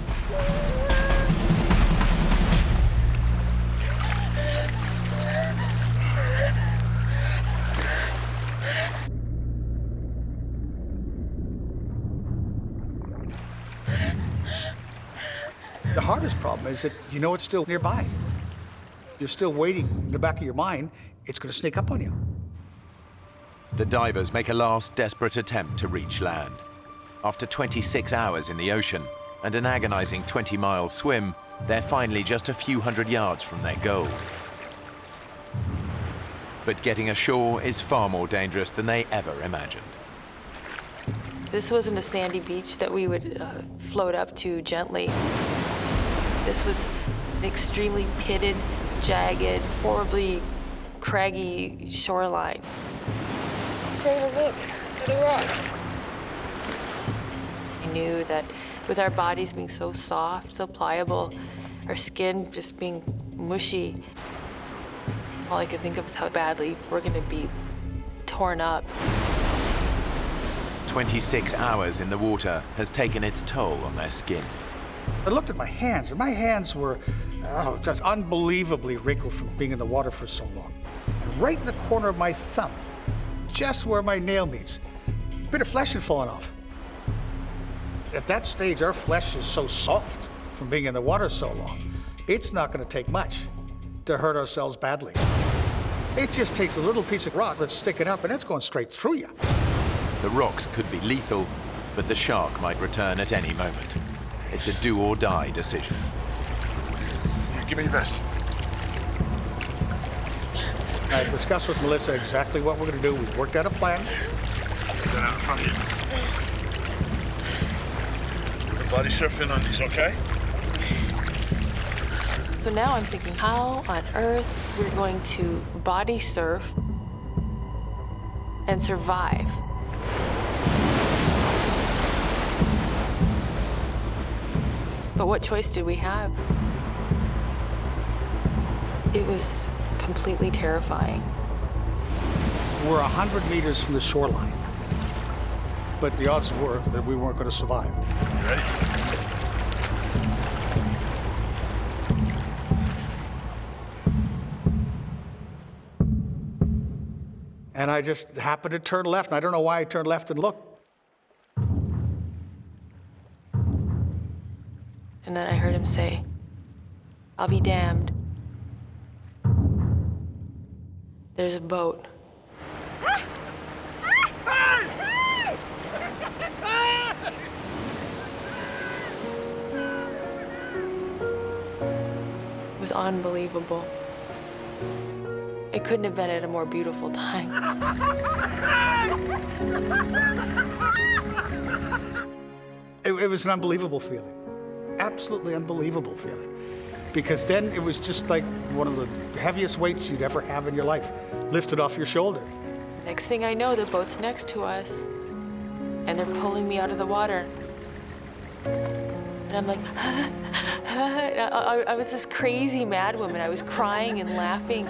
The hardest problem is that you know it's still nearby. You're still waiting in the back of your mind, it's going to sneak up on you.
The divers make a last desperate attempt to reach land. After 26 hours in the ocean and an agonizing 20-mile swim, they're finally just a few hundred yards from their goal. But getting ashore is far more dangerous than they ever imagined.
This wasn't a sandy beach that we would float up to gently. This was an extremely pitted, jagged, horribly craggy shoreline.
David, look at the rocks.
I knew that with our bodies being so soft, so pliable, our skin just being mushy, all I could think of was how badly we're gonna be torn up.
26 hours in the water has taken its toll on their skin.
I looked at my hands, and my hands were just unbelievably wrinkled from being in the water for so long. And right in the corner of my thumb, just where my nail meets, a bit of flesh had fallen off. At that stage, our flesh is so soft from being in the water so long, it's not going to take much to hurt ourselves badly. It just takes a little piece of rock that's sticking up, and it's going straight through you.
The rocks could be lethal, but the shark might return at any moment. It's a do-or-die decision.
Give me your vest.
I discussed with Melissa exactly what we're going to do. We've worked out a plan.
Put that out in front of you. The body surfing on these, okay?
So now I'm thinking, how on earth we're going to body surf and survive? But what choice did we have? It was completely terrifying.
We're 100 meters from the shoreline, but the odds were that we weren't going to survive.
You ready?
And I just happened to turn left, and I don't know why I turned left and looked.
And then I heard him say, "I'll be damned. There's a boat." It was unbelievable. It couldn't have been at a more beautiful time.
It was an unbelievable feeling. Absolutely unbelievable feeling. Because then it was just like one of the heaviest weights you'd ever have in your life lifted off your shoulder.
Next thing I know, the boat's next to us, and they're pulling me out of the water. And I'm like, I was this crazy mad woman. I was crying and laughing.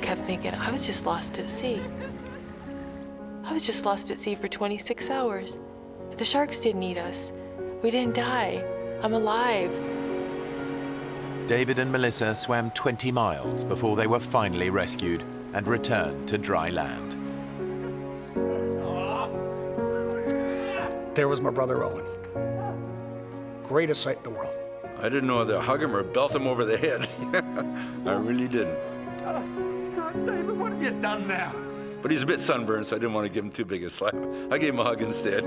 kept thinking, I was just lost at sea. I was just lost at sea for 26 hours. The sharks didn't eat us. We didn't die. I'm alive.
David and Melissa swam 20 miles before they were finally rescued and returned to dry land.
There was my brother Owen. Greatest sight in the world.
I didn't know whether to hug him or belt him over the head. I really didn't.
God, David, what have you done now?
But he's a bit sunburned, so I didn't want to give him too big a slap. I gave him a hug instead.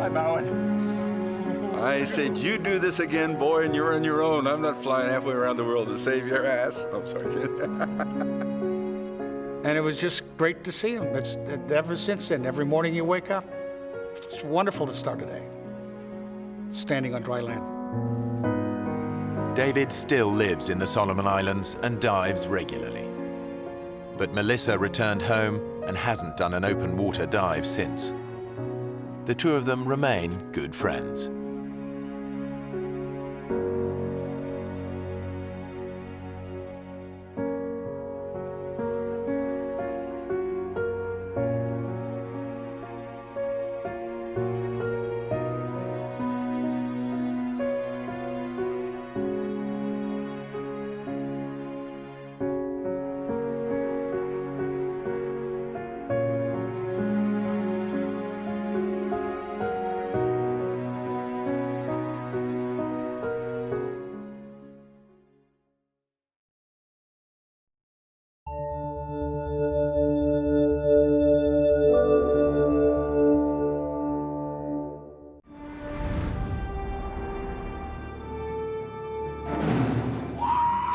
I'm Owen.
I said, you do this again, boy, and you're on your own. I'm not flying halfway around the world to save your ass. I'm sorry, kid.
And it was just great to see him. It's ever since then, every morning you wake up, it's wonderful to start a day, standing on dry land.
David still lives in the Solomon Islands and dives regularly. But Melissa returned home and hasn't done an open water dive since. The two of them remain good friends.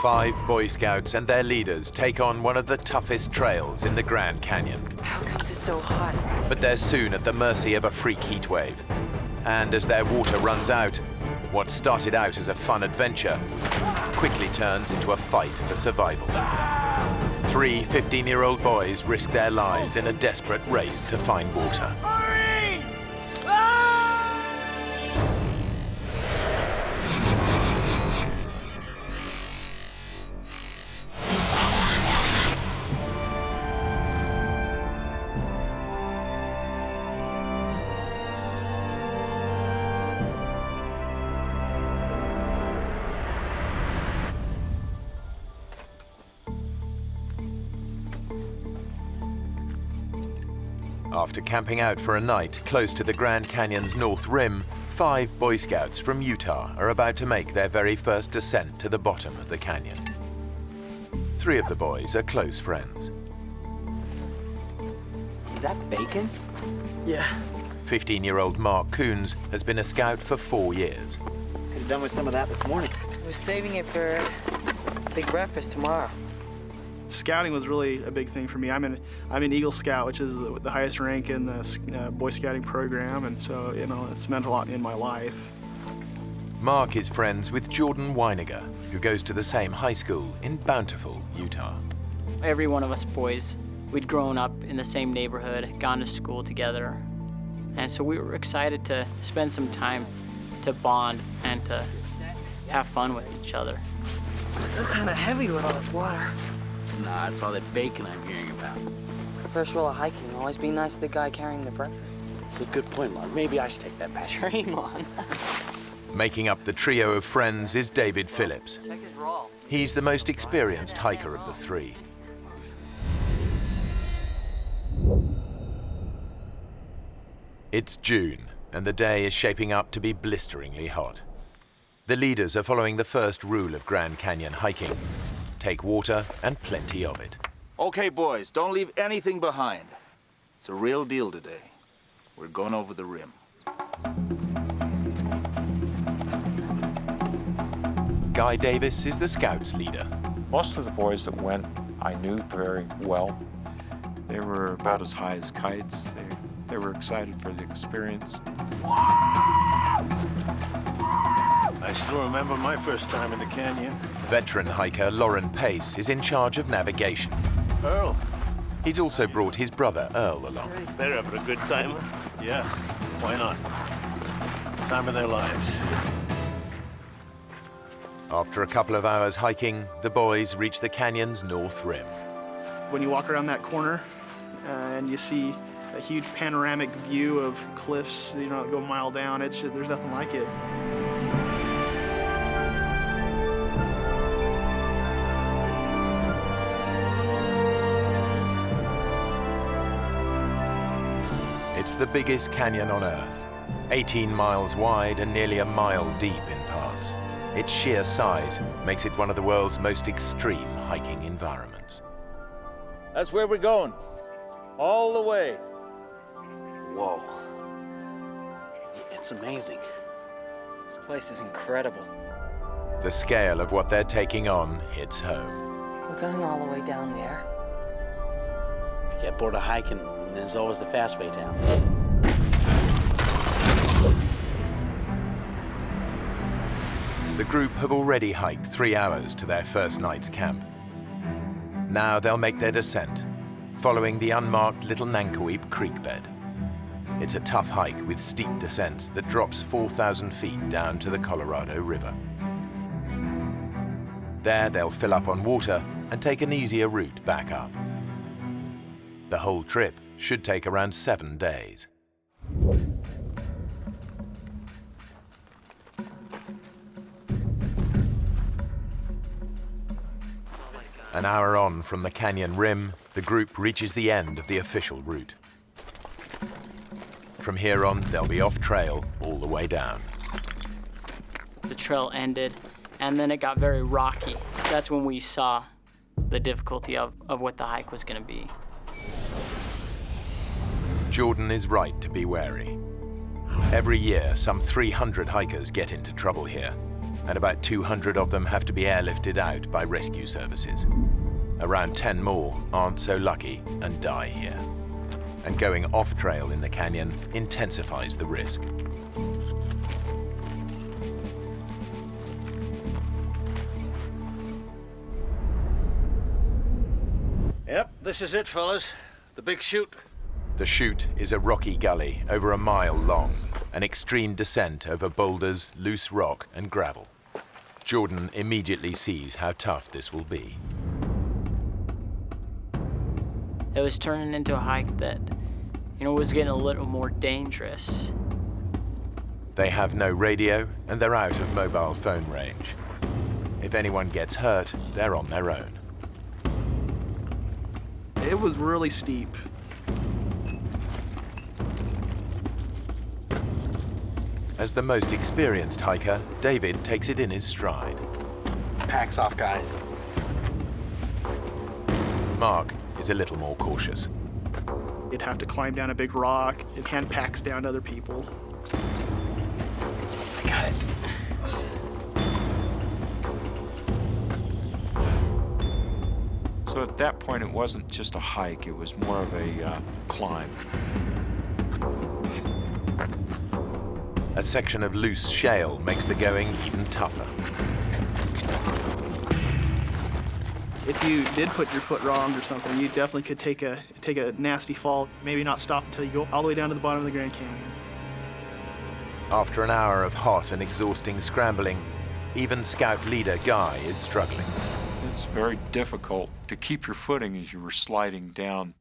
Five Boy Scouts and their leaders take on one of the toughest trails in the Grand Canyon.
How come it's so hot?
But they're soon at the mercy of a freak heat wave. And as their water runs out, what started out as a fun adventure quickly turns into a fight for survival. Three 15-year-old boys risk their lives in a desperate race to find water. After camping out for a night close to the Grand Canyon's north rim, 5 Boy Scouts from Utah are about to make their very first descent to the bottom of the canyon. 3 of the boys are close friends.
Is that bacon? Yeah.
15-year-old Mark Coons has been a scout for 4 years.
Could have done with some of that this morning.
I was saving it for big breakfast tomorrow.
Scouting was really a big thing for me. I'm an Eagle Scout, which is the highest rank in the Boy Scouting program, and so it's meant a lot in my life.
Mark is friends with Jordan Weiniger, who goes to the same high school in Bountiful, Utah.
Every one of us boys, we'd grown up in the same neighborhood, gone to school together, and so we were excited to spend some time to bond and to have fun with each other. It's still kind of heavy with all this water.
Nah, it's all that bacon I'm hearing about.
First rule of hiking, always be nice to the guy carrying the breakfast.
It's a good point, Mark. Maybe I should take that back.
Dream on.
Making up the trio of friends is David Phillips.
Check his roll.
He's the most experienced hiker of the 3. It's June, and the day is shaping up to be blisteringly hot. The leaders are following the first rule of Grand Canyon hiking. Take water and plenty of it.
Okay, boys, don't leave anything behind. It's a real deal today. We're going over the rim.
Guy Davis is the Scouts' leader.
Most of the boys that went, I knew very well. They were about as high as kites. They were excited for the experience.
I still remember my first time in the canyon.
Veteran hiker Lauren Pace is in charge of navigation.
Earl.
He's also brought his brother Earl along.
They're having a good time. Yeah, why not? Time of their lives.
After a couple of hours hiking, the boys reach the canyon's north rim.
When you walk around that corner and you see a huge panoramic view of cliffs, that go a mile down, there's nothing like it.
It's the biggest canyon on Earth, 18 miles wide and nearly a mile deep in parts. Its sheer size makes it one of the world's most extreme hiking environments.
That's where we're going. All the way.
Whoa. It's amazing. This place is incredible.
The scale of what they're taking on hits home.
We're going all the way down there.
If you get bored of hiking, there's always the fast way down.
The group have already hiked 3 hours to their first night's camp. Now they'll make their descent, following the unmarked Little Nankoweap Creek bed. It's a tough hike with steep descents that drops 4,000 feet down to the Colorado River. There they'll fill up on water and take an easier route back up. The whole trip should take around 7 days. An hour on from the canyon rim, the group reaches the end of the official route. From here on, they'll be off trail all the way down.
The trail ended, and then it got very rocky. That's when we saw the difficulty of what the hike was going to be.
Jordan is right to be wary. Every year, some 300 hikers get into trouble here, and about 200 of them have to be airlifted out by rescue services. Around 10 more aren't so lucky and die here. And going off-trail in the canyon intensifies the risk.
Yep, this is it, fellas. The big chute.
The chute is a rocky gully over a mile long, an extreme descent over boulders, loose rock, and gravel. Jordan immediately sees how tough this will be.
It was turning into a hike that, was getting a little more dangerous.
They have no radio, and they're out of mobile phone range. If anyone gets hurt, they're on their own.
It was really steep.
As the most experienced hiker, David takes it in his stride.
Pack's off, guys.
Mark is a little more cautious.
You'd have to climb down a big rock and hand packs down to other people.
I got it.
So at that point, it wasn't just a hike, it was more of a climb.
A section of loose shale makes the going even tougher.
If you did put your foot wrong or something, you definitely could take a nasty fall, maybe not stop until you go all the way down to the bottom of the Grand Canyon.
After an hour of hot and exhausting scrambling, even Scout leader Guy is struggling.
It's very difficult to keep your footing as you were sliding down.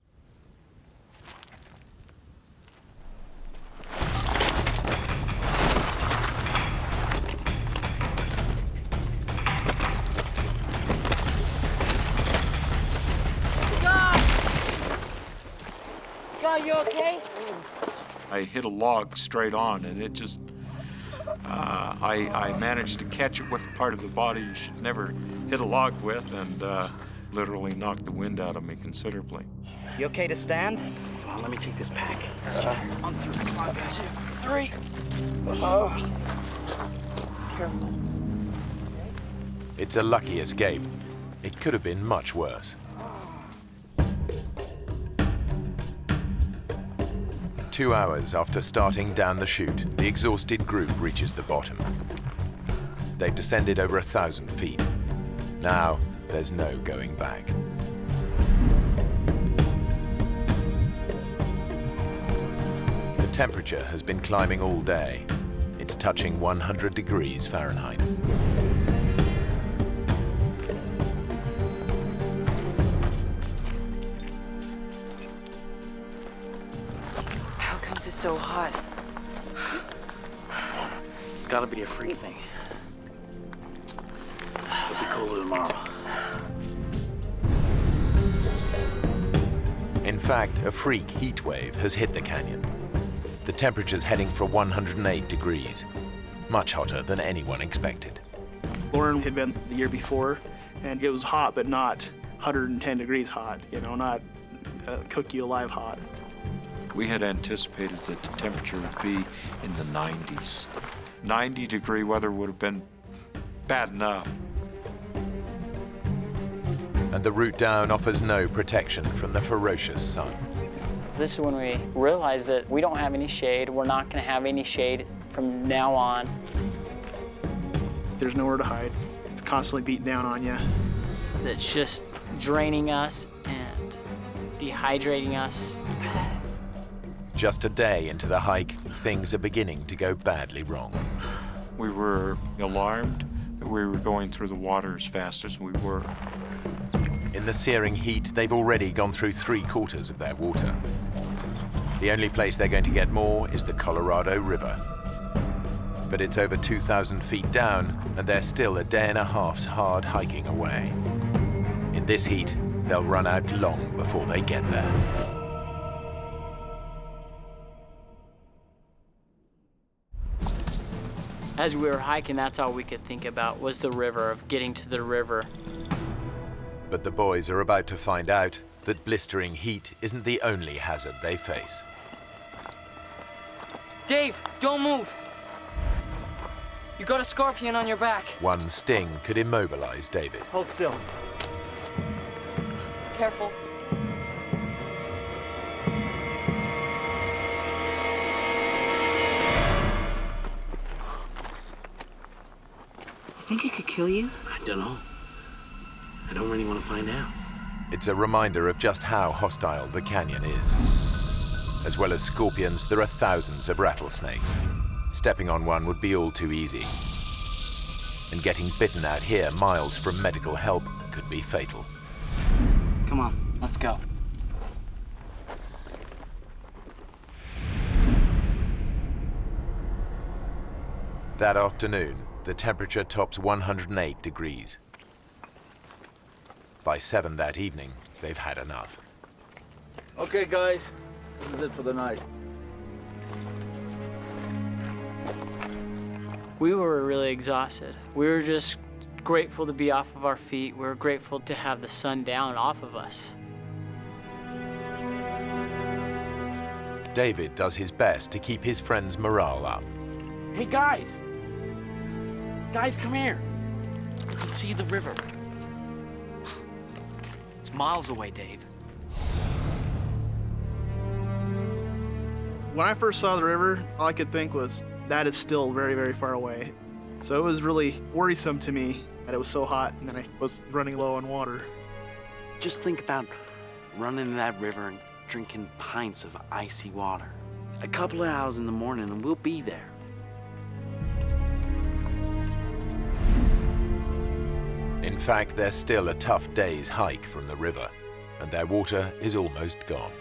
God, you okay?
I hit a log straight on, and it just, I managed to catch it with the part of the body you should never hit a log with, and literally knocked the wind out of me considerably.
You okay to stand? Come on, let me take this pack. On 3, 2, 3.
Careful.
It's a lucky escape. It could have been much worse. 2 hours after starting down the chute, the exhausted group reaches the bottom. They've descended over 1,000 feet. Now, there's no going back. The temperature has been climbing all day. It's touching 100 degrees Fahrenheit.
so hot.
It's gotta be a freak thing. It'll be colder tomorrow.
In fact, a freak heat wave has hit the canyon. The temperature's heading for 108 degrees, much hotter than anyone expected.
Lauren had been the year before, and it was hot, but not 110 degrees hot, you know, not cook you alive hot.
We had anticipated that the temperature would be in the 90s. 90-degree weather would have been bad enough.
And the route down offers no protection from the ferocious sun.
This is when we realized that we don't have any shade. We're not going to have any shade from now on.
There's nowhere to hide. It's constantly beating down on you.
That's just draining us and dehydrating us.
Just a day into the hike, things are beginning to go badly wrong.
We were alarmed that we were going through the water as fast as we were.
In the searing heat, they've already gone through 3/4 of their water. The only place they're going to get more is the Colorado River. But it's over 2,000 feet down, and they're still a day and a half's hard hiking away. In this heat, they'll run out long before they get there.
As we were hiking, that's all we could think about was the river, of getting to the river.
But the boys are about to find out that blistering heat isn't the only hazard they face.
Dave, don't move. You got a scorpion on your back.
One sting could immobilize David.
Hold still.
Careful. You think it could kill you?
I don't know. I don't really want to find out.
It's a reminder of just how hostile the canyon is. As well as scorpions, there are thousands of rattlesnakes. Stepping on one would be all too easy. And getting bitten out here miles from medical help could be fatal.
Come on, let's go.
That afternoon, the temperature tops 108 degrees. By 7 that evening, they've had enough.
Okay, guys, this is it for the night.
We were really exhausted. We were just grateful to be off of our feet. We were grateful to have the sun down off of us.
David does his best to keep his friends' morale up.
Hey, guys! Guys, come here. You can see the river. It's miles away, Dave.
When I first saw the river, all I could think was, that is still very, very far away. So it was really worrisome to me that it was so hot and that I was running low on water.
Just think about running in that river and drinking pints of icy water. A couple of hours in the morning and we'll be there.
In fact, they're still a tough day's hike from the river, and their water is almost gone.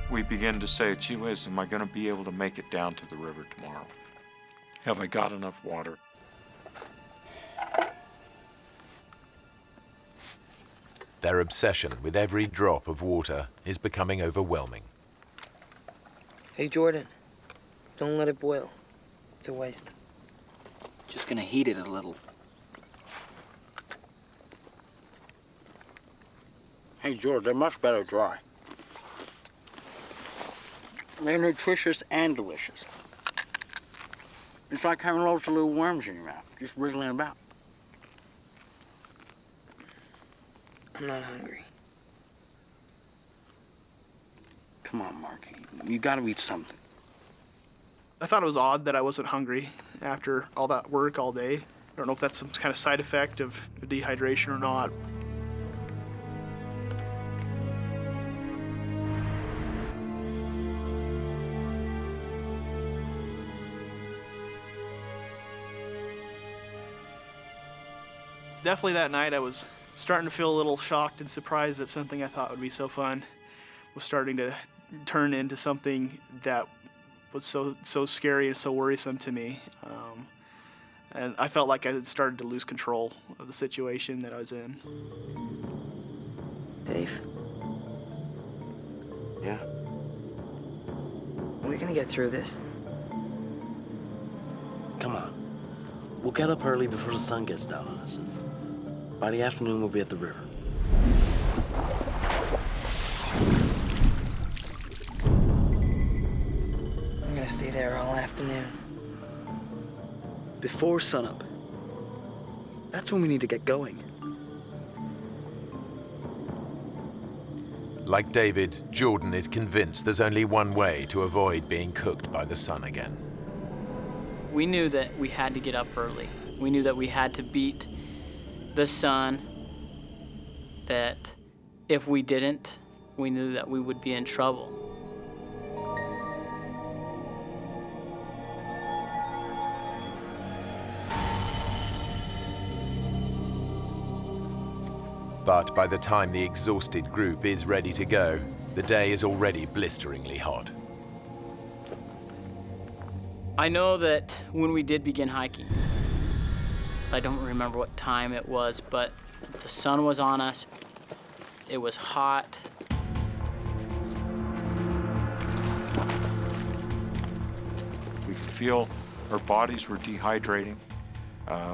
We begin to say, gee whiz, am I going to be able to make it down to the river tomorrow? Have I got enough water?
Their obsession with every drop of water is becoming overwhelming.
Hey, Jordan, don't let it boil. It's a waste.
Just gonna heat it a little. Hey, George, they're much better dry. They're nutritious and delicious. It's like having loads of little worms in your mouth, just wriggling about.
I'm not hungry.
Come on, Mark. You gotta eat something.
I thought it was odd that I wasn't hungry after all that work all day. I don't know if that's some kind of side effect of dehydration or not. Definitely that night I was starting to feel a little shocked and surprised that something I thought would be so fun was starting to turned into something that was so scary and so worrisome to me. And I felt like I had started to lose control of the situation that I was in.
Dave?
Yeah?
Are we gonna get through this?
Come on. We'll get up early before the sun gets down on us. And by the afternoon, we'll be at the river.
I'm gonna stay there all afternoon.
Before sunup. That's when we need to get going.
Like David, Jordan is convinced there's only one way to avoid being cooked by the sun again.
We knew that we had to get up early. We knew that we had to beat the sun, that if we didn't, we knew that we would be in trouble.
But by the time the exhausted group is ready to go, the day is already blisteringly hot.
I know that when we did begin hiking, I don't remember what time it was, but the sun was on us. It was hot.
We could feel our bodies were dehydrating.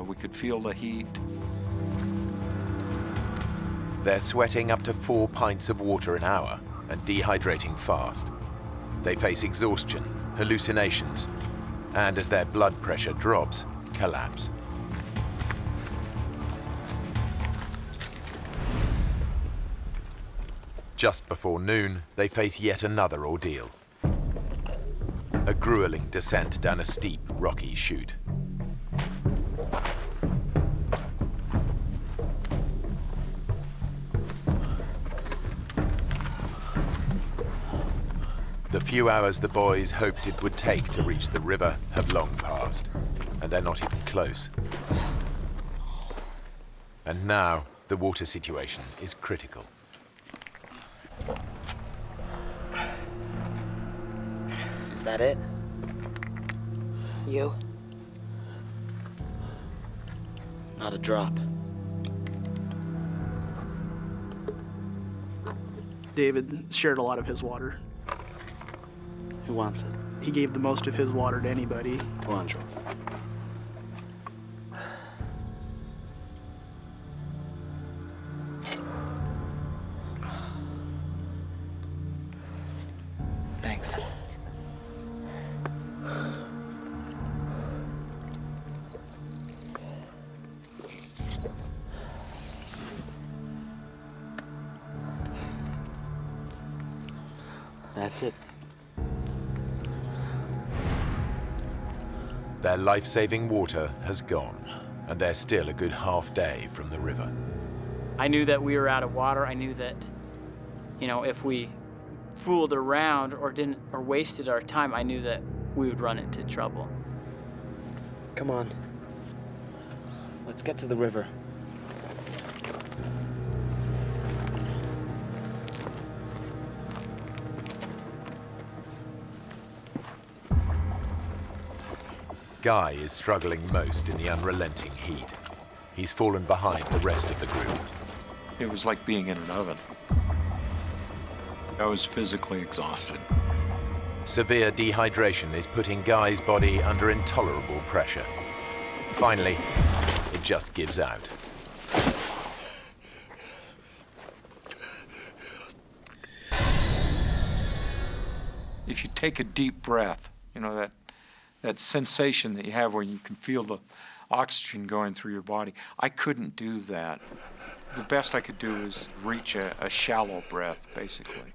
We could feel the heat.
They're sweating up to 4 pints of water an hour and dehydrating fast. They face exhaustion, hallucinations, and as their blood pressure drops, collapse. Just before noon, they face yet another ordeal. A grueling descent down a steep, rocky chute. The few hours the boys hoped it would take to reach the river have long passed, and they're not even close. And now, the water situation is critical.
Is that it? You?
Not a drop.
David shared a lot of his water.
Who wants it?
He gave the most of his water to anybody.
Go on, Jordan.
Thanks.
That's it.
Their life-saving water has gone, and they're still a good half day from the river.
I knew that we were out of water. I knew that, if we fooled around or wasted our time, I knew that we would run into trouble.
Come on. Let's get to the river.
Guy is struggling most in the unrelenting heat. He's fallen behind the rest of the group.
It was like being in an oven. I was physically exhausted.
Severe dehydration is putting Guy's body under intolerable pressure. Finally, it just gives out.
If you take a deep breath, that sensation that you have where you can feel the oxygen going through your body, I couldn't do that. The best I could do is reach a shallow breath, basically.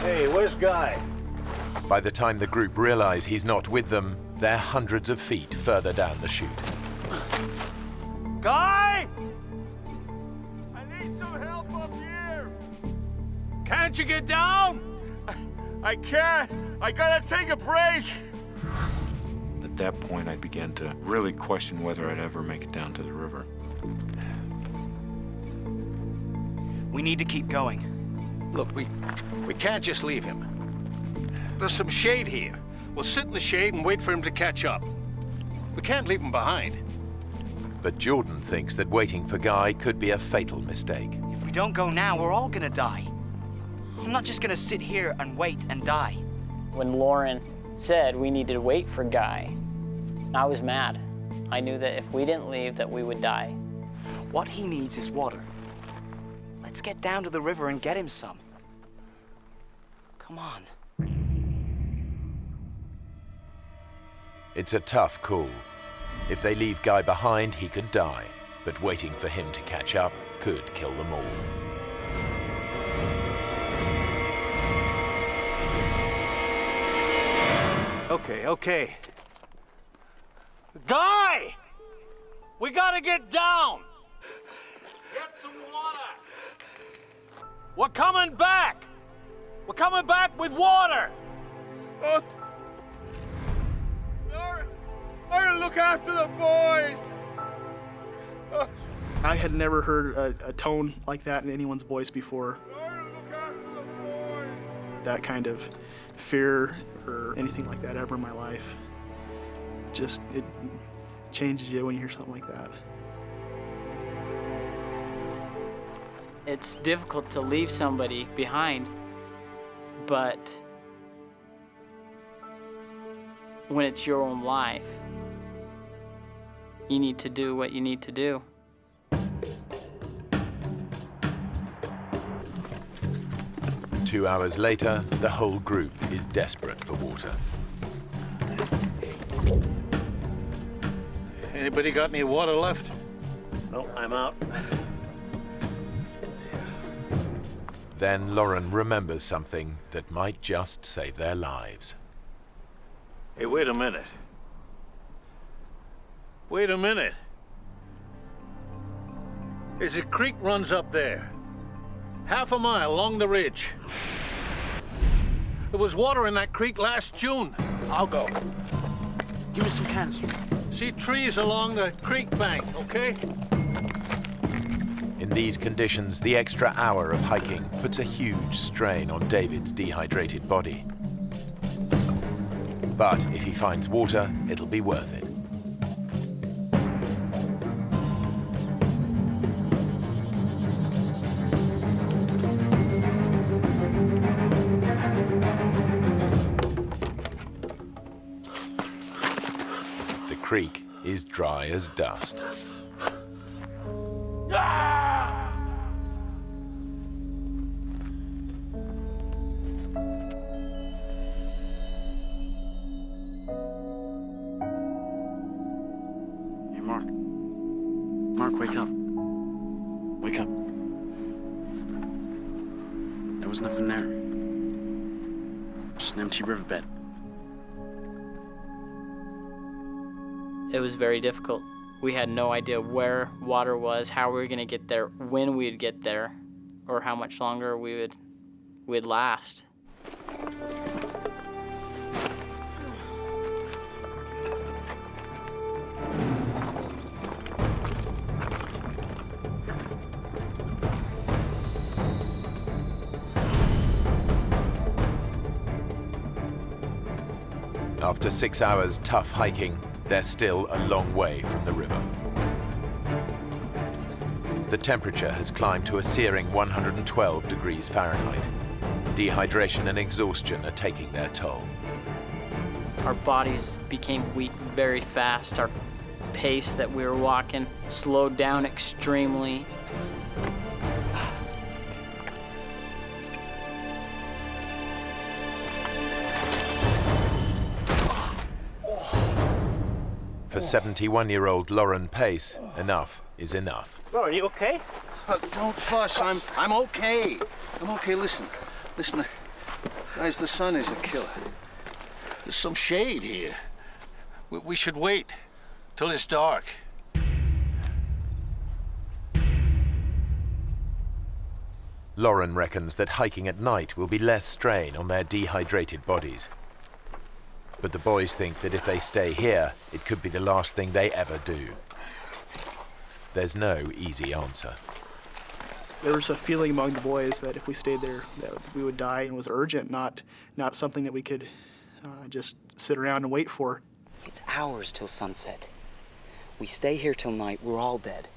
Hey, where's Guy?
By the time the group realize he's not with them, they're hundreds of feet further down the chute.
Guy! I need some help up here! Can't you get down? I can't. I gotta take a break.
The
At that point, I began to really question whether I'd ever make it down to the river.
We need to keep going.
Look, we can't just leave him. There's some shade here. We'll sit in the shade and wait for him to catch up. We can't leave him behind.
But Jordan thinks that waiting for Guy could be a fatal mistake.
If we don't go now, we're all gonna die. I'm not just gonna sit here and wait and die.
When Lauren said we needed to wait for Guy, I was mad. I knew that if we didn't leave, that we would die.
What he needs is water. Let's get down to the river and get him some. Come on.
It's a tough call. If they leave Guy behind, he could die, but waiting for him to catch up could kill them all.
Okay. Guy! We gotta get down! Get some water! We're coming back! We're coming back with water!
I'll look after the boys!
I had never heard a tone like that in anyone's voice before. That kind of fear or anything like that ever in my life. Just, it changes you when you hear something like that.
It's difficult to leave somebody behind, but when it's your own life, you need to do what you need to do.
Two hours later, the whole group is desperate for water.
Anybody got any water left?
No, I'm out.
Then Lauren remembers something that might just save their lives.
Hey, wait a minute. Wait a minute. There's a creek runs up there. Half a mile along the ridge. There was water in that creek last June.
I'll go. Give me some cans.
See trees along the creek bank, okay?
In these conditions, the extra hour of hiking puts a huge strain on David's dehydrated body. But if he finds water, it'll be worth it. The creek is dry as dust.
Hey, Mark. Mark, wake up. Wake up. There was nothing there. Just an empty riverbed.
It was very difficult. We had no idea where water was, how we were going to get there, when we'd get there, or how much longer we'd last.
After 6 hours tough hiking, they're still a long way from the river. The temperature has climbed to a searing 112 degrees Fahrenheit. Dehydration and exhaustion are taking their toll.
Our bodies became weak very fast. Our pace that we were walking slowed down extremely.
For 71-year-old Lauren Pace, enough is enough.
Lauren, you okay? Don't fuss. I'm okay. I'm okay. Listen. Guys, the sun is a killer. There's some shade here. We should wait till it's dark.
Lauren reckons that hiking at night will be less strain on their dehydrated bodies. But the boys think that if they stay here, it could be the last thing they ever do. There's no easy answer.
There was a feeling among the boys that if we stayed there, that we would die, and it was urgent, not something that we could just sit around and wait for.
It's hours till sunset. We stay here till night, we're all dead.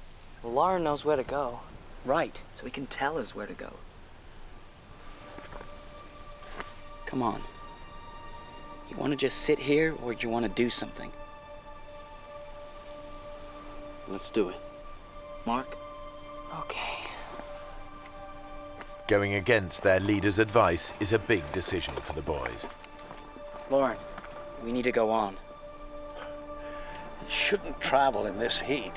Well, Lauren knows where to go.
Right, so he can tell us where to go. Come on. You want to just sit here, or do you want to do something?
Let's do it.
Mark?
Okay.
Going against their leader's advice is a big decision for the boys.
Lauren, we need to go on.
You shouldn't travel in this heat.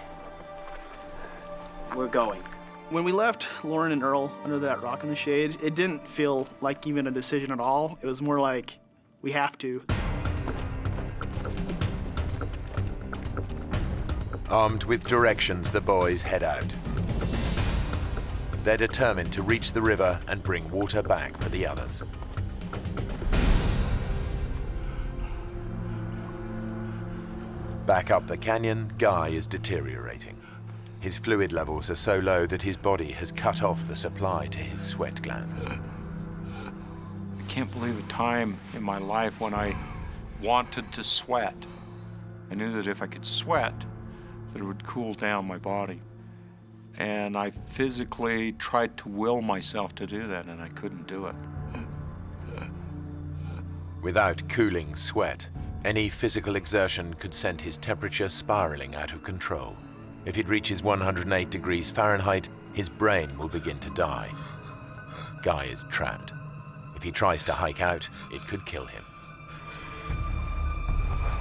We're going.
When we left Lauren and Earl under that rock in the shade, it didn't feel like even a decision at all. It was more like, we have to.
Armed with directions, the boys head out. They're determined to reach the river and bring water back for the others. Back up the canyon, Guy is deteriorating. His fluid levels are so low that his body has cut off the supply to his sweat glands.
I can't believe a time in my life when I wanted to sweat. I knew that if I could sweat, that it would cool down my body. And I physically tried to will myself to do that, and I couldn't do it.
Without cooling sweat, any physical exertion could send his temperature spiraling out of control. If it reaches 108 degrees Fahrenheit, his brain will begin to die. Guy is trapped. If he tries to hike out, it could kill him.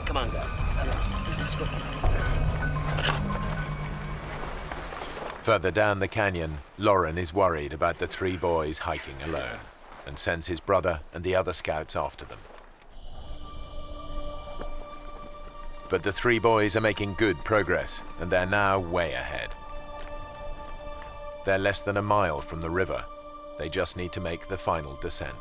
Come on, guys. Let's go.
Further down the canyon, Lauren is worried about the three boys hiking alone and sends his brother and the other scouts after them. But the three boys are making good progress, and they're now way ahead. They're less than a mile from the river. They just need to make the final descent.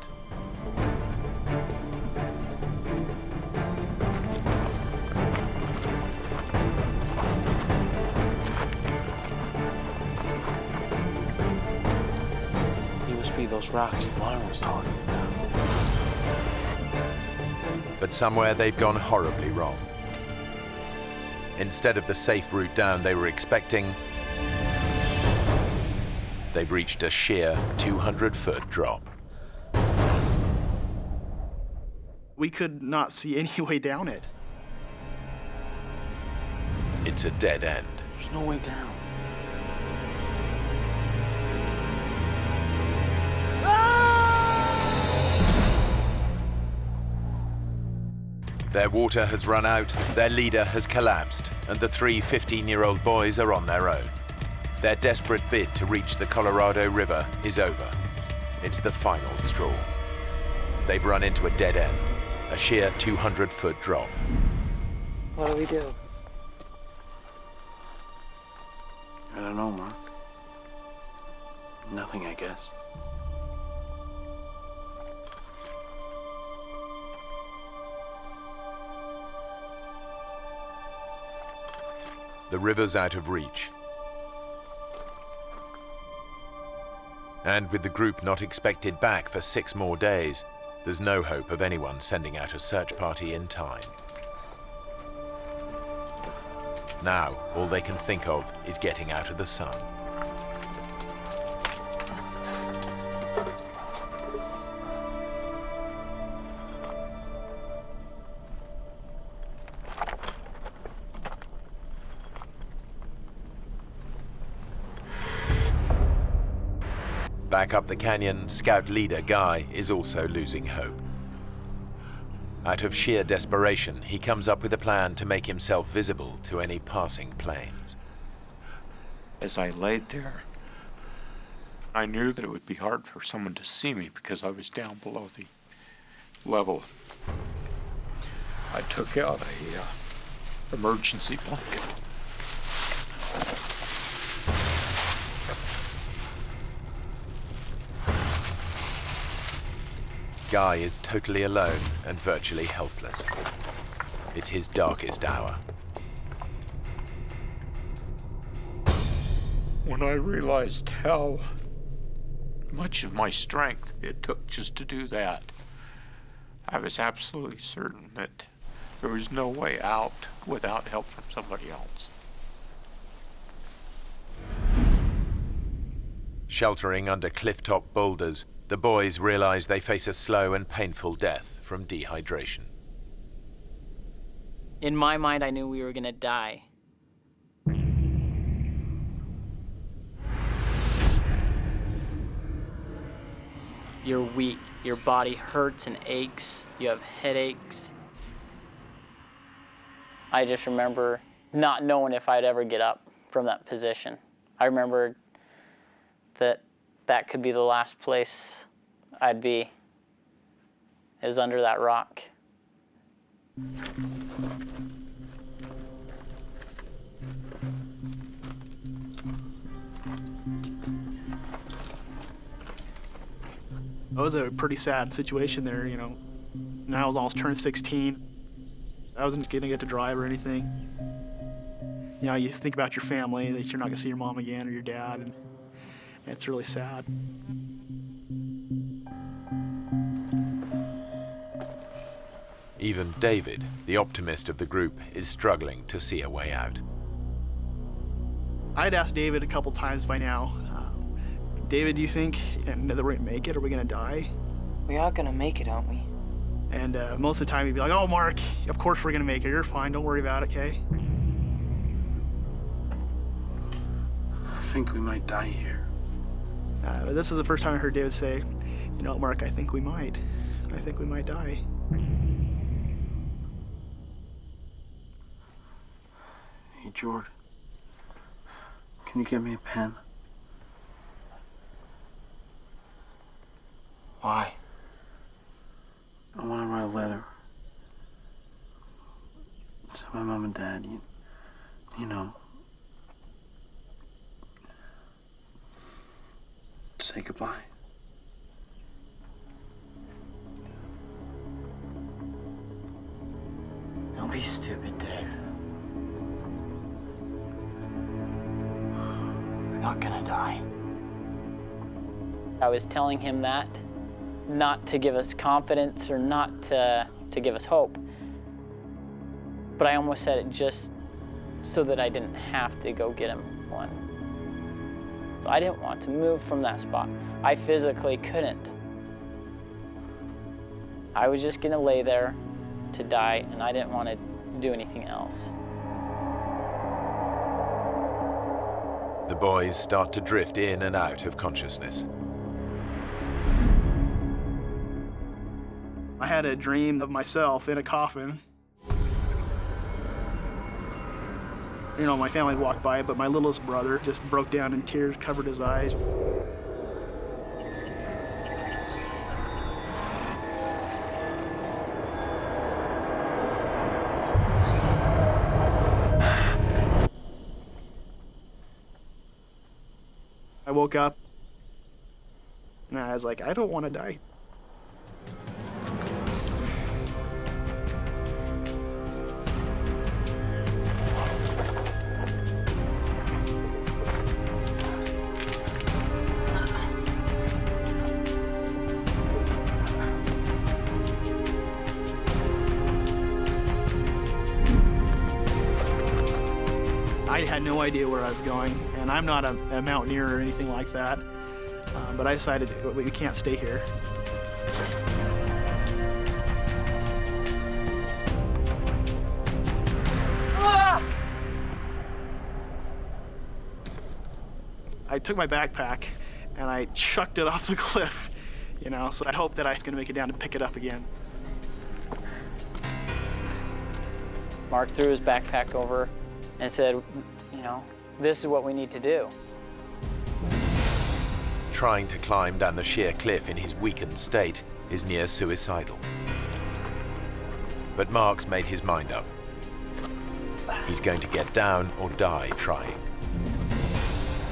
He must be those rocks Lauren was talking about.
But somewhere they've gone horribly wrong. Instead of the safe route down they were expecting, they've reached a sheer 200-foot drop.
We could not see any way down it.
It's a dead end.
There's no way down.
Their water has run out, their leader has collapsed, and the three 15-year-old boys are on their own. Their desperate bid to reach the Colorado River is over. It's the final straw. They've run into a dead end, a sheer 200-foot drop.
What do we do?
I don't know, Mark. Nothing, I guess.
The river's out of reach. And with the group not expected back for 6 more days, there's no hope of anyone sending out a search party in time. Now, all they can think of is getting out of the sun. Back up the canyon, Scout leader Guy is also losing hope. Out of sheer desperation, he comes up with a plan to make himself visible to any passing planes.
As I laid there, I knew that it would be hard for someone to see me because I was down below the level. I took out a emergency blanket.
Guy is totally alone and virtually helpless. It's his darkest hour.
When I realized how much of my strength it took just to do that, I was absolutely certain that there was no way out without help from somebody else.
Sheltering under cliff-top boulders, the boys realize they face a slow and painful death from dehydration.
In my mind, I knew we were gonna die. You're weak, your body hurts and aches, you have headaches. I just remember not knowing if I'd ever get up from that position. I remember that could be the last place I'd be, is under that rock.
It was a pretty sad situation there, you know. And I was almost turned 16. I wasn't gonna get to drive or anything. You know, you think about your family, that you're not gonna see your mom again or your dad, and it's really sad.
Even David, the optimist of the group, is struggling to see a way out.
I'd asked David a couple times by now, David, do you think that we're gonna make it? Are we gonna die?
We are gonna make it, aren't we?
And most of the time he'd be like, oh, Mark, of course we're gonna make it. You're fine, don't worry about it, okay?
I think we might die here.
This was the first time I heard David say, you know, Mark, I think we might. I think we might die.
Hey, Jordan, can you get me a pen?
Why?
I want to write a letter to my mom and dad, you know. Say goodbye.
Don't be stupid, Dave. We're not gonna die.
I was telling him that, not to give us confidence or not to give us hope, but I almost said it just so that I didn't have to go get him one. So I didn't want to move from that spot. I physically couldn't. I was just gonna lay there to die, and I didn't want to do anything else.
The boys start to drift in and out of consciousness.
I had a dream of myself in a coffin. You know, my family walked by, but my littlest brother just broke down in tears, covered his eyes. I woke up, and I was like, I don't want to die. I had no idea where I was going, and I'm not a mountaineer or anything like that, but I decided we can't stay here. I took my backpack and I chucked it off the cliff, you know, so I hoped that I was going to make it down to pick it up again.
Mark threw his backpack over and said, you know, this is what we need to do.
Trying to climb down the sheer cliff in his weakened state is near suicidal. But Mark's made his mind up. He's going to get down or die trying.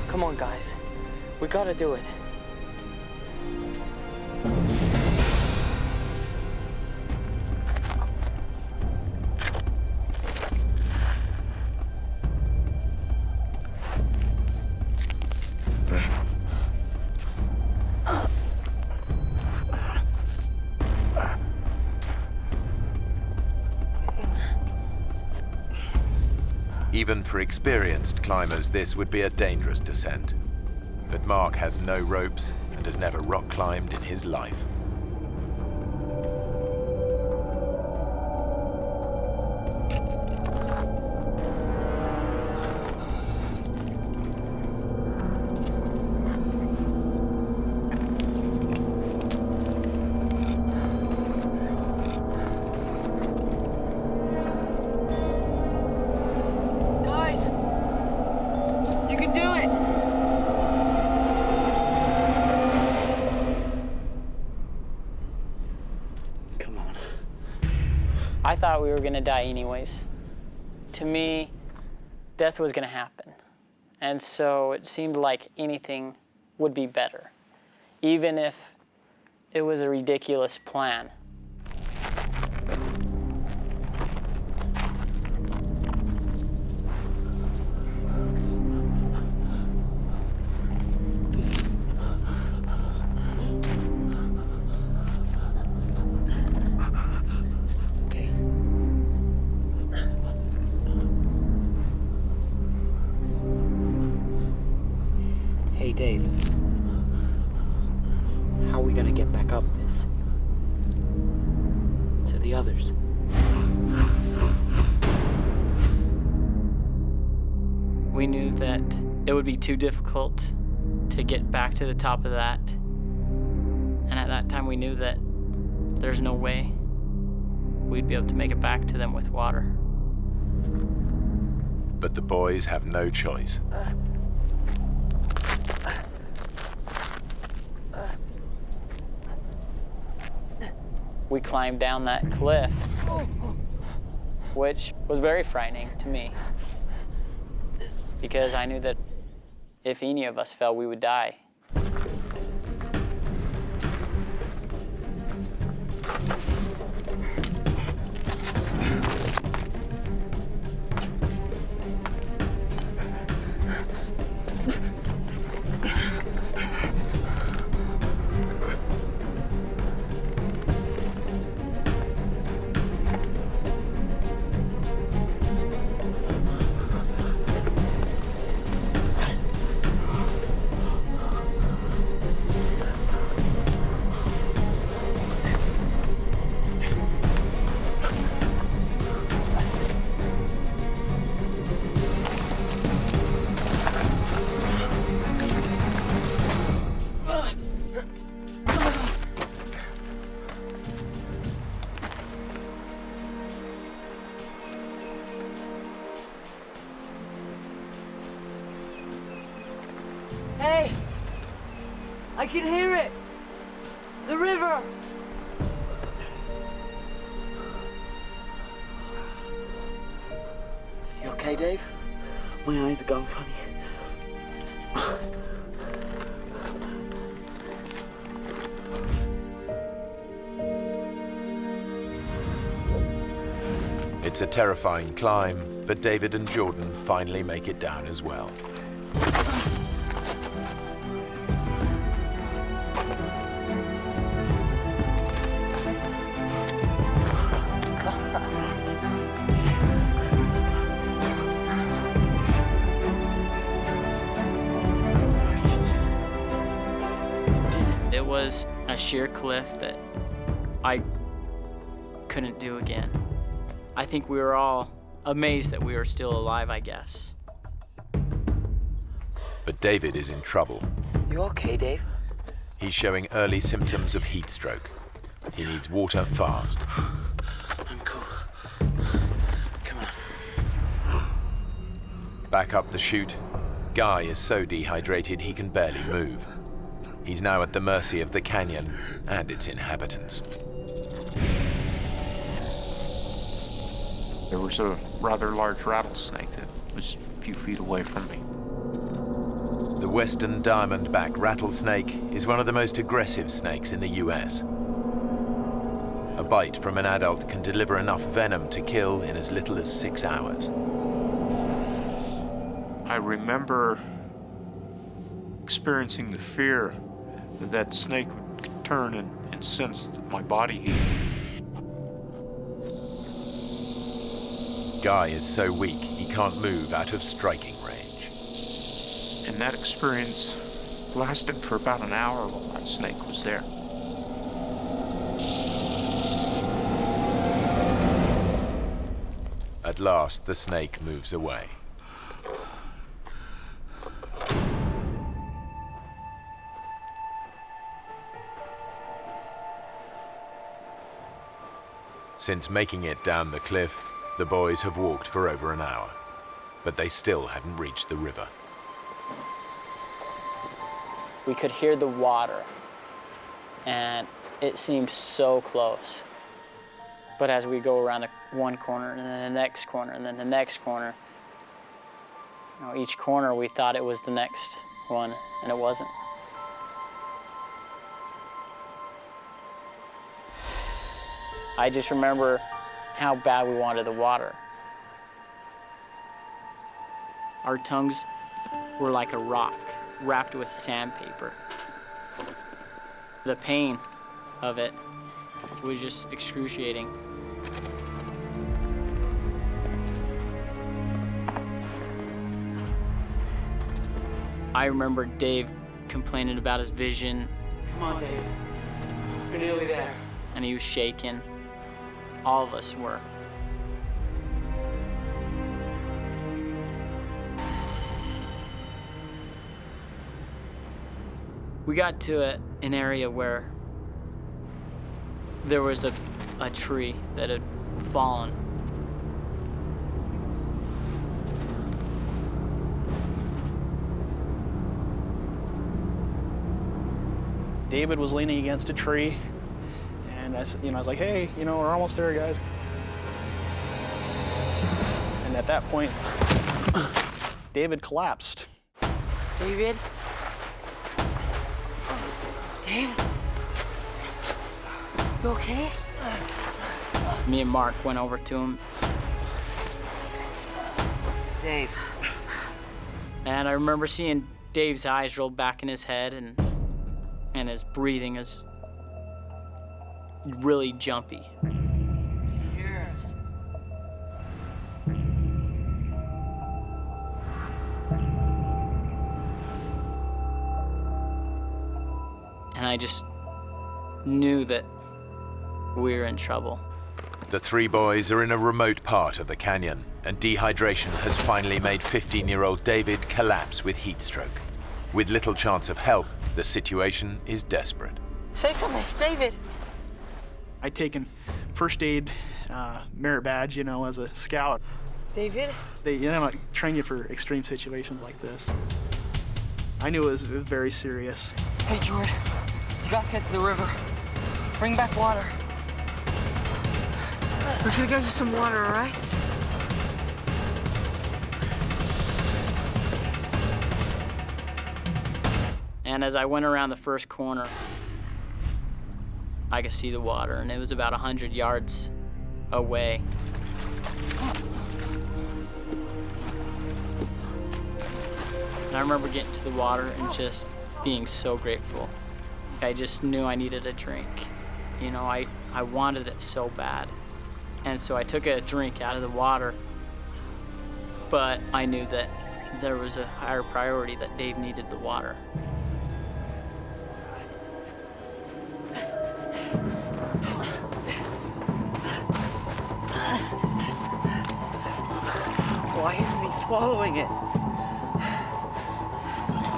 Come on, guys. We gotta do it.
Even for experienced climbers, this would be a dangerous descent. But Mark has no ropes and has never rock climbed in his life.
I thought we were gonna die anyways. To me, death was gonna happen. And so it seemed like anything would be better, even if it was a ridiculous plan.
Hey, Dave. How are we gonna get back up this? To the others.
We knew that it would be too difficult to get back to the top of that. And at that time we knew that there's no way we'd be able to make it back to them with water.
But the boys have no choice.
We climbed down that cliff, which was very frightening to me, because I knew that if any of us fell, we would die.
Hey! I can hear it! The river!
You okay, Dave? My eyes are going funny.
It's a terrifying climb, but David and Jordan finally make it down as well.
It was a sheer cliff that I couldn't do again. I think we were all amazed that we were still alive, I guess.
But David is in trouble.
You okay, Dave?
He's showing early symptoms of heat stroke. He needs water fast.
I'm cool. Come on.
Back up the chute, Guy is so dehydrated he can barely move. He's now at the mercy of the canyon and its inhabitants.
There was a rather large rattlesnake that was a few feet away from me.
The western diamondback rattlesnake is one of the most aggressive snakes in the US. A bite from an adult can deliver enough venom to kill in as little as 6 hours.
I remember experiencing the fear that that snake would turn and sense my body heat.
Guy is so weak he can't move out of striking range.
And that experience lasted for about an hour while that snake was there.
At last, the snake moves away. Since making it down the cliff, the boys have walked for over an hour, but they still hadn't reached the river.
We could hear the water, and it seemed so close. But as we go around one corner, and then the next corner, and then the next corner, you know, each corner we thought it was the next one, and it wasn't. I just remember how bad we wanted the water. Our tongues were like a rock wrapped with sandpaper. The pain of it was just excruciating. I remember Dave complaining about his vision.
Come on, Dave. You're nearly there.
And he was shaking. All of us were. We got to an area where there was a tree that had fallen.
David was leaning against a tree, and I was like, hey, we're almost there, guys. And at that point, David collapsed.
David? Dave? You okay?
Me and Mark went over to him.
Dave.
And I remember seeing Dave's eyes roll back in his head, and his breathing is really jumpy.
Hear us.
And I just knew that we were in trouble.
The three boys are in a remote part of the canyon, and dehydration has finally made 15-year-old David collapse with heat stroke. With little chance of help, the situation is desperate.
Say something, David.
I'd taken first aid merit badge, as a scout.
David?
They train you for extreme situations like this. I knew it was very serious.
Hey, Jordan. You guys get to the river. Bring back water. We're gonna get you some water, all right?
And as I went around the first corner, I could see the water, and it was about 100 yards away. And I remember getting to the water and just being so grateful. I just knew I needed a drink. I wanted it so bad. And so I took a drink out of the water, but I knew that there was a higher priority, that Dave needed the water.
Why isn't he swallowing it?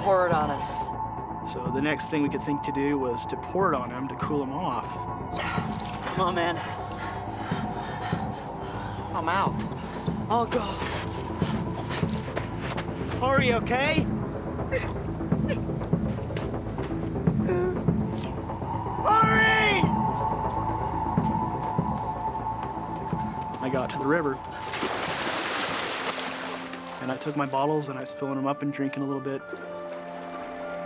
Pour it on him.
So the next thing we could think to do was to pour it on him to cool him off.
Come on, man. I'm out. I'll go. Hurry, okay? Hurry!
I got to the river, and I took my bottles and I was filling them up and drinking a little bit.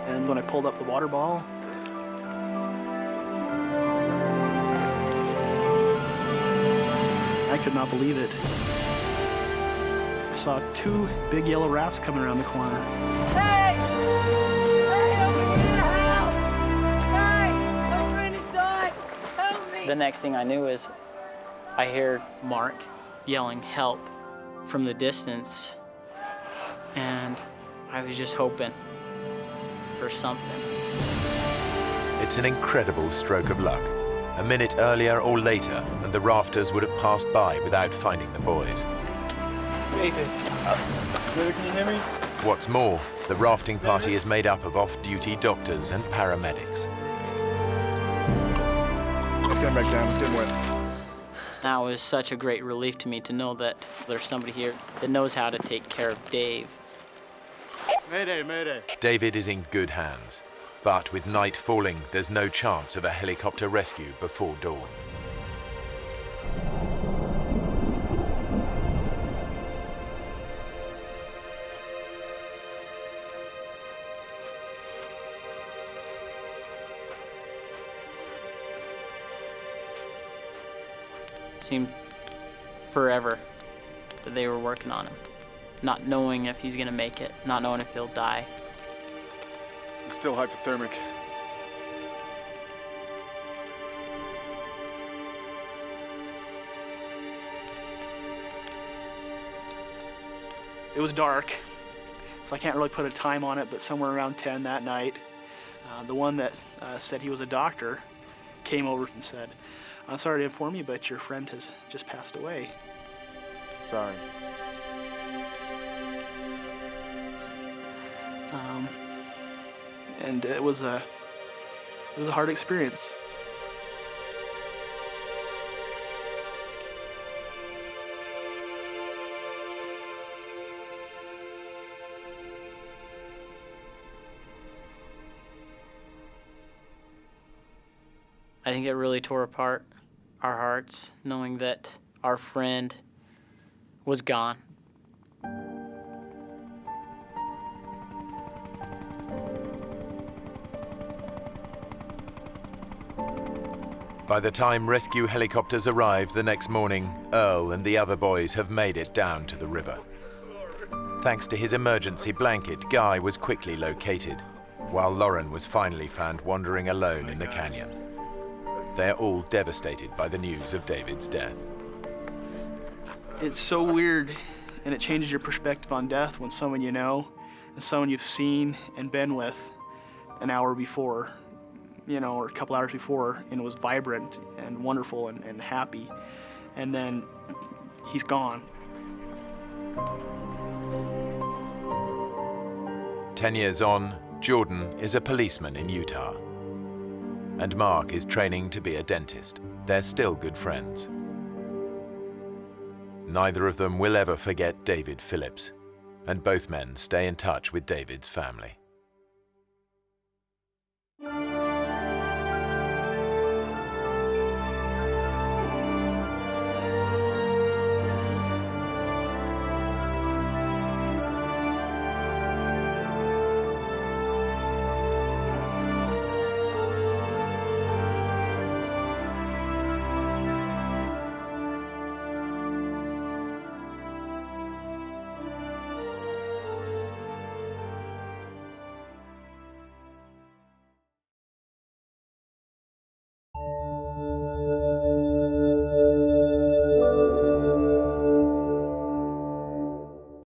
And when I pulled up the water bottle, I could not believe it. I saw two big yellow rafts coming around the corner.
Hey! Hey, over here, help! Hey! My friend is dying! Help me!
The next thing I knew is I heard Mark yelling, "Help!" from the distance, and I was just hoping for something.
It's an incredible stroke of luck. A minute earlier or later, and the rafters would have passed by without finding the boys.
David, can you hear me?
What's more, the rafting party is made up of off-duty doctors and paramedics.
Let's get him back down, let's get him wet.
That was such a great relief to me to know that there's somebody here that knows how to take care of Dave.
Mayday, mayday.
David is in good hands, but with night falling, there's no chance of a helicopter rescue before dawn.
Seemed forever that they were working on him, not knowing if he's gonna make it, not knowing if he'll die.
He's still hypothermic.
It was dark, so I can't really put a time on it, but somewhere around 10 that night, the one that said he was a doctor came over and said, "I'm sorry to inform you, but your friend has just passed away."
Sorry.
And it was a hard experience.
I think it really tore apart our hearts, knowing that our friend was gone.
By the time rescue helicopters arrive the next morning, Earl and the other boys have made it down to the river. Thanks to his emergency blanket, Guy was quickly located, while Lauren was finally found wandering alone in the canyon. They're all devastated by the news of David's death.
It's so weird, and it changes your perspective on death when someone you know and someone you've seen and been with an hour before, or a couple hours before, and it was vibrant and wonderful and happy, and then he's gone.
10 years on, Jordan is a policeman in Utah, and Mark is training to be a dentist. They're still good friends. Neither of them will ever forget David Phillips, and both men stay in touch with David's family.